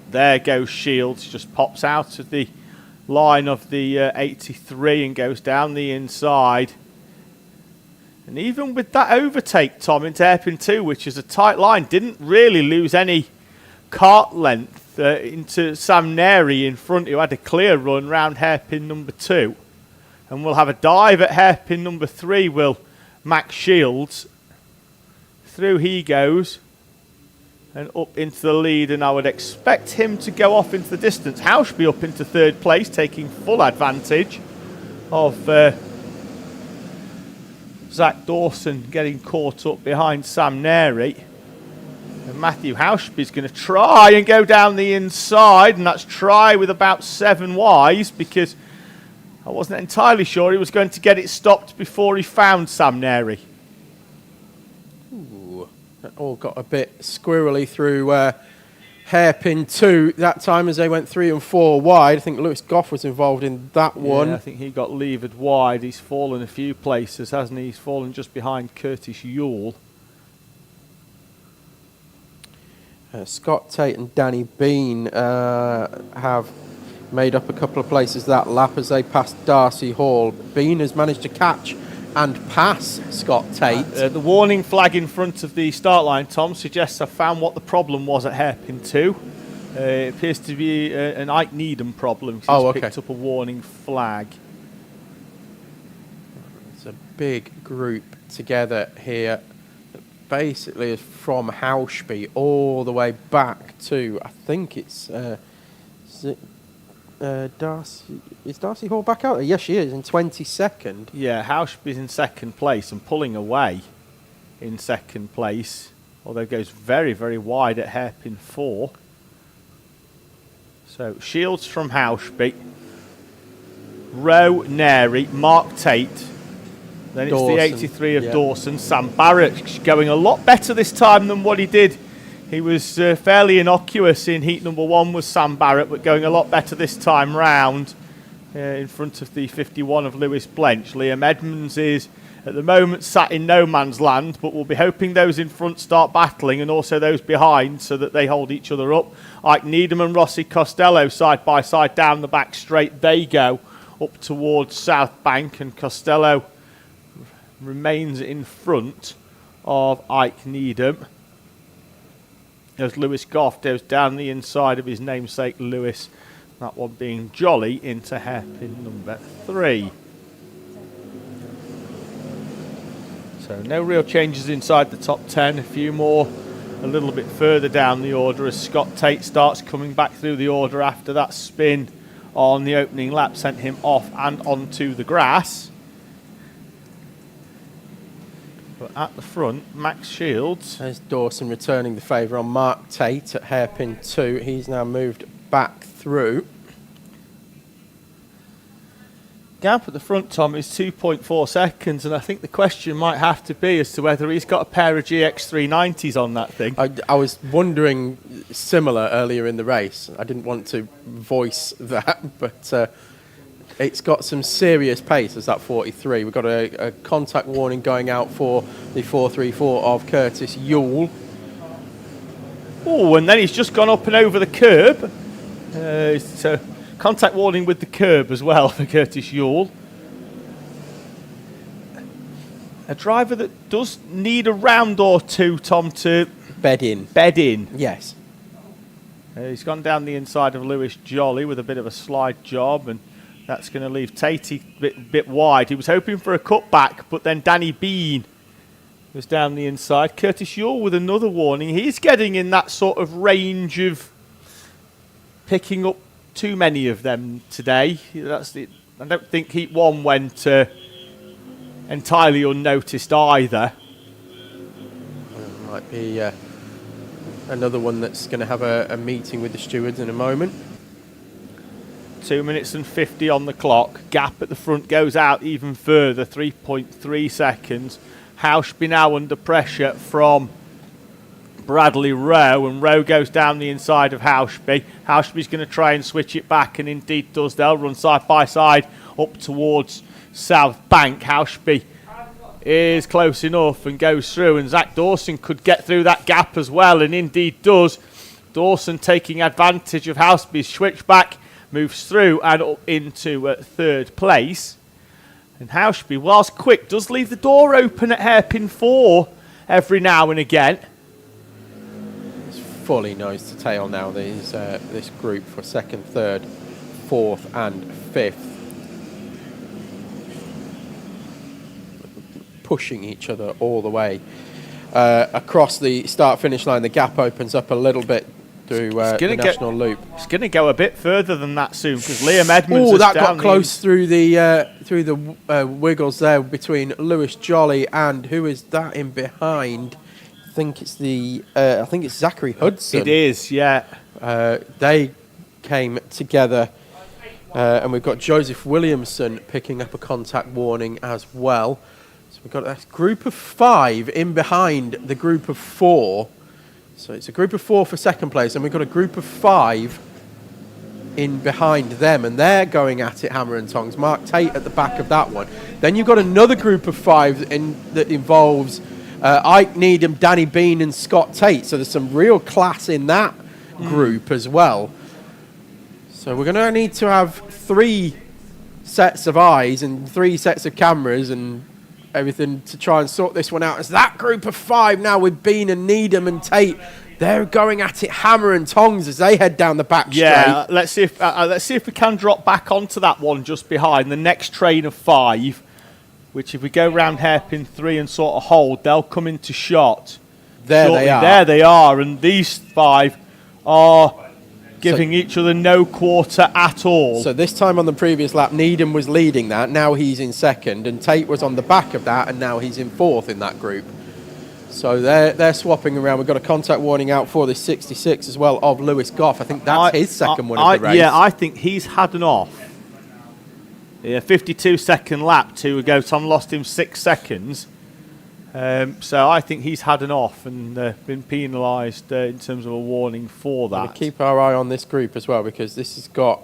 There goes Shields, just pops out of the line of the 83 and goes down the inside. And even with that overtake, Tom, into hairpin 2, which is a tight line, didn't really lose any kart length into Sam Neri in front, who had a clear run round hairpin number 2. And we'll have a dive at hairpin number 3, will Max Shields. Through he goes and up into the lead, and I would expect him to go off into the distance. Hauschby up into 3rd place, taking full advantage of Zach Dawson getting caught up behind Sam Neri. And Matthew Hauschby's going to try and go down the inside, and that's try with about 7 Ys, because I wasn't entirely sure he was going to get it stopped before he found Sam Neri. That all got a bit squirrely through hairpin 2 that time as they went 3 and 4 wide. I think Lewis Goff was involved in that one. Yeah, I think he got levered wide. He's fallen a few places, hasn't he? He's fallen just behind Curtis Yule. Scott Tate and Danny Bean have made up a couple of places that lap as they passed Darcy Hall. Bean has managed to catch and pass Scott Tate. The warning flag in front of the start line, Tom, suggests I found what the problem was at hairpin 2. It appears to be an Ike Needham problem. He's picked up a warning flag. It's a big group together here. Basically, is from Hauschby all the way back to, I think it's Darcy. Is Darcy Hall back out there? Yes, she is, in 22nd. Yeah, Hauschby's in 2nd place and pulling away in 2nd place, although goes very, very wide at hairpin 4. So Shields from Hauschby, Rowe, Neri, Mark Tate, then it's Dawson, the 83 of Dawson. Sam Barrett going a lot better this time than what he did. He was fairly innocuous in heat number 1 was Sam Barrett, but going a lot better this time round in front of the 51 of Lewis Blench. Liam Edmonds is at the moment sat in no man's land, but we'll be hoping those in front start battling and also those behind so that they hold each other up. Ike Needham and Rossi Costello side by side down the back straight. They go up towards South Bank, and Costello remains in front of Ike Needham as Lewis Goff goes down the inside of his namesake Lewis, that one being Jolly, into hairpin number 3. So no real changes inside the top 10, a few more a little bit further down the order as Scott Tate starts coming back through the order after that spin on the opening lap sent him off and onto the grass. But at the front, Max Shields. There's Dawson returning the favour on Mark Tate at hairpin 2. He's now moved back through. Gap at the front, Tom, is 2.4 seconds, and I think the question might have to be as to whether he's got a pair of GX390s on that thing. I was wondering similar earlier in the race. I didn't want to voice that, but it's got some serious pace as that 43. We've got a contact warning going out for the 434 of Curtis Yule. Oh, and then he's just gone up and over the curb. So contact warning with the curb as well for Curtis Yule. A driver that does need a round or two, Tom, to bed in. Yes. He's gone down the inside of Lewis Jolly with a bit of a slide job, and that's going to leave Tatey a bit wide. He was hoping for a cutback, but then Danny Bean was down the inside. Curtis Yule with another warning. He's getting in that sort of range of picking up too many of them today. I don't think Heat 1 went entirely unnoticed either. Might be another one that's going to have a meeting with the stewards in a moment. 2 minutes and 50 on the clock. Gap at the front goes out even further, 3.3 seconds. Hauschby now under pressure from Bradley Rowe, and Rowe goes down the inside of Hauschby. Hauschby's going to try and switch it back, and indeed does. They'll run side by side up towards South Bank. Hauschby is close enough and goes through, and Zach Dawson could get through that gap as well, and indeed does. Dawson taking advantage of Hauschby's switchback, moves through and up into third place. And Hauschby, whilst quick, does leave the door open at hairpin 4 every now and again. It's fully nose to tail now, this group for second, third, fourth and fifth. Pushing each other all the way. Across the start-finish line, the gap opens up a little bit through the national loop. It's going to go a bit further than that soon, because Liam Edmonds. Oh, that got close through the wiggles there between Lewis Jolly and who is that in behind? I think it's Zachary Hudson. It is, yeah. They came together, and we've got Joseph Williamson picking up a contact warning as well. So we've got a group of 5 in behind the group of 4. So it's a group of 4 for second place, and we've got a group of 5 in behind them, and they're going at it hammer and tongs. Mark Tate at the back of that one. Then you've got another group of 5 that involves Ike Needham, Danny Bean, and Scott Tate. So there's some real class in that group as well. So we're going to need to have 3 sets of eyes and 3 sets of cameras and everything to try and sort this one out. As that group of 5 now with Bean and Needham and Tate, they're going at it hammer and tongs as they head down the back straight. Yeah, let's see if we can drop back onto that one just behind the next train of 5, which if we go round hairpin 3 and sort of hold, they'll come into shot. There they are, and these 5 are giving each other no quarter at all. So this time on the previous lap, Needham was leading that. Now he's in second, and Tate was on the back of that, and now he's in 4th in that group. So they're swapping around. We've got a contact warning out for the 66 as well of Lewis Goff. I think that's his second one of the race. Yeah, I think he's had an off. Yeah, 52-second lap 2 ago. Tom lost him 6 seconds. So I think he's had an off and been penalised in terms of a warning for that. We'll keep our eye on this group as well, because this has got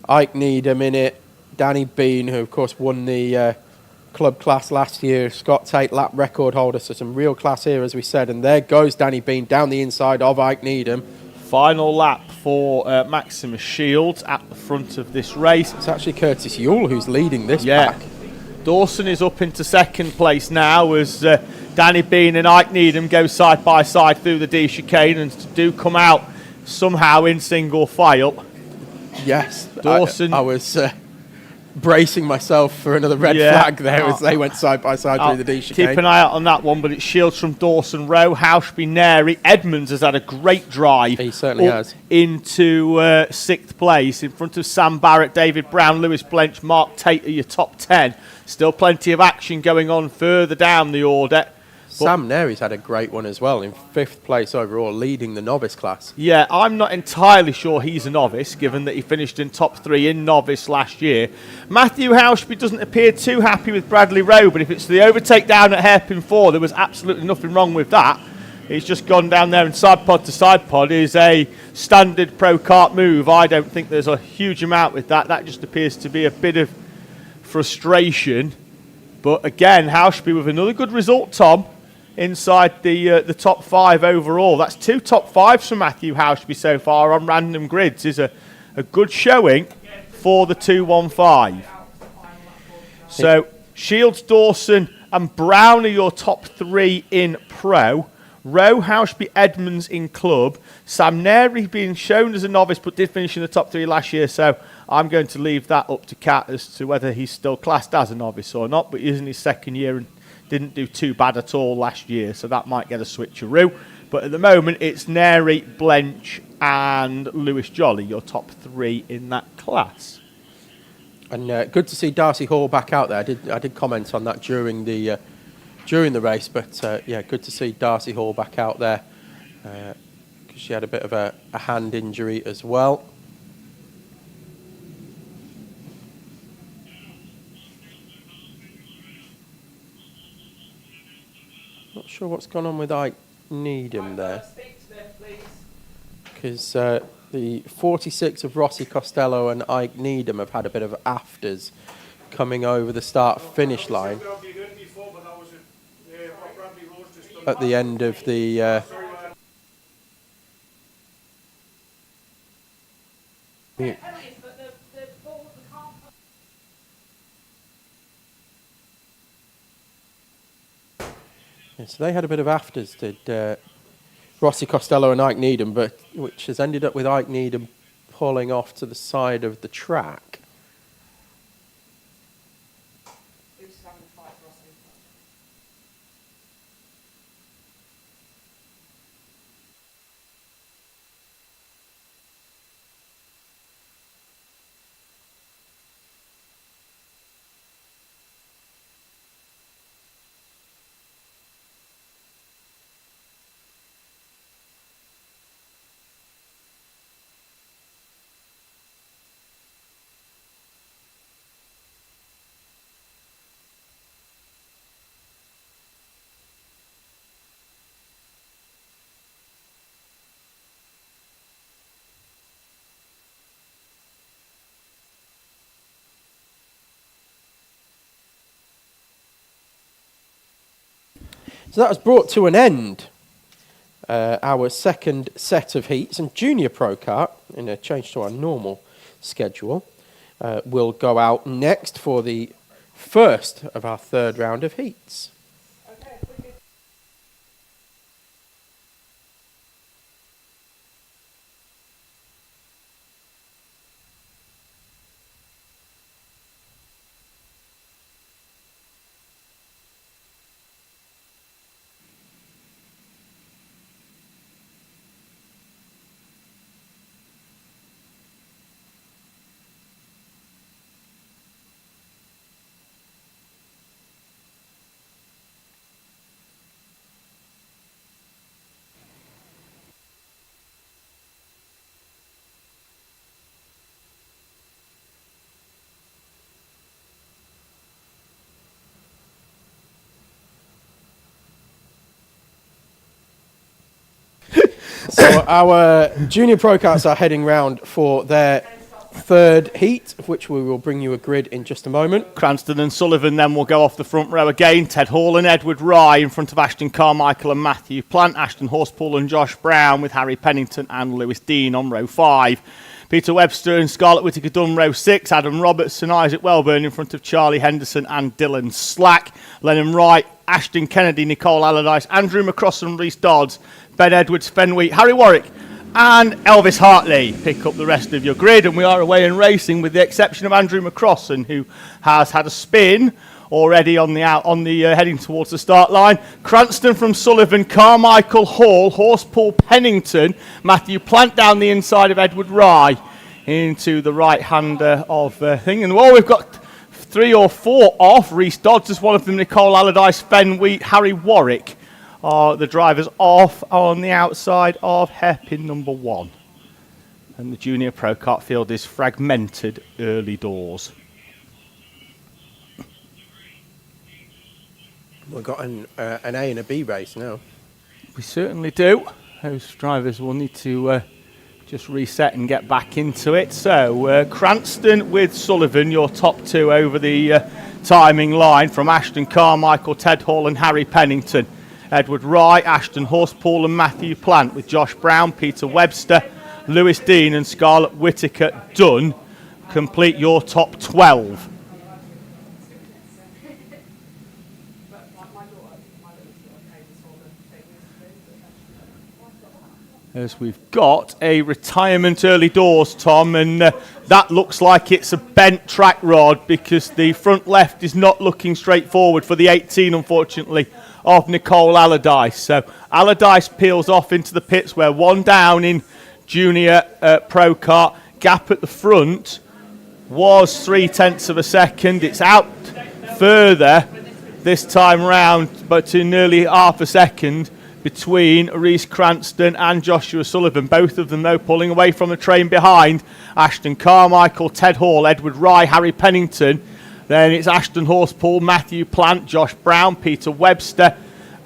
Ike Needham in it, Danny Bean, who of course won the club class last year, Scott Tate, lap record holder, so some real class here as we said, and there goes Danny Bean down the inside of Ike Needham. Final lap for Maximus Shields at the front of this race. It's actually Curtis Yule who's leading this pack. Dawson is up into second place now as Danny Bean and Ike Needham go side by side through the D chicane and do come out somehow in single file. Yes, Dawson. I was bracing myself for another red flag there as they went side by side through the D chicane. Keep an eye out on that one, but it's Shields from Dawson Rowe, Hauschby, Neri. Edmonds has had a great drive. He certainly has. Into sixth place in front of Sam Barrett, David Brown, Lewis Blench, Mark Tate are your top 10. Still plenty of action going on further down the order. Sam Neri's had a great one as well, in fifth place overall, leading the novice class. Yeah, I'm not entirely sure he's a novice, given that he finished in top 3 in novice last year. Matthew Hauschby doesn't appear too happy with Bradley Rowe, but if it's the overtake down at hairpin 4, there was absolutely nothing wrong with that. He's just gone down there and side pod to side pod is a standard Pro Kart move. I don't think there's a huge amount with that. That just appears to be a bit of frustration. But again, Hauschby with another good result, Tom. Inside the top 5 overall. That's 2 top 5s for Matthew Hauschby so far on random grids. Is a good showing for the 215. So Shields, Dawson and Brown are your top 3 in Pro. Rowe, Hauschby, Edmonds in Club. Sam Neri being shown as a novice but did finish in the top 3 last year, so I'm going to leave that up to Kat as to whether he's still classed as a novice or not, but he's in his second year and didn't do too bad at all last year, so that might get a switcheroo. But at the moment, it's Neri, Blench, and Lewis Jolly, your top 3 in that class. And good to see Darcy Hall back out there. I did comment on that during the race, but yeah, good to see Darcy Hall back out there because she had a bit of a hand injury as well. Not sure what's gone on with Ike Needham there, because the 46 of Rossi Costello and Ike Needham have had a bit of afters coming over the start-finish line at the end of the so they had a bit of afters, did Rossi Costello and Ike Needham, but which has ended up with Ike Needham pulling off to the side of the track. So that has brought to an end our second set of heats, and Junior Pro Kart, in a change to our normal schedule, will go out next for the first of our third round of heats. So our Junior Pro Karts are heading round for their third heat, of which we will bring you a grid in just a moment. Cranston and Sullivan then will go off the front row again. Ted Hall and Edward Rye in front of Ashton Carmichael and Matthew Plant. Ashton Horspool and Josh Brown with Harry Pennington and Lewis Dean on row 5. Peter Webster and Scarlett Whittaker Dunn row 6. Adam Roberts and Isaac Welburn in front of Charlie Henderson and Dylan Slack. Lennon Wright, Ashton Kennedy, Nicole Allardyce, Andrew McCross and Rhys Dodds, Ben Edwards, Fenwick, Harry Warwick and Elvis Hartley pick up the rest of your grid, and we are away and racing with the exception of Andrew McCrossan, who has had a spin already on the heading towards the start line. Cranston from Sullivan, Carmichael, Hall, Horspool, Pennington, Matthew Plant down the inside of Edward Rye into the right-hander of thing. And we've got 3 or 4 off. Rhys Dodds is one of them, Nicole Allardyce, Fenwick, Harry Warwick are the drivers off on the outside of hairpin number 1. And the junior Pro Kart field is fragmented early doors. We've got an A and a B race now. We certainly do. Those drivers will need to just reset and get back into it. So Cranston with Sullivan, your top 2 over the timing line from Ashton Carmichael, Ted Hall and Harry Pennington. Edward Rye, Ashton Horspool and Matthew Plant with Josh Brown, Peter Webster, Lewis Dean and Scarlett Whittaker Dunn complete your top 12. As we've got a retirement early doors, Tom, and that looks like it's a bent track rod because the front left is not looking straightforward for the 18, unfortunately, of Nicole Allardyce. So Allardyce peels off into the pits where 1 down in junior Pro Kart. Gap at the front was 0.3 of a second. It's out further this time round, but to nearly half a second between Rhys Cranston and Joshua Sullivan. Both of them, though, pulling away from the train behind. Ashton Carmichael, Ted Hall, Edward Rye, Harry Pennington. Then it's Ashton Horspool, Matthew Plant, Josh Brown, Peter Webster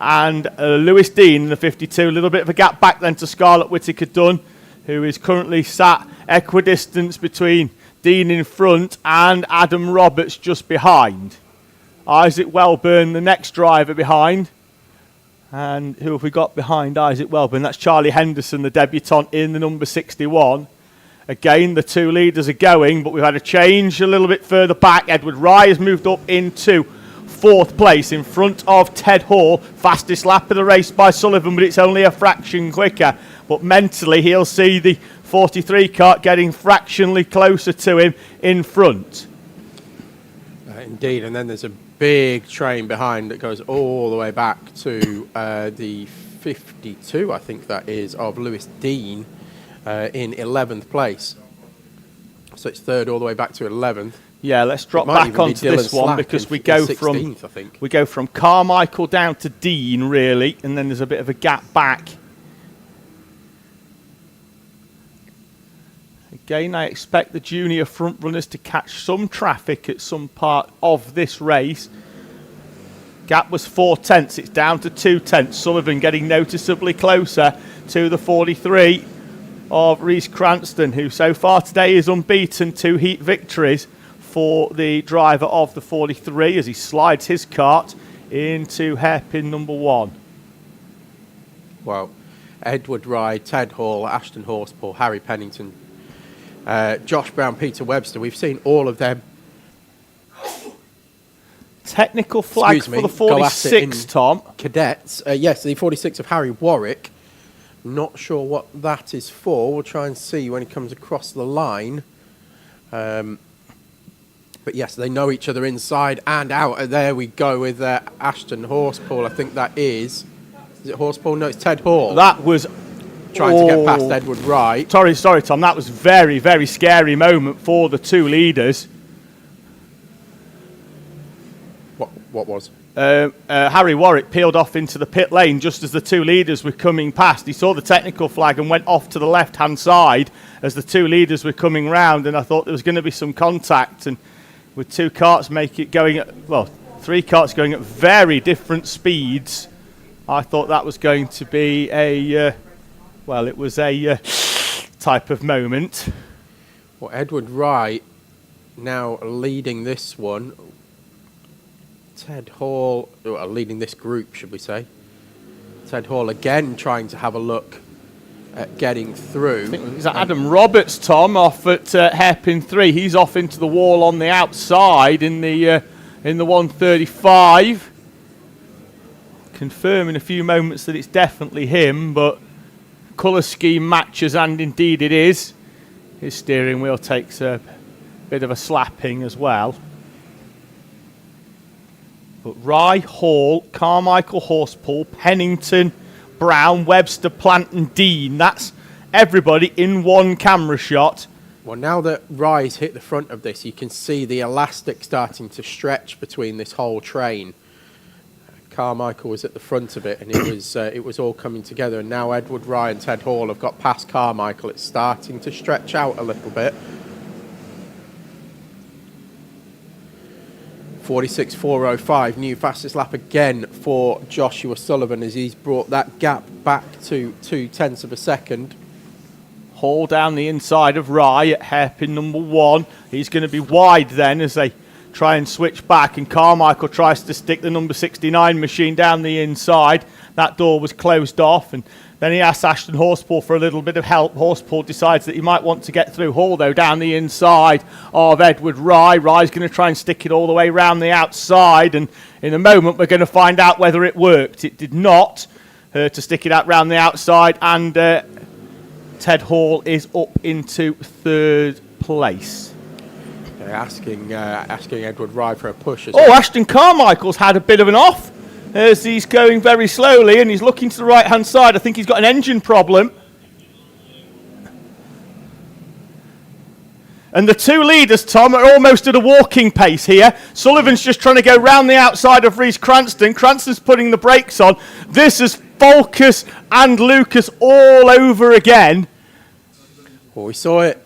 and Lewis Dean in the 52. A little bit of a gap back then to Scarlett Whittaker Dunn, who is currently sat equidistant between Dean in front and Adam Roberts just behind. Isaac Welburn, the next driver behind. And who have we got behind Isaac Welburn? That's Charlie Henderson, the debutant in the number 61. Again, the 2 leaders are going, but we've had a change a little bit further back. Edward Rye has moved up into 4th place in front of Ted Hall. Fastest lap of the race by Sullivan, but it's only a fraction quicker. But mentally, he'll see the 43 kart getting fractionally closer to him in front. Indeed, and then there's a big train behind that goes all the way back to the 52, I think that is, of Lewis Dean in 11th place. So it's 3rd all the way back to 11th. Yeah, let's drop back onto this one because we go from Carmichael down to Dean, really, and then there's a bit of a gap back. Again, I expect the junior front runners to catch some traffic at some part of this race. Gap was 0.4. It's down to 0.2. Sullivan getting noticeably closer to the 43 of Rhys Cranston, who so far today is unbeaten. 2 heat victories for the driver of the 43 as he slides his kart into hairpin number 1. Well, Edward Rye, Ted Hall, Ashton Horspool, Harry Pennington, Josh Brown, Peter Webster. We've seen all of them. Technical flag for the 46, Tom. Cadets. Yes, the 46 of Harry Warwick. Not sure what that is for. We'll try and see when he comes across the line. But yes, they know each other inside and out. There we go with Ashton Horspool. I think that is it Horspool? No, it's Ted Hall. That was trying to get past Edward Wright. Sorry, Tom. That was very, very scary moment for the 2 leaders. What was? Harry Warwick peeled off into the pit lane just as the 2 leaders were coming past. He saw the technical flag and went off to the left-hand side as the 2 leaders were coming round, and I thought there was going to be some contact. And with 2 karts three karts going at very different speeds, I thought that was going to be a type of moment. Well, Edward Wright now leading this one. Ted Hall, well, leading this group, should we say. Ted Hall again trying to have a look at getting through. I think is that Adam Roberts, Tom, off at hairpin 3. He's off into the wall on the outside in the 135. Confirm in a few moments that it's definitely him, but colour scheme matches, and indeed it is. His steering wheel takes a bit of a slapping as well. But Rye, Hall, Carmichael, Horspool, Pennington, Brown, Webster, Plant and Dean. That's everybody in one camera shot. Well, now that Rye's hit the front of this, you can see the elastic starting to stretch between this whole train. Carmichael was at the front of it, and it was all coming together. And now Edward Rye and Ted Hall have got past Carmichael. It's starting to stretch out a little bit. 46.405, new fastest lap again for Joshua Sullivan as he's brought that gap back to 0.2 of a second. Hall down the inside of Rye at hairpin number 1. He's going to be wide then as they try and switch back, and Carmichael tries to stick the number 69 machine down the inside. That door was closed off, and then he asks Ashton Horspool for a little bit of help. Horspool decides that he might want to get through. Hall, though, down the inside of Edward Rye. Rye's going to try and stick it all the way round the outside, and in a moment we're going to find out whether it worked. It did not to stick it out round the outside, and Ted Hall is up into 3rd place. They're asking Edward Rye for a push. Ashton Carmichael's had a bit of an off as he's going very slowly, and he's looking to the right-hand side. I think he's got an engine problem. And the two leaders, Tom, are almost at a walking pace here. Sullivan's just trying to go round the outside of Rhys Cranston. Cranston's putting the brakes on. This is Falkus and Lucas all over again. Well, we saw it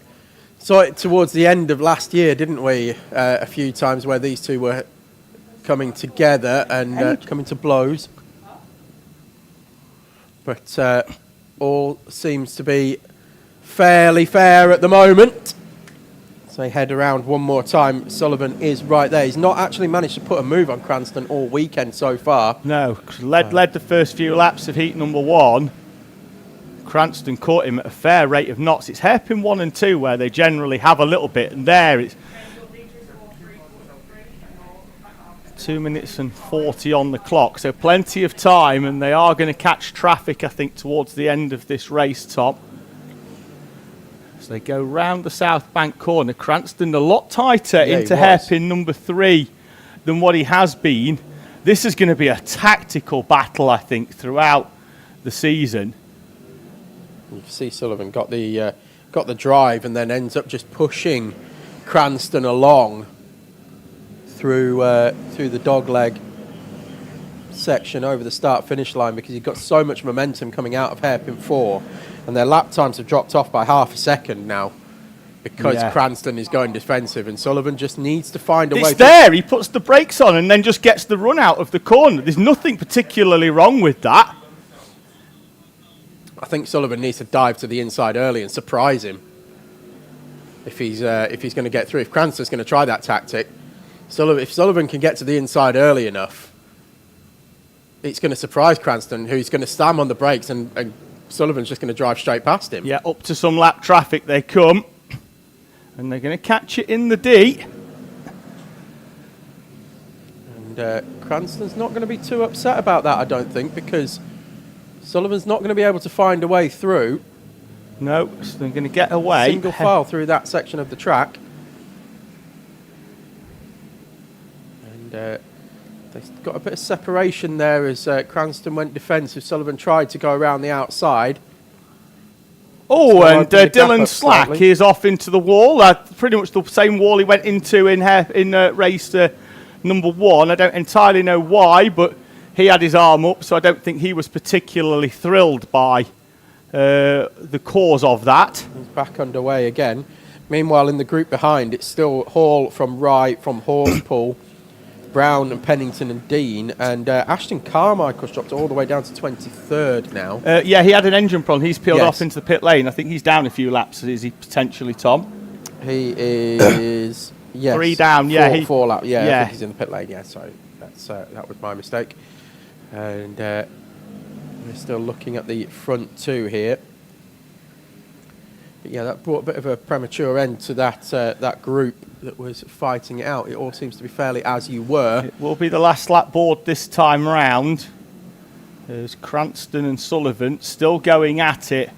towards the end of last year, didn't we? A few times where these two were coming together and coming to blows. But all seems to be fairly fair at the moment. So they head around one more time. Sullivan is right there. He's not actually managed to put a move on Cranston all weekend so far. No, led the first few laps of heat number 1. Cranston caught him at a fair rate of knots. It's hairpin 1 and 2 where they generally have a little bit, and there it's 2 minutes and 40 on the clock, so plenty of time, and they are going to catch traffic, I think, towards the end of this race, Tom. So they go round the South Bank corner. Cranston a lot tighter into hairpin number 3 than what he has been. This is going to be a tactical battle, I think, throughout the season. You can see Sullivan got the drive and then ends up just pushing Cranston along through the dogleg section over the start-finish line because he's got so much momentum coming out of hairpin 4, and their lap times have dropped off by half a second now because Cranston is going defensive, and Sullivan just needs to find a way. It's there. He puts the brakes on and then just gets the run out of the corner. There's nothing particularly wrong with that. I think Sullivan needs to dive to the inside early and surprise him if he's going to get through. If Cranston's going to try that tactic, if Sullivan can get to the inside early enough, it's going to surprise Cranston, who's going to slam on the brakes, and Sullivan's just going to drive straight past him. Yeah, up to some lap traffic they come, and they're going to catch it in the D. And Cranston's not going to be too upset about that, I don't think, because Sullivan's not going to be able to find a way through. No, so they're going to get away. Single file through that section of the track. And they've got a bit of separation there as Cranston went defensive. Sullivan tried to go around the outside. Oh, and Dylan Slack is off into the wall. Pretty much the same wall he went into in race number 1. I don't entirely know why, but he had his arm up, so I don't think he was particularly thrilled by the cause of that. He's back underway again. Meanwhile, in the group behind, it's still Hall from Wright, from Horspool, Brown and Pennington and Dean, and Ashton Carmichael's dropped all the way down to 23rd now. Yeah, he had an engine problem. He's peeled off into the pit lane. I think he's down a few laps, is he potentially, Tom? He is, yes. 3 down, yeah. Four lap, yeah. I Yeah. think he's in the pit lane, yeah, sorry. That was my mistake. And we're still looking at the front 2 here. But yeah, that brought a bit of a premature end to that group that was fighting it out. It all seems to be fairly as you were. It will be the last lap board this time round. There's Cranston and Sullivan still going at it.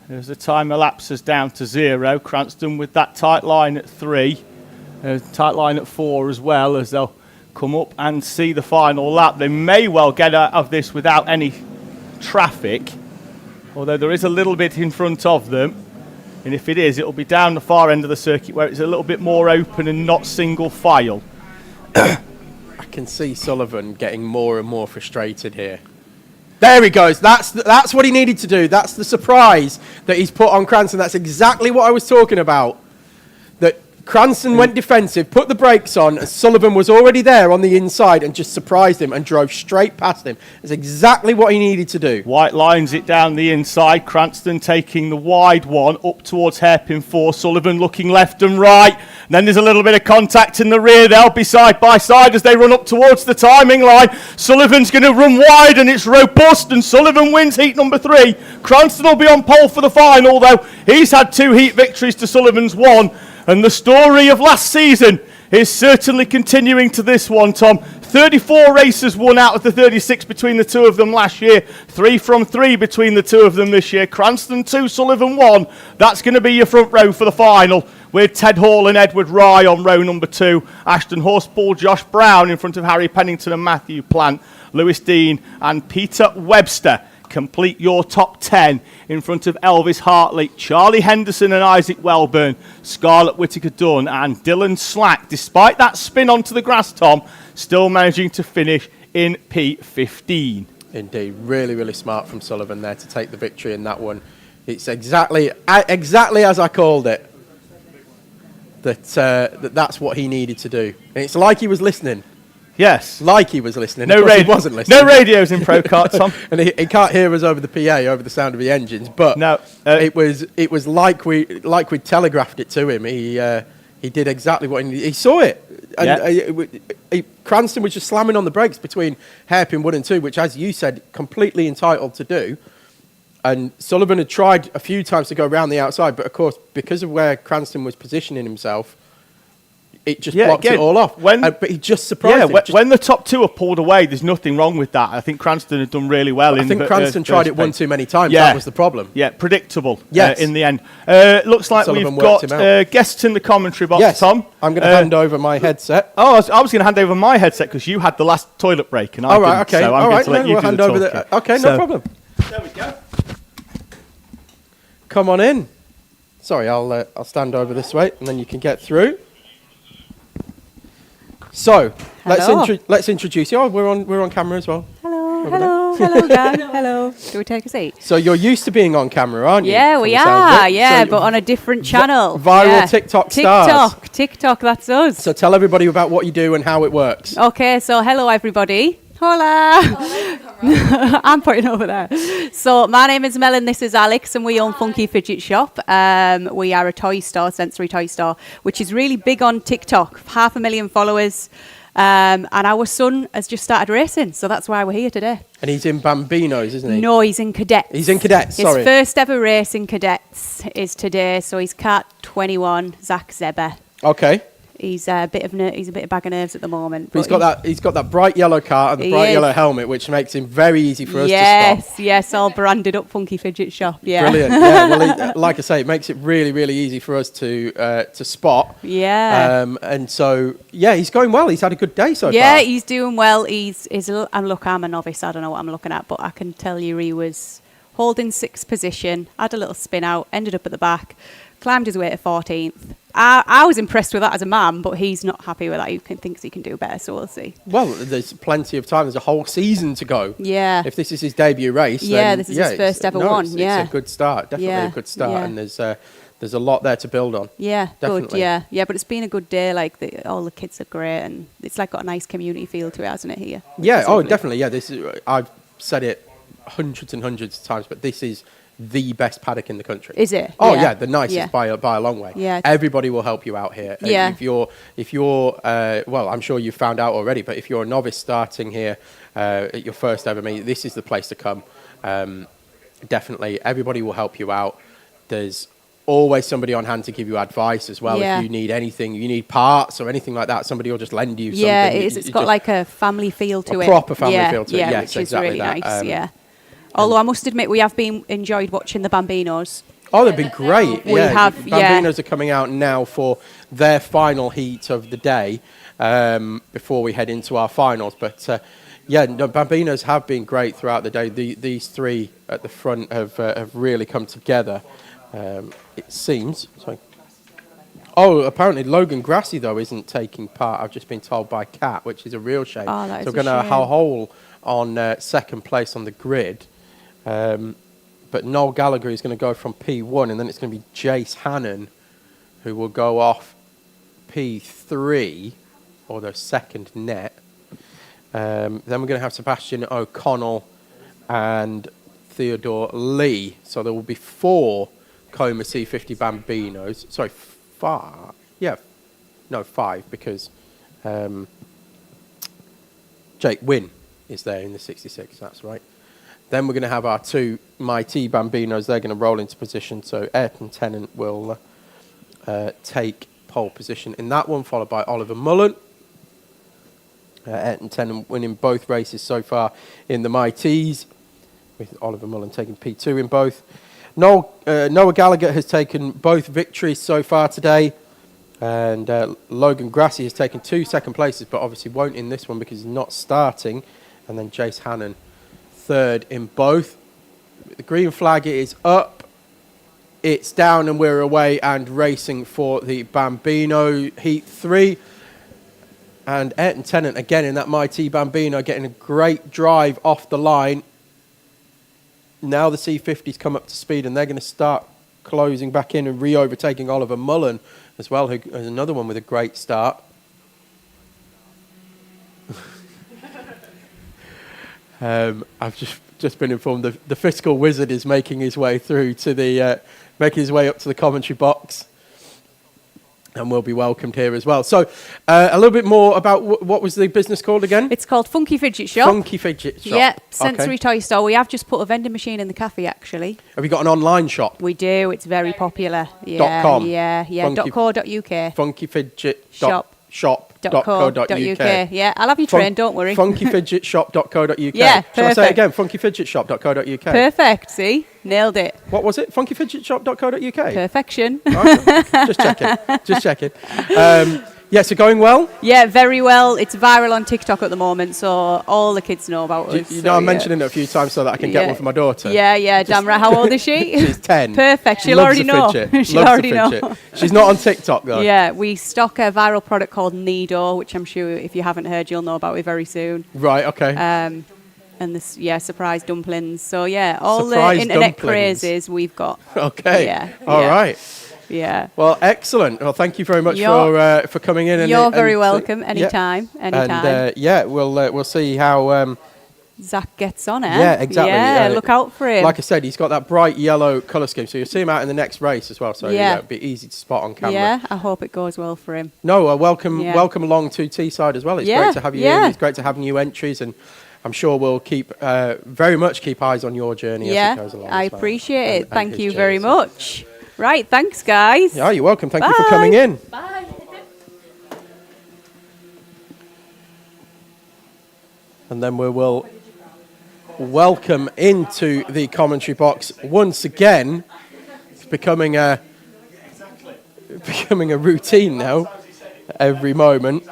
As the time elapses down to 0. Cranston with that tight line at 3. Tight line at 4 as well, as they'll come up and see the final lap. They may well get out of this without any traffic, although there is a little bit in front of them. And if it is, it'll be down the far end of the circuit where it's a little bit more open and not single file. I can see Sullivan getting more and more frustrated here. There he goes. That's what he needed to do. That's the surprise that he's put on Cranston. That's exactly what I was talking about. That Cranston went defensive, put the brakes on, and Sullivan was already there on the inside and just surprised him and drove straight past him. That's exactly what he needed to do. White lines it down the inside. Cranston taking the wide one up towards hairpin 4. Sullivan looking left and right. And then there's a little bit of contact in the rear. They'll be side by side as they run up towards the timing line. Sullivan's going to run wide and it's robust, and Sullivan wins heat number 3. Cranston will be on pole for the final, though. He's had 2 heat victories to Sullivan's 1. And the story of last season is certainly continuing to this one, Tom. 34 races won out of the 36 between the 2 of them last year. 3 from 3 between the 2 of them this year. Cranston 2, Sullivan 1. That's going to be your front row for the final, with Ted Hall and Edward Rye on row number 2. Ashton Horsball, Josh Brown in front of Harry Pennington and Matthew Plant. Lewis Dean and Peter Webster complete your top 10 in front of Elvis Hartley, Charlie Henderson and Isaac Welburn, Scarlett Whittaker-Dunn and Dylan Slack. Despite that spin onto the grass, Tom, still managing to finish in P15. Indeed, really, really smart from Sullivan there to take the victory in that one. It's exactly as I called it. That's what he needed to do. And it's like he was listening. Yes. Like he was listening. No, he wasn't listening. No radios in Pro Kart, Tom. And he can't hear us over the PA, over the sound of the engines. But no, it was like we telegraphed it to him. He did exactly what he needed. He saw it. And Cranston was just slamming on the brakes between hairpin 1 and 2, which, as you said, completely entitled to do. And Sullivan had tried a few times to go around the outside, but of course, because of where Cranston was positioning himself, it just blocked it all off. But he just surprised him. When the top 2 are pulled away, there's nothing wrong with that. I think Cranston had done really well. I think Cranston tried it one too many times. Yeah. That was the problem. Yeah, predictable yes. In the end. Looks like Sullivan we've got guests in the commentary box, yes. Tom. I'm going to hand over my headset. Oh, I was going to hand over my headset because you had the last toilet break and I didn't. Okay. So I'm going to let you do the talking. Okay, no problem. There we go. Come on in. Sorry, I'll stand over this way and then you can get through. So let's introduce you. Oh, we're on camera as well. Hello, gang. Hello. Do we take a seat? So you're used to being on camera, aren't you? Yeah, we are. Yeah, so but on a different channel. Viral TikTok stars. TikTok, that's us. So tell everybody about what you do and how it works. Okay, so hello everybody. Hola. I'm pointing over there. So my name is Mel and this is Alex and we own Funky Fidget Shop. We are a toy store, sensory toy store, which is really big on TikTok. 500,000 followers. And our son has just started racing, so that's why we're here today. And he's in Bambinos, isn't he? No, he's in Cadet. He's in Cadet, sorry. His first ever race in Cadets is today, so he's Cat 21, Zach Zeber. Okay. He's a bit of bag of nerves at the moment. But he's got that bright yellow car and the bright yellow helmet, which makes him very easy for us to spot. Yes, all branded up Funky Fidget Shop. Yeah, brilliant. Yeah, well, like I say, it makes it really, really easy for us to spot. Yeah. And so he's going well. He's had a good day so far. Yeah, he's doing well. I'm a novice. I don't know what I'm looking at, but I can tell you he was holding 6th position, had a little spin out, ended up at the back, climbed his way to 14th. I was impressed with that as a man, but he's not happy with that. He thinks he can do better, so we'll see. Well, there's plenty of time. There's a whole season to go. Yeah. If this is his debut race, then this is his first ever one. It's a good start. Definitely a good start, and there's a lot there to build on. Yeah, definitely. Good. Yeah. But it's been a good day. Like all the kids are great, and it's like got a nice community feel to it, hasn't it? Here. Yeah. Oh, definitely. Yeah. I've said it hundreds and hundreds of times, but this is the best paddock in the country. Is it? Oh Yeah. yeah, the nicest Yeah. by a long way. Yeah. Everybody will help you out here. Yeah. If you're well, I'm sure you've found out already, but if you're a novice starting here at your first ever meet, this is the place to come. Definitely, everybody will help you out. There's always somebody on hand to give you advice as well. Yeah. If you need anything, you need parts or anything like that, somebody will just lend you something. Yeah, it is. It's got like a family feel to a it. proper family feel to it. Yeah, Yes, which is exactly really that. nice. Yeah. Although I must admit, we have been enjoyed watching the Bambinos. Oh, they've been great. We have, Bambinos are coming out now for their final heat of the day before we head into our finals. But Bambinos have been great throughout the day. These three at the front have really come together. It seems. Sorry. Oh, apparently Logan Grassi though isn't taking part. I've just been told by Kat, which is a real shame. Oh, that is so a we're going to shame. have a hole on second place on the grid. But Noel Gallagher is going to go from P1, and then it's going to be Jace Hannon who will go off P3, or the second net. Then we're going to have Sebastian O'Connell and Theodore Lee. So there will be 4 Coma C50 Bambinos. Sorry, 5. Yeah, no, 5, because Jake Wynn is there in the 66, that's right. Then we're going to have our 2 Mighty Bambinos. They're going to roll into position. So Ayrton Tennant will take pole position in that one, followed by Oliver Mullen. Ayrton Tennant winning both races so far in the Mighties, with Oliver Mullen taking P2 in both. Noah Gallagher has taken both victories so far today. And Logan Grassi has taken 2 second places, but obviously won't in this one because he's not starting. And then Jace Hannon, 3rd in both. The green flag is up, it's down, and we're away and racing for the Bambino Heat 3. And Ayrton Tennant, again in that Mighty Bambino, getting a great drive off the line. Now the C50's come up to speed, and they're going to start closing back in and re-overtaking Oliver Mullen as well, who is another one with a great start. I've just been informed the fiscal wizard is making his way through to the making his way up to the commentary box, and will be welcomed here as well. So a little bit more about what was the business called again? It's called Funky Fidget Shop. Funky Fidget Shop. Yeah, sensory Okay. toy store. We have just put a vending machine in the cafe, actually. Have you got an online shop? We do. It's very popular. Yeah, .com. Yeah. Funky- .co.uk. Funky Fidget Shop. shop.co.uk. Yeah, I'll have you trained, don't worry. Funkyfidgetshop.co.uk. Yeah, Shall I say it perfect. again? Funkyfidgetshop.co.uk. Perfect, see? Nailed it. What was it? Funkyfidgetshop.co.uk. Perfection. Okay. Just checking. Yeah, so going well? Yeah, very well. It's viral on TikTok at the moment, so all the kids know about us. You so know, I'm yeah. mentioning it a few times so that I can get Yeah. one for my daughter. Yeah, damn right. How old is she? She's 10. Perfect. She'll Loves already a know. fidget. She'll Loves a already know. fidget. She's not on TikTok though. Yeah, we stock a viral product called Nido, which I'm sure if you haven't heard, you'll know about it very soon. Right, okay. And this, surprise dumplings. So yeah, all Surprise the internet dumplings. crazes we've got. Okay. Yeah. All yeah. right. Yeah. Well, excellent. Well, thank you very much for coming in. You're very welcome. Yeah. Anytime. Anytime. And we'll see how. Zach gets on it. Yeah, exactly. Yeah, look out for him. Like I said, he's got that bright yellow colour scheme, so you'll see him out in the next race as well. So it'll be easy to spot on camera. Yeah, I hope it goes well for him. No, welcome along to Teesside as well. It's great to have you in. It's great to have new entries, and I'm sure we'll very much keep eyes on your journey as it goes along. I as well. appreciate it. And Thank his you very journey. much. Right, thanks, guys. Yeah, you're welcome. Thank you for Bye. coming in. Bye. And then we will welcome into the commentary box once again. It's becoming a routine now. Every round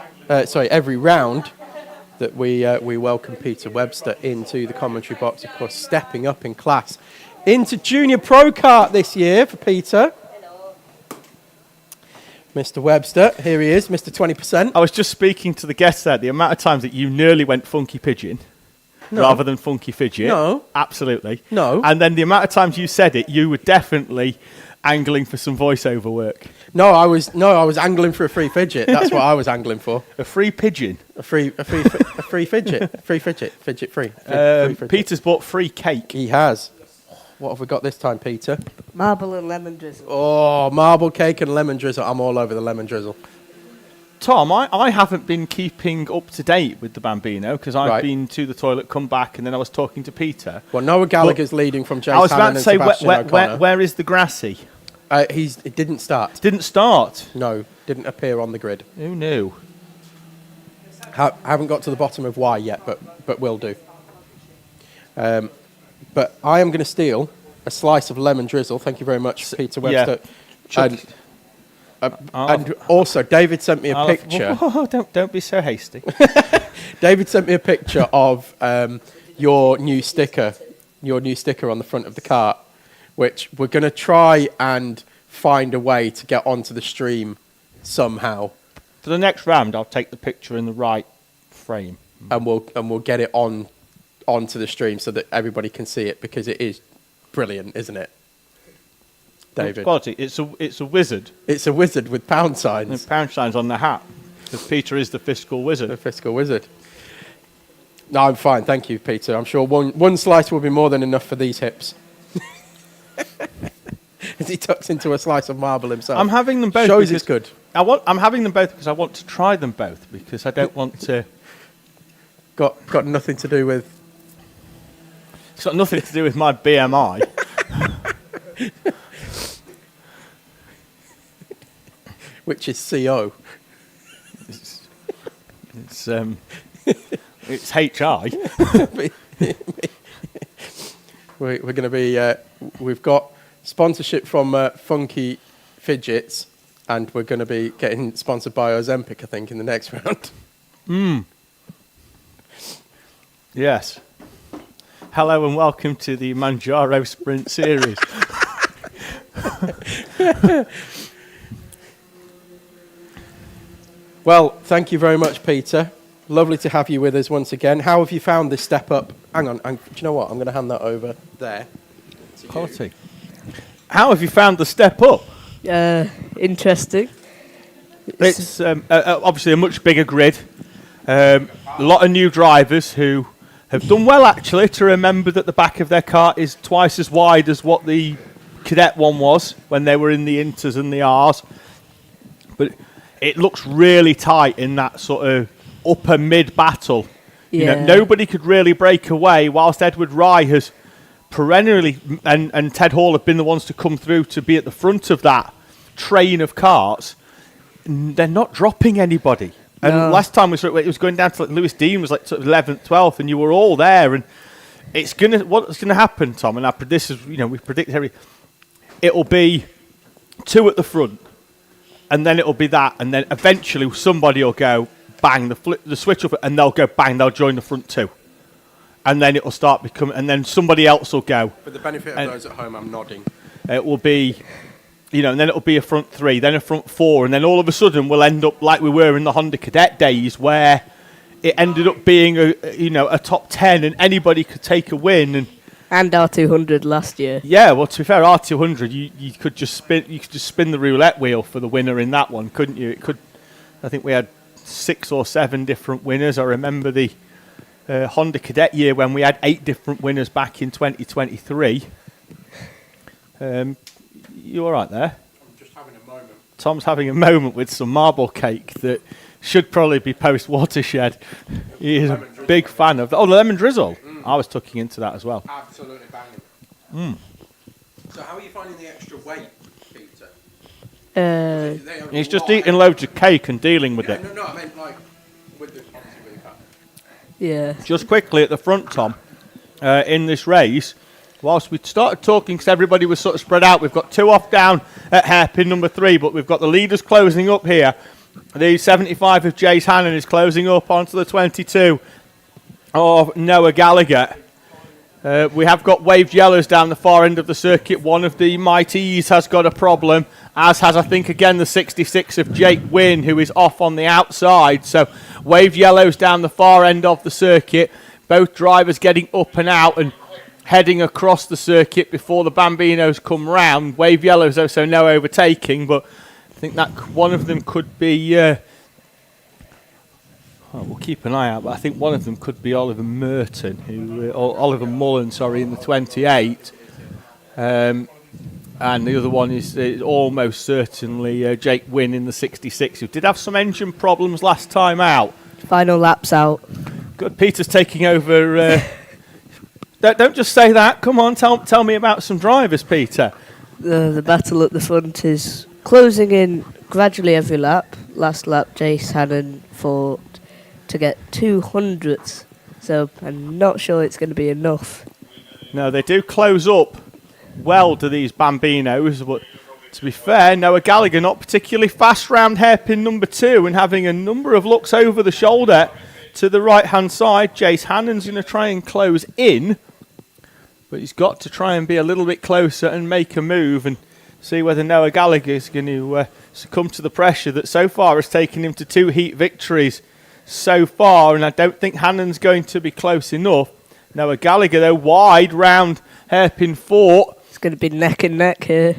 that we welcome Peter Webster into the commentary box. Of course, stepping up in class into Junior Pro Kart this year for Peter. Mr. Webster, here he is, Mr. 20%. I was just speaking to the guests there. The amount of times that you nearly went funky pigeon rather than funky fidget. No. Absolutely. No. And then the amount of times you said it, you were definitely angling for some voiceover work. I was angling for a free fidget. That's what I was angling for. A free pigeon. A free fidget. Free fidget. Fidget free. Free fidget. Peter's bought free cake. He has. What have we got this time, Peter? Marble and lemon drizzle. Oh, marble cake and lemon drizzle. I'm all over the lemon drizzle. Tom, I haven't been keeping up to date with the Bambino because I've Right. been to the toilet, come back, and then I was talking to Peter. Well, Noah Gallagher's leading from Jace I was about Hannon to and say, Sebastian O'Connor. where is the Grassy? It didn't start. Didn't start. No, didn't appear on the grid. Who knew? Haven't got to the bottom of why yet, but will do. But I am going to steal a slice of lemon drizzle. Thank you very much, Peter Webster. Chuck- And also, David sent me a picture. Don't be so hasty. David sent me a picture of your new sticker on the front of the cart, which we're going to try and find a way to get onto the stream somehow, For the next round, I'll take the picture in the right frame. and we'll get it onto the stream so that everybody can see it, because it is brilliant, isn't it, David? Quality. It's a wizard. It's a wizard with pound And signs. pound signs on the hat. Because Peter is the fiscal wizard. The fiscal wizard. No, I'm fine, thank you, Peter. I'm sure one slice will be more than enough for these hips. As he tucks into a slice of marble himself. I'm having them both. Shows because it's good. I'm having them both because I want to try them both, because I don't want to. Got nothing to do with. It's got nothing to do with my BMI. Which is CO. It's HI. We're going to be. We've got sponsorship from Funky Fidgets, and we're going to be getting sponsored by Ozempic, I think, in the next round. Yes. Hello and welcome to the Manjaro Sprint Series. Well, thank you very much, Peter. Lovely to have you with us once again. How have you found this step up? Hang on, do you know what? I'm going to hand that over there. Quality. How have you found the step up? Interesting. It's obviously a much bigger grid. A lot of new drivers who have done well, actually, to remember that the back of their car is twice as wide as what the Cadet one was when they were in the Inters and the Rs. But it looks really tight in that sort of upper mid battle. You know, Yeah. nobody could really break away, whilst Edward Rye has perennially, and Ted Hall have been the ones to come through to be at the front of that train of karts. They're not dropping anybody. And No. last time we saw it was going down to, like, Lewis Dean was like sort of 11th, 12th, and you were all there. And what's gonna happen, Tom? And this is, we predict it'll be two at the front, and then it'll be that, and then eventually somebody will go bang, the switch up, and they'll go bang, they'll join the front two, and then it'll start becoming, and then somebody else will go. For the benefit of those at home, I'm nodding. It will be, and then it'll be a front three, then a front four, and then all of a sudden we'll end up like we were in the Honda Cadet days, where it ended up being a top 10, and anybody could take a win. And R200 last year. Yeah, well, to be fair, R200, you could just spin the roulette wheel for the winner in that one, couldn't you? I think we had 6 or 7 different winners. I remember the Honda Cadet year when we had 8 different winners back in 2023. You all right there? I'm just having a moment. Tom's having a moment with some marble cake that should probably be post-watershed. He is a big fan of that. Oh, the lemon drizzle. I was tucking into that as well. Absolutely banging. So how are you finding the extra weight, Peter? He's just eating loads of cake and dealing with it. No, I meant like with the obviously with the car. Yeah. Just quickly at the front, Tom, in this race, whilst we started talking, because everybody was sort of spread out, we've got 2 off down at hairpin number 3, but we've got the leaders closing up here. The 75 of Jace Hannon is closing up onto the 22 of Noah Gallagher. We have got waved yellows down the far end of the circuit. One of the Mighties has got a problem, as has, I think, again, the 66 of Jake Wynn, who is off on the outside. So waved yellows down the far end of the circuit. Both drivers getting up and out and heading across the circuit before the Bambinos come round. Wave yellows, though, so no overtaking, but I think that one of them could be... we'll keep an eye out, but I think one of them could be Oliver Merton, or Oliver Mullen, sorry, in the 28. And the other one is almost certainly Jake Wynn in the 66, who did have some engine problems last time out. Final laps out. Good, Peter's taking over. Don't just say that. Come on, tell me about some drivers, Peter. The battle at the front is closing in gradually every lap. Last lap, Jace Hannon fought to get 200ths. So I'm not sure it's going to be enough. No, they do close up well to these Bambinos, but to be fair, Noah Gallagher not particularly fast round hairpin number 2 and having a number of looks over the shoulder to the right-hand side. Jace Hannon's going to try and close in, but he's got to try and be a little bit closer and make a move and see whether Noah Gallagher is going to succumb to the pressure that so far has taken him to 2 heat victories so far, and I don't think Hannon's going to be close enough. Noah Gallagher, though, wide round hairpin 4. It's going to be neck and neck here.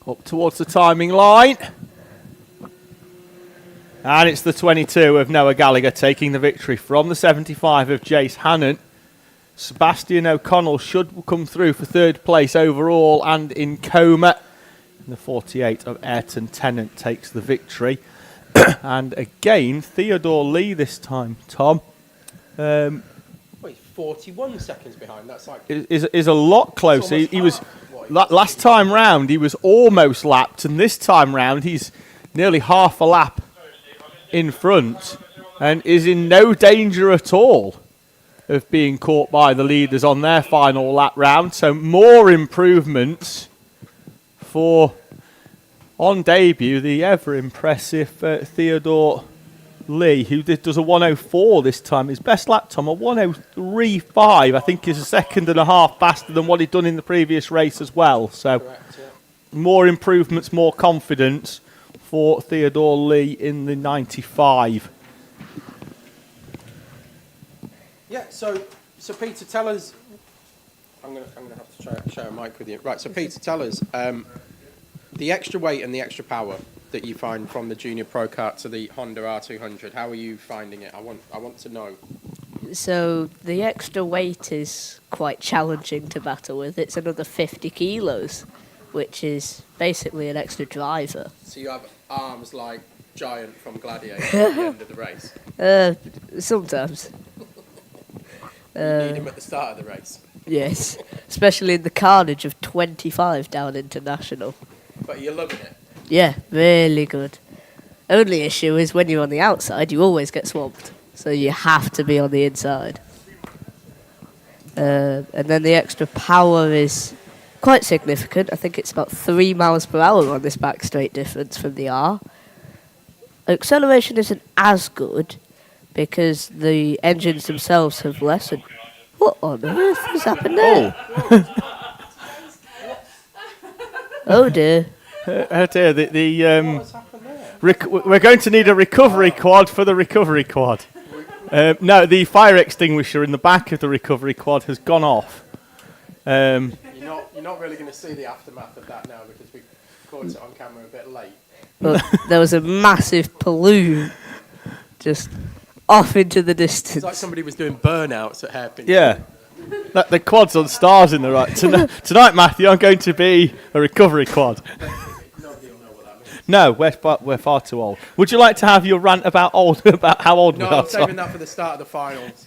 Up towards the timing line. And it's the 22 of Noah Gallagher taking the victory from the 75 of Jace Hannon. Sebastian O'Connell should come through for 3rd place overall and in coma. And the 48 of Ayrton Tennant takes the victory. And again, Theodore Lee this time, Tom. Well, he's 41 seconds behind. That's like Is a lot closer. He was half. last time round he was almost lapped, and this time round he's nearly half a lap in front and is in no danger at all of being caught by the leaders on their final lap round. So more improvements for, on debut, the ever impressive Theodore Lee, who does a 1:04 this time. His best lap time, a 1:03.5, I think is a second and a half faster than what he'd done in the previous race as well. So Correct, yeah. more improvements, more confidence for Theodore Lee in the 95. Yeah, so Peter, tell us. I'm gonna have to share a mic with you. Right, so Peter, tell us the extra weight and the extra power that you find from the Junior Pro Kart to the Honda R200. How are you finding it? I want to know. So the extra weight is quite challenging to battle with. It's another 50 kilos, which is basically an extra driver. So you have arms like Giant from Gladiator at the end of the race. Sometimes. You need him at the start of the race. Yes, especially in the carnage of 25 down international. But you're loving it. Yeah, really good. Only issue is when you're on the outside, you always get swamped. So you have to be on the inside. And then the extra power is quite significant. I think it's about 3 miles per hour on this back straight difference from the R. Acceleration isn't as good because the engines themselves have lessened. What on earth has happened there? Oh dear. Oh dear, What's happened there? we're going to need a recovery quad for the recovery quad. No, the fire extinguisher in the back of the recovery quad has gone off. You're not really going to see the aftermath of that now because we caught it on camera a bit late. But there was a massive balloon just off into the distance. It's like somebody was doing burnouts at hairpin. Yeah. The quad's on stars in the right. Tonight, Matthew, I'm going to be a recovery quad. Nobody will know what that means. No, we're far too old. Would you like to have your rant about how old No, we are? I'm saving that for the start of the finals.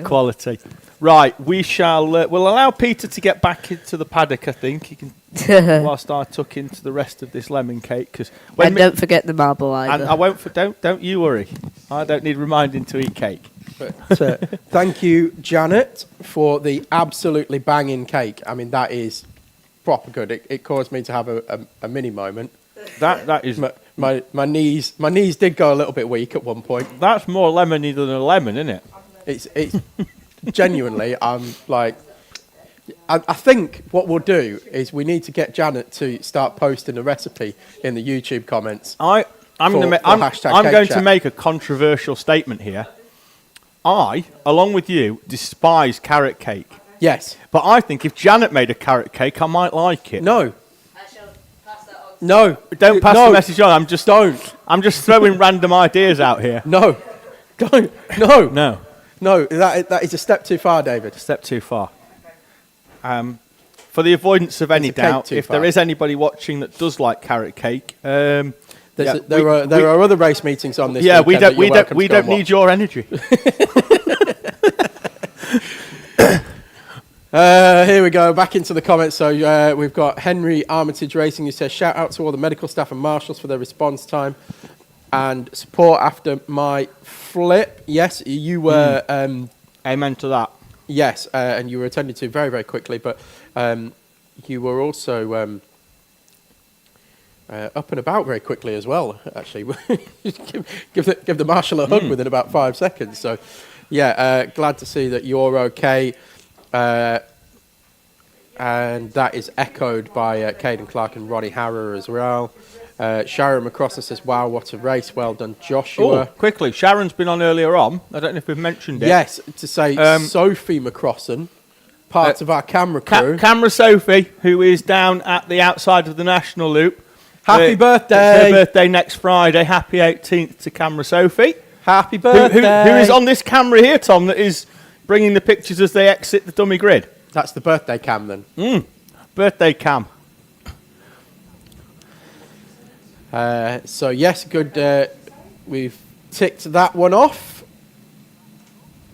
Quality. Right, we shall. We'll allow Peter to get back into the paddock. I think he can, whilst I tuck into the rest of this lemon cake. Because don't forget the marble either. and I won't. Don't you worry. I don't need reminding to eat cake. But thank you, Janet, for the absolutely banging cake. I mean, that is proper good. It caused me to have a mini moment. That is. My knees did go a little bit weak at one point. That's more lemony than a lemon, isn't it? It's genuinely. I'm like. I think what we'll do is we need to get Janet to start posting a recipe in the YouTube comments. I'm going hashtag to make a controversial statement here. I, along with you, despise carrot cake. Yes. But I think if Janet made a carrot cake, I might like it. No. I shall pass that on. No. Don't pass No. the message on. Don't. I'm just throwing random ideas out here. No. Don't. No. No. No. That is a step too far, David. Step too far. for the avoidance of any Is the cake doubt, too if there far? is anybody watching that does like carrot cake, There we- are other race meetings on this. yeah, weekend that you're welcome we to go don't and need your energy. Here we go, back into the comments. So we've got Henry Armitage Racing who says, shout out to all the medical staff and marshals for their response time and support after my flip. Yes, you were... Amen to that. yes, and you were attended to very, very quickly, but you were also up and about very quickly as well, actually. give the marshal a hug within about 5 seconds. So, yeah, glad to see that you're okay. And that is echoed by Caden Clark and Ronnie Harrer as well. Sharon McCrosser says, wow, what a race. Well done, Joshua. Oh, quickly, Sharon's been on earlier on. I don't know if we've mentioned it. Yes, to say Sophie McCrossan, part of our camera crew. Camera Sophie, who is down at the outside of the National Loop. Happy birthday. It's her birthday next Friday. Happy 18th to Camera Sophie. Happy Who birthday. is on this camera here, Tom, that is bringing the pictures as they exit the dummy grid? That's the birthday cam then. Birthday cam. So yes, good. We've ticked that one off.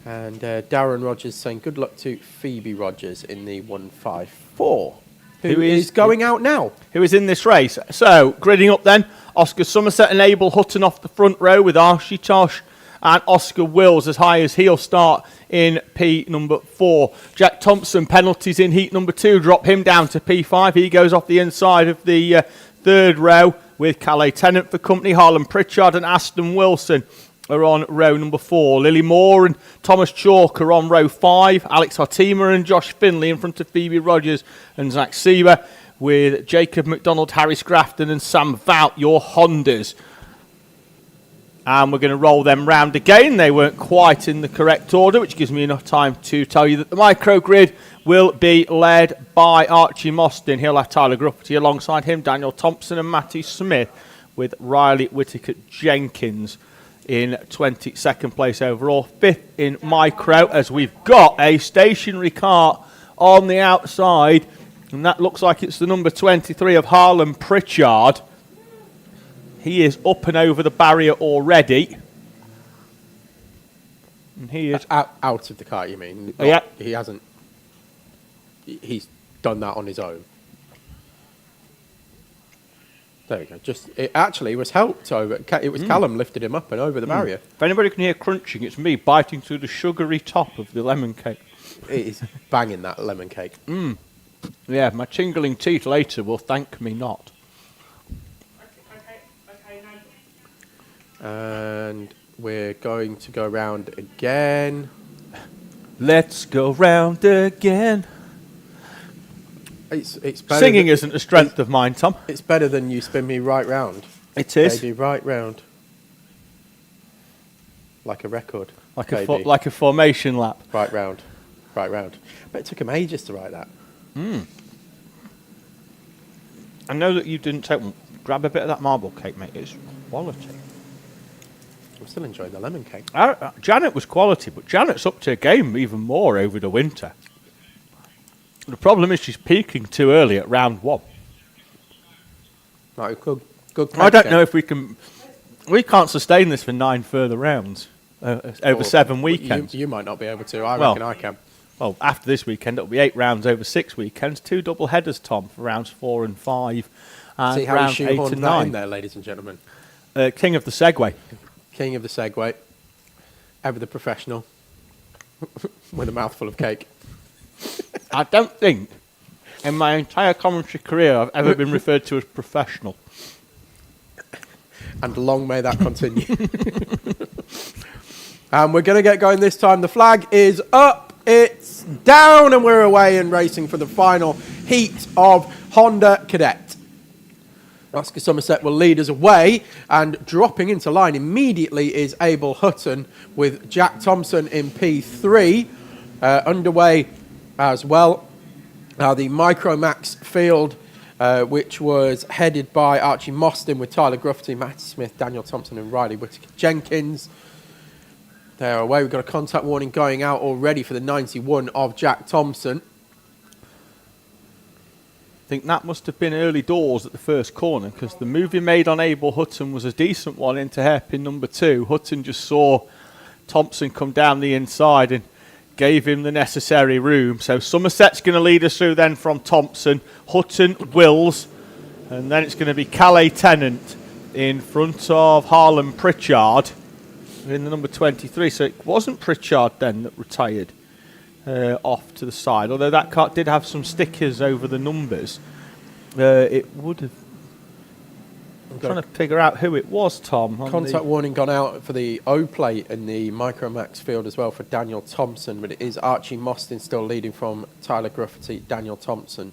And Darren Rogers saying good luck to Phoebe Rogers in the 154, who is going out now. Who is in this race. So, gridding up then, Oscar Somerset and Abel Hutton off the front row with Architosh and Oscar Wills as high as he'll start in P number 4. Jack Thompson, penalties in heat number 2, drop him down to P5. He goes off the inside of the third row with Calais Tennant for company. Harlan Pritchard and Aston Wilson are on row number 4. Lily Moore and Thomas Chalk are on row 5. Alex Hartima and Josh Finley in front of Phoebe Rogers and Zach Sieber with Jacob McDonald, Harris Grafton and Sam Vout, your Hondas. And we're going to roll them round again. They weren't quite in the correct order, which gives me enough time to tell you that the microgrid will be led by Archie Mostyn. He'll have Tyler Gruffity alongside him, Daniel Thompson and Matty Smith, with Riley Whittaker Jenkins in 22nd place overall. 5th in micro, as we've got a stationary car on the outside. And that looks like it's the number 23 of Harlan Pritchard. He is up and over the barrier already. And he is Out of the car, you mean? Oh, yeah. He hasn't. He's done that on his own. There we go. It actually was helped over. It was Callum lifted him up and over the barrier. If anybody can hear crunching, it's me biting through the sugary top of the lemon cake. It is banging that lemon cake. Yeah, my tingling teeth later will thank me not. Okay, no. And we're going to go round again. Let's go round again. It's better Singing than, isn't a strength of mine, Tom. It's better than you spin me right round. It is. Baby, right round. Like a record. Like baby. like a formation lap. Right round. Right round. But it took him ages to write that. I know that you didn't take one. Grab a bit of that marble cake, mate. It's quality. I'm still enjoying the lemon cake. Janet was quality, but Janet's up to a game even more over the winter. The problem is she's peaking too early at round 1. Right, good I don't know if we can... We can't sustain this for 9 further rounds over 7 weekends. You might not be able to. I Well, reckon I can. Well, after this weekend, it'll be 8 rounds over 6 weekends. 2 double headers, Tom, for rounds 4 and 5. And See how he round 8 shoehorned and that 9. in there, ladies and gentlemen. King of the Segway. King of the Segway. Ever the professional. With a mouthful of cake. I don't think in my entire commentary career I've ever been referred to as professional. And long may that continue. And we're going to get going this time. The flag is up, it's down, and we're away and racing for the final heat of Honda Cadet. Oscar Somerset will lead us away, and dropping into line immediately is Abel Hutton with Jack Thompson in P3. Underway as well. The Micromax field, which was headed by Archie Mostyn with Tyler Gruffity, Matty Smith, Daniel Thompson and Riley Whittaker Jenkins. They're away. We've got a contact warning going out already for the 91 of Jack Thompson. think that must have been early doors at the first corner, because the move he made on Abel Hutton was a decent one into hairpin number 2. Hutton just saw Thompson come down the inside and gave him the necessary room. So Somerset's going to lead us through then from Thompson, Hutton, Wills, and then it's going to be Calais Tennant in front of Harlan Pritchard in the number 23. So it wasn't Pritchard then that retired off to the side, although that car did have some stickers over the numbers. It would have... I'm trying to figure out who it was, Tom. Contact warning gone out for the O plate in the Micromax field as well for Daniel Thompson, but it is Archie Mostyn still leading from Tyler Gruffity, Daniel Thompson,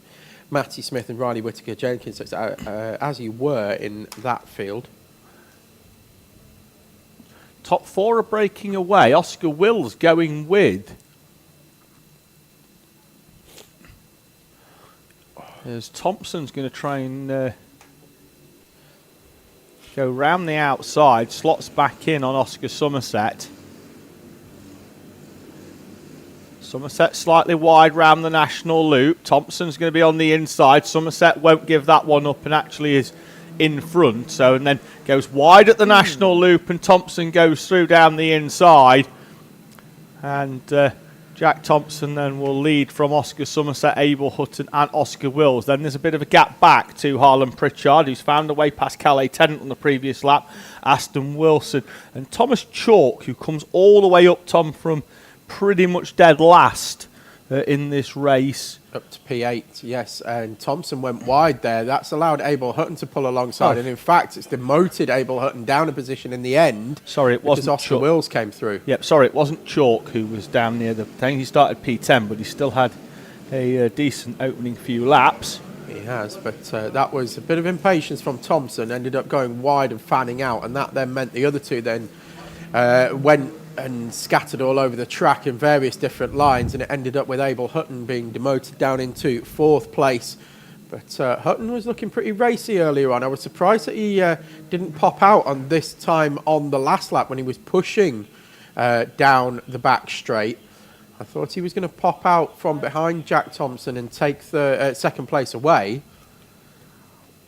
Matty Smith and Riley Whittaker Jenkins, as you were in that field. Top 4 are breaking away. Oscar Wills going with... As Thompson's going to try and go round the outside, slots back in on Oscar Somerset. Somerset slightly wide round the national loop. Thompson's going to be on the inside. Somerset won't give that one up and actually is in front. So, and then goes wide at the national loop, and Thompson goes through down the inside. And Jack Thompson then will lead from Oscar Somerset, Abel Hutton and Oscar Wills. Then there's a bit of a gap back to Harlan Pritchard, who's found a way past Calais Tennant on the previous lap, Aston Wilson and Thomas Chalk, who comes all the way up, Tom, from pretty much dead last in this race. Up to P8, yes, and Thompson went wide there. That's allowed Abel Hutton to pull alongside, and in fact, it's demoted Abel Hutton down a position in the end. Sorry, it wasn't Oscar Chalk. Wills came through. Yep, sorry, it wasn't Chalk who was down near the thing. He started P10, but he still had a decent opening few laps. He has, but that was a bit of impatience from Thompson. Ended up going wide and fanning out, and that then meant the other two then went and scattered all over the track in various different lines, and it ended up with Abel Hutton being demoted down into 4th place. But Hutton was looking pretty racy earlier on. I was surprised that he didn't pop out on this time on the last lap when he was pushing down the back straight. I thought he was going to pop out from behind Jack Thompson and take the 2nd place away.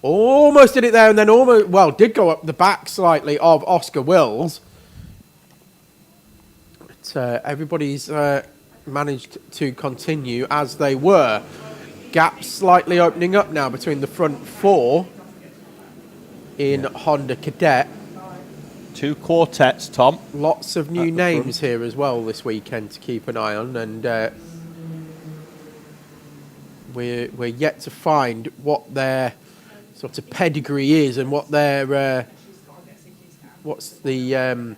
Almost did it there, and then almost, well, did go up the back slightly of Oscar Wills. Everybody's managed to continue as they were. Gaps slightly opening up now between the front 4 in Honda Cadet. 2 quartets, Tom. Lots of new names here as well this weekend to keep an eye on, and we're yet to find what their sort of pedigree is and what their what's the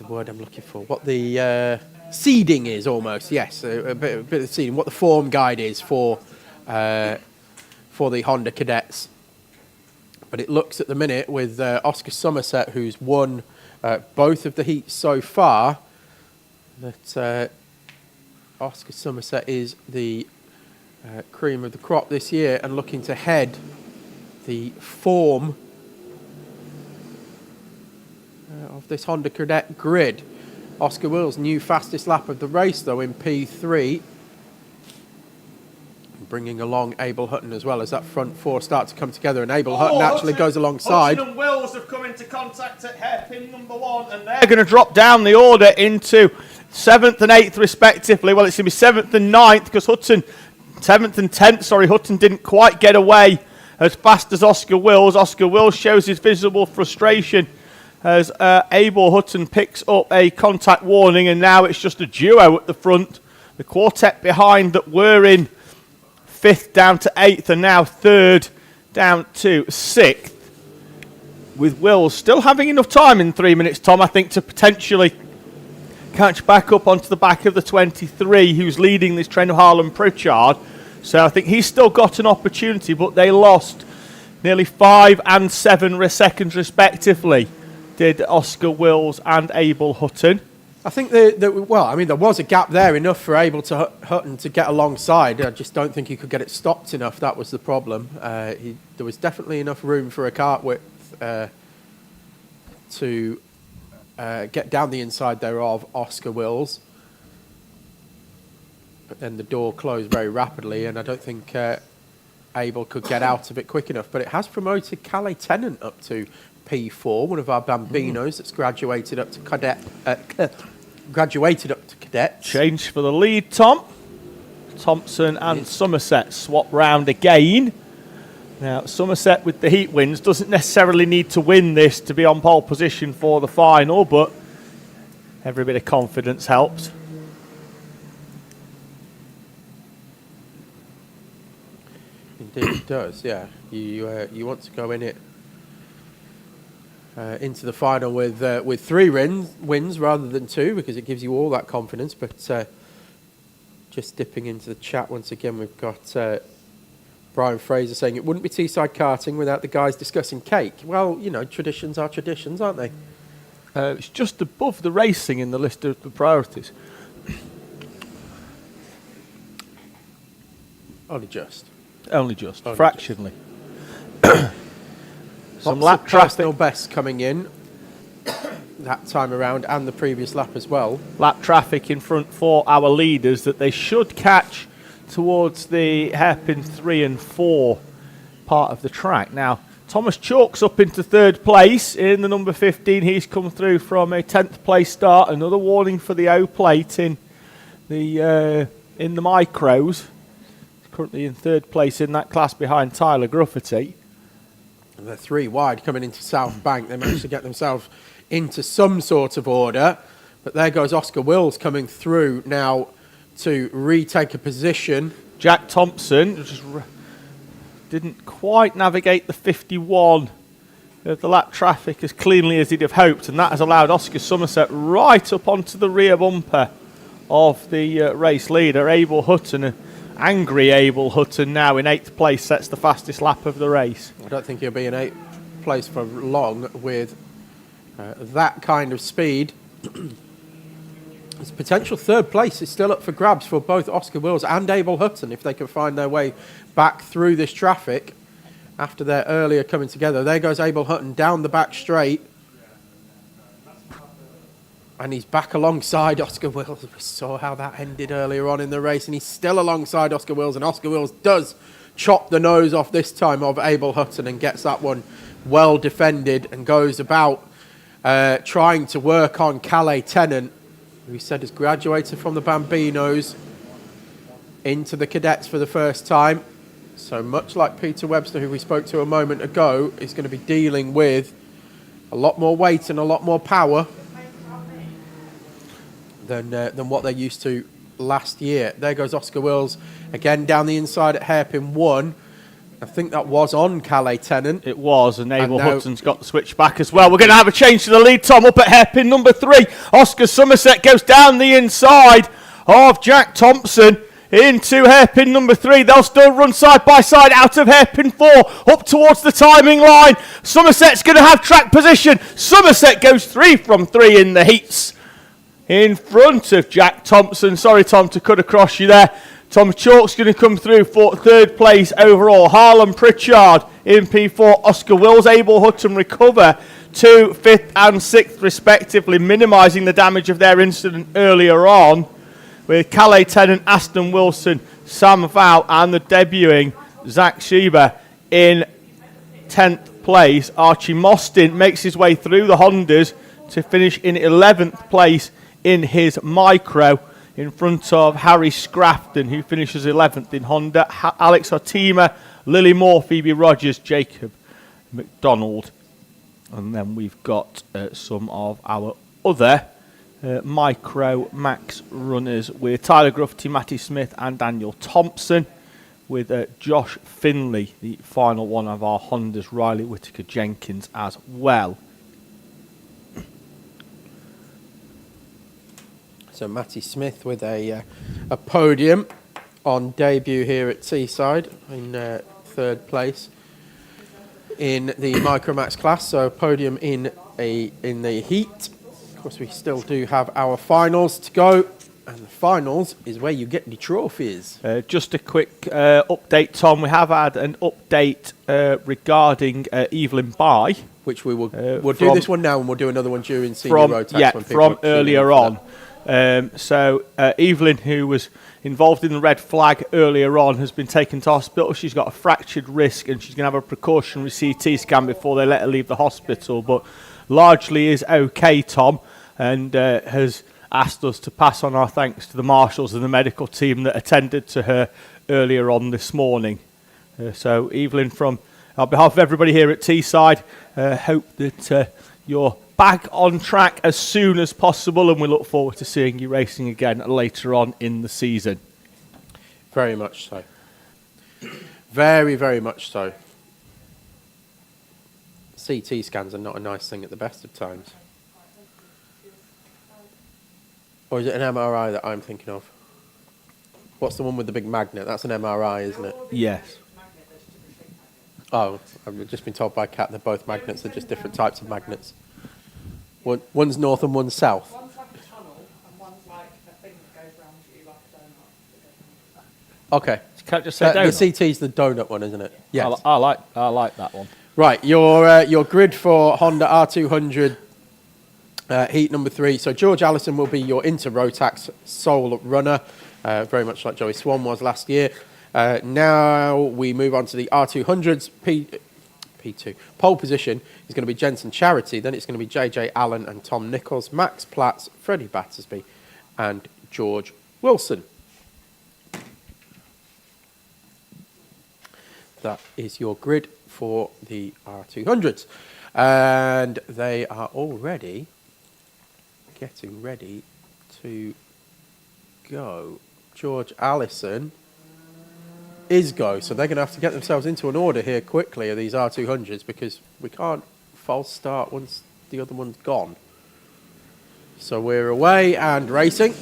word I'm looking for, what the seeding is almost, yes, a bit of seeding, what the form guide is for the Honda Cadets. But it looks at the minute with Oscar Somerset, who's won both of the heats so far, that Oscar Somerset is the cream of the crop this year and looking to head the form of this Honda Cadet grid. Oscar Wills, new fastest lap of the race though in P3. Bringing along Abel Hutton as well as that front 4 start to come together, and Abel Hutton actually goes alongside. Hutton and Wills have come into contact at hairpin number 1, and they're going to drop down the order into 7th and 8th respectively. Well, it's going to be 7th and 9th because Hutton, 7th and 10th, sorry, Hutton didn't quite get away as fast as Oscar Wills. Oscar Wills shows his visible frustration as Abel Hutton picks up a contact warning, and now it's just a duo at the front. The quartet behind that were in 5th down to 8th, and now 3rd down to 6th, with Wills still having enough time in 3 minutes, Tom, I think, to potentially catch back up onto the back of the 23, who's leading this train of Harlan Pritchard. So I think he's still got an opportunity, but they lost nearly 5 and 7 seconds respectively, did Oscar Wills and Abel Hutton. I think there was a gap there, enough for Abel Hutton to get alongside. I just don't think he could get it stopped enough. That was the problem. There was definitely enough room for a kart width to get down the inside there of Oscar Wills. But then the door closed very rapidly, and I don't think Abel could get out of it quick enough. But it has promoted Calais Tennant up to P4, one of our Bambinos that's graduated up to Cadet. Change for the lead, Tom. Thompson and Somerset swap round again. Now, Somerset with the heat wins doesn't necessarily need to win this to be on pole position for the final, but every bit of confidence helps. Indeed it does, yeah. You want to go in it into the final with 3 wins rather than 2, because it gives you all that confidence. But just dipping into the chat once again, we've got Brian Fraser saying it wouldn't be Teesside karting without the guys discussing cake. Well, you know, traditions are traditions, aren't they? It's just above the racing in the list of the priorities. Only just. Fractionally. Some Lots lap of personal traffic. bests coming in that time around, and the previous lap as well. Lap traffic in front for our leaders that they should catch towards the hairpin 3 and 4 part of the track. Now, Thomas Chalk's up into 3rd place in the number 15. He's come through from a 10th place start. Another warning for the O plate in the micros. He's currently in 3rd place in that class behind Tyler Gruffety. And they're 3 wide coming into South Bank. They managed to get themselves into some sort of order. But there goes Oscar Wills coming through now to retake a position. Jack Thompson just didn't quite navigate the 51 of the lap traffic as cleanly as he'd have hoped, and that has allowed Oscar Somerset right up onto the rear bumper of the race leader, Abel Hutton. Angry Abel Hutton now in 8th place sets the fastest lap of the race. I don't think he'll be in 8th place for long with that kind of speed. His potential 3rd place is still up for grabs for both Oscar Wills and Abel Hutton if they can find their way back through this traffic after their earlier coming together. There goes Abel Hutton down the back straight. And he's back alongside Oscar Wills. We saw how that ended earlier on in the race, and he's still alongside Oscar Wills, and Oscar Wills does chop the nose off this time of Abel Hutton and gets that one well defended and goes about trying to work on Calais Tennant, who he said has graduated from the Bambinos into the cadets for the first time. So much like Peter Webster, who we spoke to a moment ago, is going to be dealing with a lot more weight and a lot more power than what they're used to last year. There goes Oscar Wills again down the inside at hairpin 1. I think that was on Calais Tennant. It was, and Abel Hutton's got the switch back as well. We're going to have a change to the lead, Tom, up at hairpin number 3. Oscar Somerset goes down the inside of Jack Thompson into hairpin number 3. They'll still run side by side out of hairpin 4 up towards the timing line. Somerset's going to have track position. Somerset goes 3 from 3 in the heats in front of Jack Thompson. Sorry, Tom, to cut across you there. Tom Chalk's going to come through for 3rd place overall. Harlan Pritchard in P4. Oscar Wills, Abel Hutton recover to 5th and 6th respectively, minimising the damage of their incident earlier on, with Calais Tennant, Aston Wilson, Sam Vow and the debuting Zach Schieber in 10th place. Archie Mostyn makes his way through the Hondas to finish in 11th place in his micro, in front of Harry Scrafton, who finishes 11th in Honda. Alex Otima, Lily Moore, Phoebe Rogers, Jacob McDonald. And then we've got some of our other micro max runners with Tyler Gruffety, Matty Smith and Daniel Thompson, with Josh Finley, the final one of our Hondas, Riley Whittaker Jenkins as well. So Matty Smith with a podium on debut here at Teesside in 3rd place in the Micromax class. So a podium in the heat. Of course, we still do have our finals to go, and the finals is where you get the trophies. Just a quick update, Tom. We have had an update regarding Evelyn Bye, which we'll do this one now, and we'll do another one during senior from Rotax. from earlier on. Evelyn, who was involved in the red flag earlier on, has been taken to hospital. She's got a fractured wrist and she's going to have a precautionary CT scan before they let her leave the hospital, but largely is okay, Tom, and has asked us to pass on our thanks to the marshals and the medical team that attended to her earlier on this morning. So Evelyn, on behalf of everybody here at Teesside, hope that you're back on track as soon as possible, and we look forward to seeing you racing again later on in the season. Very much so. Very, very much so. CT scans are not a nice thing at the best of times. Or is it an MRI that I'm thinking of? What's the one with the big magnet? That's an MRI, isn't it? Yes. Oh, I've just been told by Kat they're both magnets. They're just different types of magnets. One's north and one's south. One's like a tunnel and one's like a thing that goes round you like a donut. Okay. Can't just say The donut. CT's the donut one, isn't it? Yes. I like that one. Right, your grid for Honda R200 heat number 3. So George Allison will be your Rotax sole runner, very much like Joey Swan was last year. Now we move on to the R200's P2. Pole position is going to be Jensen Charity, then it's going to be JJ Allen and Tom Nichols, Max Platts, Freddie Battersby and George Wilson. That is your grid for the R200s. And they are already getting ready to go. George Allison is go, so they're going to have to get themselves into an order here quickly of these R200s, because we can't false start once the other one's gone. So we're away and racing.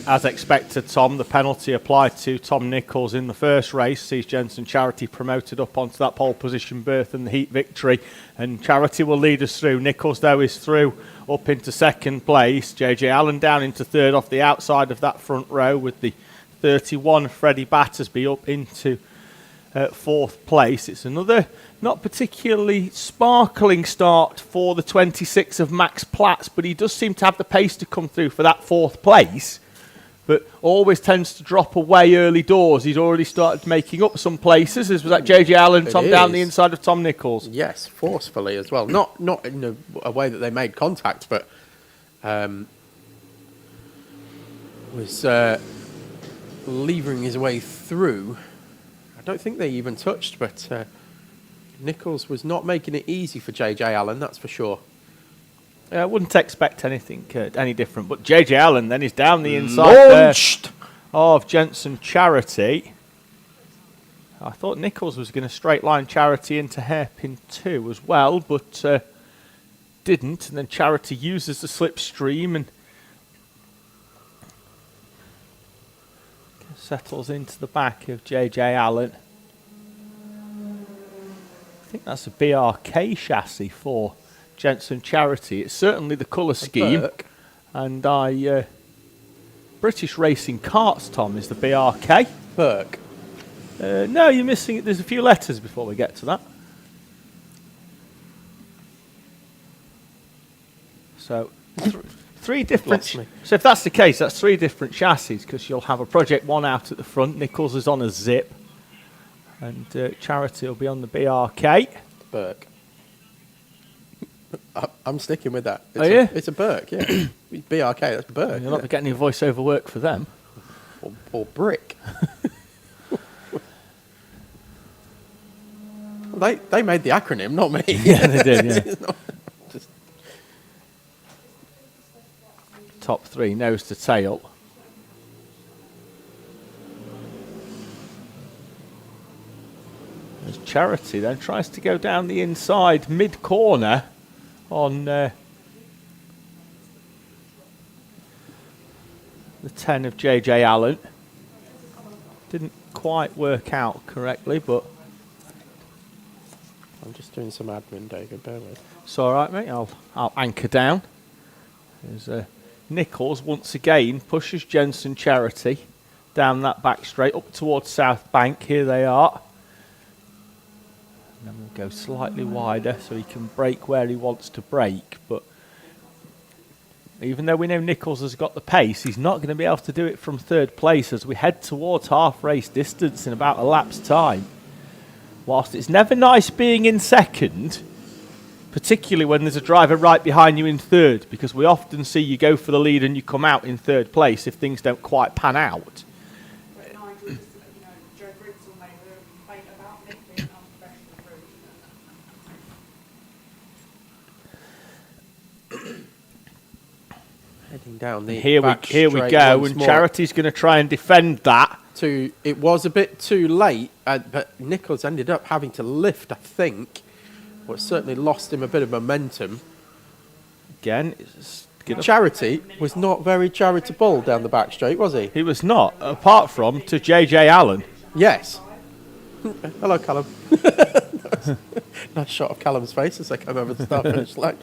As expected, Tom, the penalty applied to Tom Nichols in the first race sees Jensen Charity promoted up onto that pole position berth and the heat victory, and Charity will lead us through. Nichols, though, is through up into second place. JJ Allen down into third off the outside of that front row, with the 31 Freddie Battersby up into fourth place. It's another not particularly sparkling start for the 26 of Max Platts, but he does seem to have the pace to come through for that fourth place, but always tends to drop away early doors. He's already started making up some places, as was that JJ Allen, Tom, down the inside of Tom Nichols. Yes, forcefully as well. Not in a way that they made contact, but was levering his way through. I don't think they even touched, but Nichols was not making it easy for JJ Allen, that's for sure. I wouldn't expect anything any different, but JJ Allen then is down the inside of Jensen Charity. I thought Nichols was going to straight line Charity into hairpin 2 as well, but didn't, and then Charity uses the slipstream and settles into the back of JJ Allen. I think that's a BRK chassis for Jensen Charity. It's certainly the colour scheme. And British Racing Karts, Tom, is the BRK. Burke. No, you're missing it. There's a few letters before we get to that. So, three different. So if that's the case, that's 3 different chassis, because you'll have a Project 1 out at the front. Nichols is on a Zip, and Charity will be on the BRK. Burke. I'm sticking with that. It's a Burke, yeah. BRK, that's Burke. You're not getting any voiceover work for them. Or Brick. They made the acronym, not me. Yeah, they did, yeah. Top 3, nose to tail. As Charity then tries to go down the inside mid-corner on the 10 of JJ Allen. Didn't quite work out correctly, but I'm just doing some admin, David, bear with. it's all right, mate. I'll anchor down. There's Nichols once again pushes Jensen Charity down that back straight up towards South Bank. Here they are. And then we'll go slightly wider so he can brake where he wants to brake. But even though we know Nichols has got the pace, he's not going to be able to do it from third place as we head towards half race distance in about a lap's time. Whilst it's never nice being in second, particularly when there's a driver right behind you in third, because we often see you go for the lead and you come out in third place if things don't quite pan out. But Nigel, just to let you know, Joe Brixell made a complaint about Nick being unprofessional rude. Heading down the Here we go, and Charity's going to try and defend that. It was a bit too late, but Nichols ended up having to lift, I think. Well, it certainly lost him a bit of momentum. Again, Charity was not very charitable down the back straight, was he? he was not, apart from to JJ Allen. Yes. Hello, Callum. Nice shot of Callum's face as they come over the start-finish line.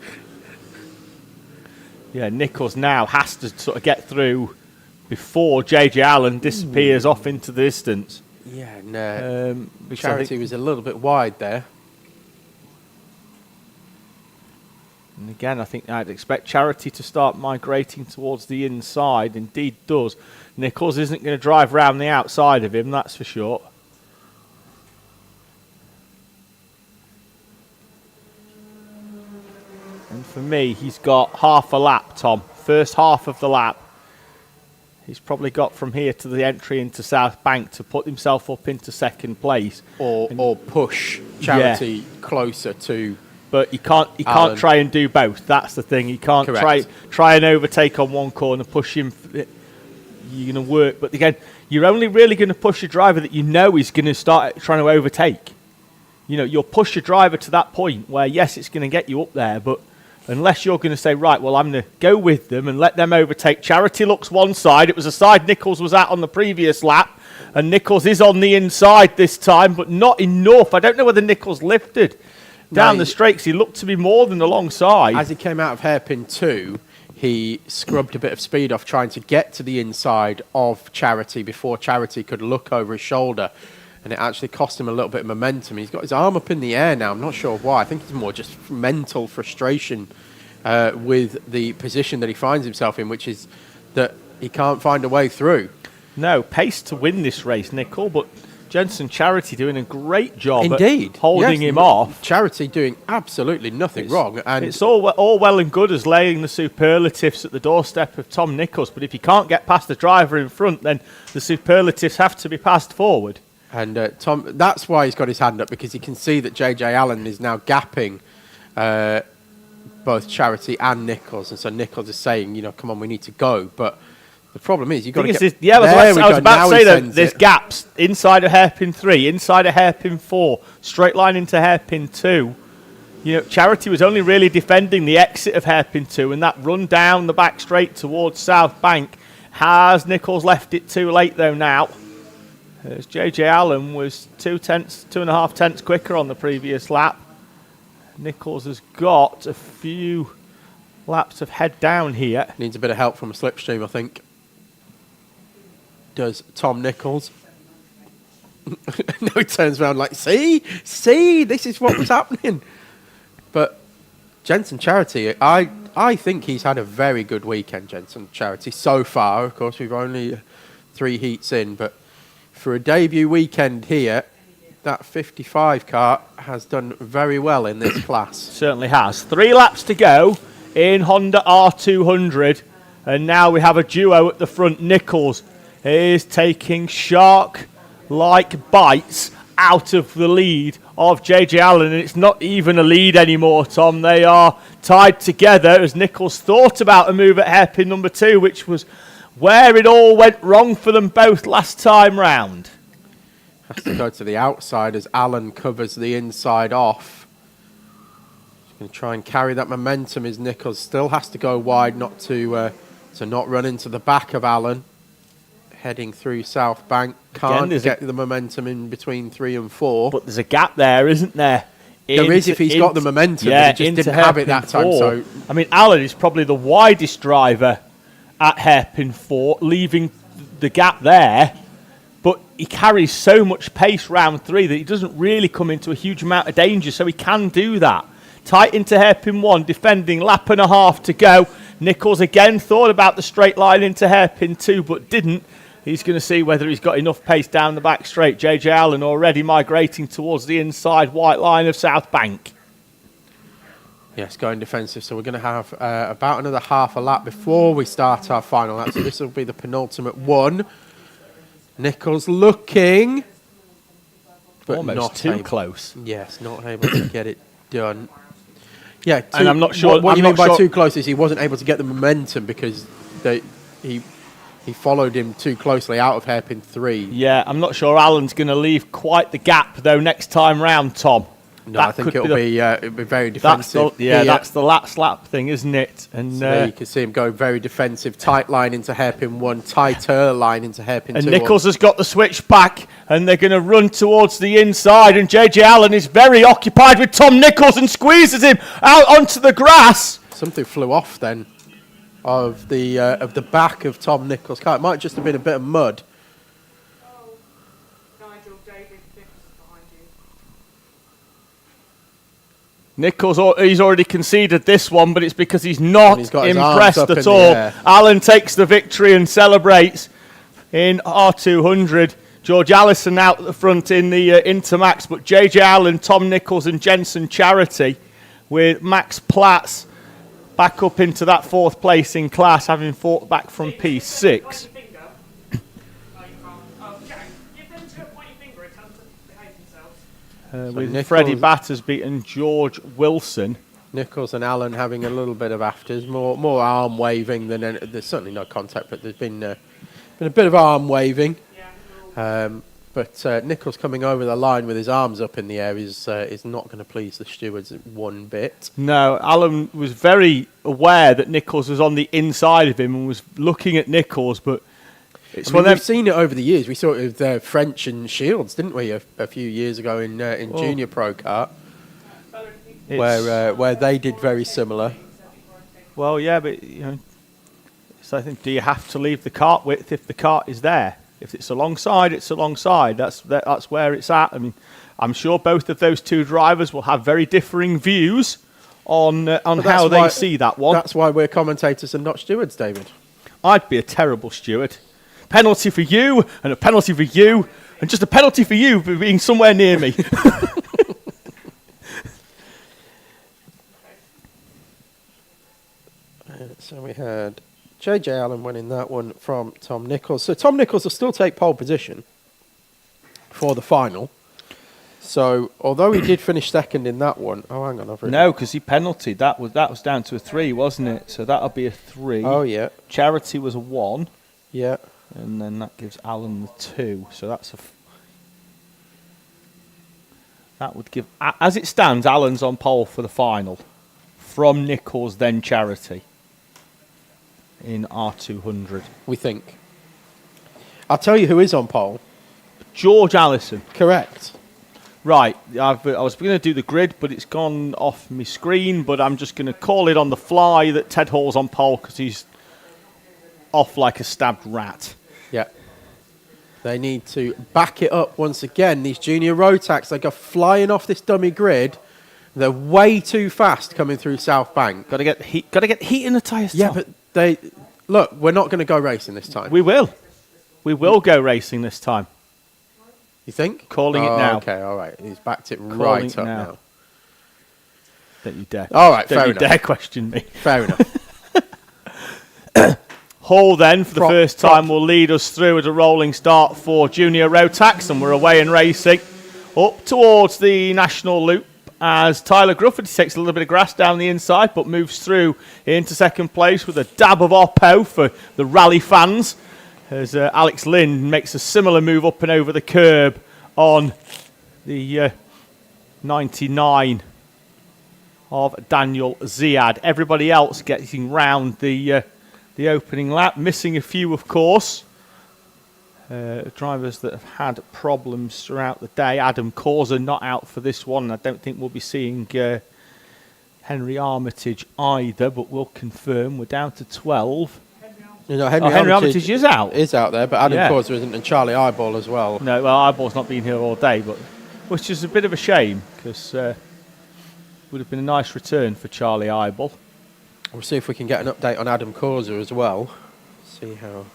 Yeah, Nichols now has to sort of get through before JJ Allen disappears off into the distance. Yeah, no. Because Charity was a little bit wide there. And again, I think I'd expect Charity to start migrating towards the inside. Indeed does. Nichols isn't going to drive round the outside of him, that's for sure. And for me, he's got half a lap, Tom. First half of the lap. He's probably got from here to the entry into South Bank to put himself up into second place. Or push Charity closer to... But he can't Allen. try and do both. That's the thing. He can't try and overtake on one corner, push him. You're going to work. But again, you're only really going to push a driver that you know is going to start trying to overtake. You know, you'll push a driver to that point where, yes, it's going to get you up there, but unless you're going to say, right, well, I'm going to go with them and let them overtake. Charity looks one side. It was a side Nichols was at on the previous lap, and Nichols is on the inside this time, but not enough. I don't know whether Nichols lifted down the straights. He looked to be more than alongside. As he came out of hairpin 2, he scrubbed a bit of speed off trying to get to the inside of Charity before Charity could look over his shoulder. And it actually cost him a little bit of momentum. He's got his arm up in the air now. I'm not sure why. I think it's more just mental frustration with the position that he finds himself in, which is that he can't find a way through. No, pace to win this race, Nicol, but Jensen Charity doing a great job Indeed. at holding him off. Charity doing absolutely nothing wrong. And it's all well and good as laying the superlatives at the doorstep of Tom Nichols, but if you can't get past the driver in front, then the superlatives have to be passed forward. And Tom, that's why he's got his hand up, because he can see that JJ Allen is now gapping both Charity and Nichols. And so Nichols is saying, you know, come on, we need to go. But the problem is, you've got to get... I was about to say that there's gaps inside of hairpin 3, inside of hairpin 4, straight line into hairpin 2. You know, Charity was only really defending the exit of hairpin 2, and that run down the back straight towards South Bank. Has Nichols left it too late, though, now? As JJ Allen was 2.5 tenths quicker on the previous lap. Nichols has got a few laps of head down here. Needs a bit of help from a slipstream, I think. Does Tom Nichols. No, he turns around like, see, this is what was happening. But Jensen Charity, I think he's had a very good weekend, Jensen Charity, so far. Of course, we've only 3 heats in, but for a debut weekend here, that 55 car has done very well in this class. Certainly has. 3 laps to go in Honda R200, and now we have a duo at the front. Nichols is taking shark-like bites out of the lead of JJ Allen, and it's not even a lead anymore, Tom. They are tied together as Nichols thought about a move at hairpin number 2, which was where it all went wrong for them both last time round. Has to go to the outside as Allen covers the inside off. He's going to try and carry that momentum as Nichols still has to go wide not to not run into the back of Allen. Heading through South Bank. Can't get the momentum in between 3 and 4. But there's a gap there, isn't there? There is if he's got the momentum, but he just didn't have it that time. So, I mean, Allen is probably the widest driver at hairpin 4, leaving the gap there. But he carries so much pace round 3 that he doesn't really come into a huge amount of danger, so he can do that. Tight into hairpin 1, defending, lap and a half to go. Nichols again thought about the straight line into hairpin 2, but didn't. He's going to see whether he's got enough pace down the back straight. JJ Allen already migrating towards the inside white line of South Bank. Yes, going defensive. So we're going to have about another half a lap before we start our final lap. So this will be the penultimate one. Nichols looking, but Almost not too able. Close. Yes, not able to get it done. Yeah, and I'm not sure. What I'm you mean not by sure. too close is he wasn't able to get the momentum because he followed him too closely out of hairpin 3. Yeah, I'm not sure Allen's going to leave quite the gap though next time round, Tom. No, I think it'll be very defensive. That's the last lap thing, isn't it? And so there you can see him going very defensive, tight line into hairpin 1, tighter line into hairpin 2. And Nichols has got the switch back, and they're going to run towards the inside. And JJ Allen is very occupied with Tom Nichols and squeezes him out onto the grass. Something flew off then of the back of Tom Nichols' car. It might just have been a bit of mud. Oh, Nigel, David, Vickers behind you. Nichols, he's already conceded this one, but it's because he's not He's got his arms impressed up in at the all. air. Allen takes the victory and celebrates in R200. George Allison out at the front in the Intermax, but JJ Allen, Tom Nichols and Jensen Charity with Max Platz back up into that 4th place in class, having fought back from P6. Point your finger. Oh, you can't. Oh, okay. Give them to point your finger and tell them to behave themselves. With Nichols- Freddie Batters beating George Wilson. Nichols and Allen having a little bit of afters, more arm waving than there's certainly no contact, but there's been a bit of arm waving. Yeah. But Nichols coming over the line with his arms up in the air is not going to please the stewards one bit. No, Allen was very aware that Nichols was on the inside of him and was looking at Nichols, but it's We've seen it over the years. We saw it with French and Shields, didn't we, a few years ago in Junior Pro Kart, where they did very similar. Well, yeah, but so I think, do you have to leave the cart width if the cart is there? If it's alongside, it's alongside. That's where it's at. I mean, I'm sure both of those two drivers will have very differing views on how they see that one. That's why we're commentators and not stewards, David. I'd be a terrible steward. Penalty for you, and a penalty for you, and just a penalty for you for being somewhere near me. So we had JJ Allen winning that one from Tom Nichols. So Tom Nichols will still take pole position for the final. So although he did finish second in that one, hang on, No, because he penaltied. That was down to a 3, wasn't it? So that'll be a 3. Oh yeah, Charity was a 1. yeah. And then that gives Allen the 2. So that's that would give, as it stands, Allen's on pole for the final. From Nichols, then Charity. In R200. We think. I'll tell you who is on pole. George Allison. Correct. Right, I was going to do the grid, but it's gone off my screen, but I'm just going to call it on the fly that Ted Hall's on pole because he's off like a stabbed rat. Yeah. They need to back it up once again. These junior Rotax, they go flying off this dummy grid. They're way too fast coming through South Bank. Got to get heat in the tyres. Yeah, but look, we're not going to go racing this time. We will go racing this time. You think? Calling it now. Okay, all right. He's backed it Calling right it up now. now. Don't you dare. All right, Don't fair you enough. dare question me. Fair enough. Hall then, for the Prop- first time, will lead us through at a rolling start for Junior Rotax, and we're away and racing up towards the National Loop as Tyler Grufford takes a little bit of grass down the inside, but moves through into second place with a dab of Oppo for the rally fans, as Alex Lind makes a similar move up and over the curb on the 99 of Daniel Ziad. Everybody else getting round the opening lap, missing a few, of course. Drivers that have had problems throughout the day. Adam Causer not out for this one. I don't think we'll be seeing Henry Armitage either, but we'll confirm. We're down to 12. Henry Armitage is out. Is out there, but Adam Yeah. Causer isn't, and Charlie Eyeball as well. No, well, Eyeball's not been here all day, but which is a bit of a shame because would have been a nice return for Charlie Eyeball. We'll see if we can get an update on Adam Causer as well. See how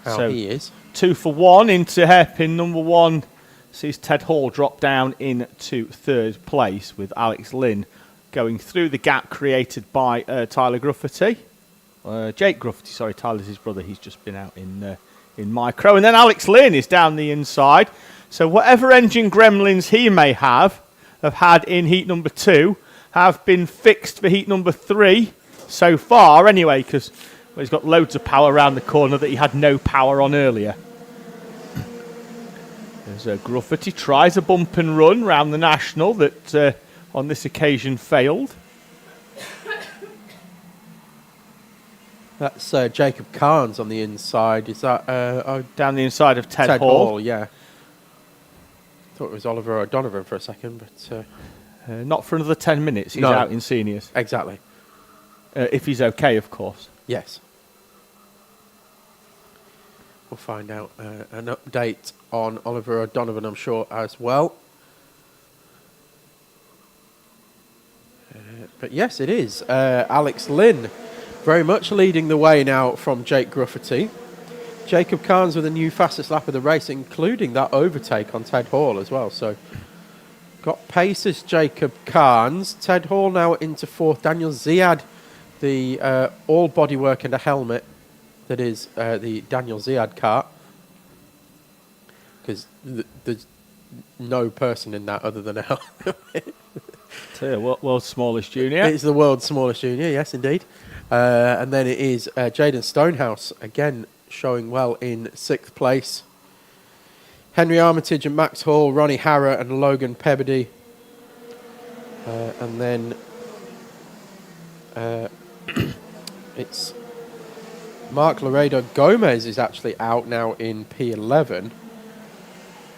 So- he is. 2 for 1 into hairpin number 1. Sees Ted Hall drop down into 3rd place with Alex Lynn going through the gap created by Tyler Gruffity. Jake Gruffity, sorry, Tyler's his brother. He's just been out in micro. And then Alex Lynn is down the inside. So whatever engine gremlins he may have had in heat number 2 have been fixed for heat number 3 so far anyway, because he's got loads of power around the corner that he had no power on earlier. There's Gruffity tries a bump and run round the National that on this occasion failed. That's Jacob Carnes on the inside. Is that Down the inside of Ted Ted Hall. Hall? Yeah. Thought it was Oliver O'Donovan for a second, but Not for another 10 minutes. He's No. out in seniors. exactly. If he's okay, of course. Yes. We'll find out an update on Oliver O'Donovan, I'm sure, as well. But yes, it is. Alex Lynn very much leading the way now from Jake Gruffity. Jacob Carnes with a new fastest lap of the race, including that overtake on Ted Hall as well. So got paces Jacob Carnes. Ted Hall now into 4th. Daniel Ziad, the all bodywork and a helmet that is the Daniel Ziad kart. Because there's no person in that other than a helmet. So, world's smallest junior. It's the world's smallest junior, yes, indeed. And then it is Jaden Stonehouse, again showing well in 6th place. Henry Armitage and Max Hall, Ronnie Harrer and Logan Pebbody. And then it's Mark Laredo Gomez is actually out now in P11.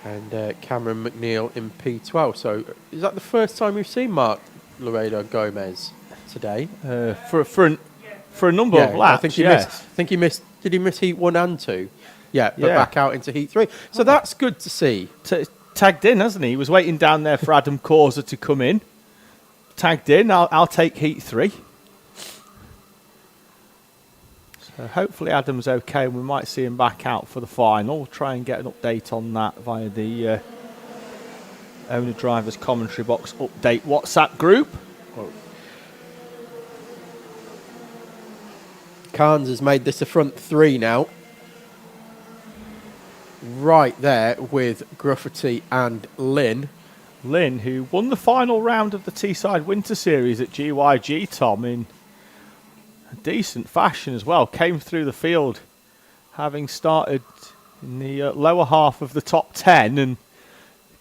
And Cameron McNeil in P12. So is that the first time we've seen Mark Laredo Gomez today? For a number of laps, I think he yes. missed. I think he missed. Did he miss heat 1 and 2? Yeah, but Yeah. back out into heat 3. So that's good to see. Tagged in, hasn't he? He was waiting down there for Adam Causer to come in. Tagged in. I'll take heat 3. So hopefully Adam's okay, and we might see him back out for the final. We'll try and get an update on that via the owner drivers commentary box update WhatsApp group. Carnes has made this a front 3 now. Right there with Gruffity and Lynn. Lynn, who won the final round of the Teesside Winter Series at GYG, Tom, in a decent fashion as well. Came through the field having started in the lower half of the top 10 and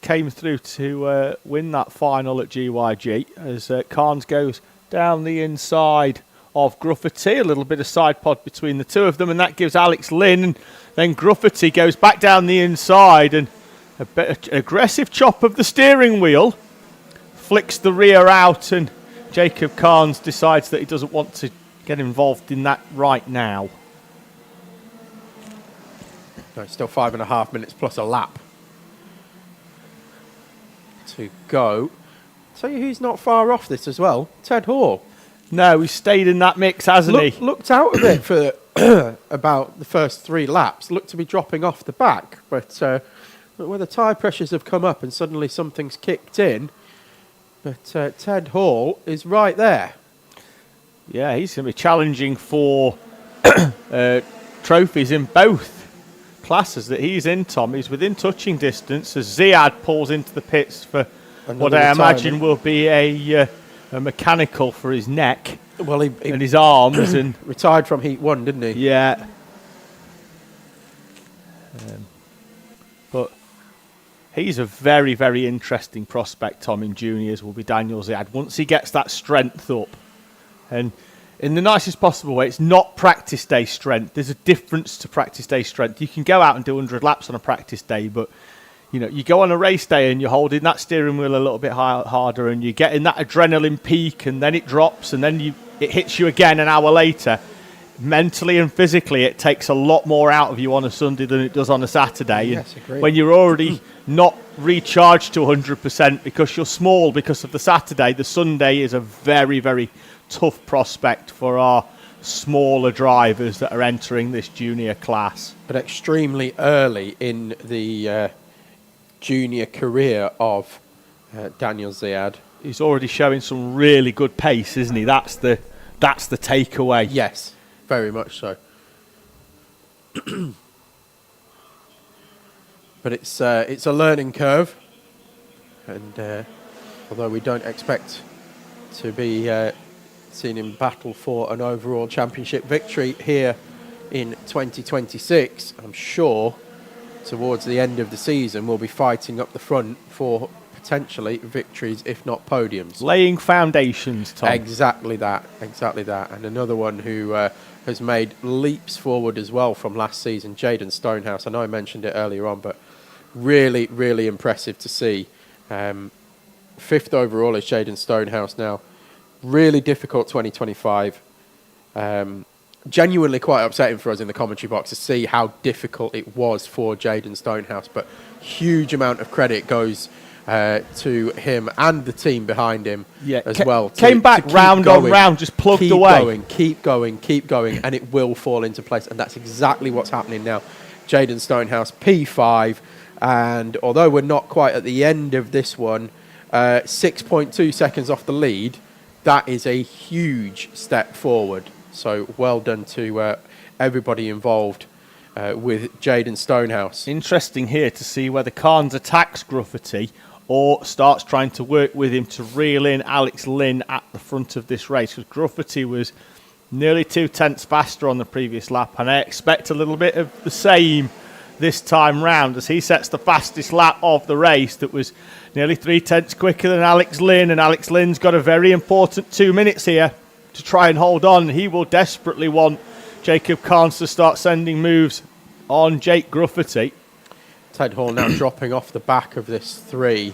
came through to win that final at GYG as Carnes goes down the inside of Gruffity. A little bit of side pod between the two of them, and that gives Alex Lynn. And then Gruffity goes back down the inside, and a bit of aggressive chop of the steering wheel flicks the rear out, and Jacob Carnes decides that he doesn't want to get involved in that right now. No, it's still 5.5 minutes plus a lap to go. Tell you who's not far off this as well. Ted Hall. No, he's stayed in that mix, hasn't he? Looked out of it for about the first 3 laps. Looked to be dropping off the back. But where the tyre pressures have come up and suddenly something's kicked in. But Ted Hall is right there. Yeah, he's going to be challenging for trophies in both classes that he's in, Tom. He's within touching distance as Ziad pulls into the pits for what I imagine will be a mechanical for his neck Well, he and his arms. And retired from Heat 1, didn't he? yeah. But he's a very, very interesting prospect, Tom, in juniors, will be Daniel Ziad. Once he gets that strength up, and in the nicest possible way, it's not practice day strength. There's a difference to practice day strength. You can go out and do 100 laps on a practice day, but you know, you go on a race day and you're holding that steering wheel a little bit harder, and you're getting that adrenaline peak, and then it drops, and then it hits you again an hour later. Mentally and physically, it takes a lot more out of you on a Sunday than it does on a Saturday. Yes, and agreed. when you're already not recharged to 100% because you're small because of the Saturday, the Sunday is a very, very tough prospect for our smaller drivers that are entering this junior class. But extremely early in the junior career of Daniel Ziad. He's already showing some really good pace, isn't he? That's the takeaway. Yes, very much so. But it's a learning curve, and although we don't expect to be seen him battle for an overall championship victory here in 2026, I'm sure towards the end of the season we'll be fighting up the front for potentially victories, if not podiums. Laying foundations, Tom. Exactly that. And another one who has made leaps forward as well from last season, Jaden Stonehouse. I know I mentioned it earlier on, but really, really impressive to see. 5th overall is Jaden Stonehouse now. Really difficult 2025. Genuinely quite upsetting for us in the commentary box to see how difficult it was for Jaden Stonehouse, but huge amount of credit goes to him and the team behind him as well. Came back round on round, just plugged away. Keep going, and it will fall into place. And that's exactly what's happening now. Jaden Stonehouse, P5. And although we're not quite at the end of this one, 6.2 seconds off the lead, that is a huge step forward. So well done to everybody involved with Jaden Stonehouse. Interesting here to see whether Carnes attacks Gruffity or starts trying to work with him to reel in Alex Lynn at the front of this race, because Gruffity was nearly 2 tenths faster on the previous lap, and I expect a little bit of the same this time round as he sets the fastest lap of the race. That was nearly 3 tenths quicker than Alex Lynn, and Alex Lynn's got a very important 2 minutes here to try and hold on. He will desperately want Jacob Carnes to start sending moves on Jake Gruffity. Ted Hall now dropping off the back of this 3.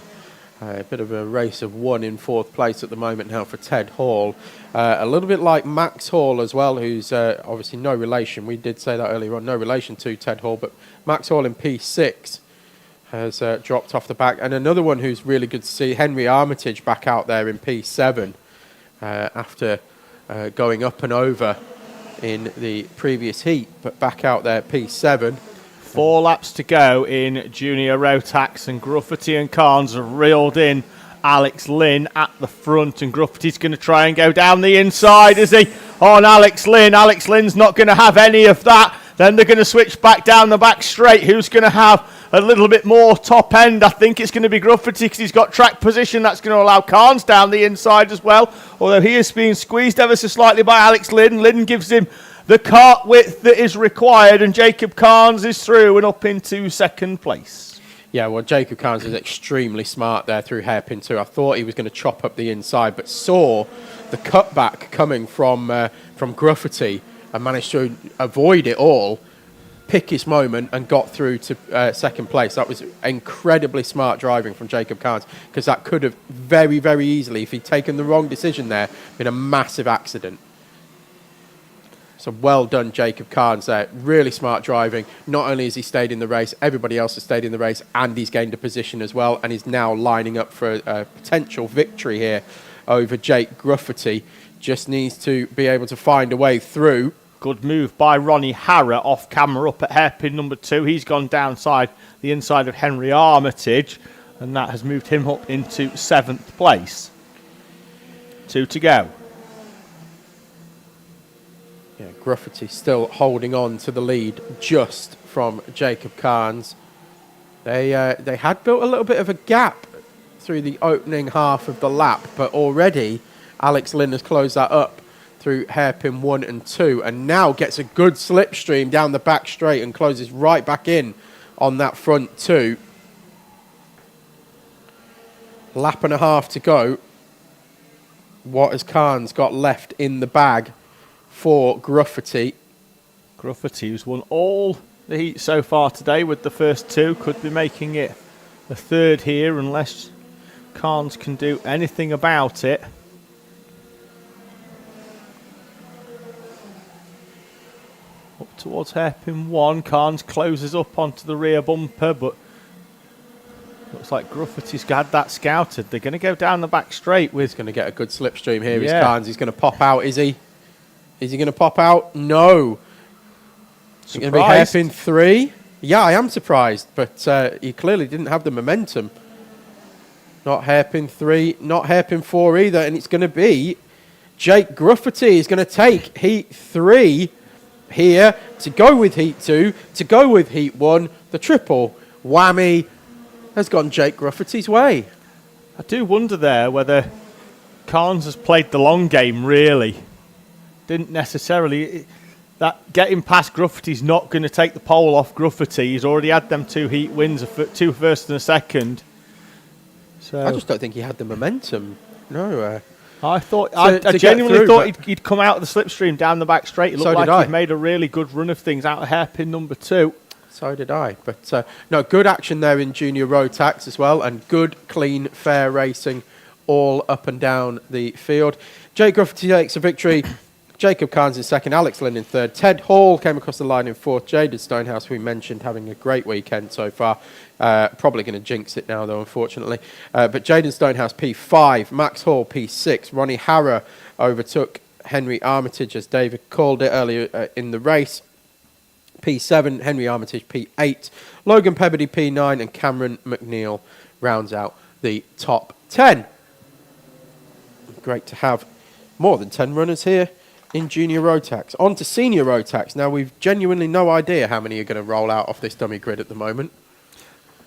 A bit of a race of 1 in 4th place at the moment now for Ted Hall. A little bit like Max Hall as well, who's obviously no relation. We did say that earlier on, no relation to Ted Hall, but Max Hall in P6 has dropped off the back. And another one who's really good to see, Henry Armitage back out there in P7 after going up and over in the previous heat, but back out there P7. 4 laps to go in junior Rotax, and Gruffity and Carnes have reeled in Alex Lynn at the front, and Gruffity's going to try and go down the inside, is he? On Alex Lynn. Alex Lynn's not going to have any of that. Then they're going to switch back down the back straight. Who's going to have a little bit more top end? I think it's going to be Gruffity because he's got track position. That's going to allow Carnes down the inside as well, although he is being squeezed ever so slightly by Alex Lynn. Lynn gives him the kart width that is required, and Jacob Carnes is through and up into 2nd place. Yeah, well, Jacob Carnes is extremely smart there through hairpin 2. I thought he was going to chop up the inside, but saw the cutback coming from Gruffity and managed to avoid it all, pick his moment, and got through to 2nd place. That was incredibly smart driving from Jacob Carnes, because that could have very, very easily, if he'd taken the wrong decision there, been a massive accident. So well done, Jacob Carnes there. Really smart driving. Not only has he stayed in the race, everybody else has stayed in the race, and he's gained a position as well, and he's now lining up for a potential victory here over Jake Gruffity. Just needs to be able to find a way through. Good move by Ronnie Harrer off camera up at hairpin number 2. He's gone downside the inside of Henry Armitage, and that has moved him up into 7th place. 2 to go. Yeah, Gruffity still holding on to the lead just from Jacob Carnes. They had built a little bit of a gap through the opening half of the lap, but already Alex Lynn has closed that up through hairpin 1 and 2, and now gets a good slipstream down the back straight and closes right back in on that front 2. Lap and a half to go. What has Carnes got left in the bag for Gruffity? Gruffity, who's won all the heat so far today with the first 2, could be making it a 3rd here unless Carnes can do anything about it. Up towards hairpin 1, Carnes closes up onto the rear bumper, but Looks like Gruffety's had that scouted. They're going to go down the back straight with... He's going to get a good slipstream here. Yeah. Is Carnes. He's going to pop out, is he? Is he going to pop out? No. It's going to be hairpin 3. Yeah, I am surprised, but he clearly didn't have the momentum. Not hairpin 3, not hairpin 4 either, and it's going to be Jake Gruffety is going to take heat 3 here to go with heat 2, to go with heat 1. The triple whammy has gone Jake Gruffety's way. I do wonder there whether Carnes has played the long game, really. Didn't necessarily... That getting past Gruffety's not going to take the pole off Gruffety. He's already had them 2 heat wins, 2 first and a second. So I just don't think he had the momentum. No. I thought to I genuinely get through, thought he'd come out of the slipstream down the back straight. It looked like he'd made a really good run of things out of hairpin number 2. So did I. But no, good action there in Junior Rotax as well, and good, clean, fair racing all up and down the field. Jake Gruffety takes a victory. Jacob Carnes in second, Alex Lynn in third. Ted Hall came across the line in fourth. Jaden Stonehouse, we mentioned, having a great weekend so far. Probably going to jinx it now, though, unfortunately. But Jaden Stonehouse, P5. Max Hall, P6. Ronnie Harrow overtook Henry Armitage, as David called it earlier in the race. P7, Henry Armitage, P8. Logan Pebbody, P9. And Cameron McNeil rounds out the top 10. Great to have more than 10 runners here in Junior Rotax. On to Senior Rotax. Now, we've genuinely no idea how many are going to roll out off this dummy grid at the moment.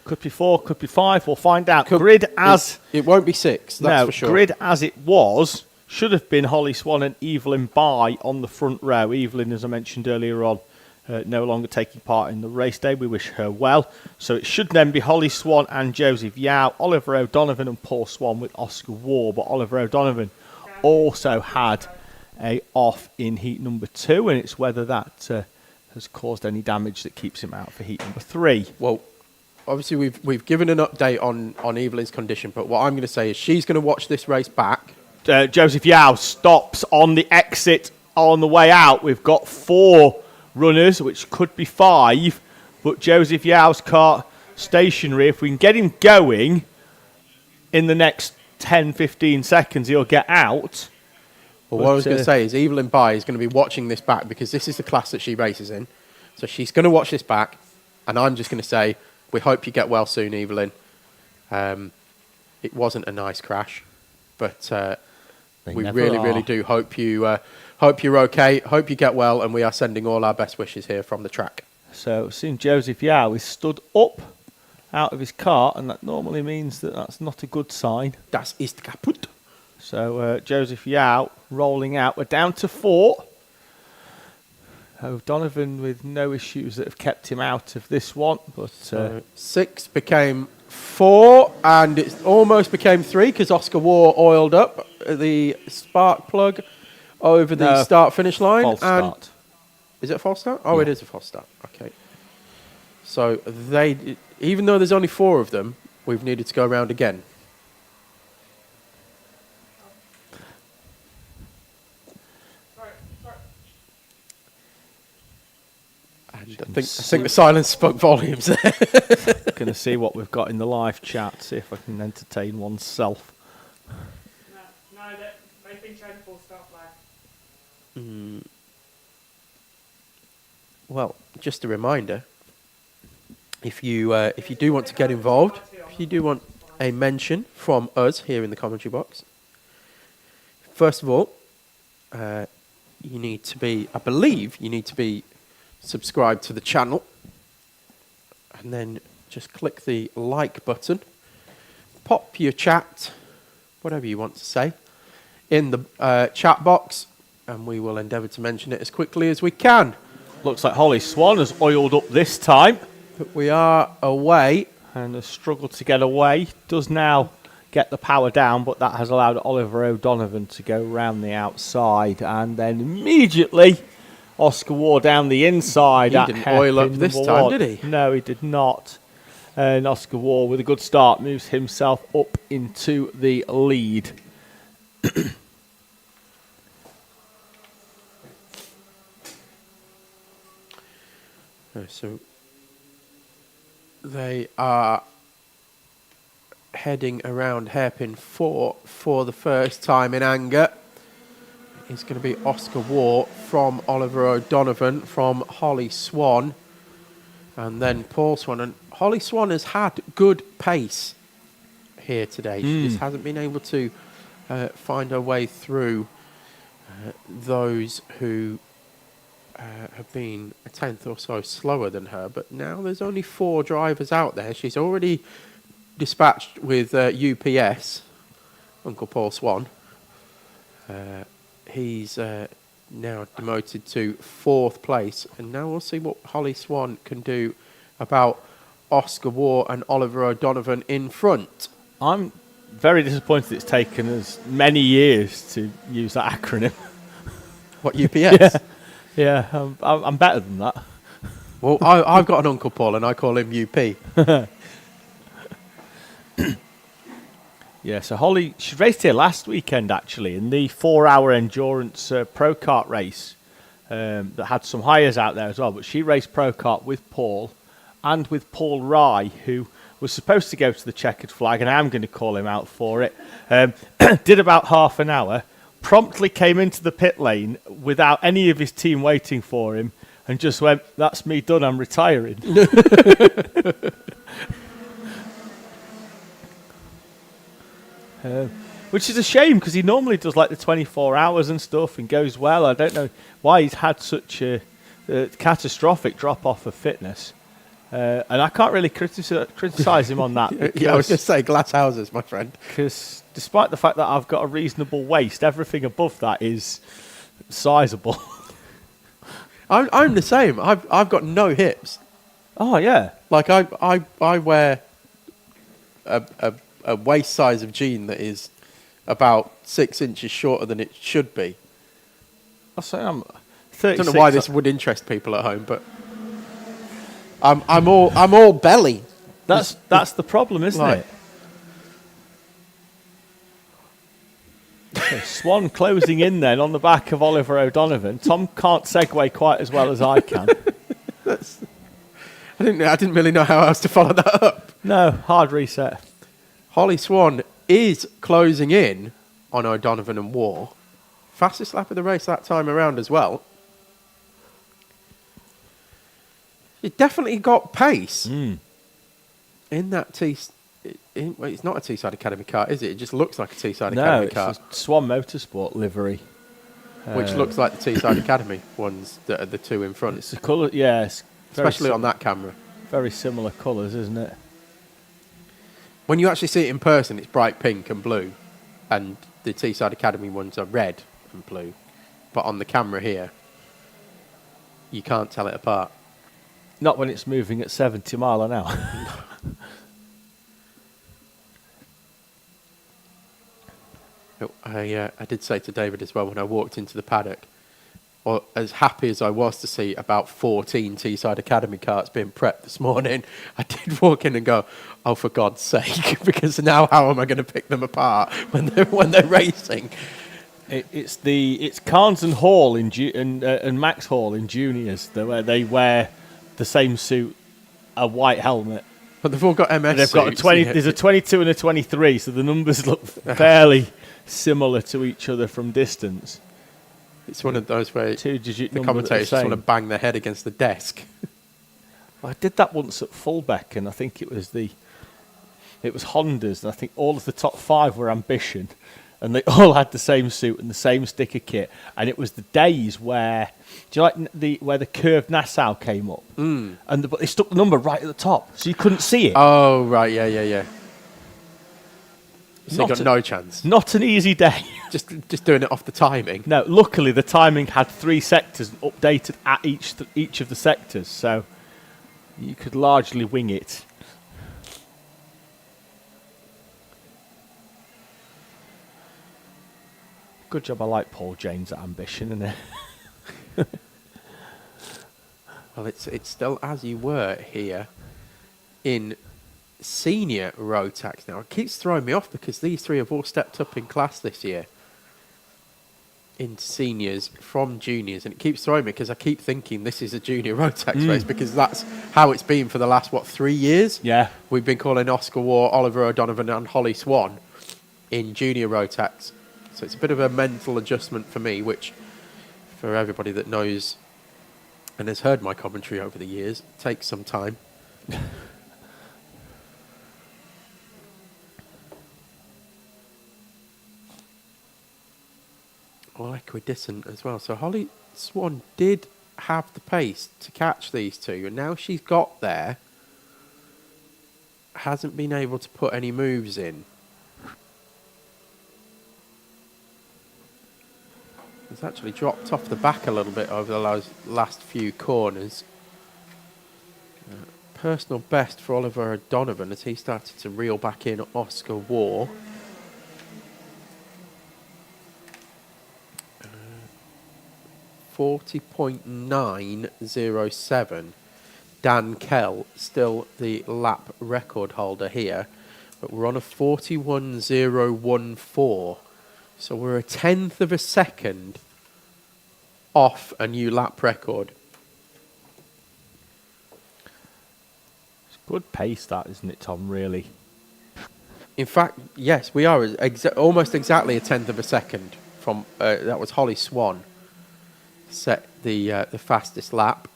Could be 4, could be 5. We'll find out. Grid as... It won't be 6, that's for sure. Grid as it was should have been Holly Swan and Evelyn Bye on the front row. Evelyn, as I mentioned earlier on, no longer taking part in the race day. We wish her well. So it should then be Holly Swan and Joseph Yao, Oliver O'Donovan and Paul Swan with Oscar War. But Oliver O'Donovan also had a off in heat number 2, and it's whether that has caused any damage that keeps him out for heat number 3. Well, obviously we've given an update on Evelyn's condition, but what I'm going to say is she's going to watch this race back. Joseph Yao stops on the exit on the way out. We've got 4 runners, which could be 5, but Joseph Yao's car stationary. If we can get him going in the next 10-15 seconds, he'll get out. Well, what I was going to say is Evelyn Bye is going to be watching this back, because this is the class that she races in. So she's going to watch this back, and I'm just going to say, we hope you get well soon, Evelyn. It wasn't a nice crash, but we really do hope you're okay. Hope you get well, and we are sending all our best wishes here from the track. So seeing Joseph Yao is stood up out of his car, and that normally means that that's not a good sign. Das ist kaputt. So Joseph Yao rolling out. We're down to 4. O'Donovan with no issues that have kept him out of this one. But 6 became 4, and it almost became 3 because Oscar War oiled up the spark plug over the start-finish line. False start. Is it a false start? Oh, yeah. It is a false start. Okay. So they, even though there's only 4 of them, we've needed to go around again. I think the silence spoke volumes there. Going to see what we've got in the live chat, see if I can entertain oneself. No, they've been shown full stop flag. Well, just a reminder, if you do want to get involved, if you do want a mention from us here in the commentary box, first of all, you need to be, I believe, subscribe to the channel, and then just click the like button, pop your chat, whatever you want to say, in the chat box, and we will endeavour to mention it as quickly as we can. Looks like Holly Swan has oiled up this time, But we are away. and has struggled to get away. Does now get the power down, but that has allowed Oliver O'Donovan to go round the outside, and then immediately Oscar War down the inside. He didn't oil up this time, did he? No, he did not. And Oscar War, with a good start, moves himself up into the lead. So they are heading around hairpin 4 for the first time in anger. It's going to be Oscar Waugh from Oliver O'Donovan, from Holly Swan, and then Paul Swan. And Holly Swan has had good pace here today. She just hasn't been able to find her way through those who have been a tenth or so slower than her. But now there's only 4 drivers out there. She's already dispatched with UPS, Uncle Paul Swan. He's now demoted to 4th place. And now we'll see what Holly Swan can do about Oscar Waugh and Oliver O'Donovan in front. I'm very disappointed it's taken us many years to use that acronym. What, UPS? Yeah, I'm better than that. Well, I've got an Uncle Paul and I call him UP. Yeah, so Holly, she raced here last weekend actually in the 4-hour endurance Pro Kart race that had some hires out there as well. But she raced Pro Kart with Paul and with Paul Rye, who was supposed to go to the checkered flag, and I'm going to call him out for it. Did about half an hour, promptly came into the pit lane without any of his team waiting for him, and just went, "That's me done, I'm retiring." Which is a shame, because he normally does like the 24 hours and stuff and goes well. I don't know why he's had such a catastrophic drop-off of fitness. And I can't really criticise him on that. Yeah, I was going to say glass houses, my friend. Because despite the fact that I've got a reasonable waist, everything above that is sizable. I'm the same. I've got no hips. Oh, yeah. Like I wear a waist size of jean that is about 6 inches shorter than it should be. I'll say I'm I 36. don't know why this would interest people at home, but I'm all belly. That's the problem, isn't Right. it? Okay, Swan closing in then on the back of Oliver O'Donovan. Tom can't segue quite as well as I can. I didn't really know how else to follow that up. No, hard reset. Holly Swan is closing in on O'Donovan and Waugh. Fastest lap of the race that time around as well. He definitely got pace in that well, it's not a Teesside Academy car, is it? It just looks like a Teesside Academy car. No, it's a Swan Motorsport livery. Which looks like the Teesside Academy ones that are the 2 in front. It's the colour, yeah. It's Especially on that camera. Very similar colours, isn't it? When you actually see it in person, it's bright pink and blue. And the Teesside Academy ones are red and blue. But on the camera here, you can't tell it apart. Not when it's moving at 70 mile an hour. I did say to David as well when I walked into the paddock, or as happy as I was to see about 14 Teesside Academy carts being prepped this morning, I did walk in and go, "Oh, for God's sake!" Because now how am I going to pick them apart when they're racing? It's Carnes and Hall and Max Hall in juniors, where they wear the same suit, a white helmet. But they've all got MS. They've got a 20. There's a 22 and a 23, so the numbers look fairly similar to each other from distance. It's one of those where Two-digit the number commentators just want to bang their head against the desk. I did that once at Fullbeck, and I think it was Hondas, and I think all of the top 5 were Ambition, and they all had the same suit and the same sticker kit, and it was the days where, do you like where the curved Nassau came up, but they stuck the number right at the top, so you couldn't see it. Oh right, yeah. So you got no chance. Not an easy day. Just doing it off the timing. No, luckily the timing had 3 sectors updated at each of the sectors, so you could largely wing it. Good job. I like Paul James at Ambition, isn't it? Well, it's still as you were here in senior Rotax now. It keeps throwing me off because these 3 have all stepped up in class this year. into seniors from juniors, and it keeps throwing me because I keep thinking this is a junior Rotax race because that's how it's been for the last 3 years. Yeah. We've been calling Oscar War, Oliver O'Donovan, and Holly Swan in junior Rotax, so it's a bit of a mental adjustment for me, which for everybody that knows and has heard my commentary over the years takes some time. Equidistant as well. So Holly Swan did have the pace to catch these two, and now she's got there, hasn't been able to put any moves in. It's actually dropped off the back a little bit over the last few corners. Personal best for Oliver O'Donovan as he started to reel back in Oscar War. 40.907. Dan Kell, still the lap record holder here, but we're on a 41.014. So we're a 1/10 of a second off a new lap record. It's good pace, that, isn't it, Tom, really? In fact, yes, we are almost exactly a 1/10 of a second from, that was Holly Swan, set the fastest lap.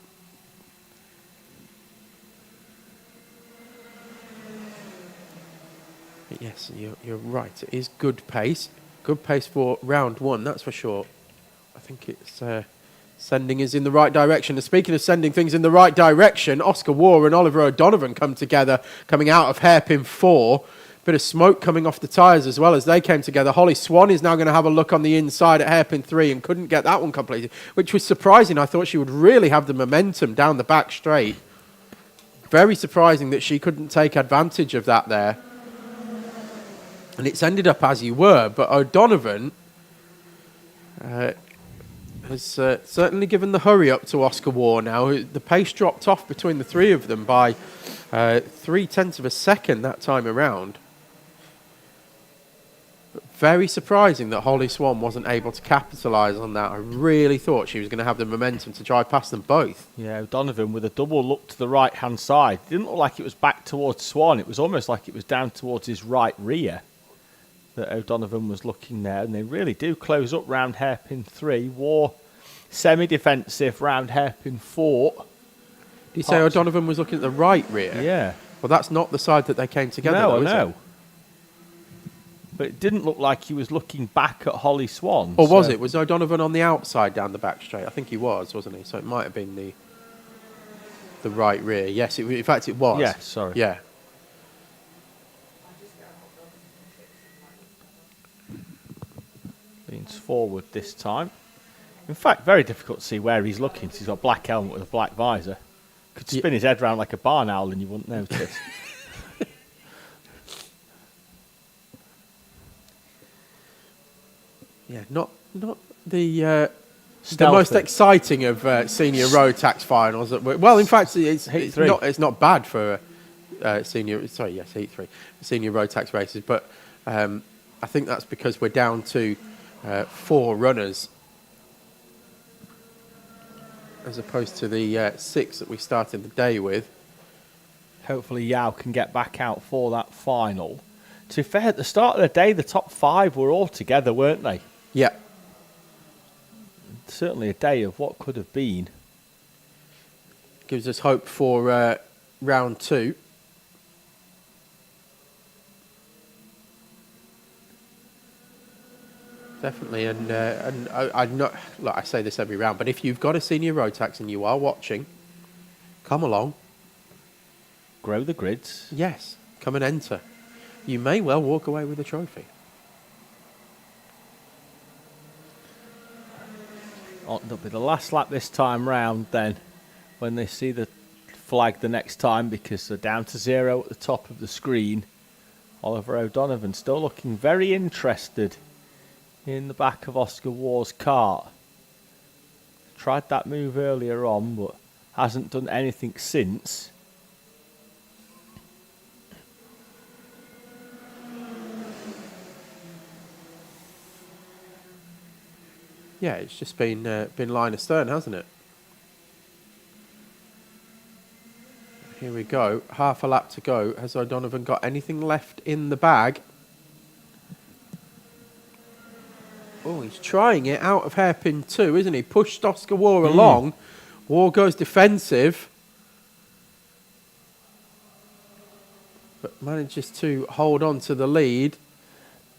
But yes, you're right, it is good pace. Good pace for round one, that's for sure. I think it's sending us in the right direction. And speaking of sending things in the right direction, Oscar War and Oliver O'Donovan come together, coming out of hairpin 4. Bit of smoke coming off the tyres as well as they came together. Holly Swan is now going to have a look on the inside at hairpin 3 and couldn't get that one completed, which was surprising. I thought she would really have the momentum down the back straight. Very surprising that she couldn't take advantage of that there. And it's ended up as you were, but O'Donovan has certainly given the hurry up to Oscar War now. The pace dropped off between the three of them by 0.3 of a second that time around. But very surprising that Holly Swan wasn't able to capitalise on that. I really thought she was going to have the momentum to drive past them both. Yeah, O'Donovan with a double look to the right-hand side. It didn't look like it was back towards Swan. It was almost like it was down towards his right rear that O'Donovan was looking there, and they really do close up round hairpin 3. War semi-defensive round hairpin 4. Did you say O'Donovan was looking at the right rear? Yeah. Well, that's not the side that they came together. No, though, I know. Is it? But it didn't look like he was looking back at Holly Swan. Or was it? Was O'Donovan on the outside down the back straight? I think he was, wasn't he? So it might have been the right rear. Yes, in fact it was. Yeah, sorry. Yeah. Leans forward this time. In fact, very difficult to see where he's looking. He's got a black helmet with a black visor. Could spin his head round like a barn owl and you wouldn't notice. Yeah, not the most exciting of senior Rotax finals. Well, in fact, it's not bad for senior. Sorry, yes, Heat 3, senior Rotax races. But I think that's because we're down to 4 runners as opposed to the 6 that we started the day with. Hopefully Yao can get back out for that final. To be fair, at the start of the day, the top 5 were all together, weren't they? Yeah. Certainly a day of what could have been. Gives us hope for round 2. Definitely, and I'm not. Look, I say this every round, but if you've got a senior Rotax and you are watching, come along. Grow the grids. Yes, come and enter. You may well walk away with a trophy. Oh, that'll be the last lap this time round then, when they see the flag the next time, because they're down to 0 at the top of the screen. Oliver O'Donovan still looking very interested in the back of Oscar War's kart. Tried that move earlier on, but hasn't done anything since. Yeah, it's just been line astern, hasn't it? Here we go. Half a lap to go. Has O'Donovan got anything left in the bag? Oh, he's trying it out of hairpin 2, isn't he? Pushed Oscar Waugh along. Waugh goes defensive. But manages to hold on to the lead.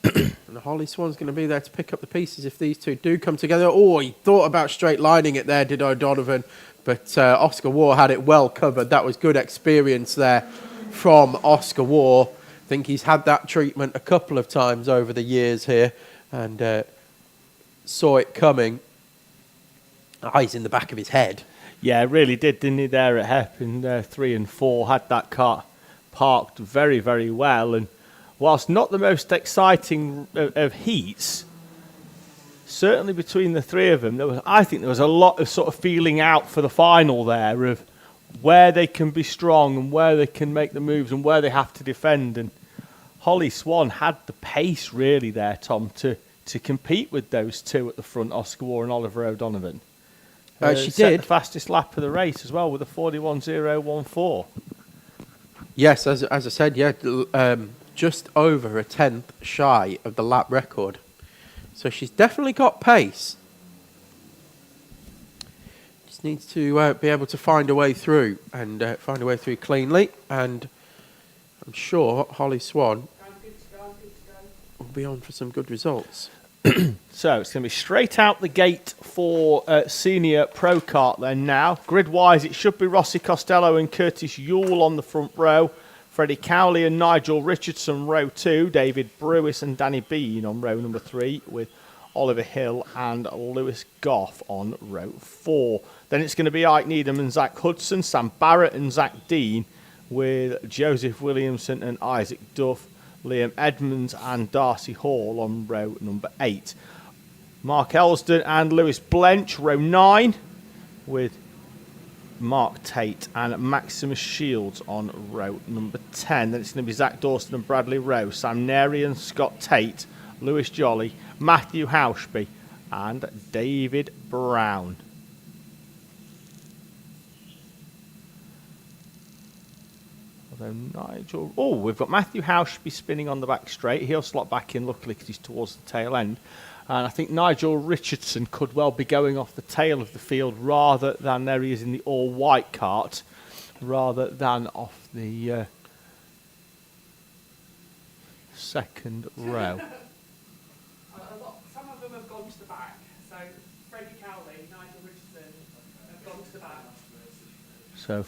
And Holly Swan's going to be there to pick up the pieces if these two do come together. Oh, he thought about straight lining it there, did O'Donovan. But Oscar Waugh had it well covered. That was good experience there from Oscar Waugh. I think he's had that treatment a couple of times over the years here and saw it coming. Eyes in the back of his head. Yeah, really did, didn't he, there at hairpin 3 and 4. Had that car parked very, very well. And whilst not the most exciting of heats, certainly between the three of them, I think there was a lot of sort of feeling out for the final there of where they can be strong and where they can make the moves and where they have to defend. And Holly Swan had the pace really there, Tom, to compete with those two at the front, Oscar Waugh and Oliver O'Donovan. She set did. the fastest lap of the race as well with a 41.014. Yes, as I said, yeah, just over a tenth shy of the lap record. So she's definitely got pace. Just needs to be able to find a way through and find a way through cleanly. And I'm sure Holly Swan will be on for some good results. So it's going to be straight out the gate for senior Pro Kart then now. Grid-wise, it should be Rossi Costello and Curtis Yule on the front row. Freddie Cowley and Nigel Richardson, row 2. David Brewis and Danny Bean on row number 3, with Oliver Hill and Lewis Goff on row 4. Then it's going to be Ike Needham and Zach Hudson, Sam Barrett and Zach Dean, with Joseph Williamson and Isaac Duff, Liam Edmonds and Darcy Hall on row number 8. Mark Elsden and Lewis Blench, row 9, with Mark Tate and Maximus Shields on row number 10. Then it's going to be Zach Dawson and Bradley Rowe, Sam Neri and Scott Tate, Lewis Jolly, Matthew Hauschby and David Brown. Nigel. Oh, we've got Matthew Hauschby spinning on the back straight. He'll slot back in, luckily, because he's towards the tail end. And I think Nigel Richardson could well be going off the tail of the field rather than there he is in the all-white cart, rather than off the second row. Some of them have gone to the back. So Freddie Cowley, Nigel Richardson have gone to the back. So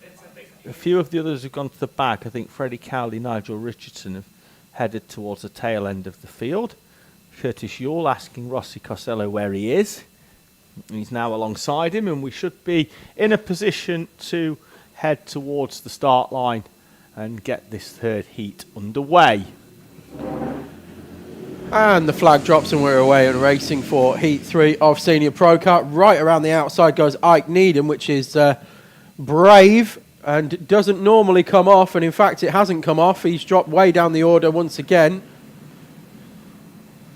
It's a big... a few of the others have gone to the back. I think Freddie Cowley, Nigel Richardson have headed towards the tail end of the field. Curtis Yule asking Rossi Costello where he is. He's now alongside him, and we should be in a position to head towards the start line and get this third heat underway. And the flag drops and we're away and racing for Heat 3 of Senior Pro Kart. Right around the outside goes Ike Needham, which is brave and doesn't normally come off. And in fact, it hasn't come off. He's dropped way down the order once again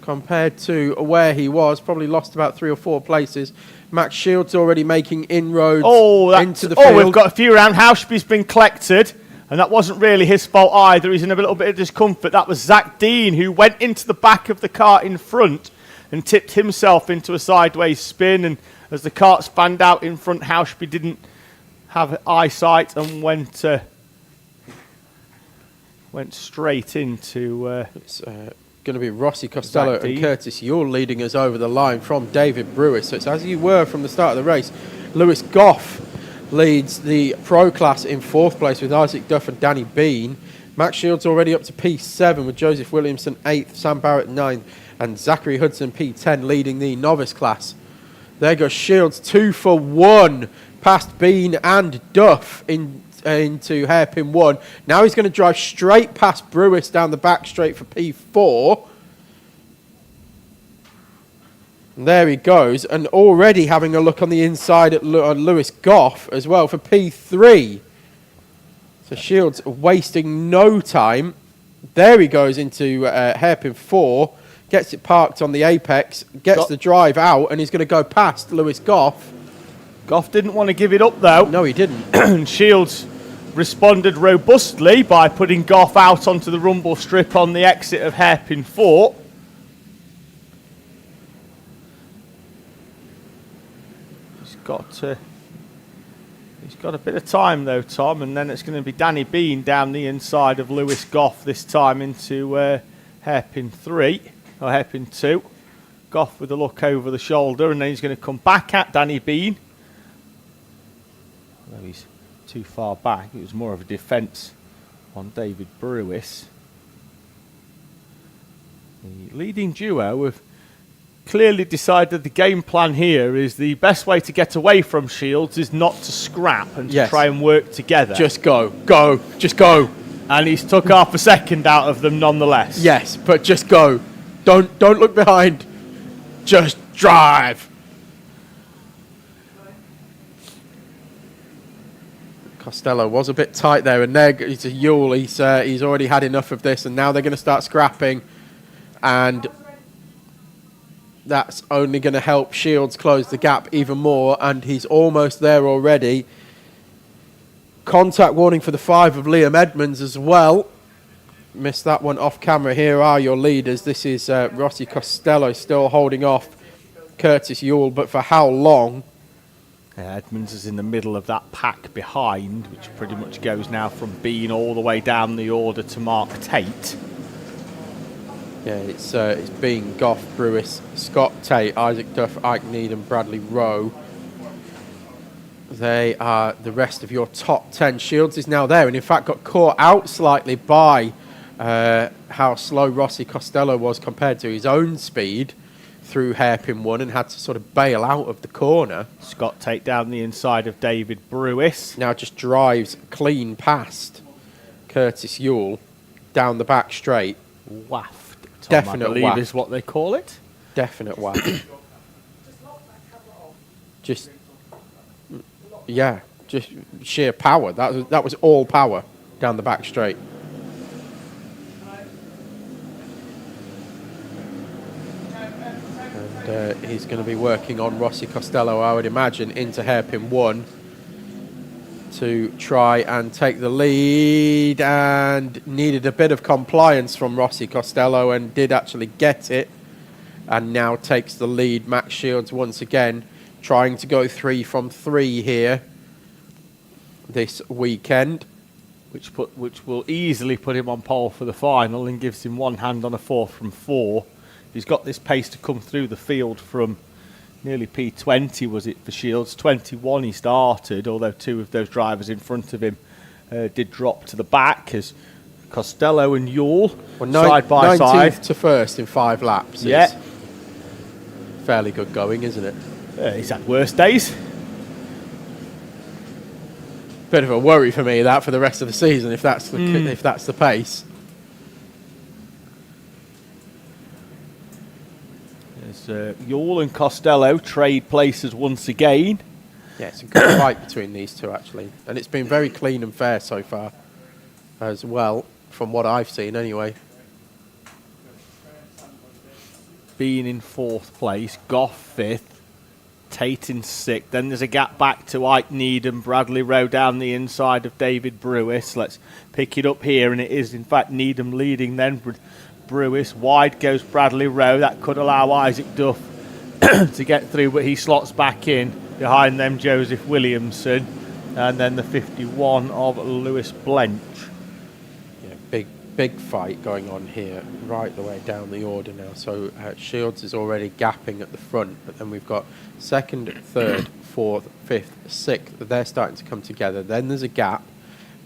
compared to where he was. Probably lost about 3 or 4 places. Max Shields already making inroads into the field. Oh, we've got a few around. Hauschby's been collected. And that wasn't really his fault either. He's in a little bit of discomfort. That was Zach Dean, who went into the back of the cart in front and tipped himself into a sideways spin. And as the cart spanned out in front, Hauschby didn't have eyesight and went straight into... it's going to be Rossi Costello and Curtis Yule leading us over the line from David Brewis. So it's as you were from the start of the race. Lewis Goff leads the Pro class in 4th place with Isaac Duff and Danny Bean. Max Shields already up to P7 with Joseph Williamson 8th, Sam Barrett 9th, and Zachary Hudson P10 leading the novice class. There goes Shields 2 for 1 past Bean and Duff into hairpin 1. Now he's going to drive straight past Brewis down the back straight for P4. And there he goes, and already having a look on the inside at Lewis Goff as well for P3. So Shields wasting no time. There he goes into hairpin 4. Gets it parked on the apex, gets the drive out, and he's going to go past Lewis Goff. Goff didn't want to give it up, though. No, he didn't. And Shields responded robustly by putting Goff out onto the rumble strip on the exit of Hairpin Fort. He's got a bit of time, though, Tom, and then it's going to be Danny Bean down the inside of Lewis Goff this time into Hairpin 3. Or Hairpin 2. Goff with a look over the shoulder, and then he's going to come back at Danny Bean. Although he's too far back, it was more of a defence on David Brewis. The leading duo have clearly decided the game plan here is the best way to get away from Shields is not to scrap and to try and work together. Just go, just go. And he's took half a second out of them nonetheless. Yes, but just go. Don't look behind. Just drive. Costello was a bit tight there, and there he's a Yule. He's already had enough of this, and now they're going to start scrapping, and that's only going to help Shields close the gap even more, and he's almost there already. Contact warning for the 5 of Liam Edmonds as well. Missed that one off camera. Here are your leaders. This is Rossi Costello still holding off Curtis Yule, but for how long? Edmonds is in the middle of that pack behind, which pretty much goes now from Bean all the way down the order to Mark Tate. Yeah, it's Bean, Goff, Brewis, Scott Tate, Isaac Duff, Ike Needham, Bradley Rowe. They are the rest of your top 10. Shields is now there, and in fact got caught out slightly by how slow Rossi Costello was compared to his own speed through Hairpin 1, and had to sort of bail out of the corner. Scott Tate down the inside of David Brewis. Now just drives clean past Curtis Yule down the back straight. Waft, Tom, Definite I believe waft. is what they call it. Definite waft. Just, yeah, just sheer power. That was all power down the back straight. And he's going to be working on Rossi Costello, I would imagine, into Hairpin 1 to try and take the lead, and needed a bit of compliance from Rossi Costello and did actually get it, and now takes the lead. Max Shields once again trying to go 3 from 3 here this weekend, which will easily put him on pole for the final and gives him one hand on a 4 from 4. He's got this pace to come through the field from nearly P20, was it, for Shields? 21 he started, although 2 of those drivers in front of him did drop to the back, as Costello and Yule side by 19th side. to first in 5 laps. Yeah. It's fairly good going, isn't it? He's had worse days. Bit of a worry for me, that, for the rest of the season, if that's the pace. Yule and Costello trade places once again. Yeah, it's a good fight between these two, actually. And it's been very clean and fair so far as well, from what I've seen anyway. Being in 4th place, Goff 5th, Tate in 6th. Then there's a gap back to Ike Needham, Bradley Rowe down the inside of David Brewis. Let's pick it up here, and it is in fact Needham leading then. Brewis, wide goes Bradley Rowe. That could allow Isaac Duff to get through, but he slots back in. Behind them, Joseph Williamson, and then the 51 of Lewis Blench. Yeah, big fight going on here, right the way down the order now. So Shields is already gapping at the front, but then we've got 2nd, 3rd, 4th, 5th, 6th. They're starting to come together. Then there's a gap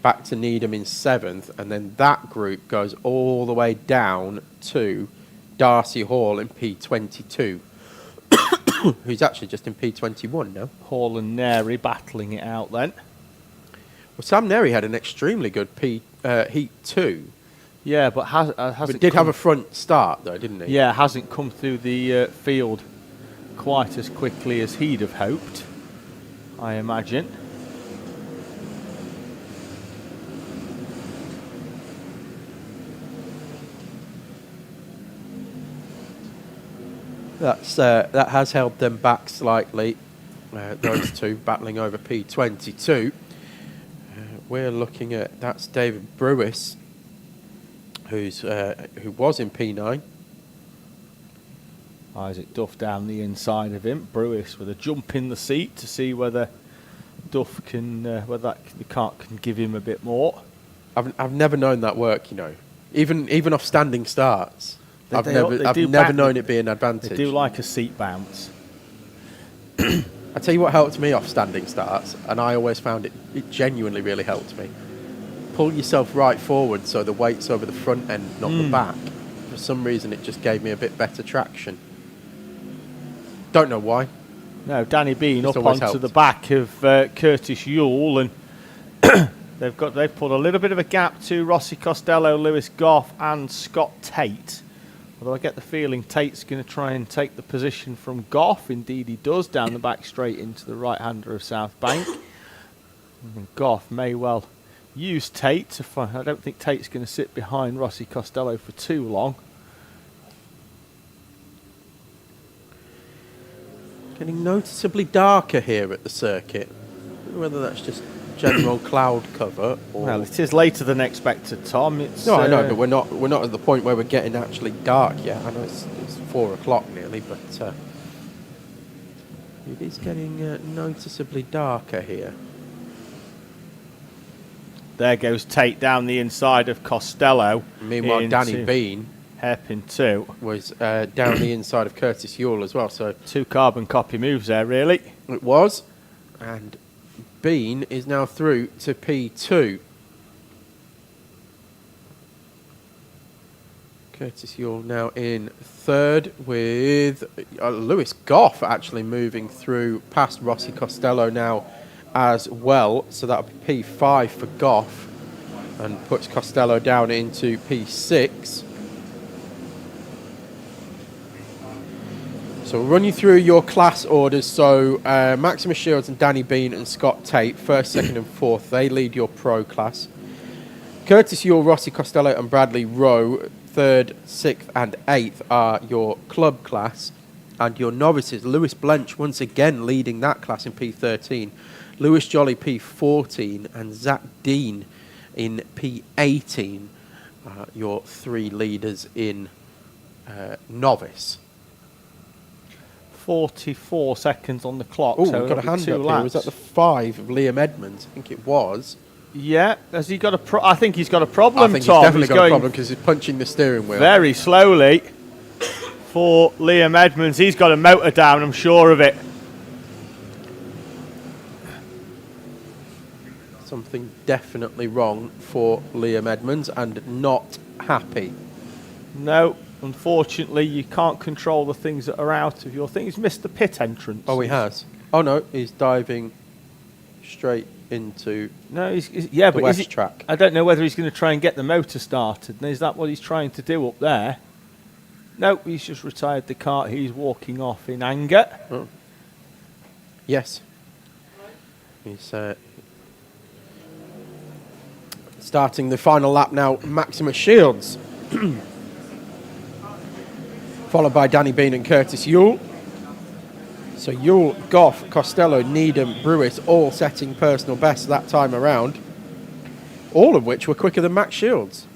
back to Needham in 7th, and then that group goes all the way down to Darcy Hall in P22, who's actually just in P21 now. Hall and Neri battling it out then. Well, Sam Neri had an extremely good Heat 2. Yeah, but hasn't. But did have a front start though, didn't he? Yeah, hasn't come through the field quite as quickly as he'd have hoped, I imagine. That has held them back slightly. Those two battling over P22. We're looking at, that's David Brewis, who was in P9. Isaac Duff down the inside of him. Brewis with a jump in the seat to see whether Duff can, whether the cart can give him a bit more. I've never known that work, you know. Even off standing starts, I've They never known it be an advantage. They do like a seat bounce. I tell you what helped me off standing starts, and I always found it genuinely really helped me. Pull yourself right forward so the weight's over the front end, not the back. For some reason, it just gave me a bit better traction. Don't know why. No, Danny Bean It's up always onto helped. the back of Curtis Yule, and they've put a little bit of a gap to Rossi Costello, Lewis Goff, and Scott Tate. Although I get the feeling Tate's going to try and take the position from Goff. Indeed, he does, down the back straight into the right-hander of South Bank. And Goff may well use Tate to find. I don't think Tate's going to sit behind Rossi Costello for too long. Getting noticeably darker here at the circuit. I don't know whether that's just general cloud cover or... Well, it is later than expected, Tom. It's, No, I know, but we're not at the point where we're getting actually dark yet. I know it's 4 o'clock nearly, but it is getting noticeably darker here. There goes Tate down the inside of Costello. Meanwhile, Danny into Bean hairpin 2. was down the inside of Curtis Yule as well. So 2 carbon copy moves there, really. it was, and Bean is now through to P2. Curtis Yule now in third with Lewis Goff actually moving through past Rossi Costello now as well. So that'll be P5 for Goff and puts Costello down into P6. So we'll run you through your class orders. So Maximus Shields and Danny Bean and Scott Tate, first, second and fourth, they lead your pro class. Curtis Yule, Rossi Costello and Bradley Rowe, third, sixth and eighth are your club class. And your novices, Lewis Blench once again leading that class in P13. Lewis Jolly P14 and Zach Dean in P18. Your 3 leaders in novice. 44 seconds on the clock. Oh, so we've got a it'll be hand 2 up here. laps. Was that the 5 of Liam Edmonds? I think it was. Yeah, has he got a I think he's got a problem, I think Tom. he's definitely got a going problem because he's punching the steering wheel. very slowly for Liam Edmonds. He's got a motor down, I'm sure of it. Something definitely wrong for Liam Edmonds and not happy. No, unfortunately, you can't control the things that are out of your thing. He's missed the pit entrance. Oh, he has. Oh, no, he's diving straight into No, yeah, the but west track. I don't know whether he's going to try and get the motor started. Is that what he's trying to do up there? No, he's just retired the kart. He's walking off in anger. Oh. Yes. He's starting the final lap now. Maximus Shields. Followed by Danny Bean and Curtis Yule. So Yule, Goff, Costello, Needham, Brewis all setting personal bests that time around. All of which were quicker than Max Shields.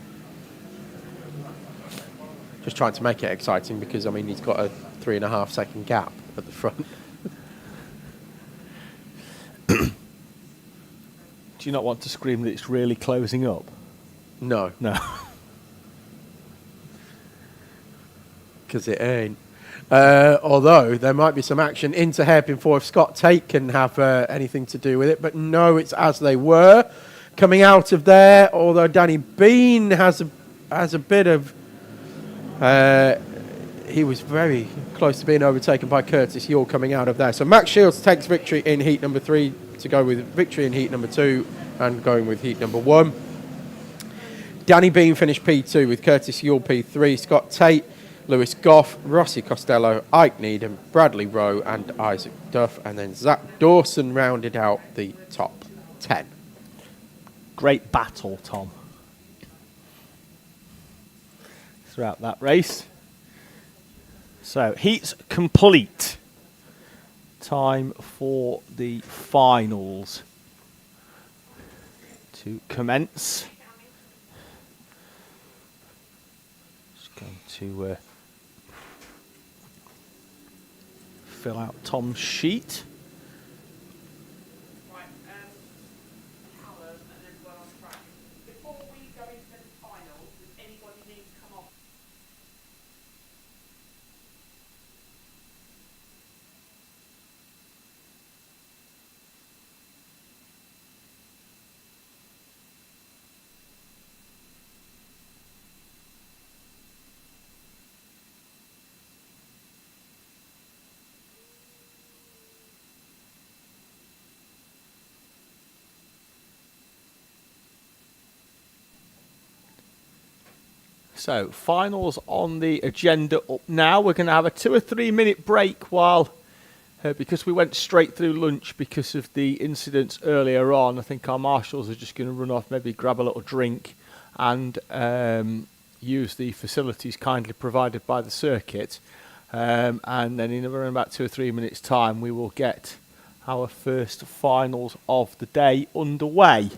Just trying to make it exciting because, I mean, he's got a 3.5 second gap at the front. Do you not want to scream that it's really closing up? No. No. Because it ain't. Although there might be some action into hairpin 4 if Scott Tate can have anything to do with it. But no, it's as they were. Coming out of there, although Danny Bean has a bit of... he was very close to being overtaken by Curtis Yule coming out of there. So Max Shields takes victory in heat number 3 to go with victory in heat number 2 and going with heat number 1. Danny Bean finished P2 with Curtis Yule P3, Scott Tate, Lewis Goff, Rossi Costello, Ike Needham, Bradley Rowe and Isaac Duff. And then Zach Dawson rounded out the top 10. Great battle, Tom. Throughout that race. So, heats complete. Time for the finals to commence. Just going to fill out Tom's sheet. Right, Callum and everyone on track. Before we go into the finals, does anybody need to come off? So, finals on the agenda up now. We're going to have a 2 or 3 minute break while, because we went straight through lunch because of the incidents earlier on. I think our marshals are just going to run off, maybe grab a little drink and use the facilities kindly provided by the circuit. And then in around about 2 or 3 minutes time, we will get our first finals of the day underway.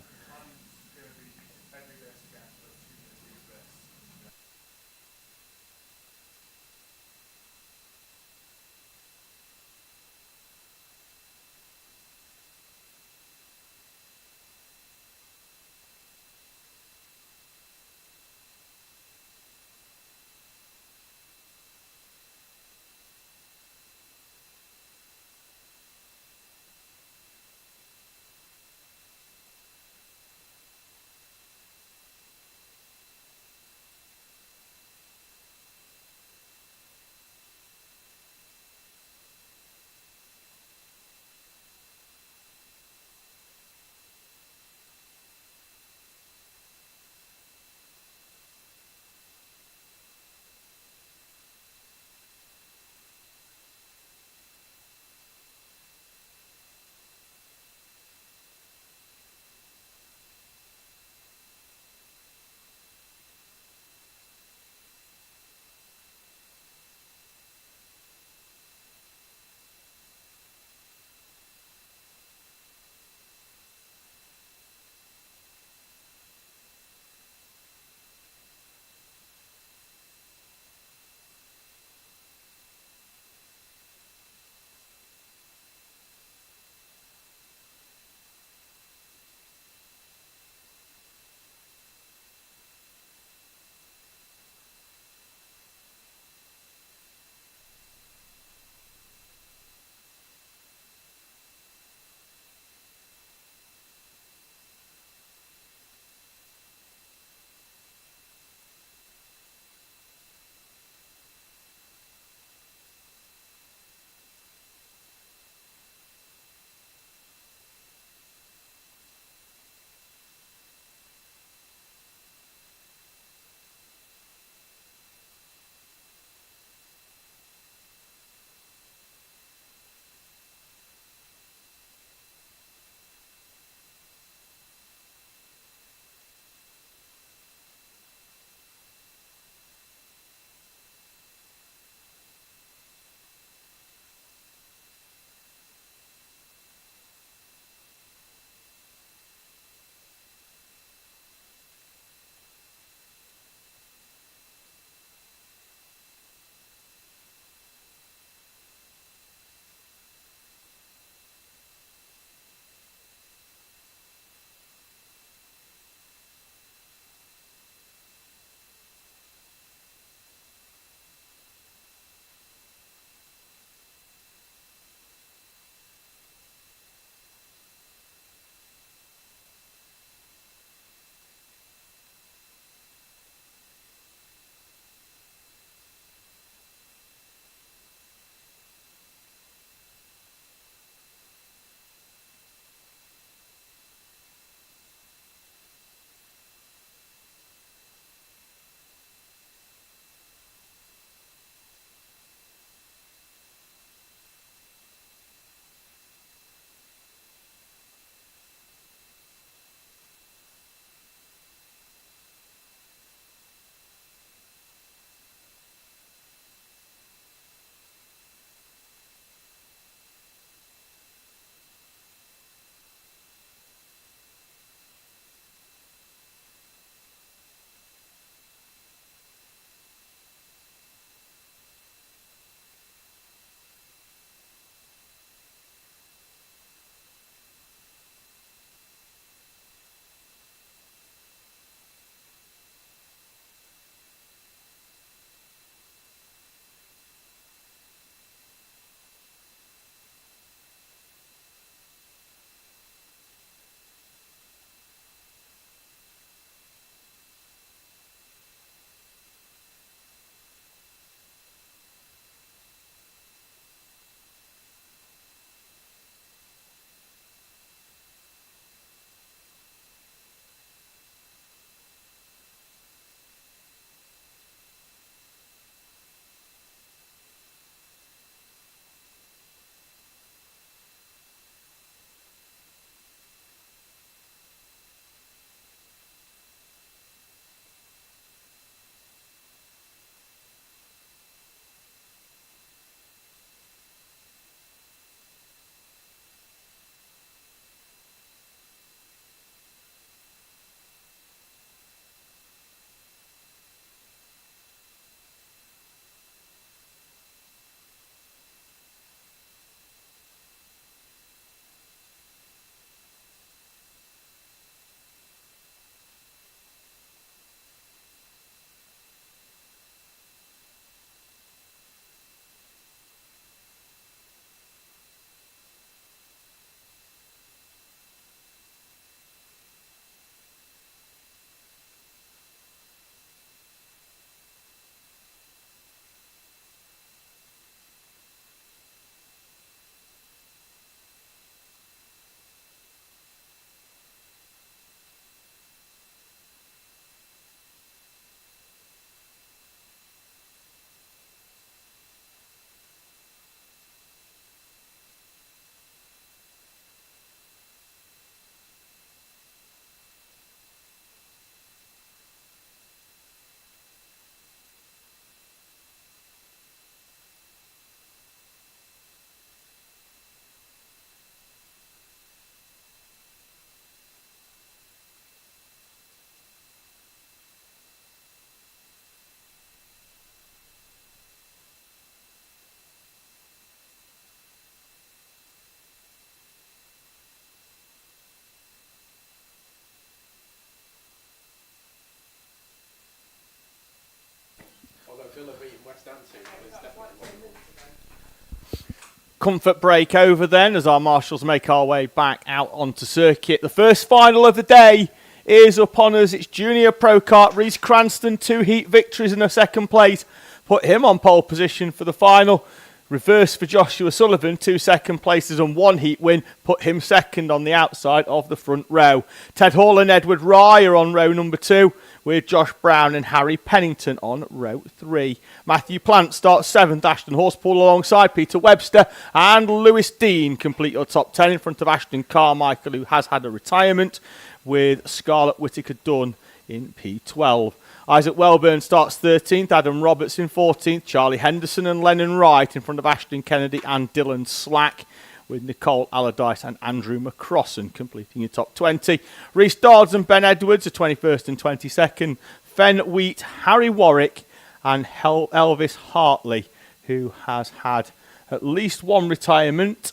Comfort break over then as our marshals make our way back out onto circuit. The first final of the day is upon us. It's Junior Pro Kart. Reece Cranston, 2 heat victories and a second place. Put him on pole position for the final. Reverse for Joshua Sullivan, 2 second places and 1 heat win. Put him second on the outside of the front row. Ted Hall and Edward Rye are on row number 2, with Josh Brown and Harry Pennington on row 3. Matthew Plant starts 7th. Ashton Horspool alongside Peter Webster and Lewis Dean complete your top 10 in front of Ashton Carmichael, who has had a retirement, with Scarlett Whittaker Dunn in P12. Isaac Welburn starts 13th, Adam Roberts in 14th, Charlie Henderson and Lennon Wright in front of Ashton Kennedy and Dylan Slack, with Nicole Allardyce and Andrew McCrossan completing your top 20. Rhys Dodds and Ben Edwards are 21st and 22nd. Fen Wheat, Harry Warwick and Elvis Hartley, who has had at least one retirement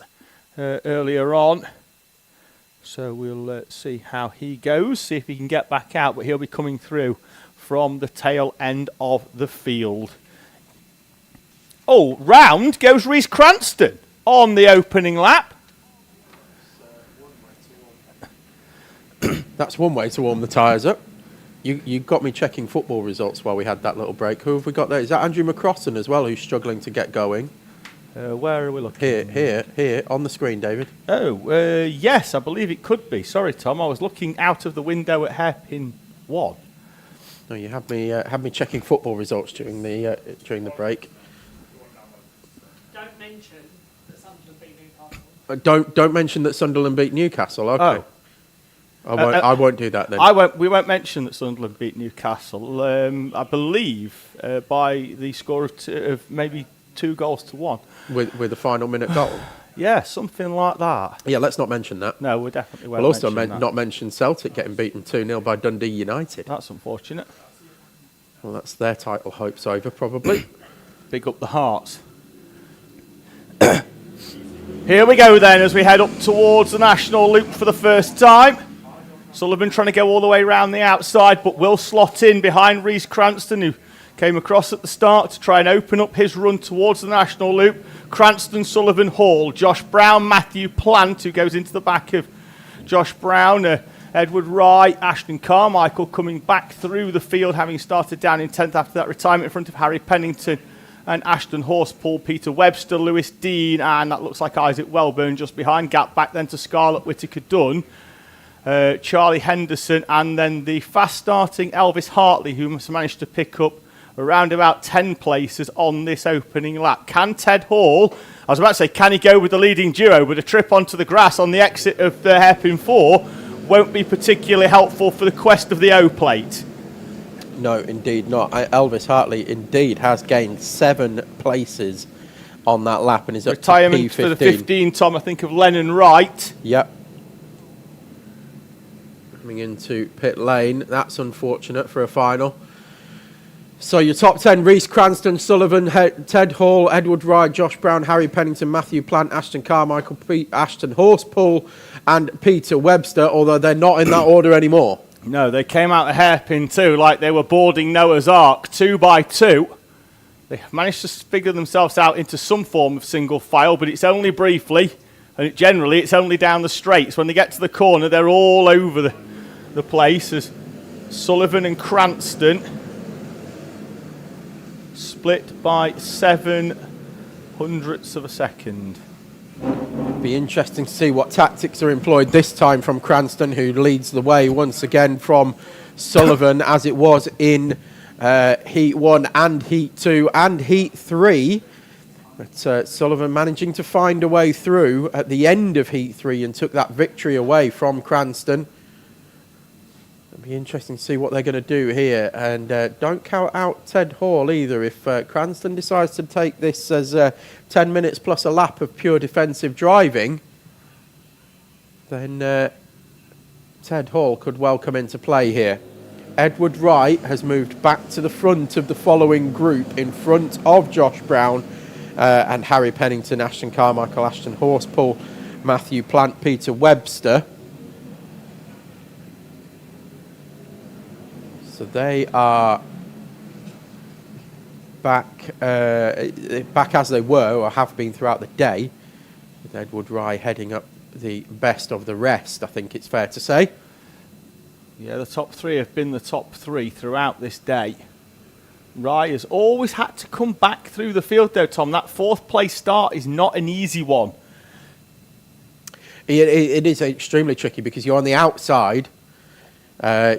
earlier on. So we'll see how he goes, see if he can get back out, but he'll be coming through from the tail end of the field. Oh, round goes Reece Cranston on the opening lap. That's one way to warm the tyres up. You got me checking football results while we had that little break. Who have we got there? Is that Andrew McCrossan as well, who's struggling to get going? Where are we looking? Here, on the screen, David. Oh, yes, I believe it could be. Sorry, Tom, I was looking out of the window at hairpin 1. No, you had me checking football results during the break. Don't mention that Sunderland beat Newcastle. Don't mention that Sunderland beat Newcastle. Okay. Oh. I won't do that then. We won't mention that Sunderland beat Newcastle. I believe by the score of maybe 2 goals to 1. With the final minute goal. Yeah, something like that. Yeah, let's not mention that. No, we definitely won't. We'll also mention that. not mention Celtic getting beaten 2-0 by Dundee United. That's unfortunate. Well, that's their title hopes over, probably. Big up the Hearts. Here we go then as we head up towards the National Loop for the first time. Sullivan trying to go all the way around the outside, but will slot in behind Reece Cranston, who came across at the start to try and open up his run towards the National Loop. Cranston, Sullivan, Hall, Josh Brown, Matthew Plant, who goes into the back of Josh Brown, Edward Rye, Ashton Carmichael coming back through the field, having started down in 10th after that retirement in front of Harry Pennington and Ashton Horspool, Peter Webster, Lewis Dean, and that looks like Isaac Welburn just behind. Gap back then to Scarlett Whittaker Dunn, Charlie Henderson, and then the fast-starting Elvis Hartley, who must have managed to pick up around about 10 places on this opening lap. Can Ted Hall, I was about to say, can he go with the leading duo, but a trip onto the grass on the exit of the hairpin 4 won't be particularly helpful for the quest of the O-plate. No, indeed not. Elvis Hartley indeed has gained 7 places on that lap and is up retirement to P15. for the 15, Tom, I think, of Lennon Wright. Yep. Coming into pit lane. That's unfortunate for a final. So your top 10, Reece Cranston, Sullivan, Ted Hall, Edward Wright, Josh Brown, Harry Pennington, Matthew Plant, Ashton Carmichael, Ashton Horspool and Peter Webster, although they're not in that order anymore. No, they came out a hairpin too, like they were boarding Noah's Ark, 2 by 2. They managed to figure themselves out into some form of single file, but it's only briefly, and generally it's only down the straights. When they get to the corner, they're all over the place as Sullivan and Cranston split by 0.07 of a second. Be interesting to see what tactics are employed this time from Cranston, who leads the way once again from Sullivan, as it was in Heat 1 and Heat 2 and Heat 3. But Sullivan managing to find a way through at the end of Heat 3 and took that victory away from Cranston. It'll be interesting to see what they're going to do here. And don't count out Ted Hall either. If Cranston decides to take this as 10 minutes plus a lap of pure defensive driving, then Ted Hall could well come into play here. Edward Wright has moved back to the front of the following group in front of Josh Brown and Harry Pennington, Ashton Carmichael, Ashton Horspool, Matthew Plant, Peter Webster. So they are back as they were or have been throughout the day, with Edward Rye heading up the best of the rest, I think it's fair to say. Yeah, the top three have been the top three throughout this day. Rye has always had to come back through the field though, Tom. That fourth place start is not an easy one. It is extremely tricky because you're on the outside.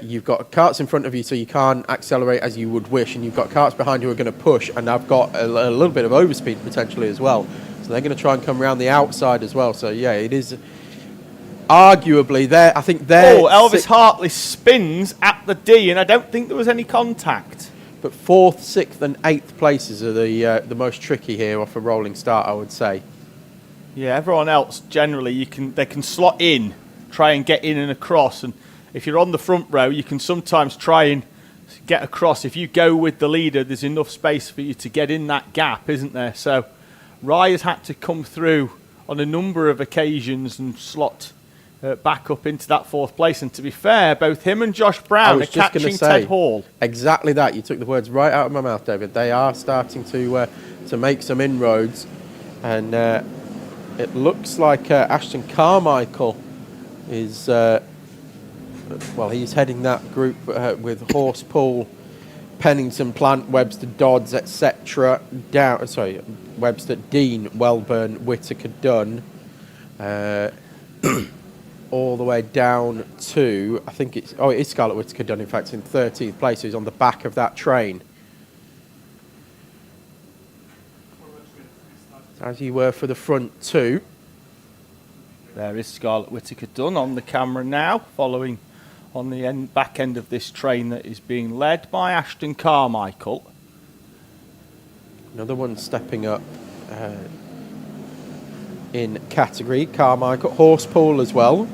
You've got carts in front of you, so you can't accelerate as you would wish, and you've got carts behind who are going to push, and I've got a little bit of overspeed potentially as well. So they're going to try and come around the outside as well. So yeah, it is arguably there. I think there. Oh, Elvis Hartley spins at the D, and I don't think there was any contact. But 4th, 6th, and 8th places are the most tricky here off a rolling start, I would say. Yeah, everyone else generally they can slot in, try and get in and across, and if you're on the front row, you can sometimes try and get across. If you go with the leader, there's enough space for you to get in that gap, isn't there? So Rye has had to come through on a number of occasions and slot back up into that 4th place. And to be fair, both him and Josh Brown are catching Ted Hall. Exactly that. You took the words right out of my mouth, David. They are starting to make some inroads, and it looks like Ashton Carmichael is he's heading that group with Horspool, Pennington, Plant, Webster, Dodds, etc. Webster, Dean, Welburn, Whittaker, Dunn. All the way down to, I think it is Scarlett Whittaker Dunn, in fact, in 13th place, who's on the back of that train. As you were for the front two. There is Scarlett Whittaker Dunn on the camera now, following on the back end of this train that is being led by Ashton Carmichael. Another one stepping up in category, Carmichael. Horspool as well.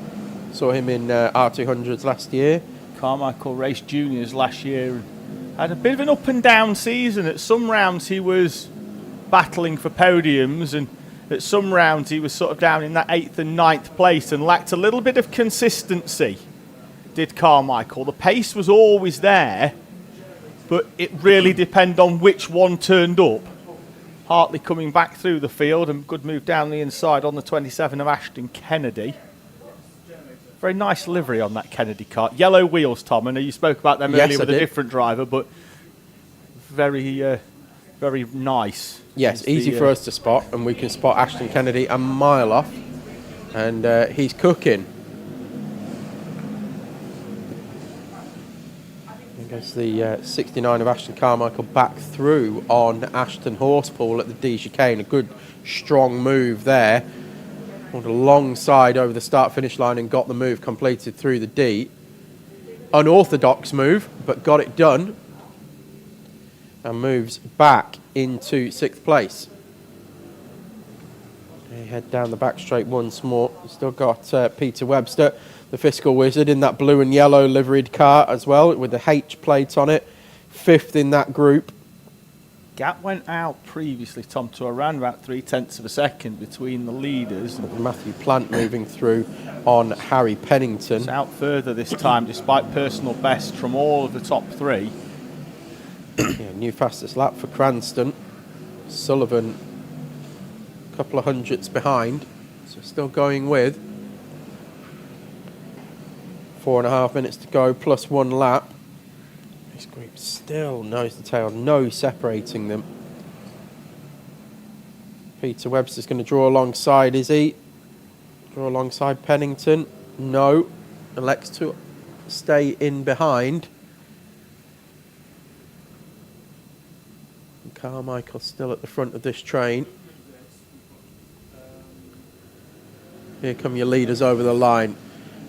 Saw him in R200s last year. Carmichael raced juniors last year and had a bit of an up and down season. At some rounds he was battling for podiums, and at some rounds he was sort of down in that 8th and 9th place and lacked a little bit of consistency, did Carmichael. The pace was always there, but it really depended on which one turned up. Hartley coming back through the field, and good move down the inside on the 27 of Ashton Kennedy. Very nice livery on that Kennedy kart. Yellow wheels, Tom. I know you spoke about them earlier with a different driver, but very, very nice. Yes, easy for us to spot, and we can spot Ashton Kennedy a mile off, and he's cooking. There goes the 69 of Ashton Carmichael back through on Ashton Horspool at the D chicane. A good, strong move there. Went alongside over the start-finish line and got the move completed through the D. Unorthodox move, but got it done. And moves back into 6th place. They head down the back straight once more. Still got Peter Webster, the fiscal wizard, in that blue and yellow liveried car as well, with the H plate on it. 5th in that group. Gap went out previously, Tom, to around about 0.3 of a second between the leaders. Matthew Plant moving through on Harry Pennington. It's out further this time, despite personal best from all of the top three. Yeah, new fastest lap for Cranston. Sullivan, a couple of hundredths behind, so still going with. 4.5 minutes to go, plus 1 lap. This group still nose to tail, no separating them. Peter Webster's going to draw alongside, is he? Draw alongside Pennington? No. Elects to stay in behind. And Carmichael still at the front of this train. Here come your leaders over the line.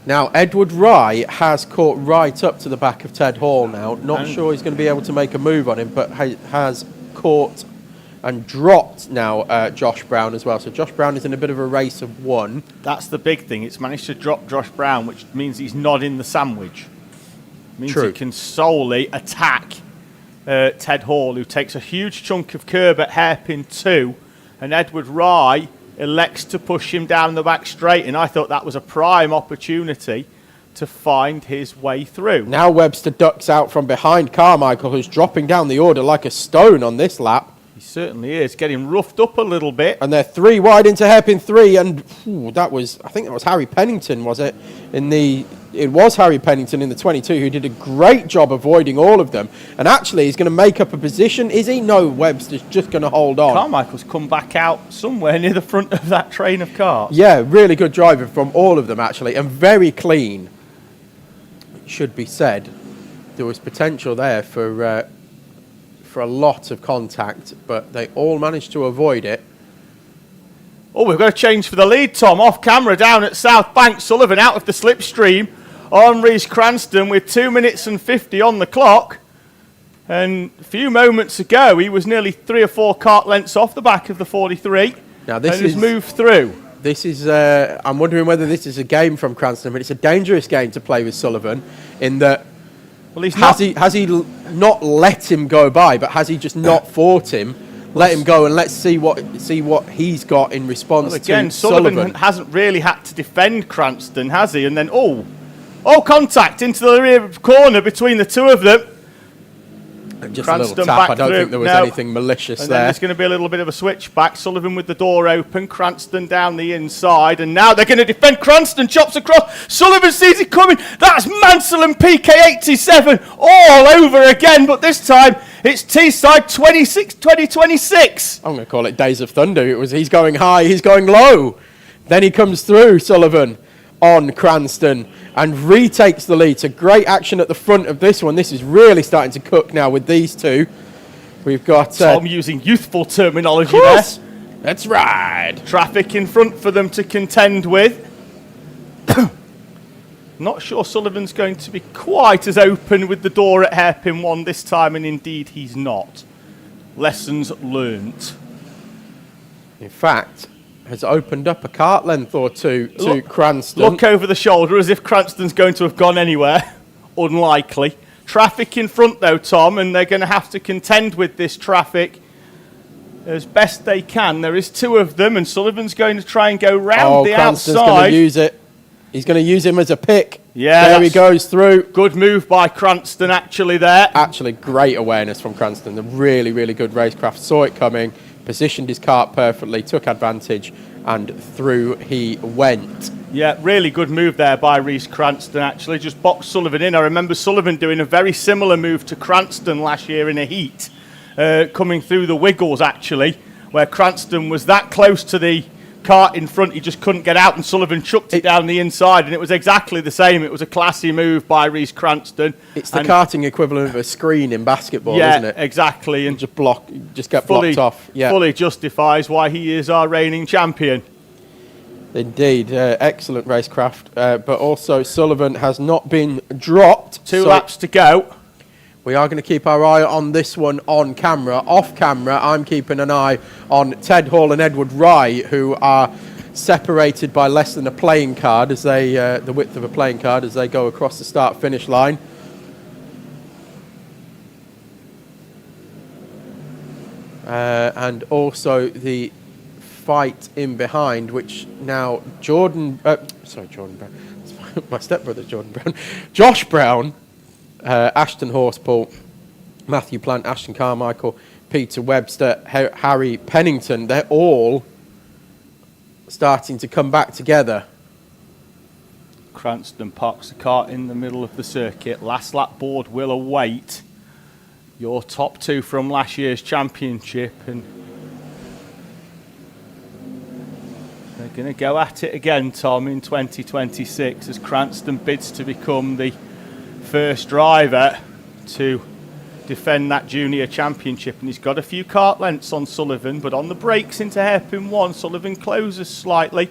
Now, Edward Rye has caught right up to the back of Ted Hall now. Not sure he's going to be able to make a move on him, but has caught and dropped now Josh Brown as well. So Josh Brown is in a bit of a race of one. That's the big thing. It's managed to drop Josh Brown, which means he's not in the sandwich. Means True. He can solely attack Ted Hall, who takes a huge chunk of curb at hairpin 2, and Edward Rye elects to push him down the back straight, and I thought that was a prime opportunity to find his way through. Now Webster ducks out from behind Carmichael, who's dropping down the order like a stone on this lap. He certainly is, getting roughed up a little bit. And they're 3 wide into hairpin 3, and I think that was Harry Pennington, was it? It was Harry Pennington in the 22 who did a great job avoiding all of them. And actually, he's going to make up a position. Is he? No, Webster's just going to hold on. Carmichael's come back out somewhere near the front of that train of cars. Yeah, really good driving from all of them, actually, and very clean. It should be said. There was potential there for a lot of contact, but they all managed to avoid it. Oh, we've got to change for the lead, Tom. Off camera down at South Bank. Sullivan out of the slipstream on Rhys Cranston with 2 minutes and 50 on the clock. And a few moments ago, he was nearly 3 or 4 kart lengths off the back of the 43. Now this has moved through. This is, I'm wondering whether this is a game from Cranston, but it's a dangerous game to play with Sullivan in that Well, has he not let him go by, but has he just not fought him? Let him go and let's see what he's got in response again, to Sullivan hasn't really had to defend Cranston, has he? And then, contact into the rear corner between the two of them. Just Cranston a little tap. back I don't through. think there was No. anything malicious And there. then there's going to be a little bit of a switch back. Sullivan with the door open, Cranston down the inside, and now they're going to defend. Cranston chops across. Sullivan sees it coming. That's Mansell and PK87 all over again, but this time it's Teesside 2026. I'm going to call it Days of Thunder. He's going high, he's going low. Then he comes through, Sullivan, on Cranston and retakes the lead. So great action at the front of this one. This is really starting to cook now with these two. We've got Tom using youthful terminology there. Let's ride. Traffic in front for them to contend with. Not sure Sullivan's going to be quite as open with the door at hairpin 1 this time, and indeed he's not. Lessons learnt. In fact, has opened up a kart length or two to Cranston. Look over the shoulder as if Cranston's going to have gone anywhere. Unlikely. Traffic in front though, Tom, and they're going to have to contend with this traffic as best they can. There is 2 of them, and Sullivan's going to try and go round the Cranston's outside. going to use it. He's going to use him as a pick. Yeah, there he goes through. Good move by Cranston actually there. Actually, great awareness from Cranston. The really, really good racecraft. Saw it coming, positioned his kart perfectly, took advantage, and through he went. Yeah, really good move there by Rhys Cranston, actually. Just boxed Sullivan in. I remember Sullivan doing a very similar move to Cranston last year in a heat, coming through the Wiggles, actually, where Cranston was that close to the kart in front, he just couldn't get out, and Sullivan chucked it down the inside, and it was exactly the same. It was a classy move by Rhys Cranston. It's the karting equivalent of a screen in basketball, isn't it? Yeah, exactly. And just get blocked off. Yeah. Fully justifies why he is our reigning champion. Indeed, excellent racecraft, but also Sullivan has not been dropped. 2 laps to go. We are going to keep our eye on this one on camera. Off camera, I'm keeping an eye on Ted Hall and Edward Rye, who are separated by less than a playing card, as they the width of a playing card, as they go across the start-finish line. And also the fight in behind, which now Jordan Brown. My stepbrother's Jordan Brown. Josh Brown. Ashton Horspool, Matthew Plant, Ashton Carmichael, Peter Webster, Harry Pennington, they're all starting to come back together. Cranston parks the kart in the middle of the circuit. Last lap board will await your top 2 from last year's championship, and they're going to go at it again, Tom, in 2026 as Cranston bids to become the first driver to defend that junior championship, and he's got a few kart lengths on Sullivan, but on the brakes into hairpin 1, Sullivan closes slightly,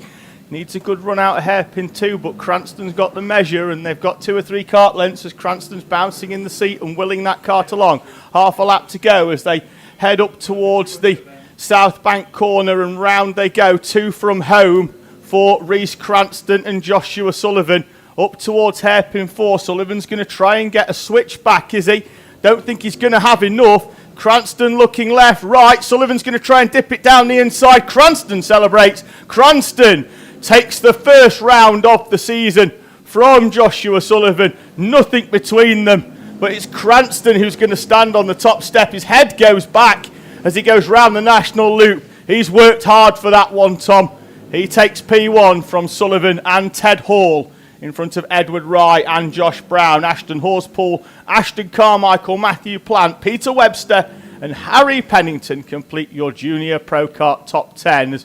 needs a good run out of hairpin 2, but Cranston's got the measure, and they've got 2 or 3 kart lengths as Cranston's bouncing in the seat and willing that kart along. Half a lap to go as they head up towards the South Bank corner, and round they go, 2 from home for Rhys Cranston and Joshua Sullivan. Up towards hairpin 4, Sullivan's going to try and get a switch back, is he? Don't think he's going to have enough. Cranston looking left, right. Sullivan's going to try and dip it down the inside. Cranston celebrates. Cranston takes the first round of the season from Joshua Sullivan. Nothing between them. But it's Cranston who's going to stand on the top step. His head goes back as he goes round the national loop. He's worked hard for that one, Tom. He takes P1 from Sullivan and Ted Hall in front of Edward Rye and Josh Brown. Ashton Horspool, Ashton Carmichael, Matthew Plant, Peter Webster and Harry Pennington complete your Junior Pro Kart top 10.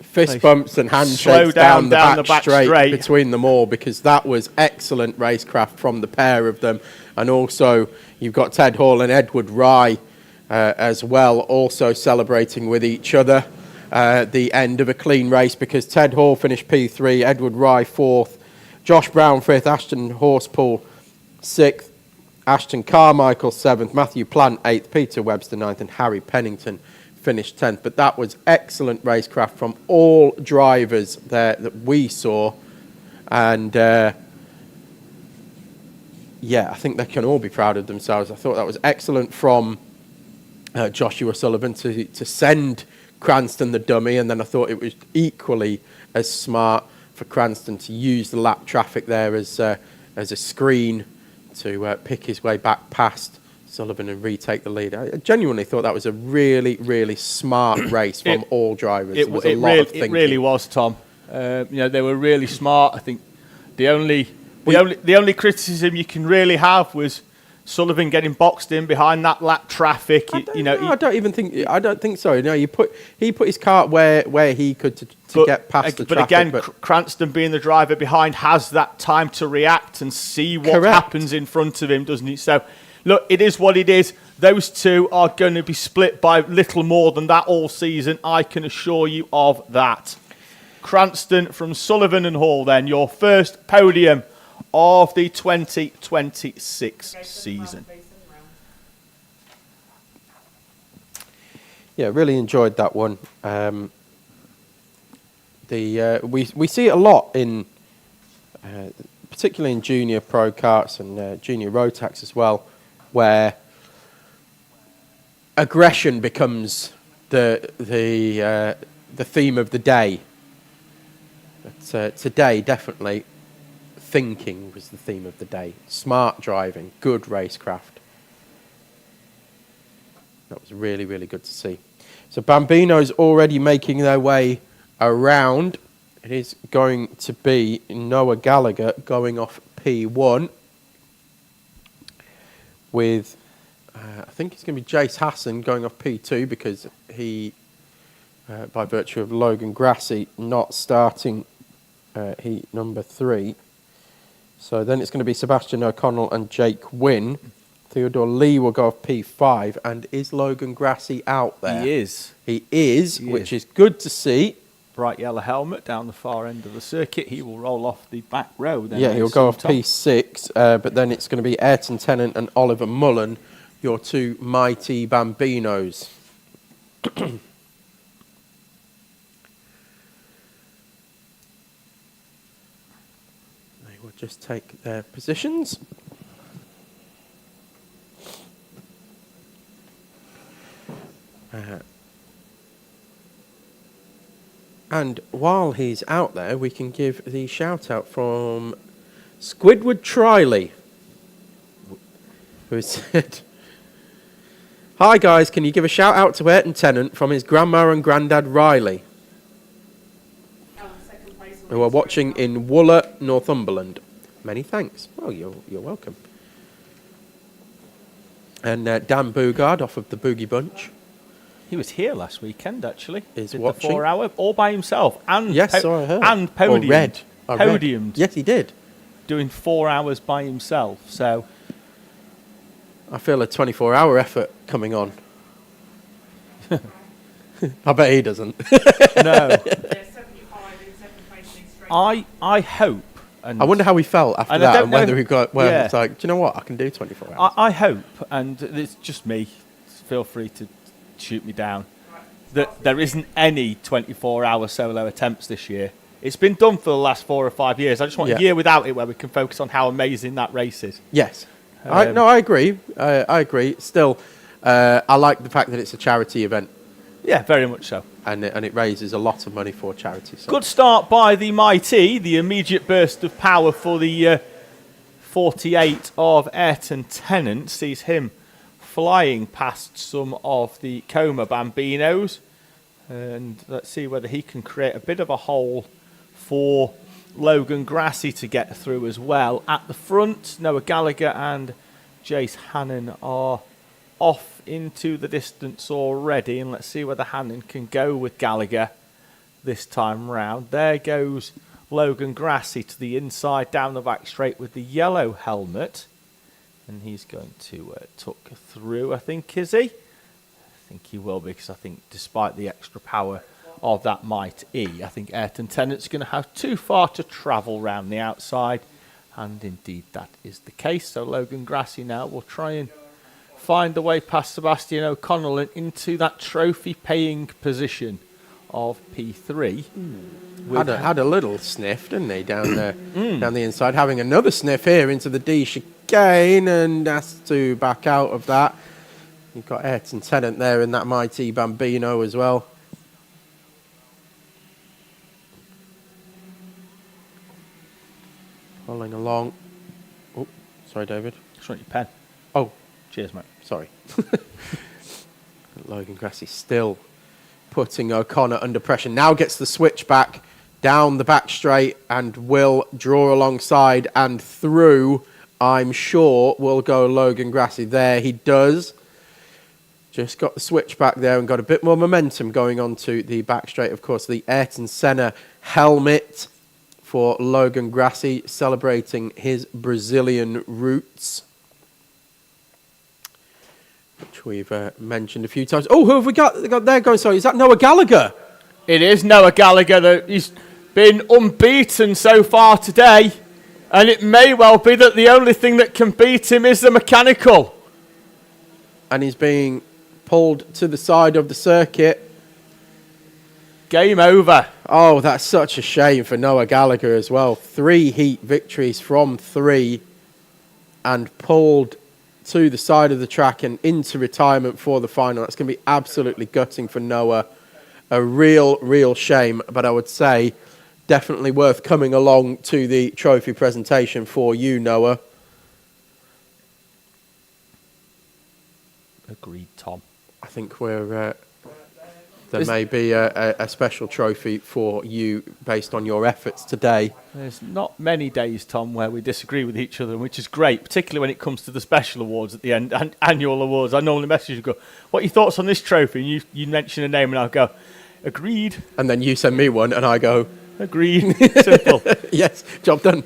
Fist bumps and handshakes down the back straight between them all, because that was excellent racecraft from the pair of them. And also, you've got Ted Hall and Edward Rye as well, also celebrating with each other the end of a clean race, because Ted Hall finished P3, Edward Rye 4th, Josh Brown 5th, Ashton Horspool 6th, Ashton Carmichael 7th, Matthew Plant 8th, Peter Webster 9th, and Harry Pennington finished 10th. But that was excellent racecraft from all drivers there that we saw. And yeah, I think they can all be proud of themselves. I thought that was excellent from Joshua Sullivan to send Cranston the dummy, and then I thought it was equally as smart for Cranston to use the lap traffic there as a screen to pick his way back past Sullivan and retake the lead. I genuinely thought that was a really, really smart race from all drivers. It really was, Tom. They were really smart. I think the only criticism you can really have was Sullivan getting boxed in behind that lap traffic. I don't think so. No, he put his kart where he could to get past the traffic. But again, Cranston being the driver behind has that time to react and see what happens in front of him, doesn't he? So, look, it is what it is. Those two are going to be split by little more than that all season. I can assure you of that. Cranston from Sullivan and Hall, then, your first podium of the 2026 season. Yeah, really enjoyed that one. We see it a lot in, particularly in junior pro karts and junior Rotax as well, where aggression becomes the theme of the day. But today, definitely, thinking was the theme of the day. Smart driving, good racecraft. That was really, really good to see. So Bambino's already making their way around. It is going to be Noah Gallagher going off P1 with, I think it's going to be Jace Hassan going off P2, because he, by virtue of Logan Grassi not starting heat number 3. So then it's going to be Sebastian O'Connell and Jake Wynn. Theodore Lee will go off P5. And is Logan Grassi out there? He is. He is, which is good to see. Bright yellow helmet down the far end of the circuit. He will roll off the back row. Then yeah, he'll go off P6. But then it's going to be Ayrton Tennant and Oliver Mullen, your two mighty Bambinos. We'll just take their positions. And while he's out there, we can give the shout out from Squidward Triley, who said, "Hi guys, can you give a shout out to Ayrton Tennant from his grandma and granddad Riley, who are watching in Wooler, Northumberland. Many thanks." Well, you're welcome. And Dan Boogard off of the Boogie Bunch. He was here last weekend, actually. Is did watching. The 4 hour all by himself. And yes, so I heard. And podiumed. Podiumed. Yes, he did. Doing 4 hours by himself. So I feel a 24-hour effort coming on. I bet he doesn't. No. I hope. And I wonder how he felt after that, and whether he got. Well, it's like, do you know what? I can do 24 hours. I hope, and it's just me. Feel free to shoot me down. That there isn't any 24-hour solo attempts this year. It's been done for the last 4 or 5 years. I just want a year without it, where we can focus on how amazing that race is. Yes, I agree. I agree. Still, I like the fact that it's a charity event. Yeah, very much so. and it raises a lot of money for charity. So. Good start by the Mighty. The immediate burst of power for the 48 of Ayrton Tennant sees him flying past some of the Coma Bambinos. And let's see whether he can create a bit of a hole for Logan Grassi to get through as well. At the front, Noah Gallagher and Jace Hannon are off into the distance already. And let's see whether Hannon can go with Gallagher this time round. There goes Logan Grassi to the inside, down the back straight with the yellow helmet. And he's going to tuck through, I think, is he? I think he will, because I think despite the extra power of that Might E, I think Ayrton Tennant's going to have too far to travel round the outside. And indeed that is the case. So Logan Grassi now will try and find the way past Sebastian O'Connell and into that trophy paying position of P3. Had a little sniff, didn't he, down there, down the inside, having another sniff here into the D chicane, and has to back out of that. You've got Ayrton Tennant there in that Mighty Bambino as well. Rolling along. Oh, sorry, David. Just want your pen. Oh, Cheers, mate. sorry. Logan Grassi still putting O'Connor under pressure. Now gets the switch back down the back straight and will draw alongside and through. I'm sure will go Logan Grassi. There he does. Just got the switch back there and got a bit more momentum going on to the back straight. Of course, the Ayrton Senna helmet for Logan Grassi, celebrating his Brazilian roots, which we've mentioned a few times. Oh, who have we got there going? Sorry, is that Noah Gallagher? It is Noah Gallagher. He's been unbeaten so far today, and it may well be that the only thing that can beat him is the mechanical. And he's being pulled to the side of the circuit. Game over. Oh, that's such a shame for Noah Gallagher as well. 3 heat victories from 3 and pulled to the side of the track and into retirement for the final. That's going to be absolutely gutting for Noah. A real shame, but I would say definitely worth coming along to the trophy presentation for you, Noah. Agreed, Tom. I think there may be a special trophy for you based on your efforts today. There's not many days, Tom, where we disagree with each other, which is great, particularly when it comes to the special awards at the end, and annual awards. I normally message you and go, what are your thoughts on this trophy? And you mention a name and I'll go, agreed. And then you send me one and I go, agreed. Simple. Yes, job done.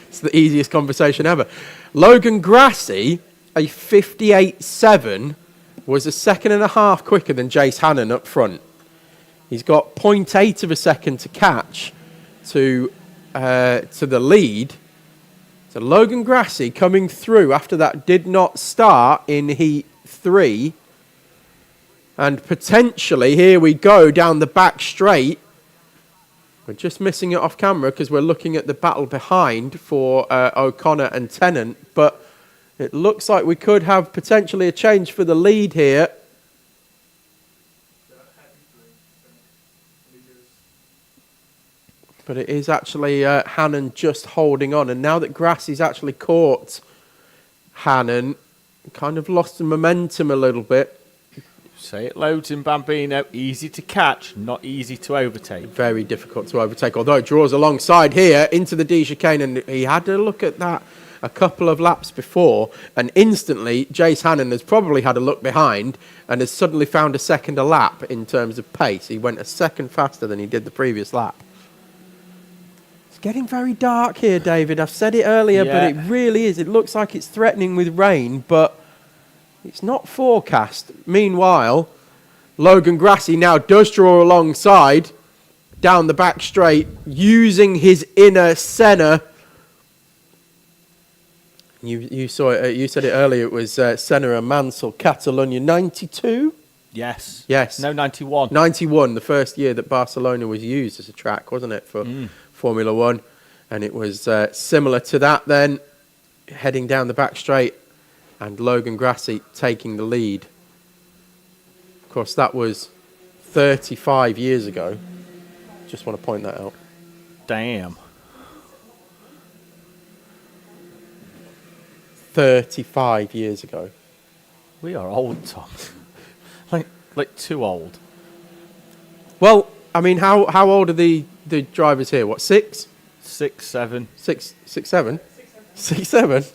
It's the easiest conversation ever. Logan Grassi, a 58.7, was a second and a half quicker than Jace Hannon up front. He's got 0.8 of a second to catch to the lead. So Logan Grassi coming through after that did not start in Heat 3. And potentially, here we go down the back straight. We're just missing it off camera because we're looking at the battle behind for O'Connor and Tennant. But it looks like we could have potentially a change for the lead here. But it is actually Hannon just holding on. And now that Grassi's actually caught Hannon, kind of lost the momentum a little bit. Say it loads in Bambino. Easy to catch, not easy to overtake. Very difficult to overtake, although it draws alongside here into the D chicane. And he had a look at that a couple of laps before. And instantly, Jace Hannon has probably had a look behind and has suddenly found a second a lap in terms of pace. He went a second faster than he did the previous lap. Getting very dark here, David. I've said it earlier, but it really is. It looks like it's threatening with rain, but it's not forecast. Meanwhile, Logan Grassi now does draw alongside down the back straight, using his inner Senna. You saw it. You said it earlier. It was Senna and Mansell, Catalonia 92. Yes. Yes. No, 91. 91, the first year that Barcelona was used as a track, wasn't it, for Formula One? And it was similar to that then, heading down the back straight, and Logan Grassi taking the lead. Of course, that was 35 years ago. Just want to point that out. Damn. 35 years ago. We are old, Tom. like too old. Well, I mean, how old are the drivers here? What, 6? 6, 7. 6, 7? 6, 7?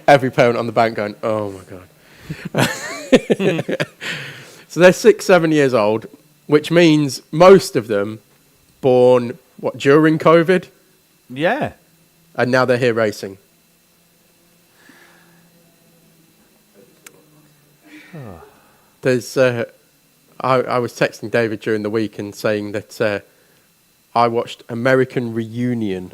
Every parent on the bank going, oh my God. So they're 6, 7 years old, which means most of them born, during COVID? Yeah. And now they're here racing. There's, I was texting David during the week and saying that I watched American Reunion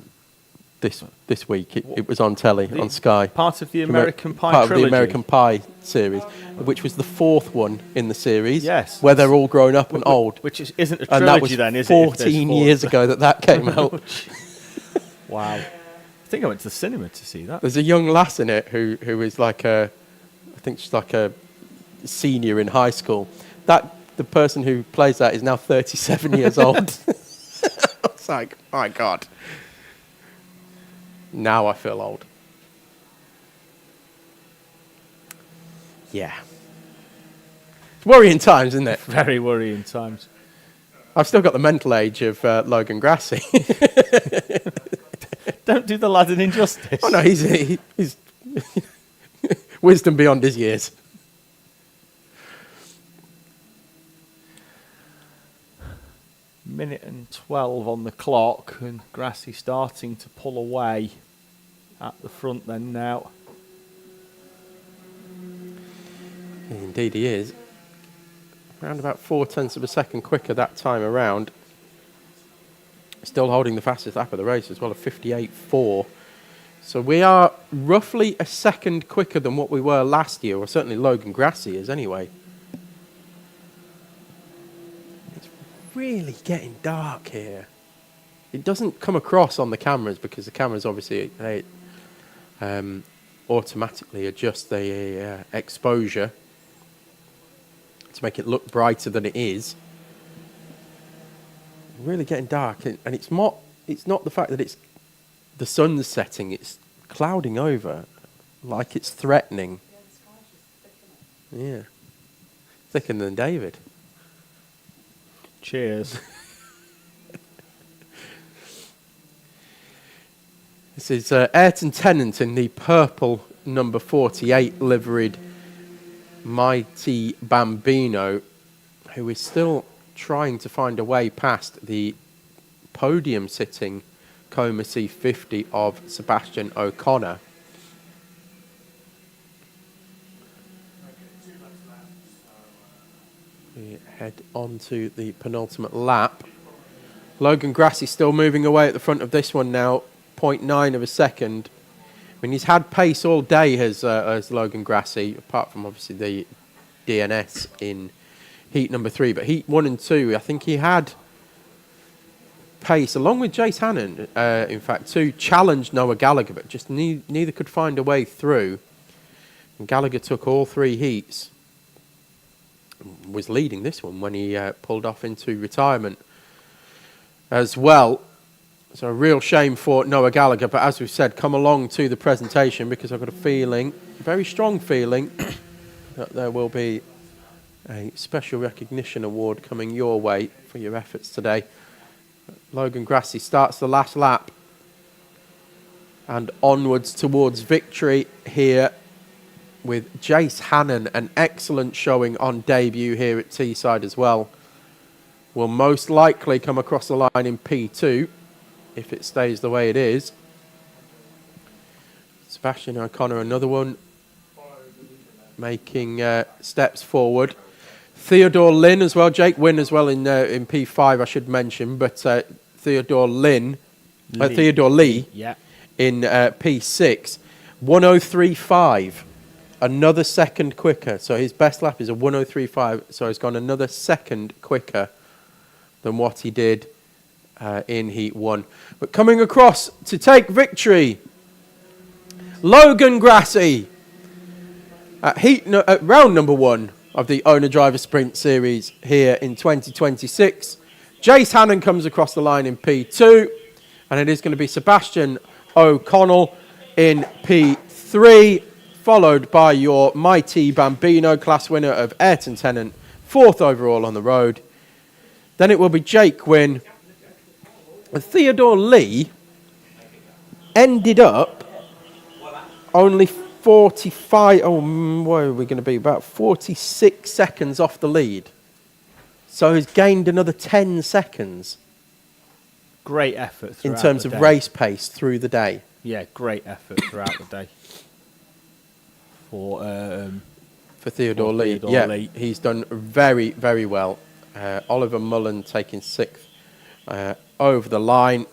this week. It was on telly, on Sky. Part of the American Pie part trilogy. of the American Pie series, which was the 4th one in the series. Yes. Where they're all grown up and old. Which isn't a trilogy And that was then, is it? 14 years ago that came out. Wow. I think I went to the cinema to see that. There's a young lass in it who is like I think she's like a senior in high school. The person who plays that is now 37 years old. It's like, my God. Now I feel old. Yeah. It's worrying times, isn't it? Very worrying times. I've still got the mental age of Logan Grassi. Don't do the lad an injustice. Oh no, he's wisdom beyond his years. Minute and 12 on the clock, and Grassi starting to pull away at the front then now. Indeed he is. Around about 0.4 of a second quicker that time around. Still holding the fastest lap of the race as well, a 58.4. So we are roughly a second quicker than what we were last year, or certainly Logan Grassi is anyway. It's really getting dark here. It doesn't come across on the cameras because the cameras obviously they automatically adjust the exposure to make it look brighter than it is. Really getting dark, and it's not the fact that it's the sun's setting, it's clouding over like it's threatening. Yeah, thicker than David. Cheers. This is Ayrton Tennant in the purple number 48 liveried mighty Bambino, who is still trying to find a way past the podium sitting Coma C50 of Sebastian O'Connor. We head on to the penultimate lap. Logan Grassi still moving away at the front of this one now, 0.9 of a second. I mean, he's had pace all day, as Logan Grassi, apart from obviously the DNS in heat number 3. But heat 1 and 2, I think he had pace, along with Jace Hannon, in fact, to challenge Noah Gallagher, but just neither could find a way through. And Gallagher took all 3 heats, was leading this one when he pulled off into retirement as well. So a real shame for Noah Gallagher, but as we've said, come along to the presentation because I've got a feeling, a very strong feeling, that there will be a special recognition award coming your way for your efforts today. Logan Grassi starts the last lap and onwards towards victory here with Jace Hannon, an excellent showing on debut here at Teesside as well. Will most likely come across the line in P2 if it stays the way it is. Sebastian O'Connor, another one, making steps forward. Theodore Lynn as well, Jake Wynn as well in P5, I should mention, but Theodore Lee Yeah. in P6, 103.5, another second quicker. So his best lap is a 103.5, so he's gone another second quicker than what he did in Heat 1. But coming across to take victory, Logan Grassi. At round number 1 of the Owner-Driver Sprint Series here in 2026, Jace Hannon comes across the line in P2, and it is going to be Sebastian O'Connell in P3, followed by your mighty Bambino, class winner of Ayrton Tennant, 4th overall on the road. Then it will be Jake Wynn. And Theodore Lee ended up only 45, where are we going to be? About 46 seconds off the lead. So he's gained another 10 seconds. Great effort throughout in terms the of day. race pace through the day. Yeah, great effort throughout the day. For Theodore Lee. Theodore Lee. He's done very, very well. Oliver Mullen taking 6th over the line.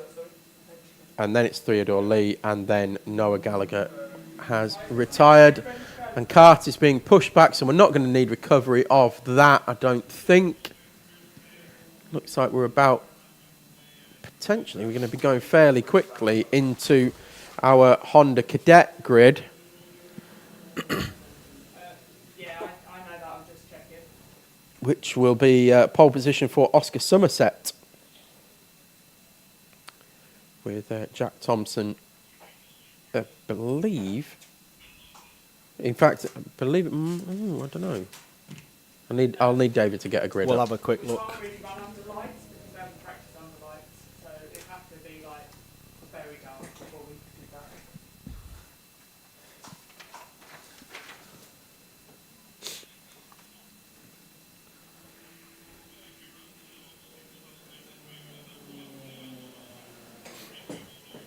And then it's Theodore Lee, and then Noah Gallagher has retired. And Kart is being pushed back, so we're not going to need recovery of that, I don't think. Looks like we're about, potentially, we're going to be going fairly quickly into our Honda Cadet grid. Yeah, I know that. I'm just checking. Which will be pole position for Oscar Somerset. With Jack Thompson, I believe. In fact, I believe it. I don't know. I'll need David to get a grid. We'll up. have a quick look. Can't really run under lights because they haven't practiced under lights, so it has to be like very dark before we do that.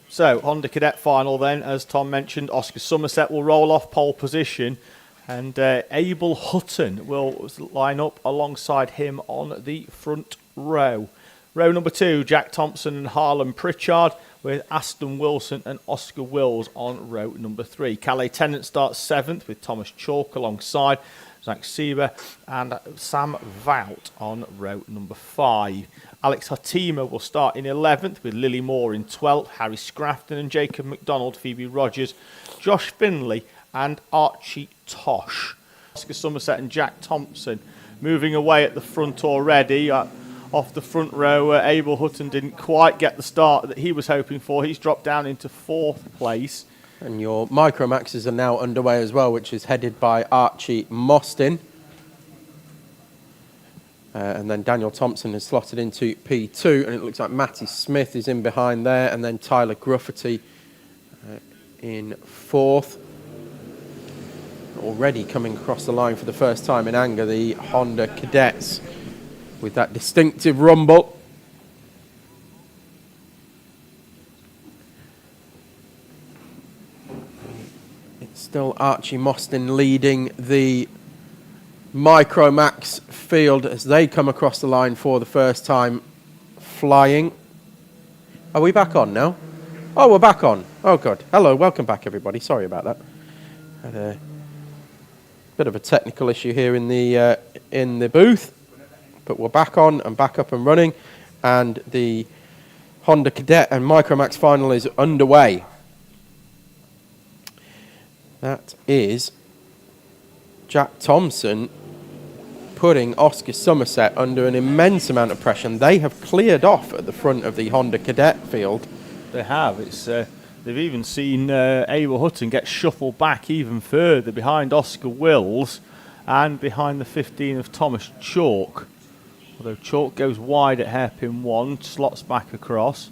So, Honda Cadet final then, as Tom mentioned, Oscar Somerset will roll off pole position, and Abel Hutton will line up alongside him on the front row. Row number 2, Jack Thompson and Harlan Pritchard, with Aston Wilson and Oscar Wills on row number 3. Calais Tennant starts 7th with Thomas Chalk alongside Zach Sieber and Sam Vout on row number 5. Alex Hatima will start in 11th with Lily Moore in 12th, Harry Scrafton and Jacob McDonald, Phoebe Rogers, Josh Finley and Archie Tosh. Oscar Somerset and Jack Thompson moving away at the front already. Off the front row, Abel Hutton didn't quite get the start that he was hoping for. He's dropped down into 4th place. And your Micromaxes are now underway as well, which is headed by Archie Mostyn. And then Daniel Thompson has slotted into P2, and it looks like Matty Smith is in behind there, and then Tyler Grufferty in 4th. Already coming across the line for the first time in anger, the Honda Cadets, with that distinctive rumble. It's still Archie Mostyn leading the Micromax field as they come across the line for the first time flying. Are we back on now? Oh, we're back on. Oh, good. Hello, welcome back, everybody. Sorry about that. Had a bit of a technical issue here in the booth, but we're back on and back up and running, and the Honda Cadet and Micromax final is underway. That is Jack Thompson putting Oscar Somerset under an immense amount of pressure. And they have cleared off at the front of the Honda Cadet field. They have. They've even seen Abel Hutton get shuffled back even further behind Oscar Wills and behind the 15 of Thomas Chalk. Although Chalk goes wide at hairpin 1, slots back across.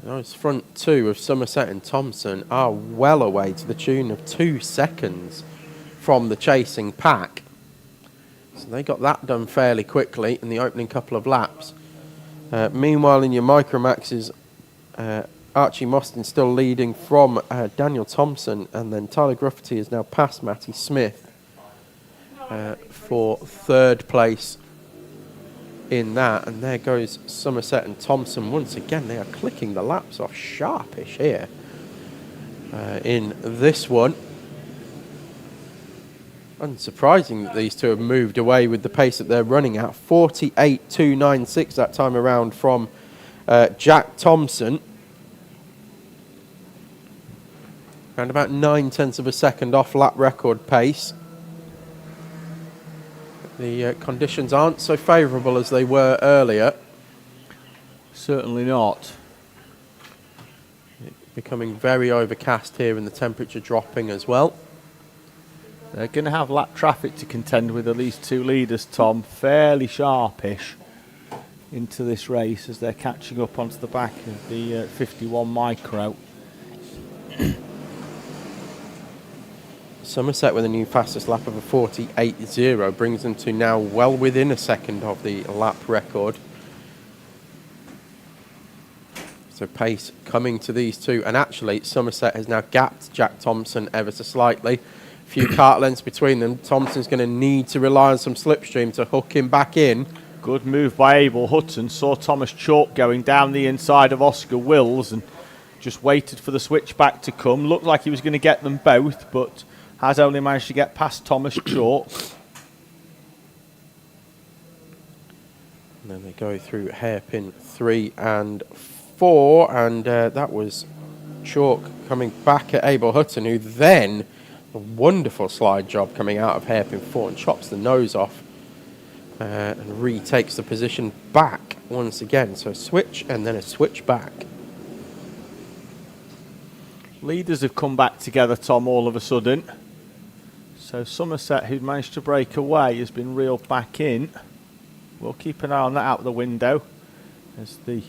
Those front 2 of Somerset and Thompson are well away to the tune of 2 seconds from the chasing pack. So they got that done fairly quickly in the opening couple of laps. Meanwhile, in your Micromaxes, Archie Mostyn still leading from Daniel Thompson, and then Tyler Grufferty is now past Matty Smith for 3rd place in that. And there goes Somerset and Thompson once again. They are clicking the laps off sharpish here in this one. Unsurprising that these two have moved away with the pace that they're running at. 48.296 that time around from Jack Thompson. Around about 9/10 of a second off lap record pace. The conditions aren't so favourable as they were earlier. Certainly not. Becoming very overcast here and the temperature dropping as well. They're going to have lap traffic to contend with, at least two leaders, Tom. Fairly sharpish into this race as they're catching up onto the back of the 51 micro. Somerset with a new fastest lap of a 48.0 brings them to now well within a second of the lap record. So pace coming to these two, and actually Somerset has now gapped Jack Thompson ever so slightly. A few kart lengths between them. Thompson's going to need to rely on some slipstream to hook him back in. Good move by Abel Hutton. Saw Thomas Chalk going down the inside of Oscar Wills and just waited for the switchback to come. Looked like he was going to get them both, but has only managed to get past Thomas Chalk. And then they go through hairpin 3 and 4, and that was Chalk coming back at Abel Hutton, who then, a wonderful slide job coming out of hairpin 4 and chops the nose off and retakes the position back once again. So a switch and then a switch back. Leaders have come back together, Tom, all of a sudden. So Somerset, who'd managed to break away, has been reeled back in. We'll keep an eye on that out the window as the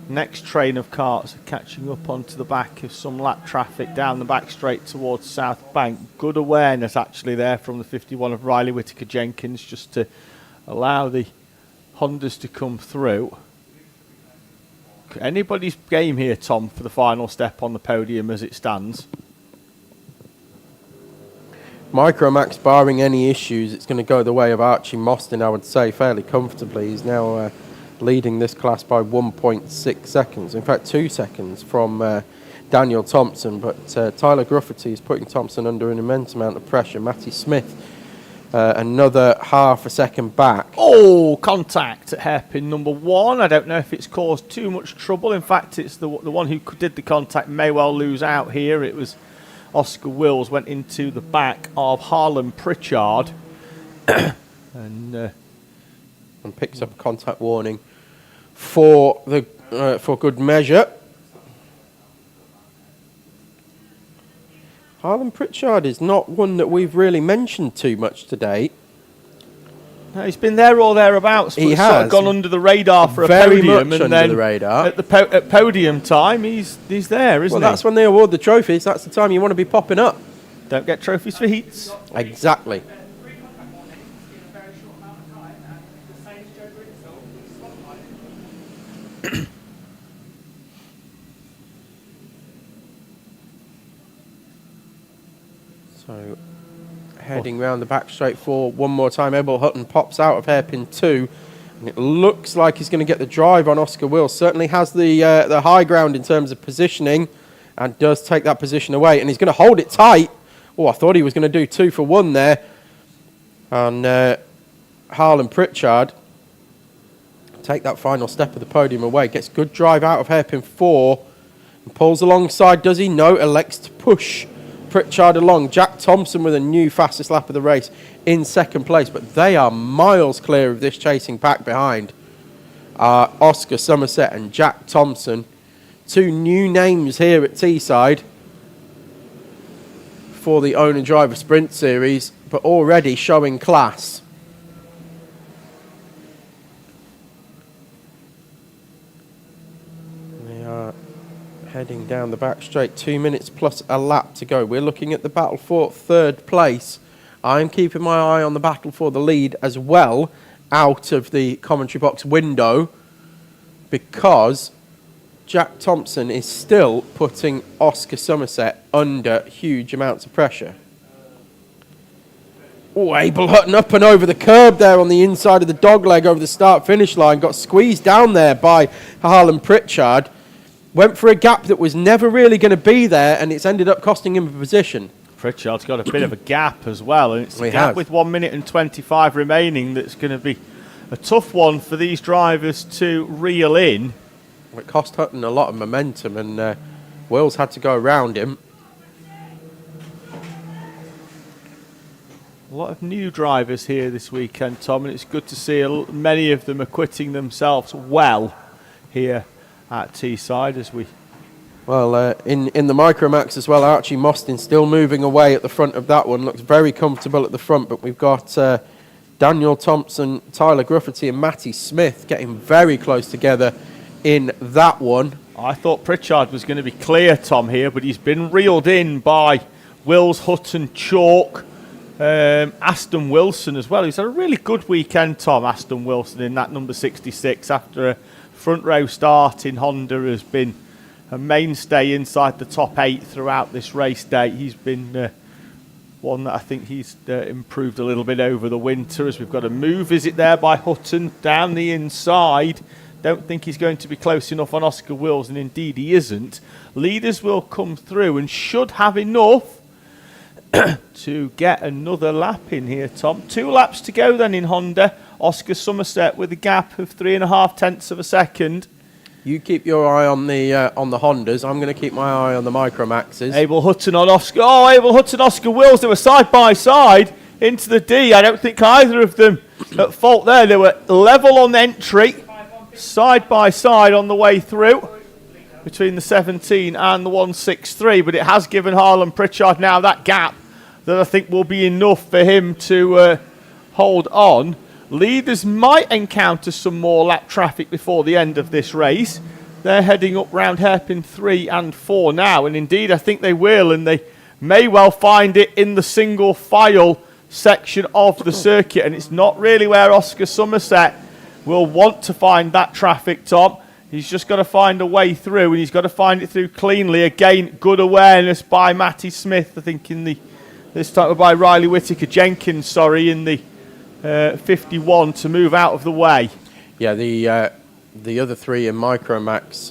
next train of carts are catching up onto the back of some lap traffic down the back straight towards South Bank. Good awareness actually there from the 51 of Riley Whittaker Jenkins, just to allow the Hondas to come through. Anybody's game here, Tom, for the final step on the podium as it stands. Micromax, barring any issues, it's going to go the way of Archie Mostyn, I would say, fairly comfortably. He's now leading this class by 1.6 seconds. In fact, 2 seconds from Daniel Thompson. But Tyler Grufferty is putting Thompson under an immense amount of pressure. Matty Smith, another half a second back. Oh, contact at hairpin number 1. I don't know if it's caused too much trouble. In fact, it's the one who did the contact may well lose out here. It was Oscar Wills, went into the back of Harlan Pritchard and picks up a contact warning for good measure. Harlan Pritchard is not one that we've really mentioned too much today. No, he's been there or thereabouts, but he sort has of gone under the radar for very a podium, much and under then the radar. At podium time, he's there, isn't he? Well, that's when they award the trophies. That's the time you want to be popping up. Don't get trophies for heats. Exactly. So, heading round the back straight for one more time. Abel Hutton pops out of hairpin 2, and it looks like he's going to get the drive on Oscar Wills. Certainly has the high ground in terms of positioning, and does take that position away. And he's going to hold it tight. Oh, I thought he was going to do 2 for 1 there. And Harlan Pritchard take that final step of the podium away. Gets good drive out of hairpin 4 and pulls alongside. Does he? No, elects to push Pritchard along. Jack Thompson with a new fastest lap of the race in second place, but they are miles clear of this chasing pack behind. Oscar Somerset and Jack Thompson, 2 new names here at Teesside for the Owner Driver Sprint Series, but already showing class. They are heading down the back straight, 2 minutes plus a lap to go. We're looking at the battle for 3rd place. I'm keeping my eye on the battle for the lead as well out of the commentary box window, because Jack Thompson is still putting Oscar Somerset under huge amounts of pressure. Oh, Abel Hutton up and over the curb there on the inside of the dogleg over the start-finish line. Got squeezed down there by Harlan Pritchard. Went for a gap that was never really going to be there, and it's ended up costing him a position. Pritchard's got a bit of a gap as well, and it's a gap with 1 minute and 25 remaining that's going to be a tough one for these drivers to reel in. It cost Hutton a lot of momentum, and Wills had to go around him. A lot of new drivers here this weekend, Tom, and it's good to see many of them acquitting themselves well here at Teesside as we... Well, in the Micromax as well, Archie Mostyn still moving away at the front of that one. Looks very comfortable at the front, but we've got Daniel Thompson, Tyler Gruffity and Matty Smith getting very close together in that one. I thought Pritchard was going to be clear, Tom, here, but he's been reeled in by Wills, Hutton, Chalk, Aston Wilson as well. He's had a really good weekend, Tom, Aston Wilson, in that number 66 after a front row start in Honda has been a mainstay inside the top 8 throughout this race day. He's been one that I think he's improved a little bit over the winter, as we've got a move visit there by Hutton down the inside. Don't think he's going to be close enough on Oscar Wills, and indeed he isn't. Leaders will come through and should have enough to get another lap in here, Tom. 2 laps to go then in Honda. Oscar Somerset with a gap of 3.5 tenths of a second. You keep your eye on the Hondas. I'm going to keep my eye on the Micromaxes. Abel Hutton on Oscar. Oh, Abel Hutton, Oscar Wills. They were side by side into the D. I don't think either of them at fault there. They were level on entry, side by side on the way through between the 17 and the 163. But it has given Harlan Pritchard now that gap that I think will be enough for him to hold on. Leaders might encounter some more lap traffic before the end of this race. They're heading up round hairpin 3 and 4 now, and indeed I think they will, and they may well find it in the single file section of the circuit, and it's not really where Oscar Somerset will want to find that traffic, Tom. He's just got to find a way through, and he's got to find it through cleanly. Again, good awareness by Matty Smith, I think this time by Riley Whittaker Jenkins, in the 51 to move out of the way. Yeah, the other 3 in Micromax,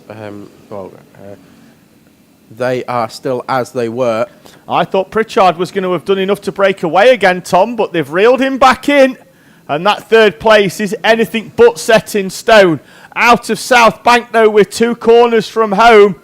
they are still as they were. I thought Pritchard was going to have done enough to break away again, Tom, but they've reeled him back in, and that 3rd place is anything but set in stone. Out of South Bank, though, with 2 corners from home.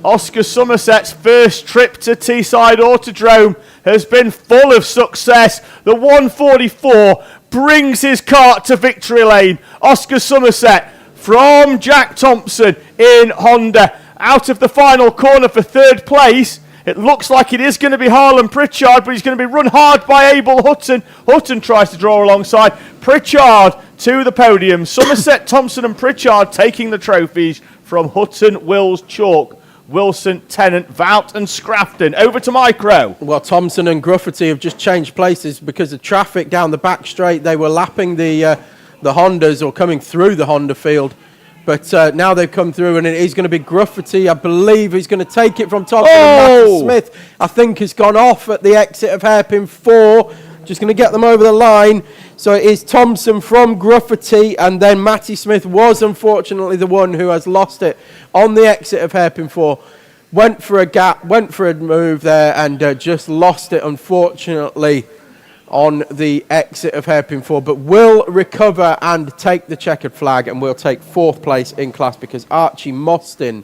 Oscar Somerset's first trip to Teesside Autodrome has been full of success. The 144 brings his kart to victory lane. Oscar Somerset from Jack Thompson in Honda. Out of the final corner for 3rd place. It looks like it is going to be Harlan Pritchard, but he's going to be run hard by Abel Hutton. Hutton tries to draw alongside. Pritchard to the podium. Somerset, Thompson and Pritchard taking the trophies from Hutton, Wills, Chalk, Wilson, Tennant, Vout and Scrafton. Over to Micro. Well, Thompson and Gruffity have just changed places because of traffic down the back straight. They were lapping the Hondas, or coming through the Honda field. But now they've come through, and it is going to be Gruffity. I believe he's going to take it from Thompson. And Matty Smith, I think, has gone off at the exit of hairpin 4. Just going to get them over the line. So it is Thompson from Gruffity, and then Matty Smith was unfortunately the one who has lost it on the exit of hairpin 4. Went for a gap, went for a move there, and just lost it, unfortunately, on the exit of hairpin 4. But will recover and take the checkered flag, and will take 4th place in class because Archie Mostyn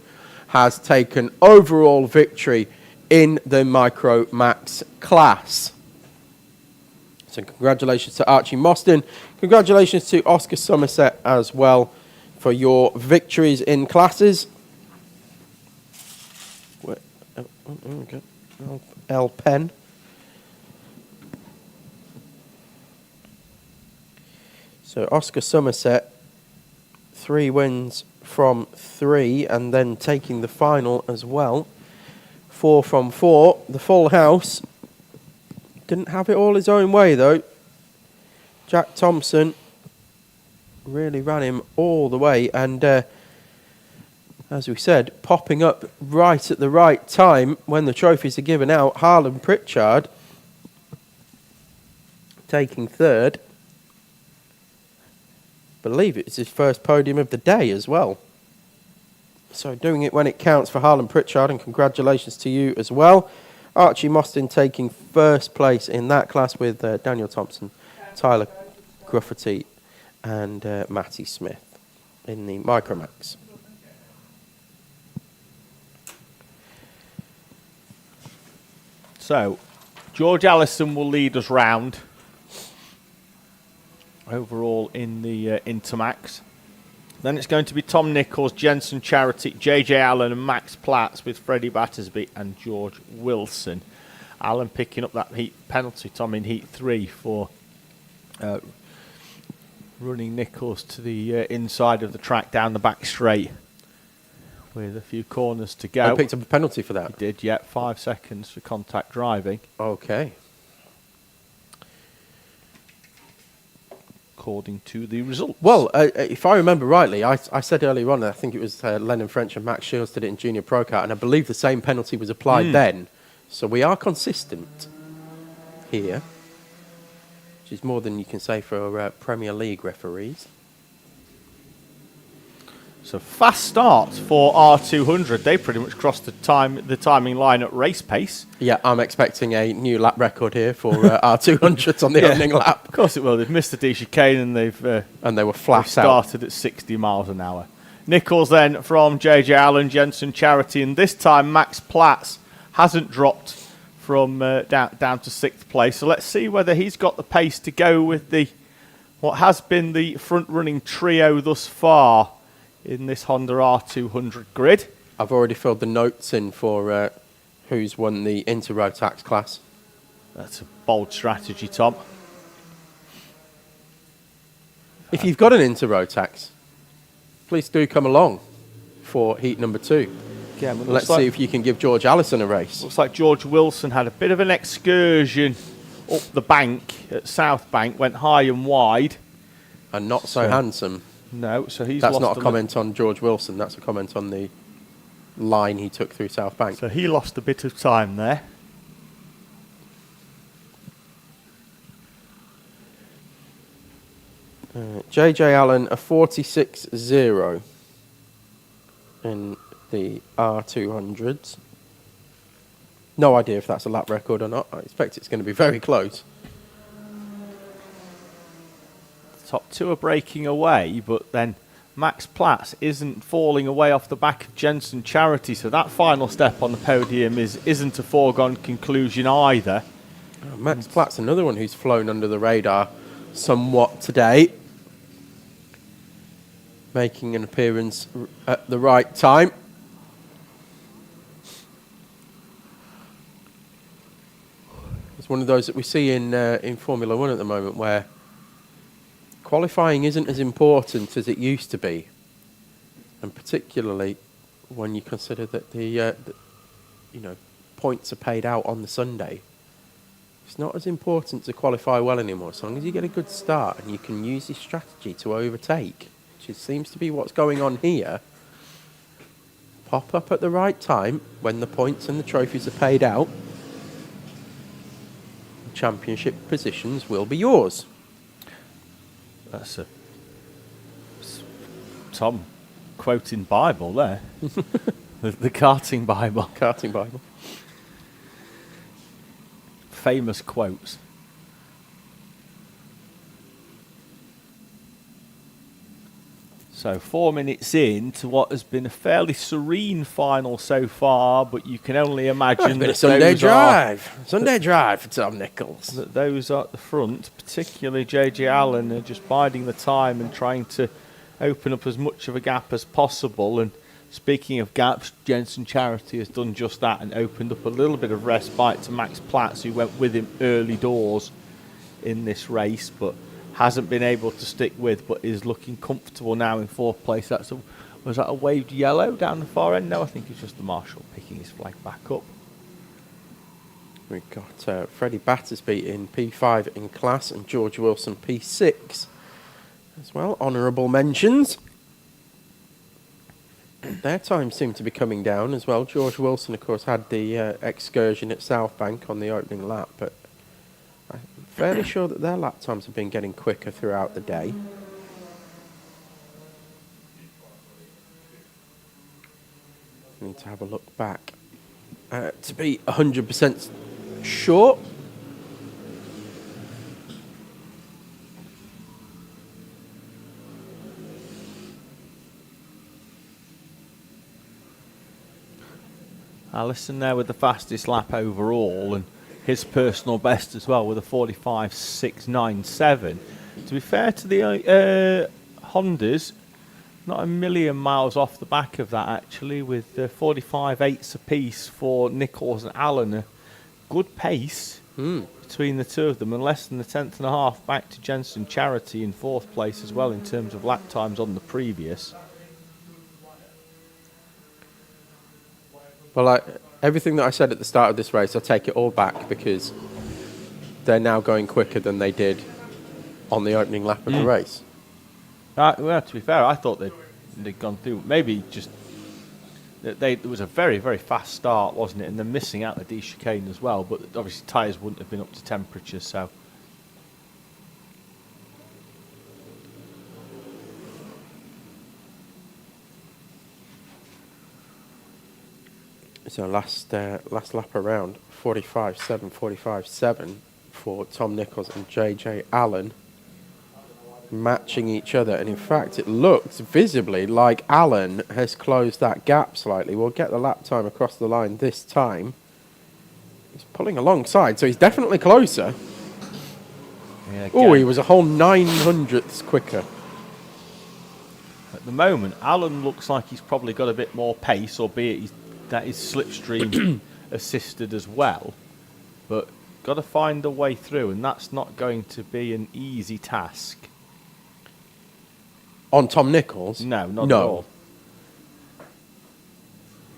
has taken overall victory in the Micro Max class. So congratulations to Archie Mostyn. Congratulations to Oscar Somerset as well for your victories in classes. L Pen. So Oscar Somerset, 3 wins from 3, and then taking the final as well. 4 from 4, the full house. Didn't have it all his own way, though. Jack Thompson really ran him all the way, and as we said, popping up right at the right time when the trophies are given out. Harlan Pritchard taking 3rd. Believe it's his first podium of the day as well. So doing it when it counts for Harlan Pritchard, and congratulations to you as well. Archie Mostyn taking 1st place in that class with Daniel Thompson, Tyler Gruffity and Matty Smith in the Micromax. So, George Allison will lead us round overall in the Intermax. Then it's going to be Tom Nichols, Jensen Charity, JJ Allen and Max Platts with Freddie Battersby and George Wilson. Allen picking up that heat penalty, Tom, in heat 3 for running Nichols to the inside of the track down the back straight with a few corners to go. I picked up a penalty for that. He did, yeah, 5 seconds for contact driving. Okay. According to the results. Well, if I remember rightly, I said earlier on, I think it was Lennon French and Max Shields did it in Junior Pro Kart, and I believe the same penalty was applied then. So we are consistent here, which is more than you can say for Premier League referees. So fast start for R200. They pretty much crossed the timing line at race pace. Yeah, I'm expecting a new lap record here for R200s on the opening lap. Of course it will. They've missed the D chicane and they were flat out. Started at 60 miles an hour. Nichols then from JJ Allen, Jensen Charity, and this time Max Platts hasn't dropped from down to 6th place. So let's see whether he's got the pace to go with what has been the front-running trio thus far in this Honda R200 grid. I've already filled the notes in for who's won the Rotax class. That's a bold strategy, Tom. If you've got an Rotax, please do come along for heat number 2. Yeah, let's see if you can give George Allison a race. Looks like George Wilson had a bit of an excursion up the bank at South Bank, went high and wide. And not so handsome. No, so he's That's lost not a comment on George Wilson, that's a comment on the line he took through South Bank. So he lost a bit of time there. JJ Allen, a 46.0 in the R200s. No idea if that's a lap record or not. I expect it's going to be very close. Top 2 are breaking away, but then Max Platts isn't falling away off the back of Jensen Charity, so that final step on the podium isn't a foregone conclusion either. Oh, Max Platts, another one who's flown under the radar somewhat today. Making an appearance at the right time. It's one of those that we see in Formula One at the moment where qualifying isn't as important as it used to be, and particularly when you consider that the points are paid out on the Sunday. It's not as important to qualify well anymore, as long as you get a good start and you can use this strategy to overtake, which seems to be what's going on here. Pop up at the right time when the points and the trophies are paid out. Championship positions will be yours. That's a Tom quoting Bible there. the karting Bible. Karting Bible. Famous quotes. So 4 minutes in to what has been a fairly serene final so far, but you can only imagine that a Sunday drive for Tom Nichols. That those at the front, particularly JJ Allen, are just biding the time and trying to open up as much of a gap as possible. And speaking of gaps, Jensen Charity has done just that and opened up a little bit of respite to Max Platts, who went with him early doors in this race, but hasn't been able to stick with, but is looking comfortable now in 4th place. Was that a waved yellow down the far end? No, I think it's just the marshal picking his flag back up. We've got Freddie Battersby in P5 in class and George Wilson P6 as well. Honourable mentions. Their times seem to be coming down as well. George Wilson, of course, had the excursion at South Bank on the opening lap, but I'm fairly sure that their lap times have been getting quicker throughout the day. Need to have a look back to be 100% sure. Allison there with the fastest lap overall, and his personal best as well with a 45.697. To be fair to the Hondas, not a million miles off the back of that actually, with 45.8s apiece for Nichols and Allen. A good pace between the two of them, and less than a tenth and a half back to Jensen Charity in fourth place as well in terms of lap times on the previous. Well, everything that I said at the start of this race, I take it all back, because they're now going quicker than they did on the opening lap of the race. Well, to be fair, I thought they'd gone through. Maybe just it was a very, very fast start, wasn't it? And they're missing out the D chicane as well. But obviously, tyres wouldn't have been up to temperature, so. So last lap around, 45.7 for Tom Nichols and JJ Allen, matching each other. And in fact, it looks visibly like Allen has closed that gap slightly. We'll get the lap time across the line this time. He's pulling alongside, so he's definitely closer. Yeah, oh, he was a whole 900ths quicker. At the moment, Allen looks like he's probably got a bit more pace, albeit that is slipstream assisted as well. But got to find a way through, and that's not going to be an easy task. On Tom Nichols? No, not at all.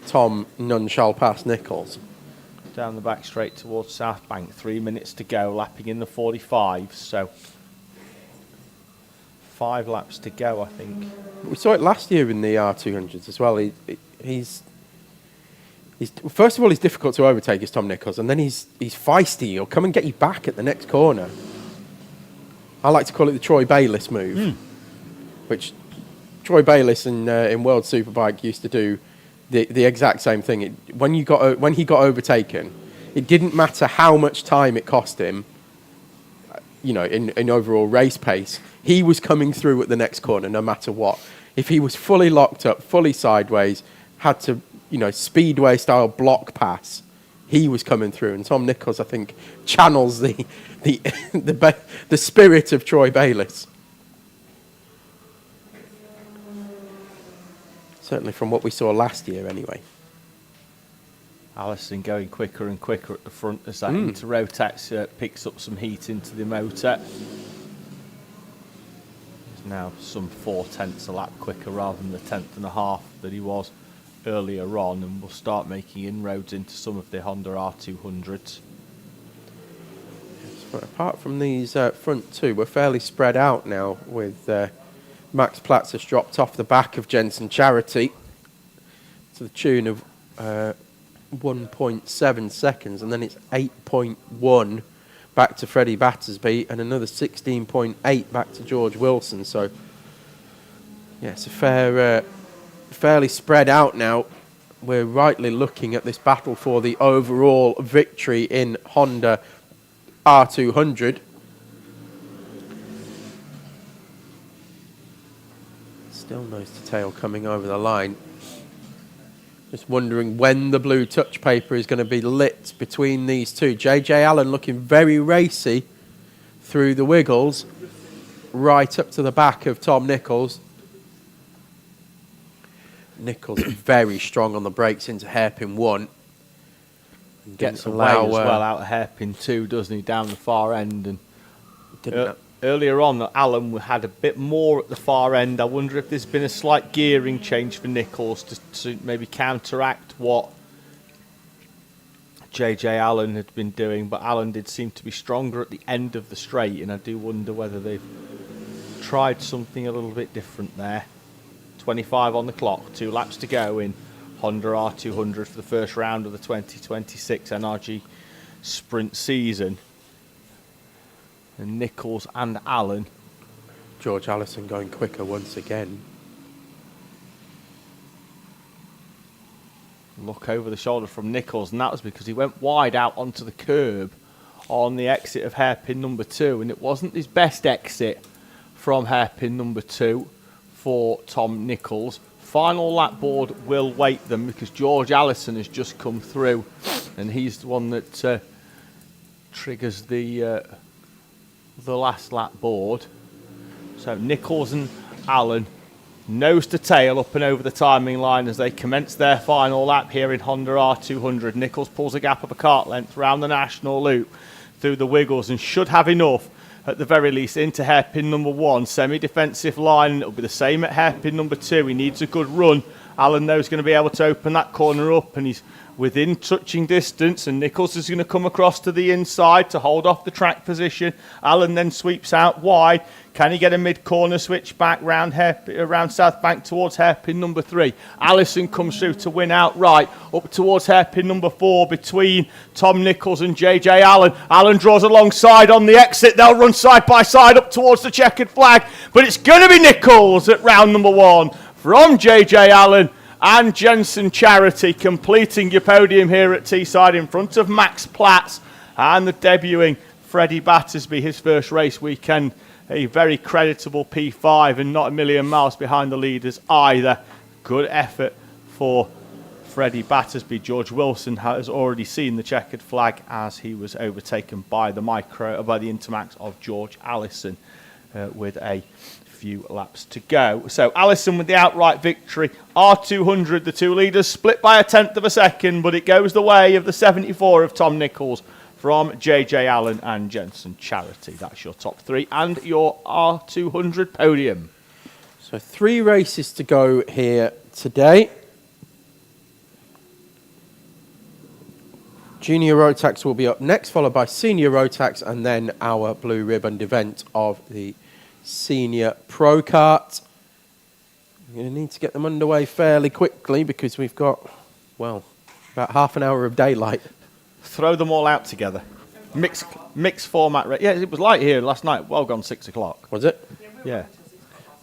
Tom none shall pass Nichols. Down the back straight towards South Bank, 3 minutes to go, lapping in the 45, so 5 laps to go, I think. We saw it last year in the R200s as well. He's first of all, he's difficult to overtake, as Tom Nichols, and then he's feisty. He'll come and get you back at the next corner. I like to call it the Troy Bayliss move, which Troy Bayliss in World Superbike used to do the exact same thing. When he got overtaken, it didn't matter how much time it cost him, in overall race pace. He was coming through at the next corner no matter what. If he was fully locked up, fully sideways, had to speedway style block pass, he was coming through. And Tom Nichols, I think, channels the spirit of Troy Bayliss. Certainly from what we saw last year, anyway. Allison going quicker and quicker at the front as that into Rotax picks up some heat into the motor. He's now some 4/10 a lap quicker rather than the 10th and a half that he was earlier on, and will start making inroads into some of the Honda R200s. But apart from these front two, we're fairly spread out now, with Max Platz has dropped off the back of Jensen Charity to the tune of 1.7 seconds, and then it's 8.1 back to Freddie Battersby, and another 16.8 back to George Wilson. So, yeah, it's a fairly spread out now. We're rightly looking at this battle for the overall victory in Honda R200. Still nose to tail coming over the line. Just wondering when the blue touch paper is going to be lit between these two. JJ Allen looking very racy through the wiggles, right up to the back of Tom Nichols. Nichols very strong on the brakes into hairpin 1. Gets away as well out of hairpin 2, doesn't he, down the far end. And earlier on, Allen had a bit more at the far end. I wonder if there's been a slight gearing change for Nichols to maybe counteract what JJ Allen had been doing. But Allen did seem to be stronger at the end of the straight, and I do wonder whether they've tried something a little bit different there. 25 on the clock, 2 laps to go in Honda R200 for the first round of the 2026 NRG sprint season. And Nichols and Allen. George Allison going quicker once again. Look over the shoulder from Nichols, and that was because he went wide out onto the curb on the exit of hairpin number 2, and it wasn't his best exit from hairpin number 2 for Tom Nichols. Final lap board will wait them because George Allison has just come through, and he's the one that triggers the last lap board. So Nichols and Allen nose to tail up and over the timing line as they commence their final lap here in Honda R200. Nichols pulls a gap of a kart length round the national loop through the wiggles and should have enough at the very least into hairpin number 1. Semi-defensive line, it'll be the same at hairpin number 2. He needs a good run. Allen knows going to be able to open that corner up, and he's within touching distance, and Nichols is going to come across to the inside to hold off the track position. Allen then sweeps out wide. Can he get a mid-corner switch back around South Bank towards hairpin number 3? Allison comes through to win outright up towards hairpin number 4 between Tom Nichols and JJ Allen. Allen draws alongside on the exit. They'll run side by side up towards the checkered flag, but it's going to be Nichols at round number 1 from JJ Allen and Jensen Charity, completing your podium here at Teesside in front of Max Platts and the debuting Freddie Battersby, his first race weekend. A very creditable P5 and not a million miles behind the leaders either. Good effort for Freddie Battersby. George Wilson has already seen the checkered flag as he was overtaken by the Intermax of George Allison with a few laps to go. So Allison with the outright victory. R200, the two leaders split by a tenth of a second, but it goes the way of the 74 of Tom Nichols from JJ Allen and Jensen Charity. That's your top 3 and your R200 podium. So 3 races to go here today. Junior Rotax will be up next, followed by Senior Rotax, and then our blue ribbon event of the Senior Pro Kart. We're going to need to get them underway fairly quickly because we've got, well, about half an hour of daylight. Throw them all out together. Mixed format. Yeah, it was light here last night. Well gone 6 o'clock. Was it? Yeah.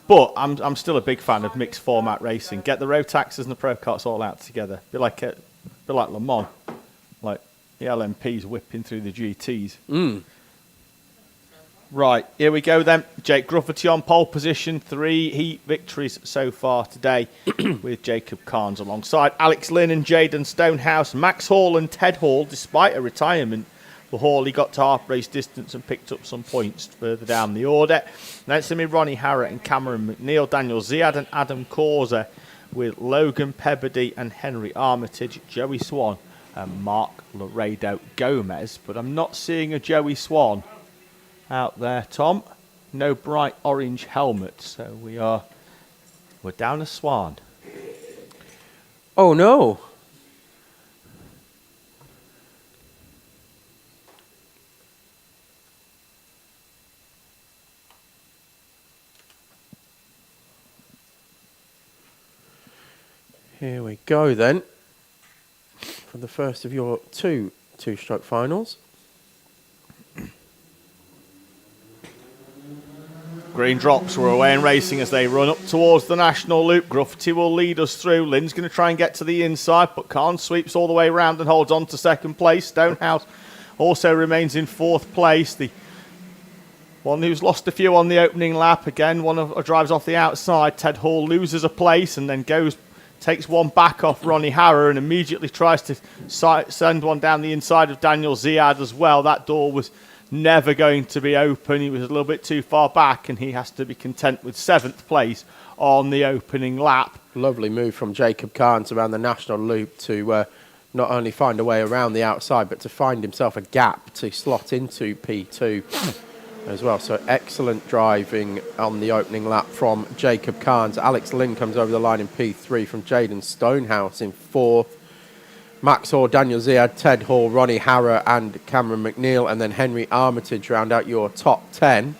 But I'm still a big fan of mixed format racing. Get the Rotaxes and the Pro Karts all out together. Be like Le Mans. Like the LMPs whipping through the GTs. Right, here we go then. Jake Grufferty on pole position. 3 heat victories so far today with Jacob Carnes alongside Alex Lynn and Jaden Stonehouse. Max Hall and Ted Hall, despite a retirement for Hall, he got to half race distance and picked up some points further down the order. Next to me, Ronnie Harrett and Cameron McNeil, Daniel Ziad and Adam Causer with Logan Pebbody and Henry Armitage, Joey Swan and Mark Laredo Gomez. But I'm not seeing a Joey Swan out there, Tom. No bright orange helmet, so we're down a Swan. Oh no. Here we go then for the first of your two-stroke finals. Green drops, we're away in racing as they run up towards the national loop. Grufferty will lead us through. Lynn's going to try and get to the inside, but Carnes sweeps all the way around and holds on to second place. Stonehouse also remains in 4th place. The one who's lost a few on the opening lap. Again, drives off the outside. Ted Hall loses a place and then takes one back off Ronnie Harrer and immediately tries to send one down the inside of Daniel Ziad as well. That door was never going to be open. He was a little bit too far back and he has to be content with 7th place on the opening lap. Lovely move from Jacob Carnes around the national loop to not only find a way around the outside but to find himself a gap to slot into P2 as well. So excellent driving on the opening lap from Jacob Carnes. Alex Lynn comes over the line in P3 from Jaden Stonehouse in 4th. Max Hall, Daniel Ziad, Ted Hall, Ronnie Harrer and Cameron McNeil, and then Henry Armitage round out your top 10.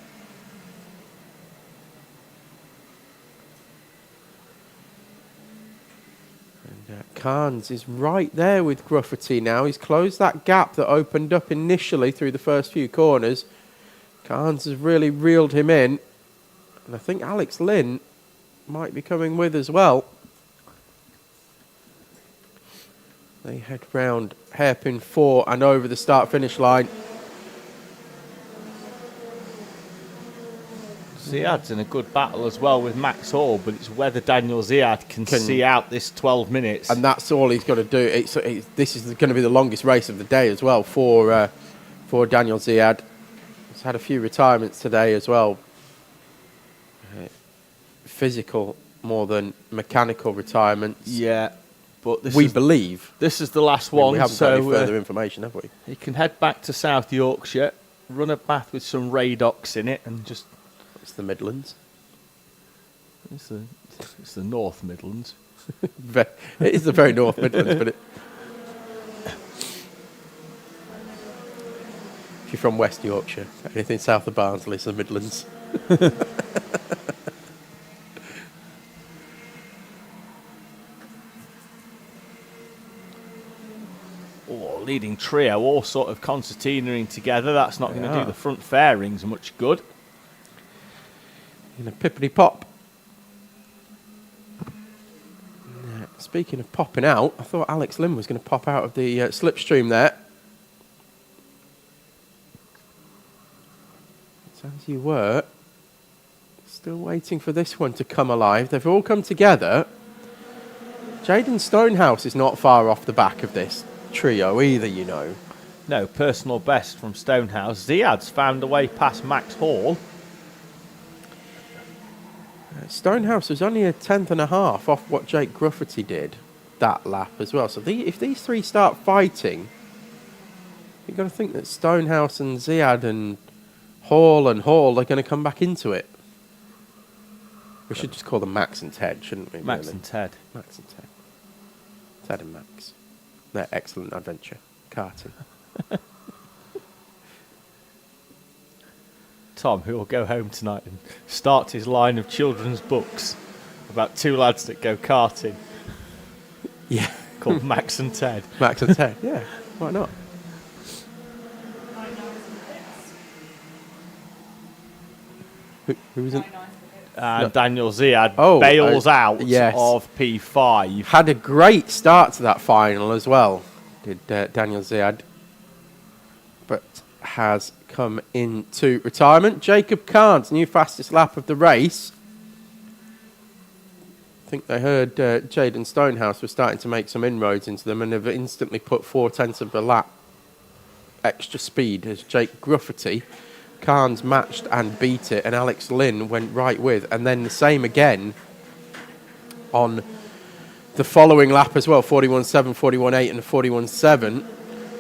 And Carnes is right there with Grufferty now. He's closed that gap that opened up initially through the first few corners. Carnes has really reeled him in. And I think Alex Lynn might be coming with as well. They head round hairpin 4 and over the start-finish line. Ziad's in a good battle as well with Max Hall, but it's whether Daniel Ziad can see out this 12 minutes. And that's all he's got to do. This is going to be the longest race of the day as well for for Daniel Ziad. He's had a few retirements today as well. Physical more than mechanical retirements. Yeah, but We believe. this is the last I mean, one. we haven't so got any further information, have we? he can head back to South Yorkshire, run a bath with some Radox in it, and just It's the Midlands. it's the North Midlands. It is the very North Midlands, but if you're from West Yorkshire, anything south of Barnsley is the Midlands. Oh, leading trio, all sort of concertinaing together. That's not going to Yeah. do the front fairings much good. In a pippity pop. Speaking of popping out, I thought Alex Lynn was going to pop out of the slipstream there. So as you were, still waiting for this one to come alive. They've all come together. Jaden Stonehouse is not far off the back of this trio either, you know. No, personal best from Stonehouse. Ziad's found a way past Max Hall. Stonehouse was only a tenth and a half off what Jake Grufferty did that lap as well. So if these three start fighting, you've got to think that Stonehouse and Ziad and Hall are going to come back into it. We should just call them Max and Ted, shouldn't we? Max really? and Ted. Max and Ted. Ted and Max. Their excellent adventure. Karting. Tom, who will go home tonight and start his line of children's books about two lads that go karting Yeah. called Max and Ted. Max and Ted. Yeah. Why not? Who was in? And Daniel Ziad Oh, bails out yes. of P5. Had a great start to that final as well, did Daniel Ziad, but has come into retirement. Jacob Carnes, new fastest lap of the race. I think they heard Jaden Stonehouse was starting to make some inroads into them and have instantly put 4/10 of the lap extra speed as Jake Grufferty. Carnes matched and beat it, and Alex Lynn went right with, and then the same again on the following lap as well, 41.7, 41.8 and 41.7.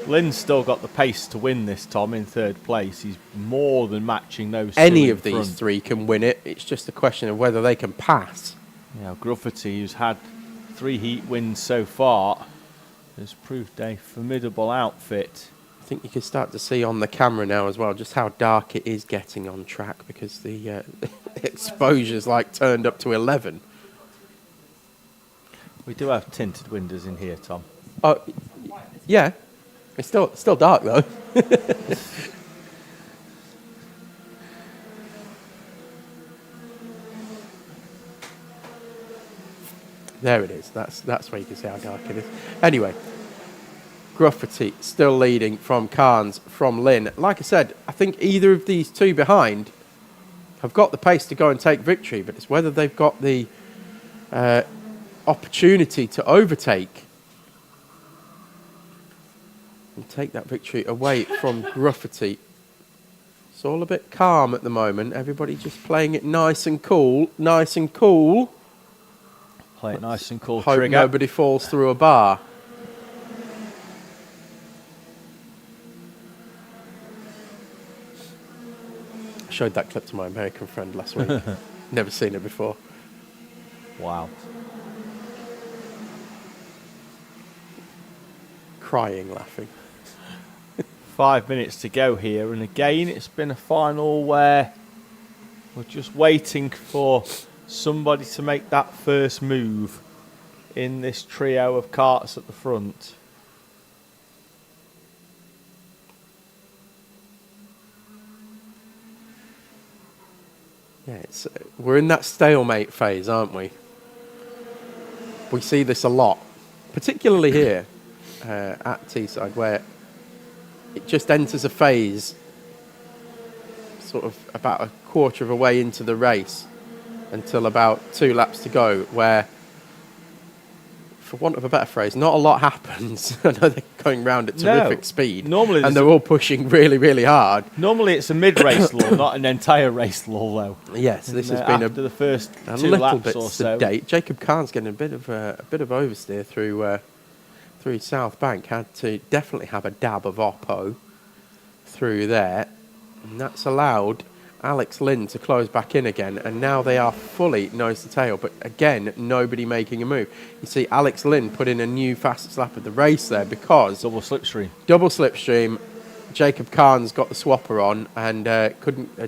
Lynn's still got the pace to win this, Tom, in third place. He's more than matching those two Any in of these front. three can win it. It's just a question of whether they can pass. Yeah, Grufferty, who's had 3 heat wins so far, has proved a formidable outfit. I think you can start to see on the camera now as well just how dark it is getting on track because the exposure's like turned up to 11. We do have tinted windows in here, Tom. Oh, yeah. It's still dark though. There it is. That's where you can see how dark it is. Anyway, Grufferty still leading from Carnes, from Lynn. Like I said, I think either of these two behind have got the pace to go and take victory, but it's whether they've got the opportunity to overtake and take that victory away from Grufferty. It's all a bit calm at the moment. Everybody just playing it nice and cool, nice and cool. Play it nice and cool. Hope Trigger. nobody falls through a bar. I showed that clip to my American friend last week. Never seen it before. Wow. Crying, laughing. 5 minutes to go here, and again, it's been a final where we're just waiting for somebody to make that first move in this trio of karts at the front. Yeah, we're in that stalemate phase, aren't we? We see this a lot, particularly here at Teesside, where it just enters a phase sort of about a quarter of a way into the race until about 2 laps to go, where for want of a better phrase, not a lot happens. I know they're going round at terrific speed. Normally and they're all pushing really, really hard. Normally it's a mid-race lull, not an entire race lull, though. Yes, this has been after the first a 2 little laps bit or so. sedate. Jacob Kahn's getting a bit of oversteer through South Bank. Had to definitely have a dab of Oppo through there, and that's allowed Alex Lynn to close back in again, and now they are fully nose to tail, but again, nobody making a move. You see Alex Lynn put in a new fastest lap of the race there because Double slipstream. Jacob Kahn's got the swapper on, and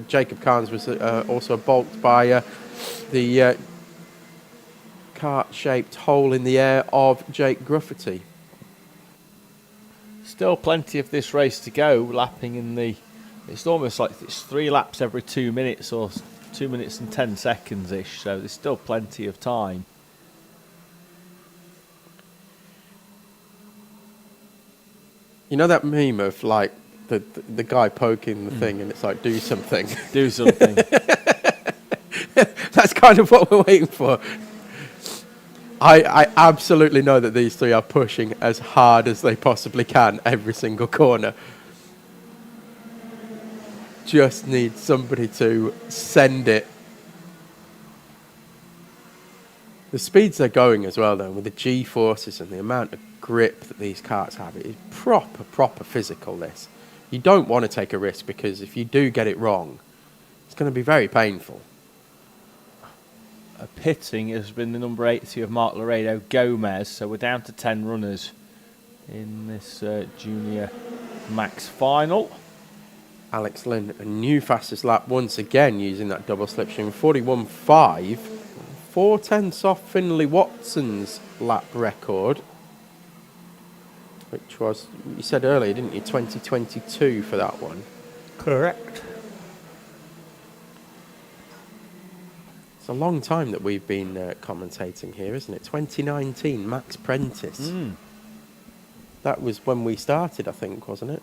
Jacob Kahn's was also balked by the cart-shaped hole in the air of Jake Gruffity. Still plenty of this race to go, lapping in the... It's almost like it's 3 laps every 2 minutes or 2 minutes and 10 seconds-ish, so there's still plenty of time. You know that meme of like the guy poking the thing and it's like, do something. Do something. That's kind of what we're waiting for. I absolutely know that these 3 are pushing as hard as they possibly can every single corner. Just need somebody to send it. The speeds they're going as well, though, with the G-forces and the amount of grip that these karts have, it is proper physical, this. You don't want to take a risk, because if you do get it wrong, it's going to be very painful. Pitting has been the number 80 of Mark Laredo Gomez, so we're down to 10 runners in this junior max final. Alex Lynn, a new fastest lap once again using that double slipstream, 41.5. 4/10 off Finley Watson's lap record, which was, you said earlier, didn't you, 2022 for that one? Correct. It's a long time that we've been commentating here, isn't it? 2019, Max Prentice. That was when we started, I think, wasn't it?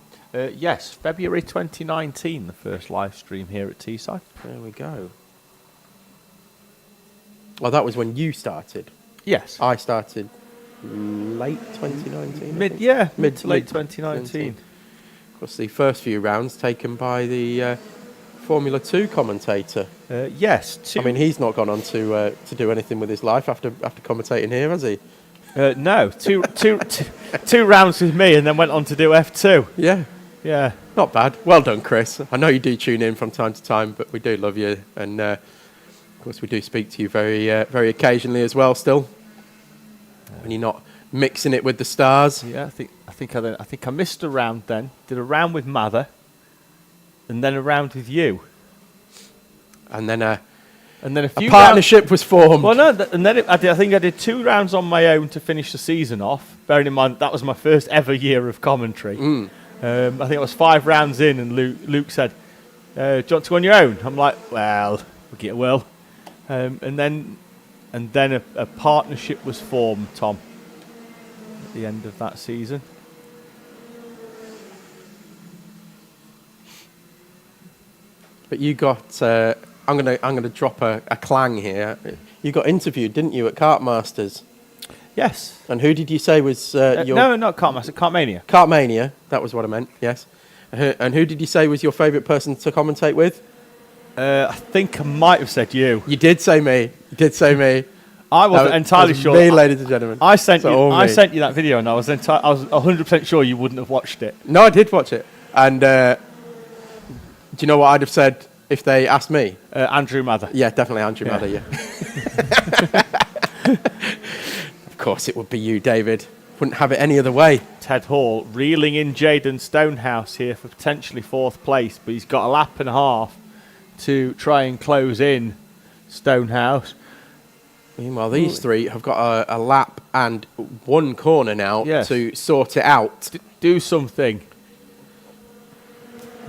Yes, February 2019, the first live stream here at Teesside. There we go. Well, that was when you started. Yes. I started late 2019. Mid to late 2019. Of course, the first few rounds taken by the Formula 2 commentator. Yes. I mean, he's not gone on to do anything with his life after commentating here, has he? No, two rounds with me, and then went on to do F2. Yeah, not bad. Well done, Chris. I know you do tune in from time to time, but we do love you, and of course we do speak to you very occasionally as well. Still, when you're not mixing it with the stars. Yeah, I think I missed a round then. Did a round with Mather, and then a round with you, and then a few partnership was formed. Well, no, and then I think I did 2 rounds on my own to finish the season off. Bearing in mind that was my first ever year of commentary. I think I was 5 rounds in, and Luke said, "Do you want to go on your own?" I'm like, "Well, we will." And then a partnership was formed, Tom, at the end of that season. But you got. I'm gonna drop a clang here. You got interviewed, didn't you, at Kartmasters? Yes. And who did you say was your... No, not Kartmaster, Kartmania. Kartmania, that was what I meant, yes. And who did you say was your favourite person to commentate with? I think I might have said you. You did say me. I wasn't entirely sure. Me, ladies and gentlemen. I sent you that video, and I was 100% sure you wouldn't have watched it. No, I did watch it. And do you know what I'd have said if they asked me? Andrew Mather. Yeah, definitely Andrew Mather, yeah. Of course it would be you, David. Wouldn't have it any other way. Ted Hall reeling in Jaden Stonehouse here for potentially 4th place, but he's got a lap and a half to try and close in Stonehouse. Meanwhile, these 3 have got a lap and 1 corner now to sort it out. Do something.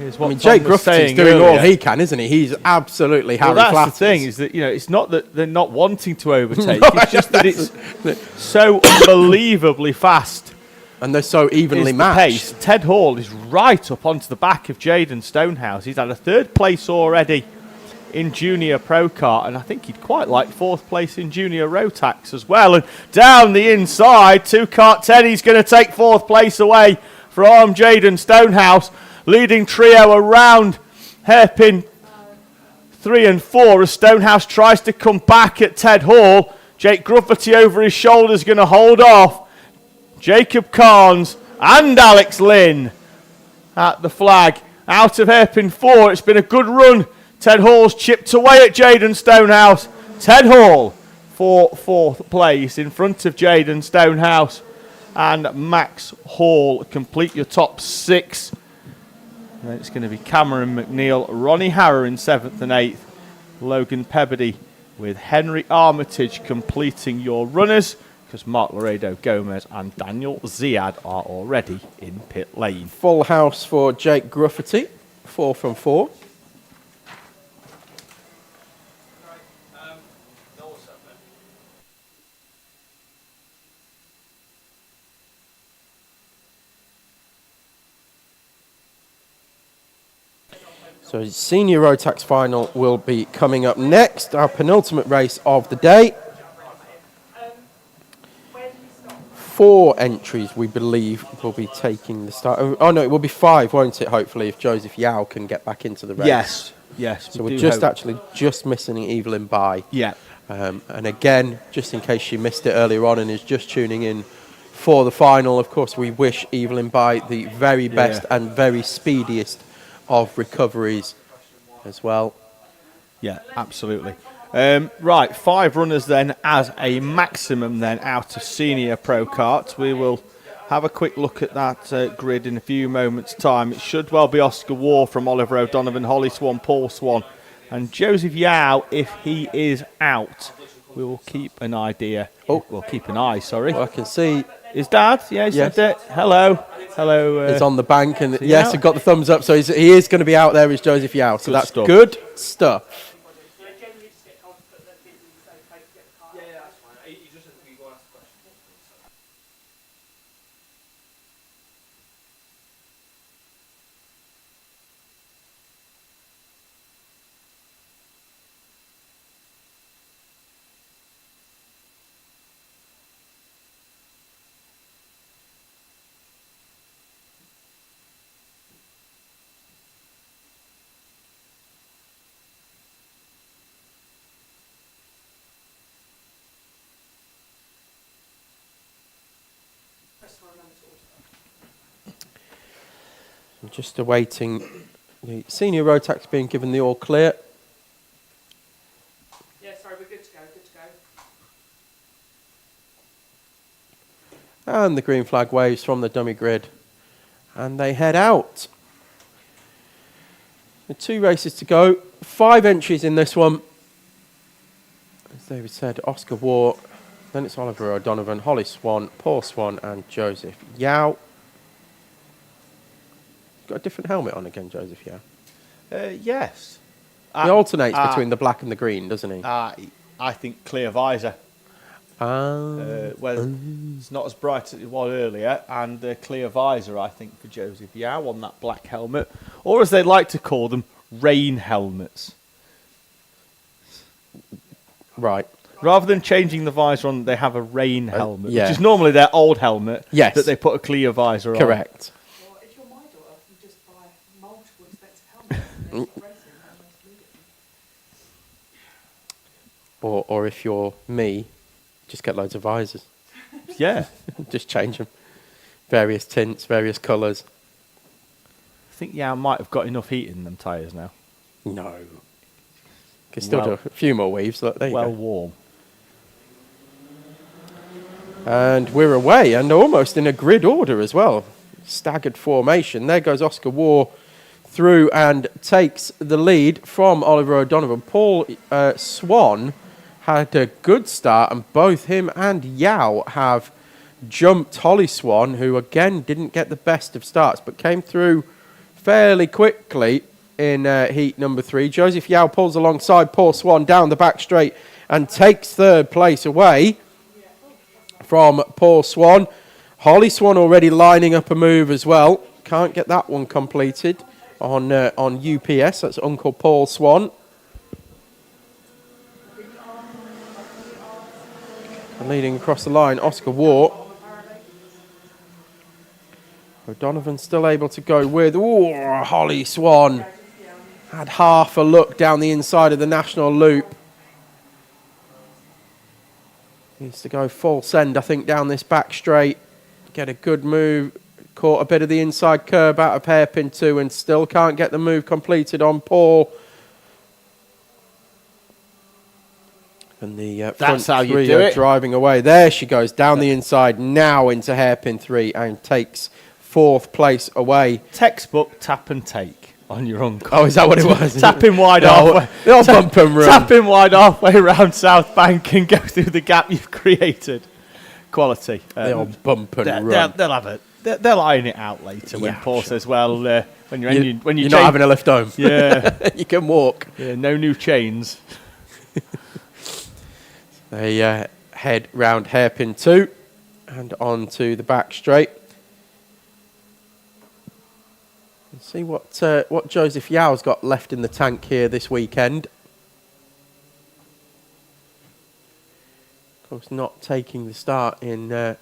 Jake Grufty's doing all he can, isn't he? He's absolutely Harry Flatters. That's the thing, is that it's not that they're not wanting to overtake. It's just that it's so unbelievably fast. And they're so evenly matched. Pace. Ted Hall is right up onto the back of Jaden Stonehouse. He's had a 3rd place already in Junior Pro Kart, and I think he'd quite like 4th place in Junior Rotax as well. And down the inside, 2-Kart Teddy's going to take 4th place away from Jaden Stonehouse, leading trio around hairpin 3 and 4 as Stonehouse tries to come back at Ted Hall. Jake Gruffity over his shoulder is going to hold off Jacob Carnes and Alex Lynn at the flag. Out of hairpin 4, it's been a good run. Ted Hall's chipped away at Jaden Stonehouse. Ted Hall for 4th place in front of Jaden Stonehouse and Max Hall. Complete your top 6. And then it's going to be Cameron McNeil, Ronnie Harrer in 7th and 8th, Logan Pebbody with Henry Armitage completing your runners, because Mark Laredo Gomez and Daniel Ziad are already in pit lane. Full house for Jake Gruffity, 4 from 4. So Senior Rotax final will be coming up next, our penultimate race of the day. 4 entries, we believe, will be taking the start. Oh, no, it will be 5, won't it, hopefully, if Joseph Yao can get back into the race. Yes. So we're just missing Evelyn Bai. Yeah. And again, just in case she missed it earlier on and is just tuning in for the final, of course, we wish Evelyn Bai the very best and very speediest of recoveries as well. Yeah, absolutely. Right, 5 runners then as a maximum then out of Senior Pro Kart. We will have a quick look at that grid in a few moments' time. It should well be Oscar Waugh from Oliver O'Donovan, Holly Swan, Paul Swan, and Joseph Yao if he is out. We will keep an idea. Oh, we'll keep an eye, sorry. Well, I can see Is Dad? Yeah, he said it. Hello. he's on the bank, and yes, out? I've got the thumbs up. So he is going to be out there as Joseph Yao. So Good that's stuff. good stuff. I'm just awaiting the Senior Rotax being given the all clear. Yeah, sorry, we're good to go, good to go. And the green flag waves from the dummy grid. And they head out. The 2 races to go. 5 entries in this one. As David said, Oscar Waugh. Then it's Oliver O'Donovan, Holly Swan, Paul Swan, and Joseph Yao. Got a different helmet on again, Joseph Yao. Yes. He alternates between the black and the green, doesn't he? I think clear visor. Well, it's not as bright as it was earlier, and clear visor, I think, for Joseph Yao on that black helmet, or as they like to call them, rain helmets. Right. Rather than changing the visor on, they have a rain helmet, yeah. which is normally their old helmet, Yes. that they put a clear visor on. Correct. Well, if you're my daughter, you just buy multiple expensive helmets and then stop racing helmets immediately. Or if you're me, just get loads of visors. Yeah. Just change them. Various tints, various colours. I think Yao might have got enough heat in them tyres now. No. Can still Well- do a few more weaves. Look, there you Well go. warm. And we're away, and almost in a grid order as well. Staggered formation. There goes Oscar Waugh through and takes the lead from Oliver O'Donovan. Paul Swan had a good start, and both him and Yao have jumped Holly Swan, who again didn't get the best of starts, but came through fairly quickly in heat number 3. Joseph Yao pulls alongside Paul Swan down the back straight and takes 3rd place away from Paul Swan. Holly Swan already lining up a move as well. Can't get that one completed on UPS. That's Uncle Paul Swan. And leading across the line, Oscar Waugh. O'Donovan still able to go with. Ooh, Holly Swan. Had half a look down the inside of the national loop. Needs to go full send, I think, down this back straight. Get a good move. Caught a bit of the inside curb out of hairpin 2 and still can't get the move completed on Paul. And the front how you three do are it. driving away. There she goes, down the inside, now into hairpin 3 and takes 4th place away. Textbook tap and take on your uncle. Oh, is that what it was? Tap him wide No, halfway. the old bump and run. Tap him wide halfway around South Bank and go through the gap you've created. Quality. The old bump and They'll run. have it. They'll iron it out later when Yeah, Paul sure. says, "Well, when you're You're change- not having a lift home. yeah, You can walk. yeah, no new chains." They head round hairpin 2 and on to the back straight. Let's see what Joseph Yao's got left in the tank here this weekend. Of course, not taking the start in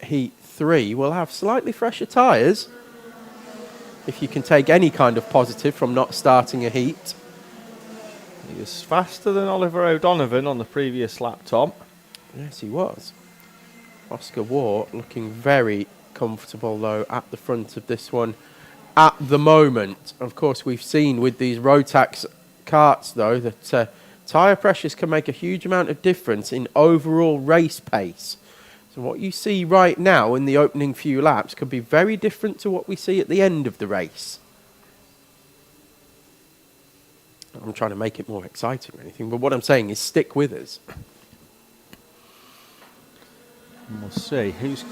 Heat 3. Will have slightly fresher tyres, if you can take any kind of positive from not starting a heat. He was faster than Oliver O'Donovan on the previous lap, Tom. Yes, he was. Oscar Waugh looking very comfortable, though, at the front of this one at the moment. Of course, we've seen with these Rotax karts, though, that tyre pressures can make a huge amount of difference in overall race pace. So what you see right now in the opening few laps could be very different to what we see at the end of the race. I'm trying to make it more exciting or anything, but what I'm saying is stick with us. And we'll see who's.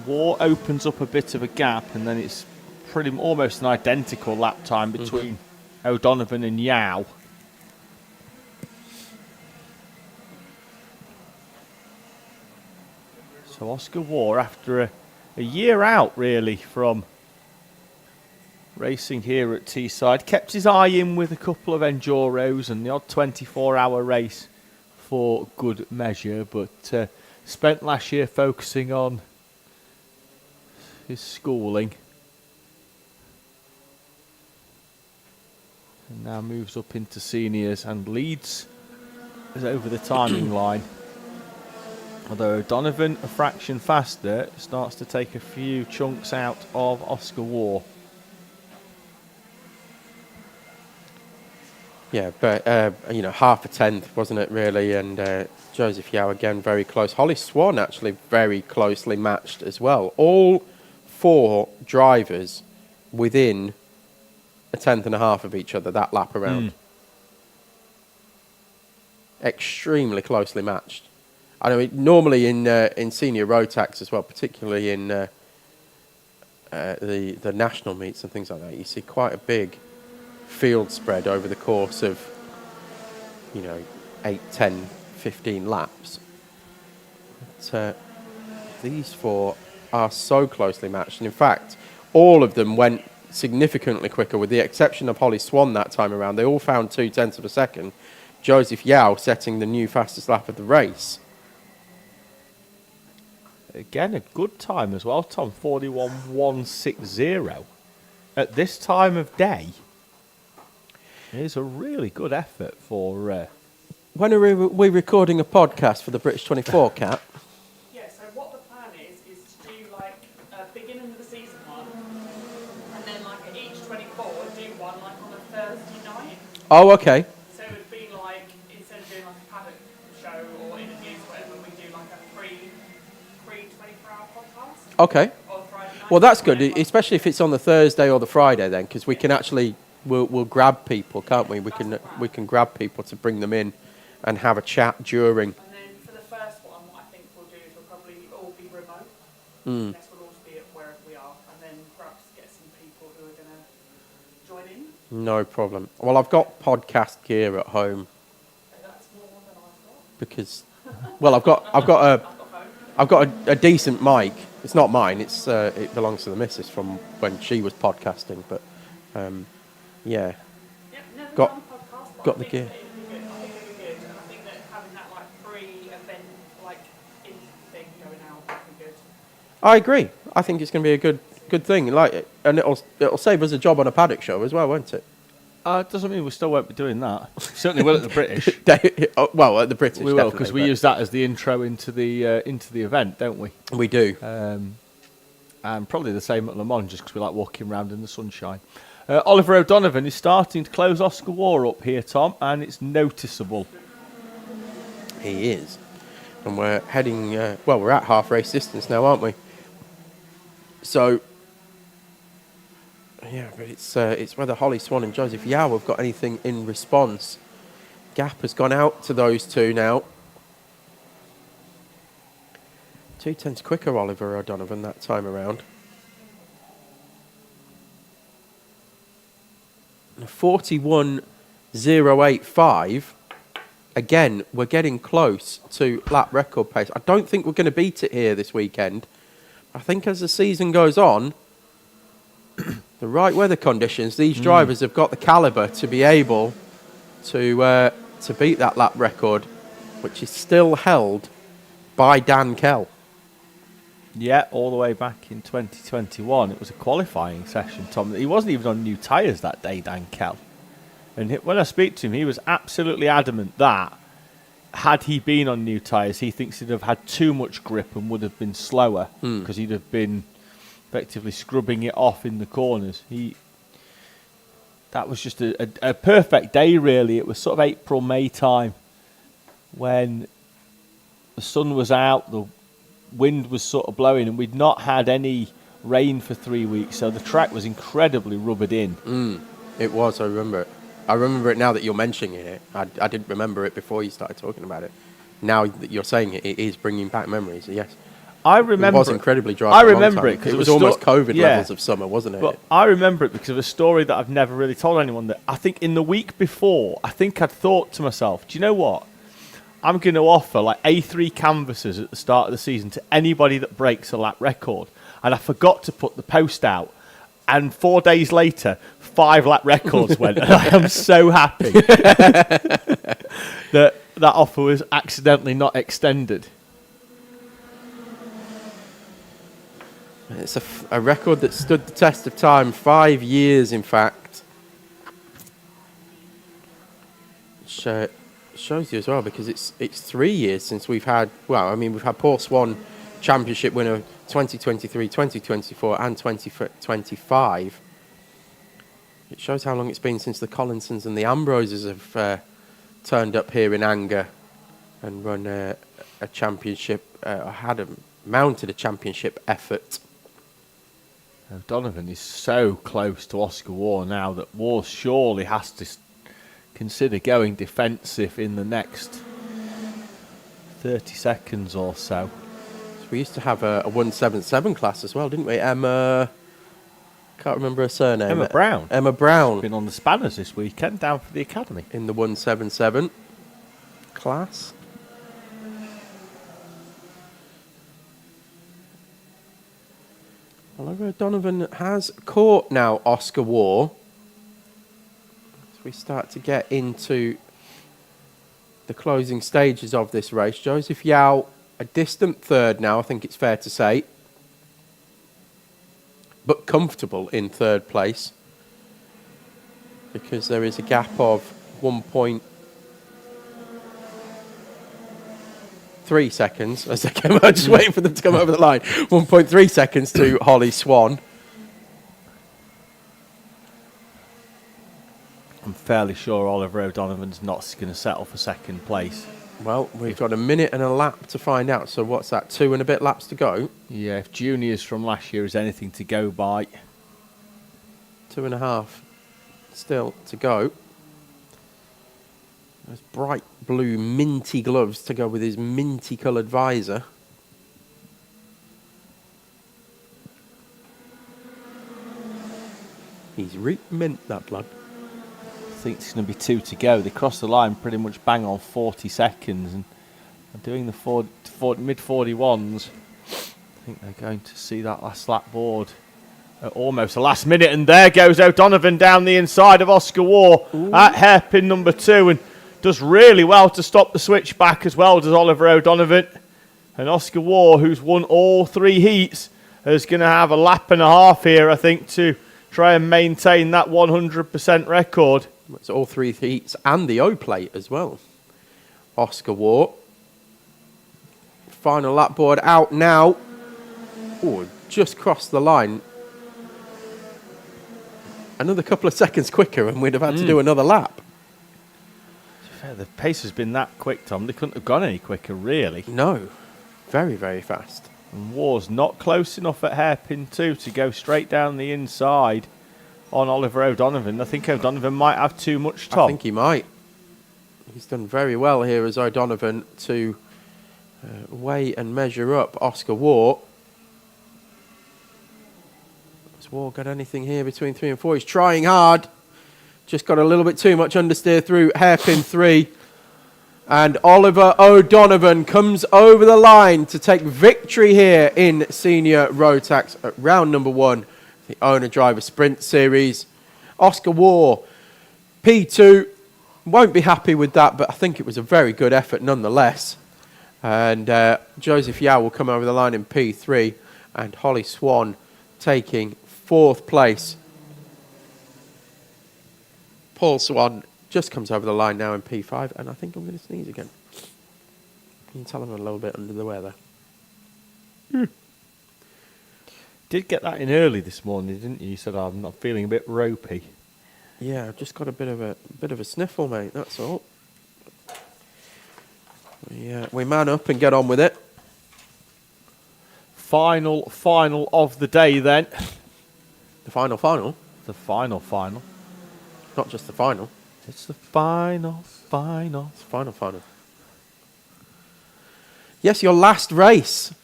War opens up a bit of a gap, and then it's almost an identical lap time between O'Donovan and Yao. So Oscar Waugh, after a year out really from racing here at Teesside, kept his eye in with a couple of Enduros and the odd 24-hour race for good measure, but spent last year focusing on his schooling. And now moves up into seniors and leads is over the timing line. Although O'Donovan, a fraction faster, starts to take a few chunks out of Oscar Waugh. Yeah, but, half a tenth, wasn't it, really? And Joseph Yao, again, very close. Holly Swan, actually, very closely matched as well. All 4 drivers within a tenth and a half of each other that lap around. Extremely closely matched. I know normally in senior Rotax as well, particularly in the national meets and things like that, you see quite a big field spread over the course of 8, 10, 15 laps. But, these 4 are so closely matched, and in fact all of them went significantly quicker, with the exception of Holly Swan that time around. They all found 0.2 of a second. Joseph Yao setting the new fastest lap of the race. Again, a good time as well, Tom. 41.160 at this time of day. It's a really good effort for. When are we recording a podcast for the British 24 Cap? Yeah, so what the plan is to do like a beginning of the season one, and then like at each 24 do one like on a Thursday night. Oh, okay. So it would be like, instead of doing like a paddock show or interviews or whatever, we do like a free 24-hour podcast. Okay. Or Friday night. Well, that's good, especially if it's on the Thursday or the Friday then, because we can actually we'll grab people, can't we? We can grab people to bring them in and have a chat during. And then for the first one, what I think we'll do is we'll probably all be remote. Unless we'll all be at wherever we are, and then perhaps get some people who are going to join in. No problem. Well, I've got podcast gear at home So that's more than I've got. because, well, I've got a decent mic. It's not mine. It belongs to the missus from when she was podcasting. But yeah, Yep, never Got- done a podcast, but got I the think gear. that it'd be good. I think it'd be good, and I think that having that like free event event, like, thing going out would be good. I agree. I think it's going to be a good thing. Like, and it'll save us a job on a paddock show as well, won't it? It doesn't mean we still won't be doing that. We certainly will at the British. Well, at the British, We will, because definitely, we use that as the intro into the event, don't we? We do. And probably the same at Le Mans, just because we like walking around in the sunshine. Oliver O'Donovan is starting to close Oscar War up here, Tom, and it's noticeable. He is. And we're heading, we're at half race distance now, aren't we? So, yeah, but it's whether Holly Swan and Joseph Yao have got anything in response. Gap has gone out to those two now. 2/10 quicker, Oliver O'Donovan, that time around. 41.085. Again, we're getting close to lap record pace. I don't think we're going to beat it here this weekend. I think as the season goes on, the right weather conditions, these drivers have got the calibre to be able to beat that lap record, which is still held by Dan Kell. Yeah, all the way back in 2021. It was a qualifying session, Tom. He wasn't even on new tyres that day, Dan Kell. And when I speak to him, he was absolutely adamant that had he been on new tyres, he thinks he'd have had too much grip and would have been slower because he'd have been effectively scrubbing it off in the corners. That was just a perfect day, really. It was sort of April, May time when the sun was out, the wind was sort of blowing, and we'd not had any rain for 3 weeks, so the track was incredibly rubbered in. It was, I remember it. I remember it now that you're mentioning it. I didn't remember it before you started talking about it. Now that you're saying it, it is bringing back memories, yes. I remember it was incredibly dry. I remember it because it was almost COVID levels of summer, wasn't it? But I remember it because of a story that I've never really told anyone. That I think in the week before, I think I'd thought to myself, do you know what? I'm going to offer like A3 canvases at the start of the season to anybody that breaks a lap record. And I forgot to put the post out. And 4 days later, 5 lap records went. And I am so happy that offer was accidentally not extended. It's a record that stood the test of time, 5 years, in fact. Which shows you as well, because it's 3 years since we've had, we've had Paul Swan, championship winner 2023, 2024 and 2025. It shows how long it's been since the Collinsons and the Ambroses have turned up here in Anger and run a championship, mounted a championship effort. O'Donovan is so close to Oscar War now that War surely has to consider going defensive in the next 30 seconds or so. We used to have a 177 class as well, didn't we? Emma, can't remember her surname. Emma Brown. Emma Brown. Been on the spanners this weekend down for the academy. In the 177 class. Oliver O'Donovan has caught now Oscar War. As we start to get into the closing stages of this race. Joseph Yao, a distant third now, I think it's fair to say. But comfortable in third place. Because there is a gap of 1.3 seconds. As they come out, just waiting for them to come over the line. 1.3 seconds to Holly Swan. I'm fairly sure Oliver O'Donovan's not going to settle for second place. Well, we've got a minute and a lap to find out. So what's that, 2 and a bit laps to go? Yeah, if juniors from last year is anything to go by. 2.5 still to go. Those bright blue minty gloves to go with his minty coloured visor. He's mint, that blood. I think it's going to be 2 to go. They crossed the line pretty much bang on 40 seconds and are doing the mid-41s. I think they're going to see that last lap board at almost the last minute. And there goes O'Donovan down the inside of Oscar War at hairpin number 2. And does really well to stop the switch back as well, does Oliver O'Donovan. And Oscar Waugh, who's won all 3 heats, is going to have a lap and a half here, I think, to try and maintain that 100% record. It's all 3 heats and the O plate as well. Oscar Waugh. Final lap board out now. Oh, just crossed the line. Another couple of seconds quicker and we'd have had to do another lap. The pace has been that quick, Tom. They couldn't have gone any quicker, really. No. Very, very fast. And Waugh's not close enough at hairpin 2 to go straight down the inside on Oliver O'Donovan. I think O'Donovan might have too much, Tom. I think he might. He's done very well here as O'Donovan to weigh and measure up Oscar Waugh. Has Waugh got anything here between 3 and 4? He's trying hard. Just got a little bit too much understeer through hairpin 3. And Oliver O'Donovan comes over the line to take victory here in Senior Rotax at round number 1, the Owner-Driver Sprint Series. Oscar Waugh, P2, won't be happy with that, but I think it was a very good effort nonetheless. And Joseph Yao will come over the line in P3, and Holly Swan taking 4th place. Paul Swan just comes over the line now in P5, and I think I'm going to sneeze again. You can tell I'm a little bit under the weather. Did get that in early this morning, didn't you? You said, I'm not feeling a bit ropey. Yeah, I've just got a bit of a sniffle, mate. That's all. We man up and get on with it. Final of the day, then. The final. The final. Not just the final. It's the final. It's the final. Yes, your last race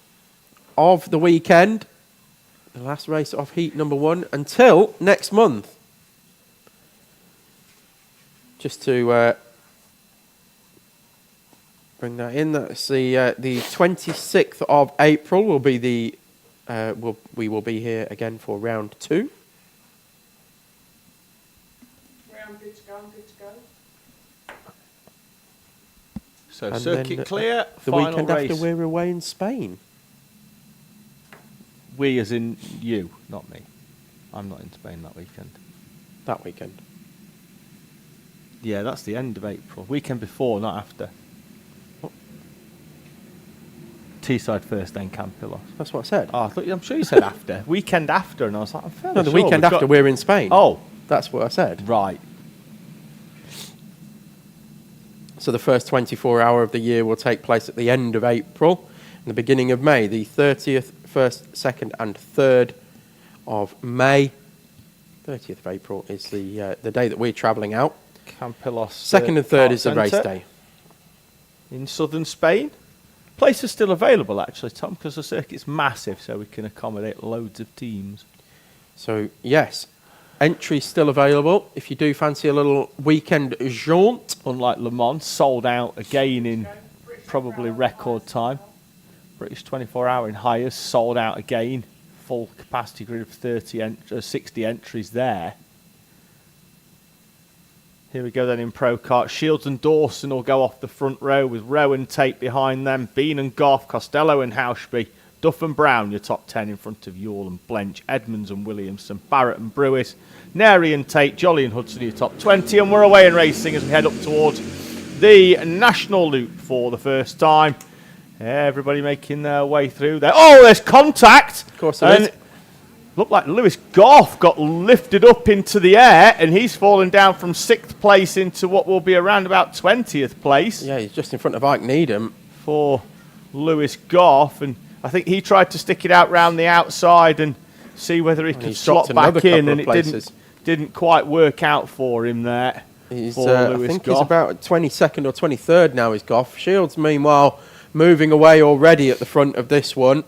of the weekend. The last race of heat number 1 until next month. Just to bring that in, that's the 26th of April will be the we will be here again for round 2. Good to go. So And circuit then, clear, the final weekend race. after we're away in Spain. We as in you, not me. I'm not in Spain that weekend. That weekend. Yeah, that's the end of April. Weekend before, not after. What? Teesside first, then Campillos. That's what I said. Oh, I'm sure you said after. Weekend after, and I was like, I'm fairly No, the sure weekend we've after got- we're in Spain. Oh, That's what I said. right. So the first 24 hour of the year will take place at the end of April and the beginning of May. The 30th, 1st, 2nd and 3rd of May. 30th of April is the day that we're travelling out. Campillos. 2nd and 3rd is the race day. In southern Spain. Place is still available, actually, Tom, because the circuit's massive, so we can accommodate loads of teams. So, yes, entry still available. If you do fancy a little weekend jaunt. Unlike Le Mans, sold out again in probably record time. British 24-hour in hires, sold out again. Full capacity grid of 60 entries there. Here we go then in Pro Kart. Shields and Dawson will go off the front row with Rowe and Tate behind them. Bean and Goff, Costello and Hauschby. Duff and Brown, your top 10 in front of Yule and Blench. Edmonds and Williamson. Barrett and Brewis. Neri and Tate. Jolly and Hudson, your top 20. And we're away in racing as we head up towards the National Loop for the first time. Everybody making their way through there. Oh, there's contact. Of course there is. Looked like Lewis Goff got lifted up into the air and he's fallen down from 6th place into what will be around about 20th place. Yeah, he's just in front of Ike Needham. For Lewis Goff, and I think he tried to stick it out round the outside and see whether he could slot back in, and it didn't quite work out for him there. He's, for I Lewis think Goff. he's about 22nd or 23rd now is Goff. Shields, meanwhile, moving away already at the front of this one.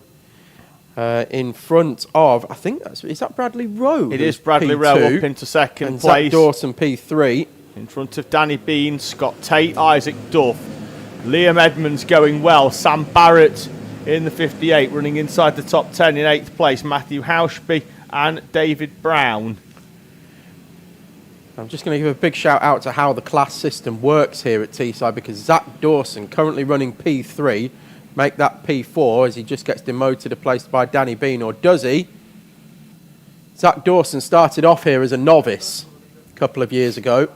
In front of, I think is that Bradley Rowe? It is Bradley Rowe up into second and place. Zach Dawson P3. In front of Danny Bean, Scott Tate, Isaac Duff. Liam Edmonds going well. Sam Barrett in the 58, running inside the top 10 in 8th place. Matthew Hauschby and David Brown. I'm just going to give a big shout out to how the class system works here at Teesside, because Zach Dawson, currently running P3, make that P4 as he just gets demoted, replaced by Danny Bean, or does he? Zach Dawson started off here as a novice a couple of years ago,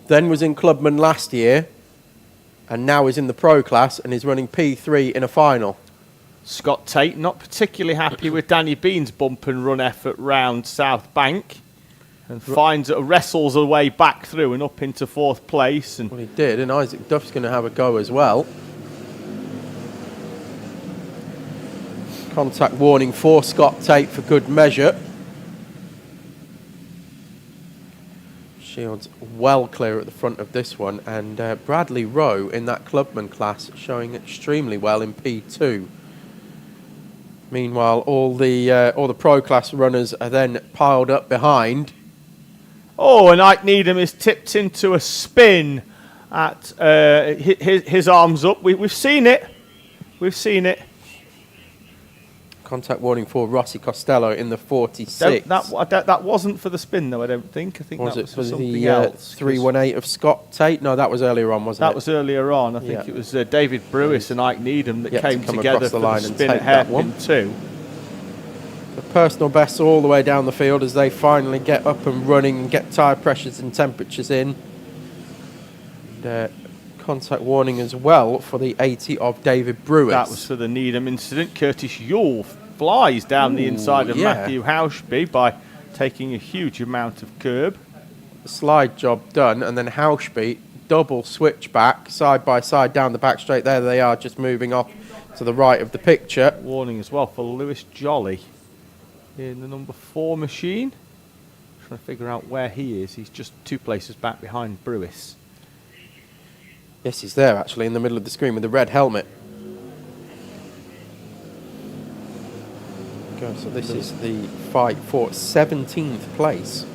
then was in Clubman last year, and now is in the pro class and is running P3 in a final. Scott Tate not particularly happy with Danny Bean's bump and run effort round South Bank, and wrestles a way back through and up into 4th place. And well, he did, and Isaac Duff's going to have a go as well. Contact warning for Scott Tate for good measure. Shields well clear at the front of this one, and Bradley Rowe in that Clubman class showing extremely well in P2. Meanwhile, all the pro class runners are then piled up behind. Oh, and Ike Needham is tipped into a spin at his arms up. We've seen it. We've seen it. Contact warning for Rossi Costello in the 46. That wasn't for the spin, though, I don't think. I think was that it was for something the else. 318 of Scott Tate? No, that was earlier on, wasn't it? That was earlier on. I think it was David Brewis and Ike Needham that came to come together across the for line the and spin take at that hairpin one. 2. The personal bests all the way down the field as they finally get up and running and get tyre pressures and temperatures in. And, contact warning as well for the 80 of David Brewis. That was for the Needham incident. Curtis Yule flies down the inside of Matthew Hauschby by taking a huge amount of curb. Slide job done, and then Hauschby double switch back side by side down the back straight. There they are, just moving off to the right of the picture. Warning as well for Lewis Jolly in the number 4 machine. Trying to figure out where he is. He's just 2 places back behind Brewis. Yes, he's there actually in the middle of the screen with the red helmet. So this is the fight for 17th place.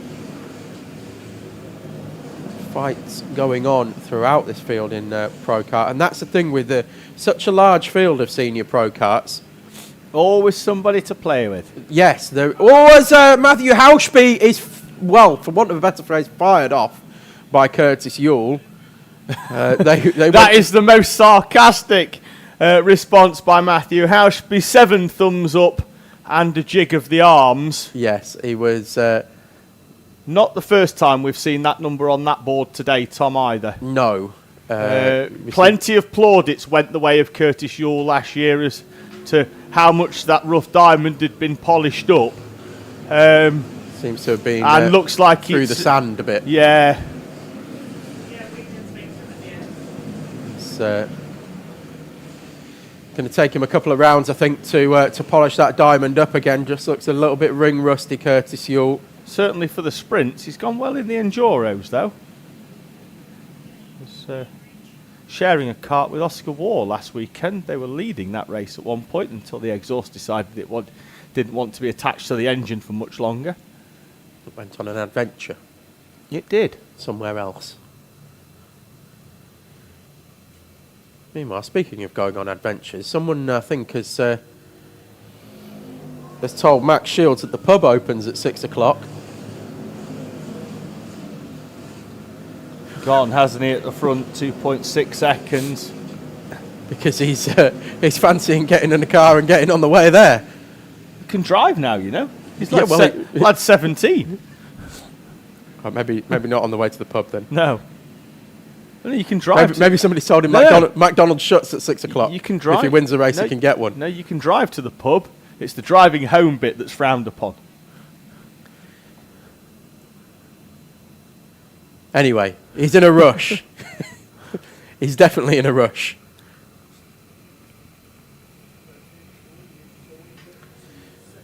Fights going on throughout this field in Pro Kart, and that's the thing with such a large field of senior Pro Karts. Always somebody to play with. Yes, there always Matthew Hauschby is, well, for want of a better phrase, fired off by Curtis Yule. That is the most sarcastic response by Matthew Hauschby. 7 thumbs up and a jig of the arms. Yes, he was... not the first time we've seen that number on that board today, Tom, either. No. Plenty of plaudits went the way of Curtis Yule last year as to how much that rough diamond had been polished up. Seems to have been and looks like through the sand a bit. Yeah. It's going to take him a couple of rounds, I think, to polish that diamond up again. Just looks a little bit ring rusty, Curtis Yule. Certainly for the sprints. He's gone well in the Enduros, though. Was sharing a kart with Oscar Waugh last weekend. They were leading that race at one point until the exhaust decided it didn't want to be attached to the engine for much longer. It went on an adventure. It did. Somewhere else. Meanwhile, speaking of going on adventures, someone I think has told Max Shields that the pub opens at 6 o'clock. Gone, hasn't he, at the front, 2.6 seconds. Because he's fancying getting in the car and getting on the way there. He can drive now, you know. He's Yeah, lad 17. Oh, maybe not on the way to the pub then. No. You can drive. Maybe somebody told him No. McDonald's shuts at 6 o'clock. You can drive. If he wins the race, No, he can get one. No, you can drive to the pub. It's the driving home bit that's frowned upon. Anyway, he's in a rush. He's definitely in a rush.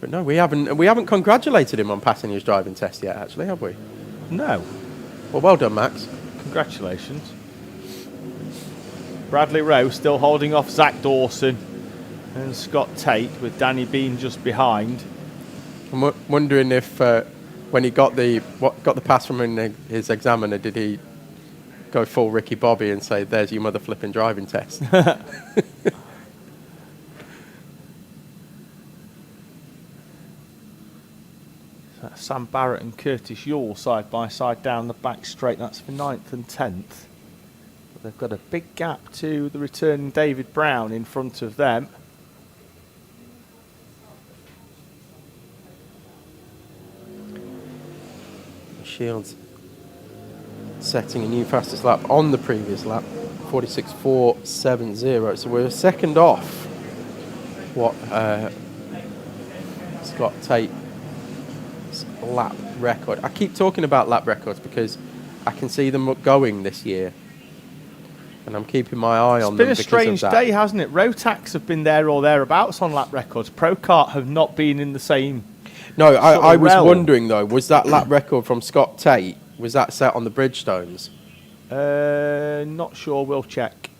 But no, we haven't congratulated him on passing his driving test yet, actually, have we? No. Well done, Max. Congratulations. Bradley Rowe still holding off Zach Dawson and Scott Tate with Danny Bean just behind. I'm wondering if when he got the pass from his examiner, did he go full Ricky Bobby and say, "There's your mother flipping driving test"? That's Sam Barrett and Curtis Yule side by side down the back straight. That's for 9th and 10th. But they've got a big gap to the returning David Brown in front of them. Shields setting a new fastest lap on the previous lap, 46.470. So we're a second off what Scott Tate's lap record. I keep talking about lap records because I can see them going this year, and I'm keeping my eye on them. It's been a strange day, hasn't it? Rotax have been there or thereabouts on lap records. Pro Kart have not been in the same. No, I was wondering though, was that lap record from Scott Tate, was that set on the Bridgestones? Not sure, we'll check.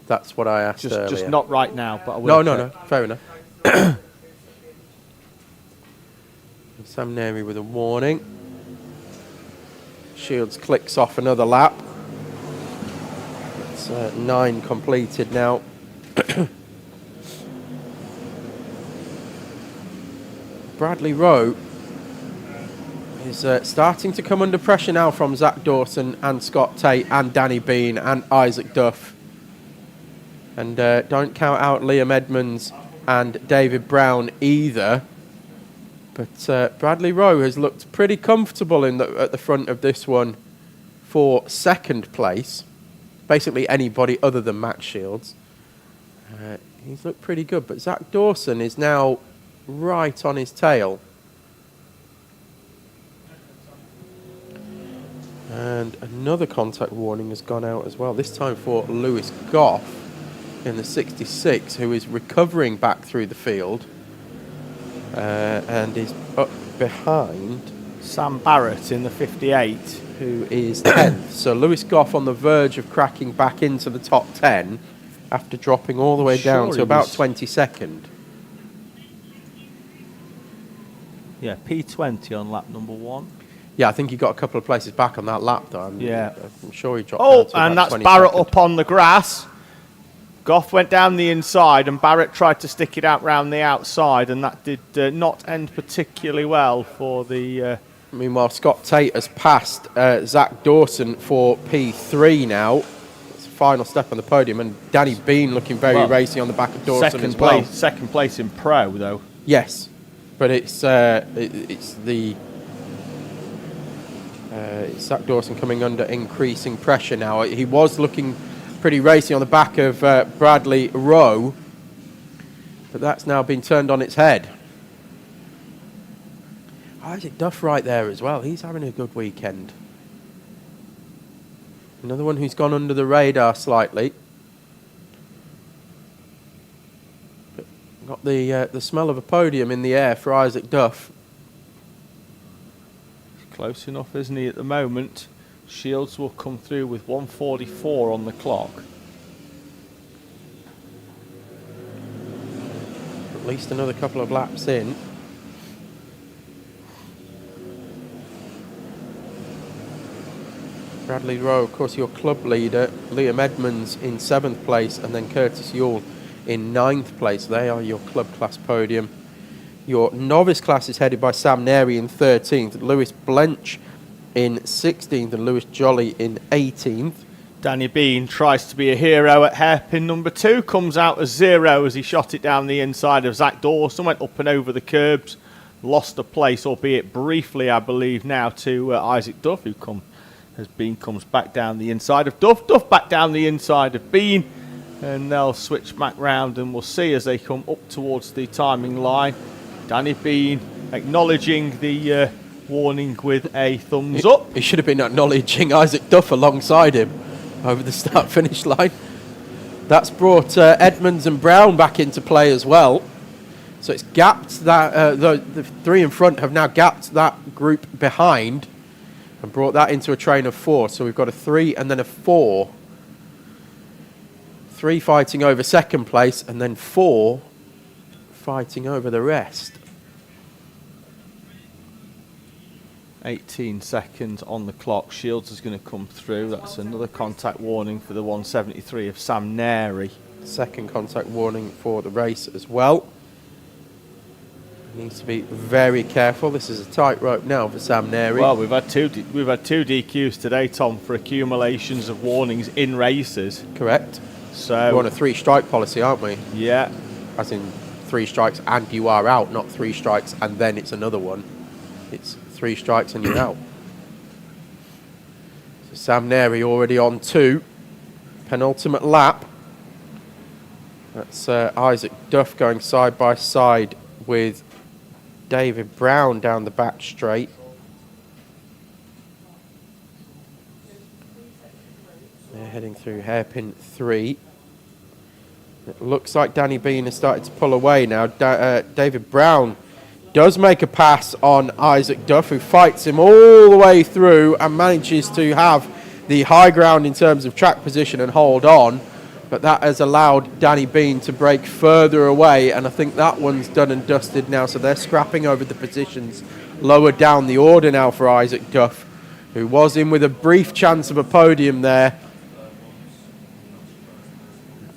That's what I asked earlier. Just not right now, but I will No, fair enough. Sam Neri with a warning. Shields clicks off another lap. It's 9 completed now. Bradley Rowe is starting to come under pressure now from Zach Dawson and Scott Tate and Danny Bean and Isaac Duff. And don't count out Liam Edmonds and David Brown either. But Bradley Rowe has looked pretty comfortable at the front of this one for second place. Basically anybody other than Matt Shields. He's looked pretty good, but Zach Dawson is now right on his tail. And another contact warning has gone out as well, this time for Lewis Goff in the 66, who is recovering back through the field and is up behind Sam Barrett in the 58, who is 10th. So Lewis Goff on the verge of cracking back into the top 10 after dropping all the way down to about 22nd. Yeah, P20 on lap number 1. Yeah, I think he got a couple of places back on that lap, though. I'm sure he dropped down to and about that's Barrett 22nd. up on the grass. Goff went down the inside, and Barrett tried to stick it out round the outside, and that did not end particularly well for the... Meanwhile, Scott Tate has passed Zach Dawson for P3 now. It's the final step on the podium, and Danny Bean looking very racy on the back of Dawson as well. Second place in Pro, though. Yes, but it's Zach Dawson coming under increasing pressure now. He was looking pretty racy on the back of Bradley Rowe, but that's now been turned on its head. Isaac Duff right there as well. He's having a good weekend. Another one who's gone under the radar slightly. But got the smell of a podium in the air for Isaac Duff. Close enough, isn't he, at the moment? Shields will come through with 1:44 on the clock. At least another couple of laps in. Bradley Rowe, of course, your club leader. Liam Edmonds in 7th place, and then Curtis Yule in 9th place. They are your club class podium. Your novice class is headed by Sam Neri in 13th, Lewis Blench in 16th, and Lewis Jolly in 18th. Danny Bean tries to be a hero at hairpin number 2, comes out as 0 as he shot it down the inside of Zach Dawson, went up and over the curbs, lost a place, albeit briefly, I believe, now to Isaac Duff, who comes back down the inside of Duff, Duff back down the inside of Bean, and they'll switch back round, and we'll see as they come up towards the timing line. Danny Bean acknowledging the warning with a thumbs up. He should have been acknowledging Isaac Duff alongside him over the start-finish line. That's brought Edmonds and Brown back into play as well. So it's gapped that the 3 in front have now gapped that group behind and brought that into a train of 4. So we've got a 3 and then a 4. 3 fighting over second place, and then 4 fighting over the rest. 18 seconds on the clock. Shields is going to come through. That's another contact warning for the 173 of Sam Neri. Second contact warning for the race as well. Needs to be very careful. This is a tightrope now for Sam Neri. Well, we've had two DQs today, Tom, for accumulations of warnings in races. Correct. So We're on a 3-strike policy, aren't we? yeah, As in 3 strikes and you are out, not 3 strikes and then it's another one. It's 3 strikes and you're out. So Sam Neri already on 2. Penultimate lap. That's Isaac Duff going side by side with David Brown down the back straight. They're heading through hairpin 3. It looks like Danny Bean has started to pull away now. David Brown does make a pass on Isaac Duff, who fights him all the way through and manages to have the high ground in terms of track position and hold on. But that has allowed Danny Bean to break further away, and I think that one's done and dusted now. So they're scrapping over the positions lower down the order now for Isaac Duff, who was in with a brief chance of a podium there.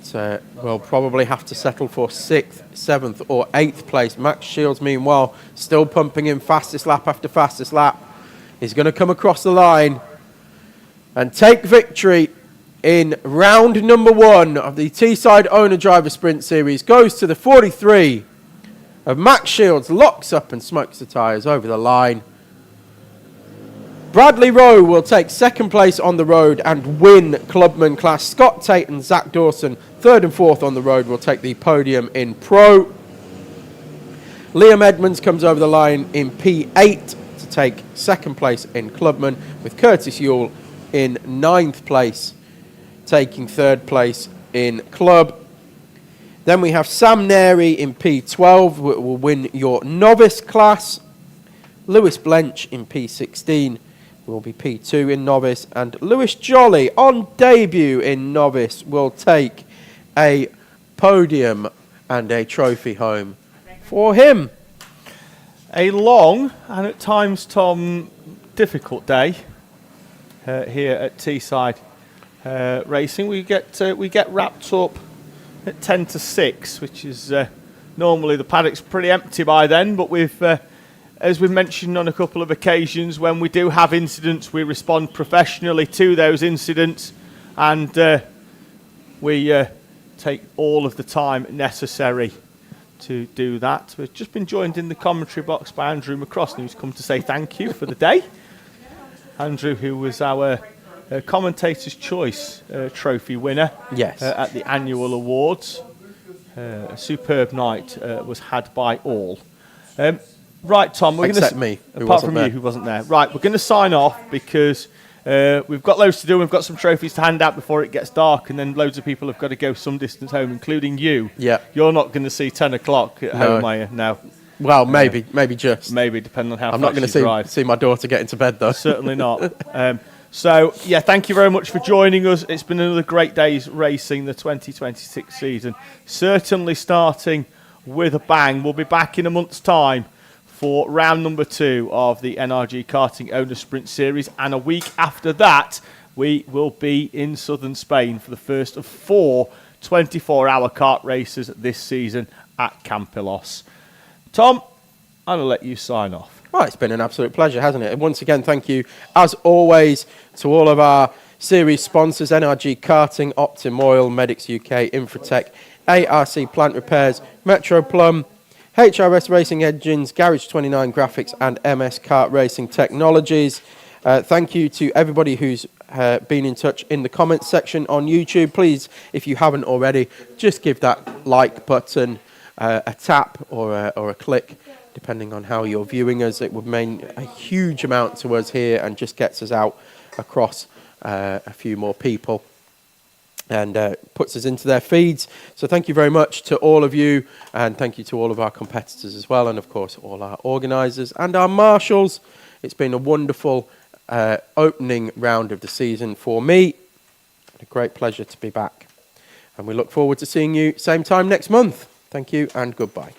So we'll probably have to settle for 6th, 7th or 8th place. Max Shields, meanwhile, still pumping in fastest lap after fastest lap. He's going to come across the line and take victory in round number 1 of the Teesside Owner-Driver Sprint Series. Goes to the 43 of Max Shields, locks up and smokes the tyres over the line. Bradley Rowe will take 2nd place on the road and win Clubman class. Scott Tate and Zach Dawson, 3rd and 4th on the road, will take the podium in Pro. Liam Edmonds comes over the line in P8 to take 2nd place in Clubman, with Curtis Yule in 9th place, taking 3rd place in Club. Then we have Sam Neri in P12, who will win your novice class. Lewis Blench in P16 will be P2 in novice, and Lewis Jolly on debut in novice will take a podium and a trophy home for him. a long and at times, Tom, difficult day here at Teesside Racing. We get wrapped up at 10 to 6, which is normally the paddock's pretty empty by then, but we've as we've mentioned on a couple of occasions, when we do have incidents, we respond professionally to those incidents, and we take all of the time necessary to do that. We've just been joined in the commentary box by Andrew McCrossney, who's come to say thank you for the day. Andrew, who was our Commentator's Choice trophy winner at the annual awards. A superb night was had by all. Right, Tom, we're except me, apart from you, who wasn't there. Right, we're going to sign off because we've got loads to do. We've got some trophies to hand out before it gets dark, and then loads of people have got to go some distance home, including you. Yeah. You're not going to see 10 o'clock at home, are you? No. Well, maybe just. Maybe, depending on how I'm fast not going to see my daughter get into bed, though. Certainly not. So, yeah, thank you very much for joining us. It's been another great day's racing, the 2026 season. Certainly starting with a bang. We'll be back in a month's time for round number 2 of the NRG Karting Owner Sprint Series. And a week after that, we will be in southern Spain for the first of 4 24-hour kart races this season at Campillos. Tom, I'm going to let you sign off. Right, it's been an absolute pleasure, hasn't it? And once again, thank you, as always, to all of our series sponsors, NRG Karting, Optim Oil, Medics UK, Infratech, ARC Plant Repairs, Metro Plum, HRS Racing Engines, Garage 29 Graphics, and MS Kart Racing Technologies. Thank you to everybody who's been in touch in the comments section on YouTube. Please, if you haven't already, just give that like button a tap or a click, depending on how you're viewing us. It would mean a huge amount to us here and just gets us out across a few more people and puts us into their feeds. So thank you very much to all of you, and thank you to all of our competitors as well, and of course all our organisers and our marshals. It's been a wonderful opening round of the season for me. A great pleasure to be back, and we look forward to seeing you same time next month. Thank you and goodbye.